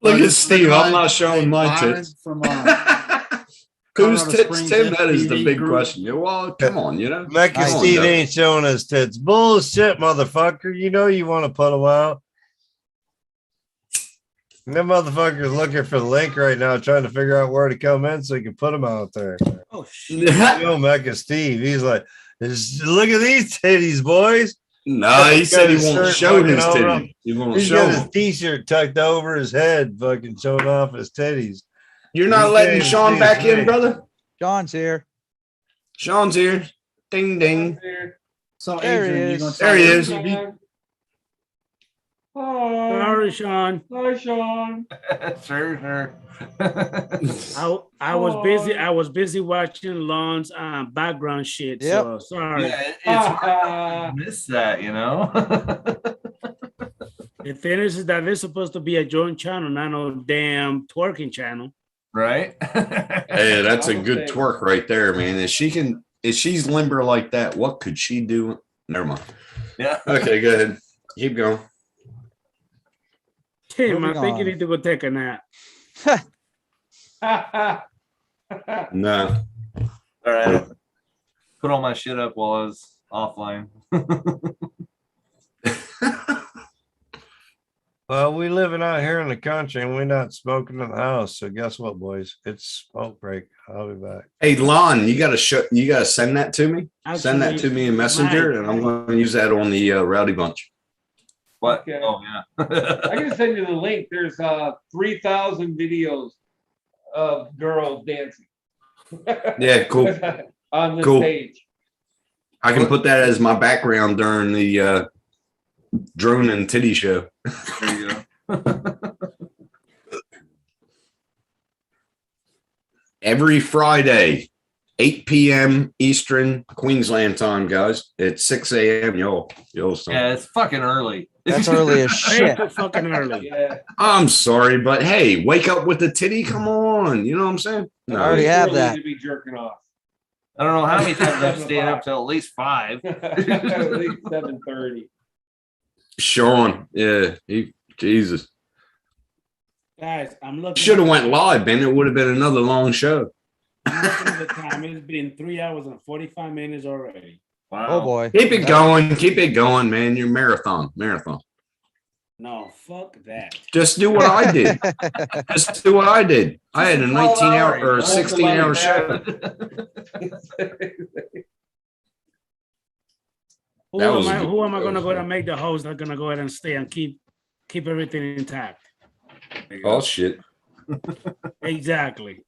Look at Steve. I'm not showing my tits. From Whose Colorado tits, Springs Tim? That is the FPV big group. question. Yeah, well, come on, you know. Mecca Come on, Steve Doug. ain't showing us tits. Bullshit, motherfucker. You know you want to put them out. And them motherfuckers looking for the link right now, trying to figure out where to come in so you can put them out there. Oh shit! You know, Mecca Steve. He's like, look at these titties, boys. No, he said he Got his won't shirt show fucking his over titty. him. He won't He's show got his them. t-shirt tucked over his head, fucking showing off his titties. You're not You letting can't Sean see back his in, face. brother? John's here. Sean's here. Ding, ding. So, There he Adrian, is. you're gonna There he tell is. us- Sorry, Sean. Hi, Sean. Sure. I was busy. I was busy watching Lon's background shit. Yep. So sorry. Yeah, it's hard to miss that, you know. The thing is that this is supposed to be a joint channel, not no damn twerking channel. Right? Hey, that's a good twerk right there, man. If she's limber like that, what could she do? Never mind. Yeah. Okay, go ahead. Keep going. Tim, I Moving think you on. need to go take a nap. No. All right. Put all my shit up while I was offline. Well, we living out here in the country and we're not smoking in the house. So guess what, boys? It's smoke break. I'll be back. Hey, Lon, you gotta send that to me. Send that to me in Messenger, Mike. and I'm going to use that on the Rowdy Bunch. What? Okay. Oh yeah. I can send you the link. There's 3,000 videos of girls dancing. Yeah, cool. On this Cool. page. I can put that as my background during the drone and titty show. There you go. Every Friday, 8 p.m. Eastern Queensland time, guys. It's 6 a.m. Y'all. Yeah, it's fucking early. That's early as Way shit. too fucking early. Yeah. I'm sorry, but hey, wake up with the titty. Come on. You know what I'm saying? I already It's have early that. to be jerking off. I don't know how many times I've stayed up till at least 5. At least 7:30. Sean, yeah, Jesus. Guys, I'm looking. Should have went live, man. It would have been another long show. I'm looking at the time. It's been 3 hours and 45 minutes already. Wow. Oh boy. Keep it going. Keep it going, man. Your marathon. No, fuck that. Just do what I did. Just do what I did. I had a 19-hour or a 16-hour show. Who That was a am I good- going to go and make the host? I'm going to go ahead and stay and keep everything intact. Oh shit. Exactly.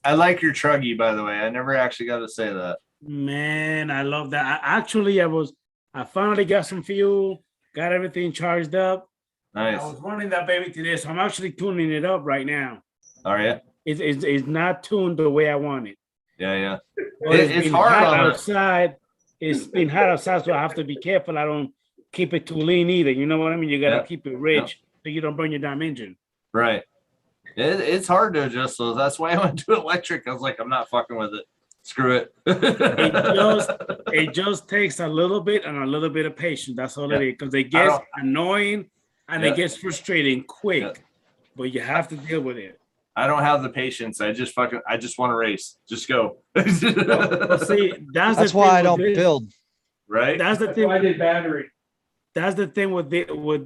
I like your truggy, by the way. I never actually got to say that. Man, I love that. I finally got some fuel, got everything charged up. Nice. I was running that baby today, so I'm actually tuning it up right now. All right. It's not tuned the way I want it. Yeah. But It's been hard hot on it. outside. It's been hot outside, so I have to be careful. I don't keep it too lean either. You know what I mean? You got to Yeah. keep it rich so you don't burn your damn engine. Right. It's hard to adjust those. That's why I went to electric. I was like, I'm not fucking with it. Screw it. It just takes a little bit and a little bit of patience. That's all it is. Because it gets annoying and it gets frustrating quick. But you have to deal with it. I don't have the patience. I just want to race. Just go. Well, see, That's why I don't build. Right. That's the thing. Why did battery? That's the thing with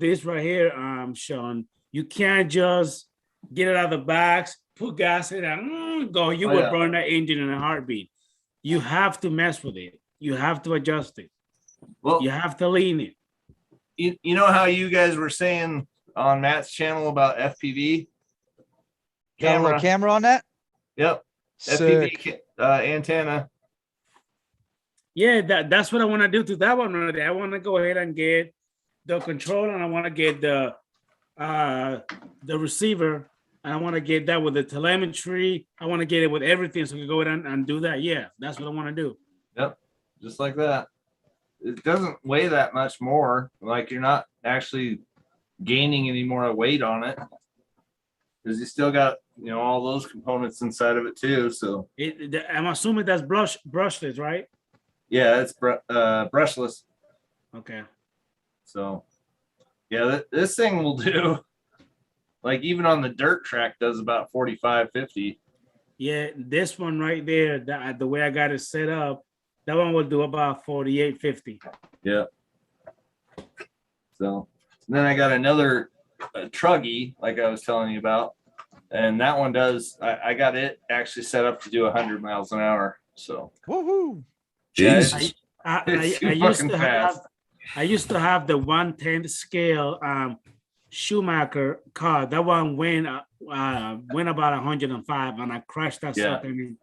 this right here, Sean. You can't just get it out of the box, put gas in it, and go. You will burn that engine in a heartbeat. You have to mess with it. You have to adjust it. Well, you have to lean it. You know how you guys were saying on Matt's channel about FPV Got a little camera on that? Yep. Sick. FPV antenna. Yeah, that's what I want to do to that one right there. I want to go ahead and get the control, and I want to get the receiver, and I want to get that with the telemetry. I want to get it with everything, so we can go ahead and do that. Yeah, that's what I want to do. Yep. Just like that. It doesn't weigh that much more. Like you're not actually gaining any more weight on it because you still got, all those components inside of it too. So I'm assuming that's brushless, right? yeah, it's brushless. Okay. So yeah, this thing will do, like even on the dirt track, does about 45, 50. Yeah, this one right there, the way I got it set up, that one will do about 48, 50. Yeah. So then I got another truggy, like I was telling you about, and that one does. I got it actually set up to do 100 miles an hour. So woohoo! Jesus. I used to have the 1/10 scale Schumacher car. That one went about 105, and I crashed that sucker, and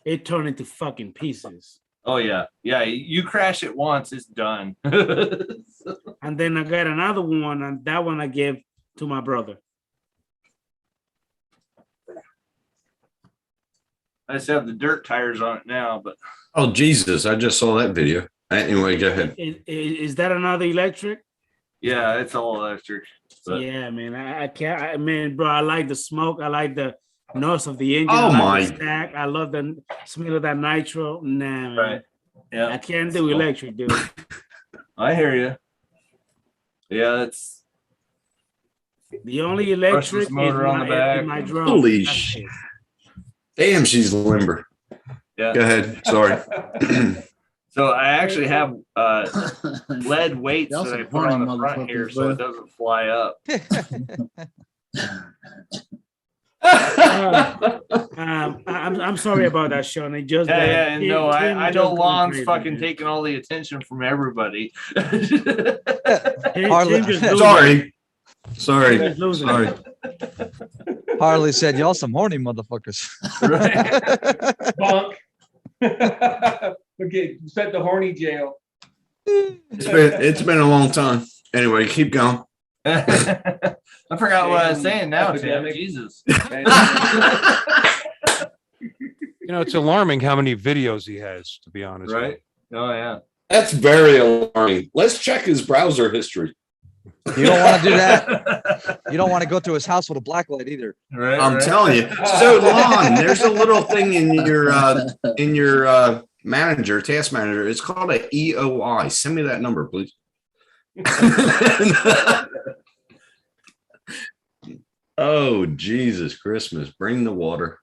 it turned into fucking pieces. Oh yeah. You crash it once, it's done. And then I got another one, and that one I gave to my brother. I just have the dirt tires on it now, but Oh Jesus! I just saw that video. Anyway, go ahead. Is that another electric? yeah, it's all electric. But Yeah, man. I can't. Man, bro, I like the smoke. I like the noise of the engine. Oh, I like my. the stack. I love the smell of that nitro. Nah, man. right. Yeah. I can't do electric, dude. I hear you. Yeah, it's The only electric is motor on the back. my drone. Holy That's shit. it. Damn, she's limber. yeah. Go ahead. Sorry. So I actually have lead weights Y'all that I some put on the horny front here so it motherfuckers, doesn't fly up. I'm sorry about that, Sean. It just Yeah, Tim- no, Tim I just know going Lon's crazy, fucking man. taking all the attention from everybody. Tim Harley- just losing. Sorry. Tim just losing. Sorry. Harley said, "Y'all some horny motherfuckers." Bunk. Okay, set the horny jail. It's been a long time. Anyway, keep going. I forgot what I was saying now, Tim. Epidemic. Jesus. It's alarming how many videos he has, to be honest. Right? Oh, yeah. That's very alarming. Let's check his browser history. You don't want to do that. You You don't want to go to his house with a black light either. Right, I'm right. telling you. So Lon, there's a little thing in your manager, task manager. It's called a EOI. Send me that number, please. Oh, Jesus Christmas. Bring the water.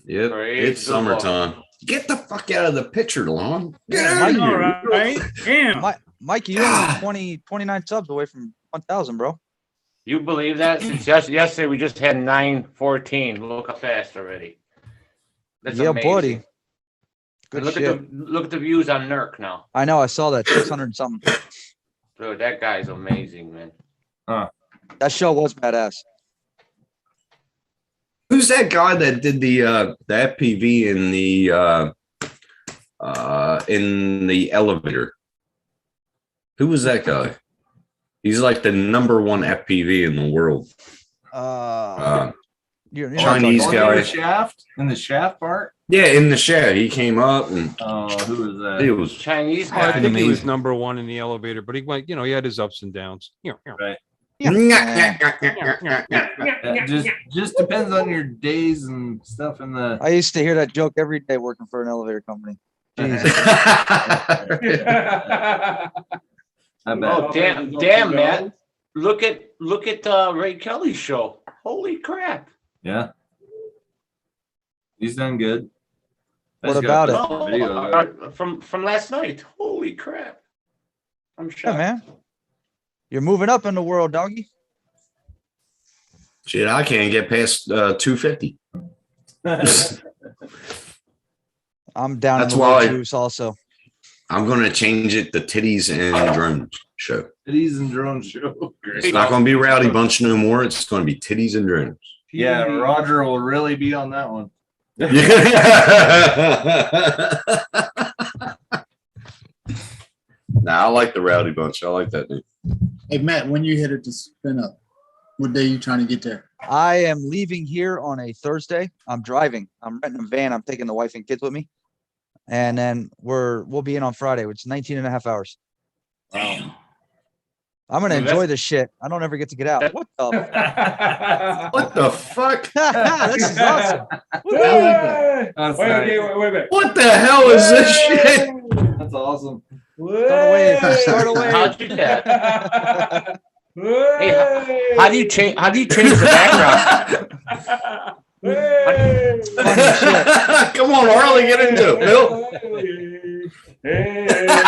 Yep. Praise It's the Lord. summertime. Get the fuck out of the picture, Lon. Get Yeah, out Mike, of here. Right? Damn. Mikey, you're only 29 subs away from 1,000, bro. You believe that? Since yesterday we just had 914. Look how fast already. That's Yeah, amazing. buddy. And Good look shit. at the views on Nurk now. I know. I saw that 600 and something. Dude, that guy's amazing, man. That show was badass. Who's that guy that did the FPV in the elevator? Who was that guy? He's like the number one FPV in the world. You're not Chinese talking- In the guy. shaft? In the shaft part? Yeah, in the shed. He came up and Oh, who was that? it was Chinese Oh, I fucking think he was amazing. number one in the elevator, but he went, he had his ups and downs. Right. Yeah. Just depends on your days and stuff in the. I used to hear that joke every day working for an elevator company. Jesus. I bet. Oh, damn, Matt. Look at Ray Kelly's show. Holy crap. Yeah. He's done good. What He's got about the it? video there. From last night. Holy crap. I'm Yeah, shocked. man. You're moving up in the world, doggy. Shit, I can't get past 250. I'm down That's in the low why- juice also. I'm going to change it to Titties and Drones show. Titties and drone show. It's not going to be Rowdy Bunch no more. It's going to be Titties and Drones. Yeah, Roger will really be on that one. Nah, I like the Rowdy Bunch. I like that name. Hey Matt, when you headed to spin up, what day you trying to get there? I am leaving here on a Thursday. I'm driving. I'm renting a van. I'm taking the wife and kids with me. And then we'll be in on Friday, which is 19 and a half hours. Damn. I'm going to Dude, enjoy this shit. I don't ever get to get out. What the? What the fuck? This is awesome. That's nice. Wait a minute. What the hell is this shit? That's awesome. Start away. Start away. How'd you do that? Hey, how do you change the background? Come on, Harley, get into it, Bill. How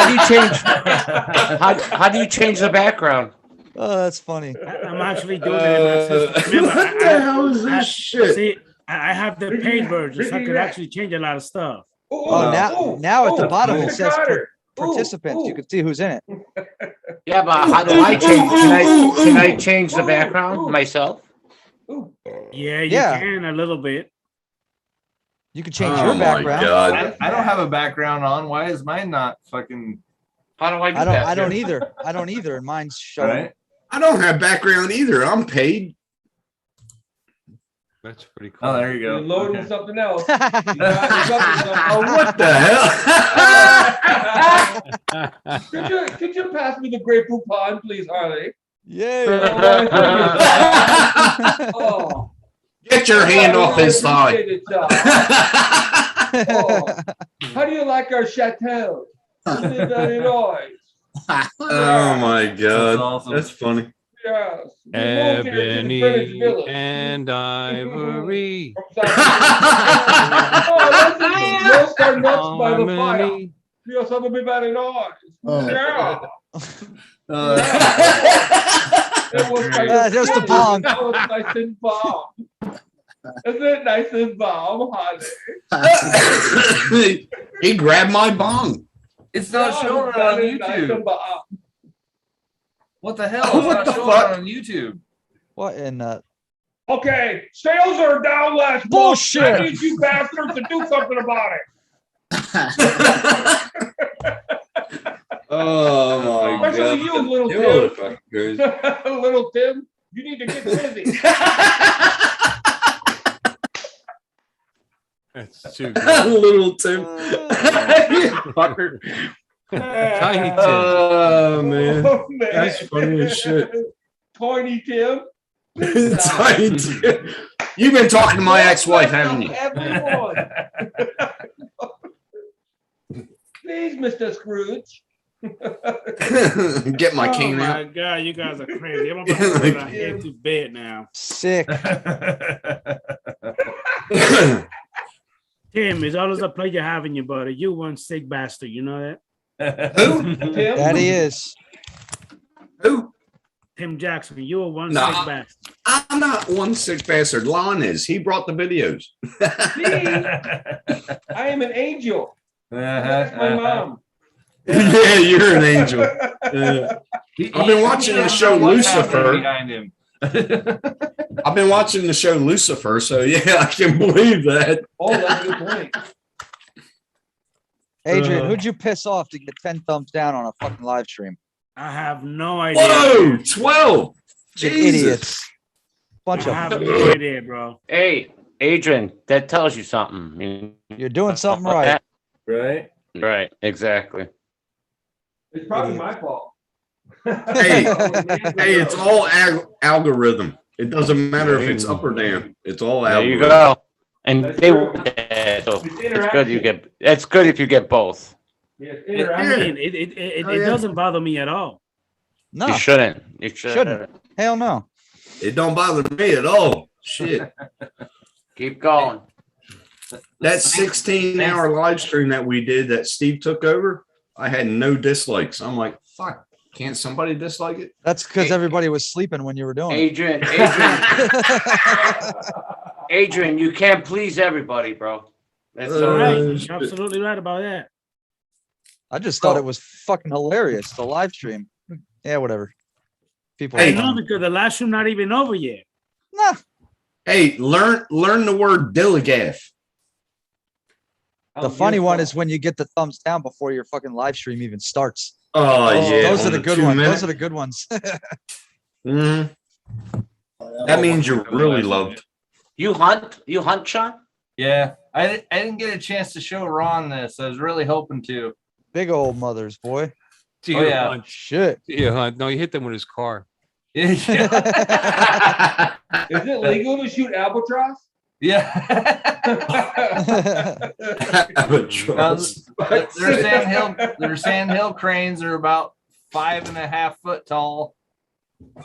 do you change the background? Oh, that's funny. I'm actually doing it in my system. Remember, What the hell is this shit? See, I have the paid version, so I could actually change a lot of stuff. Oh, now at the bottom it says participants. You can see who's in it. Yeah, but how do I change? Can I change the background myself? Yeah, you Yeah. can a little bit. You can change Oh your my background. God. I don't have a background on. Why is mine not fucking How do I do I don't. that? I don't either. I don't either. And mine's showing. right? I don't have background either. I'm paid. That's pretty cool. Oh, there you You're go. loading Okay. something else. Oh, what the hell? Could you pass me the Grey Poupon, please, Harley? Yeah. Oh, Get your hand off his thigh. appreciate it, John. Oh, how do you like our chateau? Is it very nice? Oh my That's God. awesome. That's funny. Yes. We moved here to the Ebony Greenwich Village. and ivory. Oh, listen, roast our nuts by the fire. Harmony. Yes, that would be very nice. Oh. Yeah. It was kind Uh, of there's the silly. bong. That was nice and bomb. Isn't it nice and bomb, honey? He grabbed my bong. It's not showing it on YouTube. What the hell? It's What not the showing fuck? it on YouTube. What in Okay, sales are down last month. Bullshit. I need you bastards to do something about it. Oh my Especially God. you, little You Tim. motherfucker, crazy. Little Tim, you need to get busy. That's too good. Little Tim. You fucker. Tiny Tim. Oh man. Oh, man. That's funny as shit. Tiny Tim. Tiny Tim. You've been talking to my ex-wife, haven't you? Everyone. Please, Mr. Scrooge. Get my cane Oh out. my God, you guys are crazy. I'm about to put my head to bed now. Sick. Tim, it's always a pleasure having you, buddy. You one sick bastard. You know that? Who? Tim? That he is. Who? Tim Jackson. You are one Nah. sick bastard. I'm not one sick bastard. Lon is. He brought the videos. See? I am an angel. That's my mom. Yeah, you're an angel. I've been watching the show Lucifer. Behind him. I've been watching the show Lucifer, so yeah, I can believe that. Oh, that's a good point. Adrian, who'd you piss off to get 10 thumbs down on a fucking live stream? I have no idea. Whoa, 12. You Jesus. idiots. Bunch I have of no idea, bro. Hey, Adrian, that tells you something. You're doing something right. Right? Right, exactly. It's probably my fault. Hey, hey, it's all algorithm. It doesn't matter if it's up or down. It's all There you algorithm. go. And That's they true. so it's good you get. It's good if you get both. Yes, I interaction. mean, it Oh, yeah. doesn't bother me at all. No, You shouldn't. You shouldn't. hell no. It don't bother me at all. Shit. Keep going. That 16-hour live stream that we did that Steve took over, I had no dislikes. I'm like, fuck, can't somebody dislike it? That's because everybody was sleeping when you were doing it. Adrian, Adrian, you can't please everybody, bro. That's all Right. right. You're absolutely right about that. I just thought it was fucking hilarious. The live stream. Yeah, whatever. People. I Hey. know because the last room not even over yet. Nah. Hey, learn the word dilligaff. The funny one is when you get the thumbs down before your fucking live stream even starts. Oh, yeah. Those are on the good 2 ones. minute. Those are the good ones. Mhm. That means you're really loved. You hunt, Sean? Yeah. I didn't get a chance to show Ron this. I was really hoping to. Big old mothers, boy. Deer Oh, yeah. hunt. Shit. Deer hunt. No, he hit them with his car. Yeah. Is it legal to shoot albatross? Yeah. Albatross. Their sandhill cranes are about 5.5 foot tall.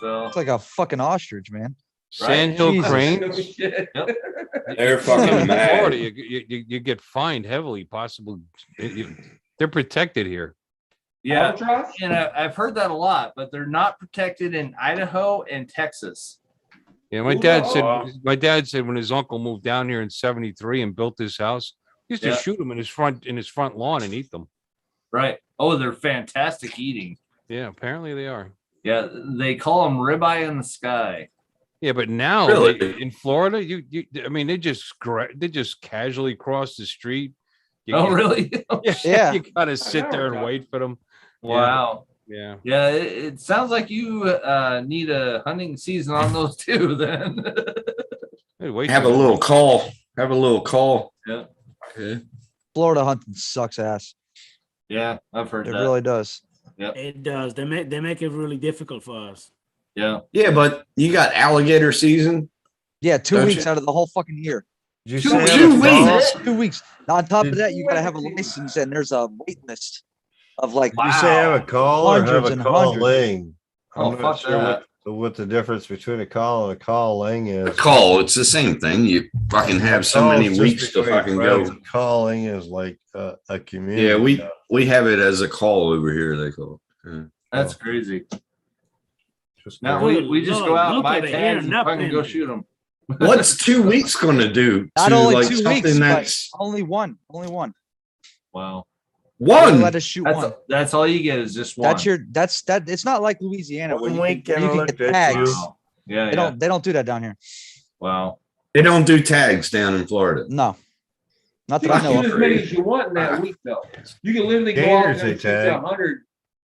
So It's like a fucking ostrich, man. Sandhill Jesus. crane. No shit. They're fucking mad. Florida, you get fined heavily. Possible. They're protected here. yeah, Albatross? and I've heard that a lot, but they're not protected in Idaho and Texas. Yeah, my Ooh, dad wow. said. My dad said when his uncle moved down here in '73 and built this house, he used to Yeah. shoot them in his front lawn and eat them. Right. Oh, they're fantastic eating. Yeah, apparently they are. Yeah, they call them ribeye in the sky. Yeah, but now Really? in Florida, I mean, they just casually cross the street. Oh, really? Yeah. You gotta sit there and wait for them. Wow. Yeah. Yeah, it sounds like you need a hunting season on those too. Then Hey, wait Have a till- little call. Have a little call. yeah, Okay. Florida hunting sucks ass. yeah, I've heard It that. really does. It does. They make it really difficult for us. Yeah, Yeah, but you got alligator season. Yeah, 2 Don't weeks you? out of the whole fucking year. Did Two- you say two have a weeks? call? 2 weeks. On top of Did- that, you gotta have a license, and there's a wait list of like Did you say have a call or have Hundreds a and calling? Oh, I'm not fuck sure that. what the difference between a call and a calling is. Call. It's the same thing. You fucking have so Call many is just weeks to between fucking friends. go. Calling is like a community. Yeah, we have it as a call over here. They call it. Yeah. that's crazy. Just Now Good we just go Lord, out and look buy at it, tags and hear fucking go nothing. shoot them. What's 2 weeks going to do not to only like 2 something weeks, but that's only one. Wow, They one? let us shoot one. that's all you get is just one. That's that. It's not like Louisiana where One you week can, and you I can looked get at tags. you. Wow. Yeah, They don't do that down here. Wow. They don't do tags down in Florida. No, not You that I can know shoot of. as many as you want in that week, though. You can literally go out Gators there they and shoot tag. 100.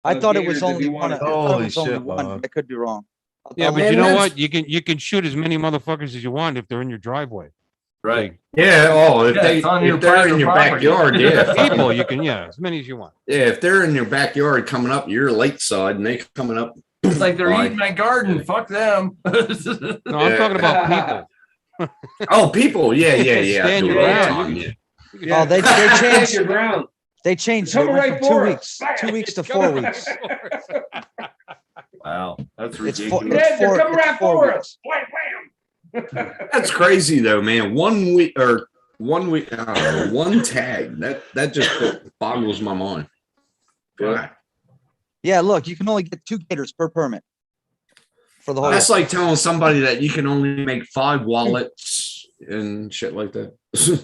I thought it gators was if only you one. wanted I to. thought it Holy was only shit, one. Bob. I could be wrong. Yeah, but Man, you know that's- what? You can shoot as many motherfuckers as you want if they're in your driveway. Right. Yeah. Oh, if Yeah, they it's on if your they're in private your property. backyard, yeah. People, fucking- you can as many as you want. Yeah, if they're in your backyard coming up your lake side and they coming up It's like they're Why? eating my garden. Fuck them. No, I'm talking about people. Oh, people. Yeah. I Stand do your it all the ground. time, Yeah. Oh, they Stand changed. your ground. They changed. Coming It went right from 2 for us. weeks. 2 weeks to 4 weeks. Wow, that's It's ridiculous. four. They're coming It's right 4 for weeks. us. Wham, wham. That's crazy though, man. 1 week, I don't know, one tag. That just boggles my mind. God. Yeah, look, you can only get 2 gators per permit for the whole. That's year. like telling somebody that you can only make 5 wallets and shit like that.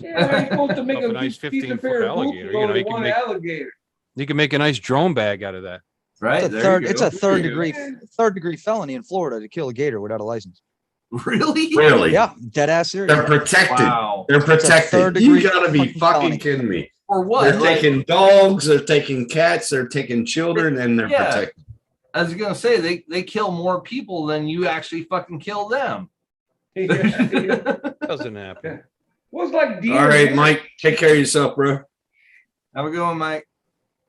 Yeah, you're supposed to make Up a a nice piece of 15-foot pair of alligator, boots you know, only you can one make- alligator. You can make a nice drone bag out of that. Right. It's a there third. you It's go. a third There you degree. go. Third degree felony in Florida to kill a gator without a license. Really? Really? Yeah, dead ass serious. They're protected. Wow. They're It's a protected. third-degree You gotta be fucking fucking felony. kidding me. For what? They're Like, taking dogs, they're taking cats, they're taking children, and they're Yeah. protected. I was gonna say they kill more people than you actually fucking kill them. Doesn't happen. Well, it's like deer. All right, man. Mike, take care of yourself, bro. Have a good one, Mike.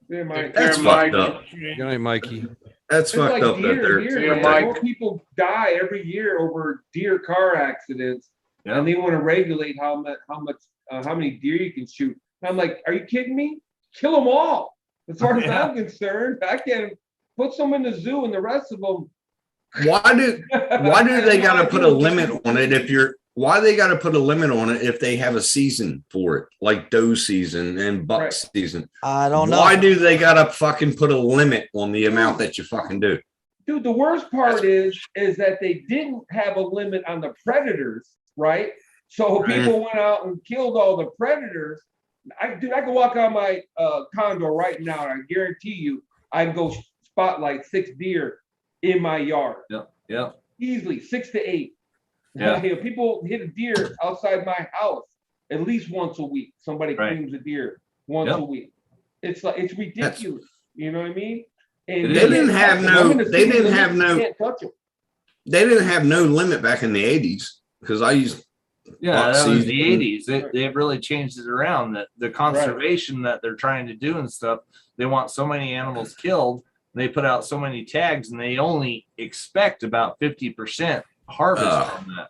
Yeah, Mike. That's fucked up. Good night, Mikey. That's It's fucked like up that deer. they're Deer. More people die every year over deer car accidents, Yeah. and they want to regulate how many deer you can shoot. And I'm like, are you kidding me? Kill them all. As far as Yeah. I'm concerned, I can put some in the zoo, and the rest of them. why do they gotta put a limit on it why they gotta put a limit on it if they have a season for it, like doe season and buck Right. season? I don't know. Why do they gotta fucking put a limit on the amount that you fucking do? Dude, the worst part is that they didn't have a limit on the predators, right? So Right. people went out and killed all the predators. I could walk on my condo right now, and I guarantee you, I can go spotlight 6 deer in my yard. Yeah. Easily 6 to 8. Yeah. You know, people hit a deer outside my house at least once a week. Somebody Right. claims a deer once Yep. a week. It's like it's ridiculous. You know what I mean? And They you didn't can't have touch 'em. no- I'm in the they city didn't limits, have no- you can't touch 'em. They didn't have no limit back in the 80s because I used Yeah, buck that was season. the 80s. They've really changed it around. That the conservation that they're trying to do and stuff, they want so many animals killed, they put out so many tags, and they only expect about 50% harvest from that.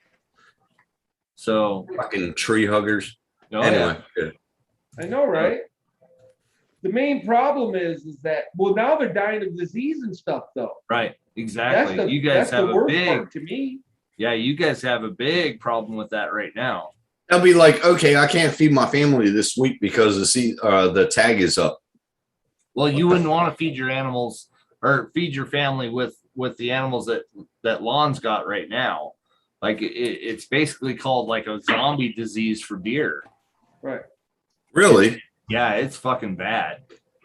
So fucking tree huggers. oh, Anyway, yeah. good. I know, right? The main problem is that now they're dying of disease and stuff, though. Right, exactly. That's the, You guys that's have the a worst big, part to me. yeah, you guys have a big problem with that right now. They'll be like, okay, I can't feed my family this week because the tag is up. Well, you wouldn't want to feed your animals or feed your family with the animals that Lon's got right now. Like it's basically called like a zombie disease for deer. Right. Really? Yeah, it's fucking bad.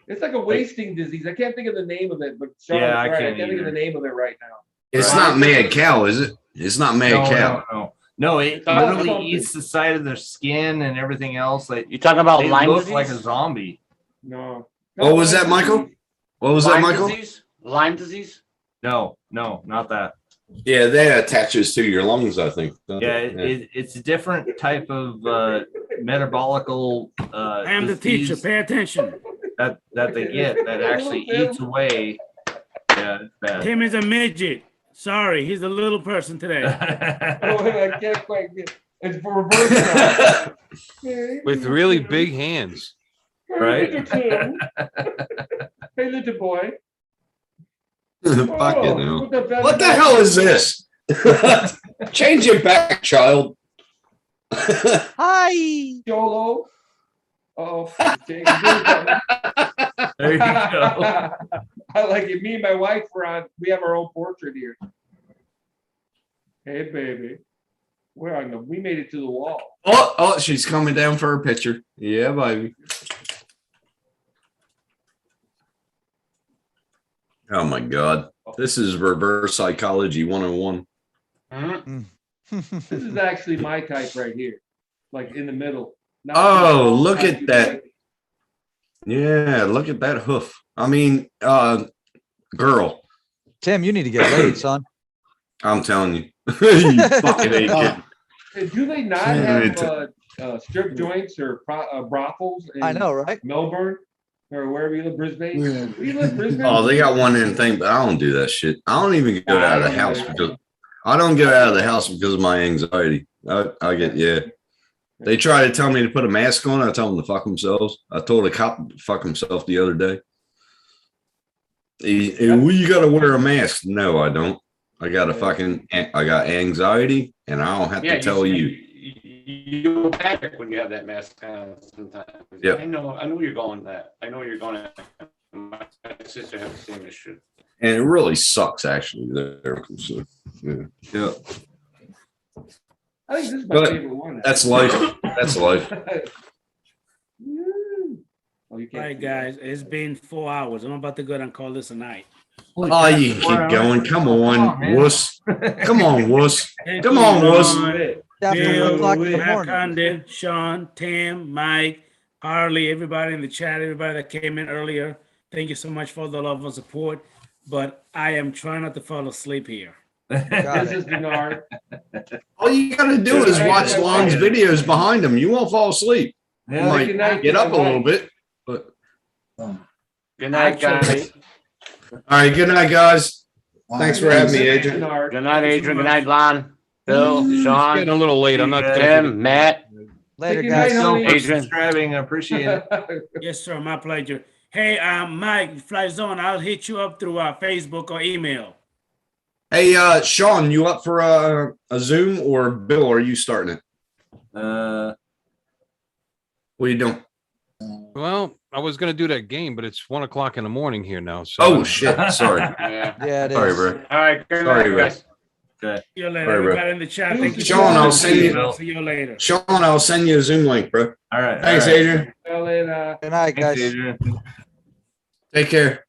It's like a wasting disease. I can't think of the name of it, but Sean's Yeah, I right. I can't can't think of either. the name of it right now. It's Right. not mad cow, is it? It's not mad No, cow. no, it Oh, literally something. eats the side of their skin and everything else. Like You talking about they Lyme look disease? like a zombie. No. What was that, Michael? What was that, Lyme Michael? disease? Lyme disease? No, not that. Yeah, that attaches to your lungs, I think. Yeah, it's a different type of metabolical I am the teacher. disease Pay attention. that they get that actually eats away. Yeah, it's bad. Tim is a midget. Sorry, he's a little person today. Oh, I can't quite get it's for reverse now. With really big hands. Right? Hey, little Tim. Hey, little boy. Fucking Oh, hell. put that What the back. hell is this? Change it back, child. Hi. Jolo. Oh, There you go. I like it. Me and my wife we have our own portrait here. Hey, baby. We made it to the wall. Oh, she's coming down for her picture. Yeah, baby. Oh my God. This is reverse psychology 101. This is actually my type right here, like in the middle. Not Oh, too look tall, not at too that. big. Yeah, look at that hoof. I mean, girl, Tim, you need to get laid, son. I'm telling you. You fucking ain't kidding. Hey, do they not Yeah, have strip joints or brothels in I know, right? Melbourne? or wherever you live, Brisbane. Yeah. Where you live, Brisbane? Oh, they got one in thing, but I don't do that shit. I don't even go out of the house because I don't go out of the house because of my anxiety. I get, yeah. They try to tell me to put a mask on. I tell them to fuck themselves. I told a cop to fuck himself the other day. Well, you got to wear a mask. No, I don't. I got anxiety, and I don't have to tell you. You panic when you have that mask on sometimes. Yeah. I know you're going that. I know you're going to. My sister has the same issue. And it really sucks, actually. There. So, yeah. I think this is my But favorite one. that's life. That's life. Oh, you All right, guys, it's been 4 hours. I'm about to go and call this a night. Oh, you can keep going. Come on, wuss. Come on, wuss. Thank Come you, on, wuss. Ron, After 1 o'clock in the Bill, morning. Condon, Sean, Tim, Mike, Harley, everybody in the chat, everybody that came in earlier. Thank you so much for the love and support. But I am trying not to fall asleep here. This is Denard. All you got to do is watch Lon's videos behind him. You won't fall asleep. You Yeah. might Good night, get up a good little night. bit, but Good night, guys. all right. Good night, guys. Thanks for having me, Adrian. Denard. Good night, Adrian. Good night, Lon. Bill, It's Sean, getting a little late. I'm not. gonna- Tim, Matt. Later, Good night, guys. honey. Adrian. Subscribing, I appreciate it. Yes, sir. My pleasure. Hey, Mike, Fly Zone, I'll hit you up through Facebook or email. Hey, Sean, you up for a Zoom, or Bill? Are you starting it? Uh, What are you doing? Well, I was gonna do that game, but it's 1 o'clock in the morning here now. So Oh shit! Sorry. Yeah. Yeah, it is. Sorry, bro. All right. Good Sorry, night, bro. guys. okay. See you later. All right, bro. Everybody in the chat, thank you. Sean, I'll send you- I'll see you later. Sean, I'll send you a Zoom link, bro. All right. Thanks, all right. Adrian. See you later. Good night, Thanks, guys. Adrian. Take care.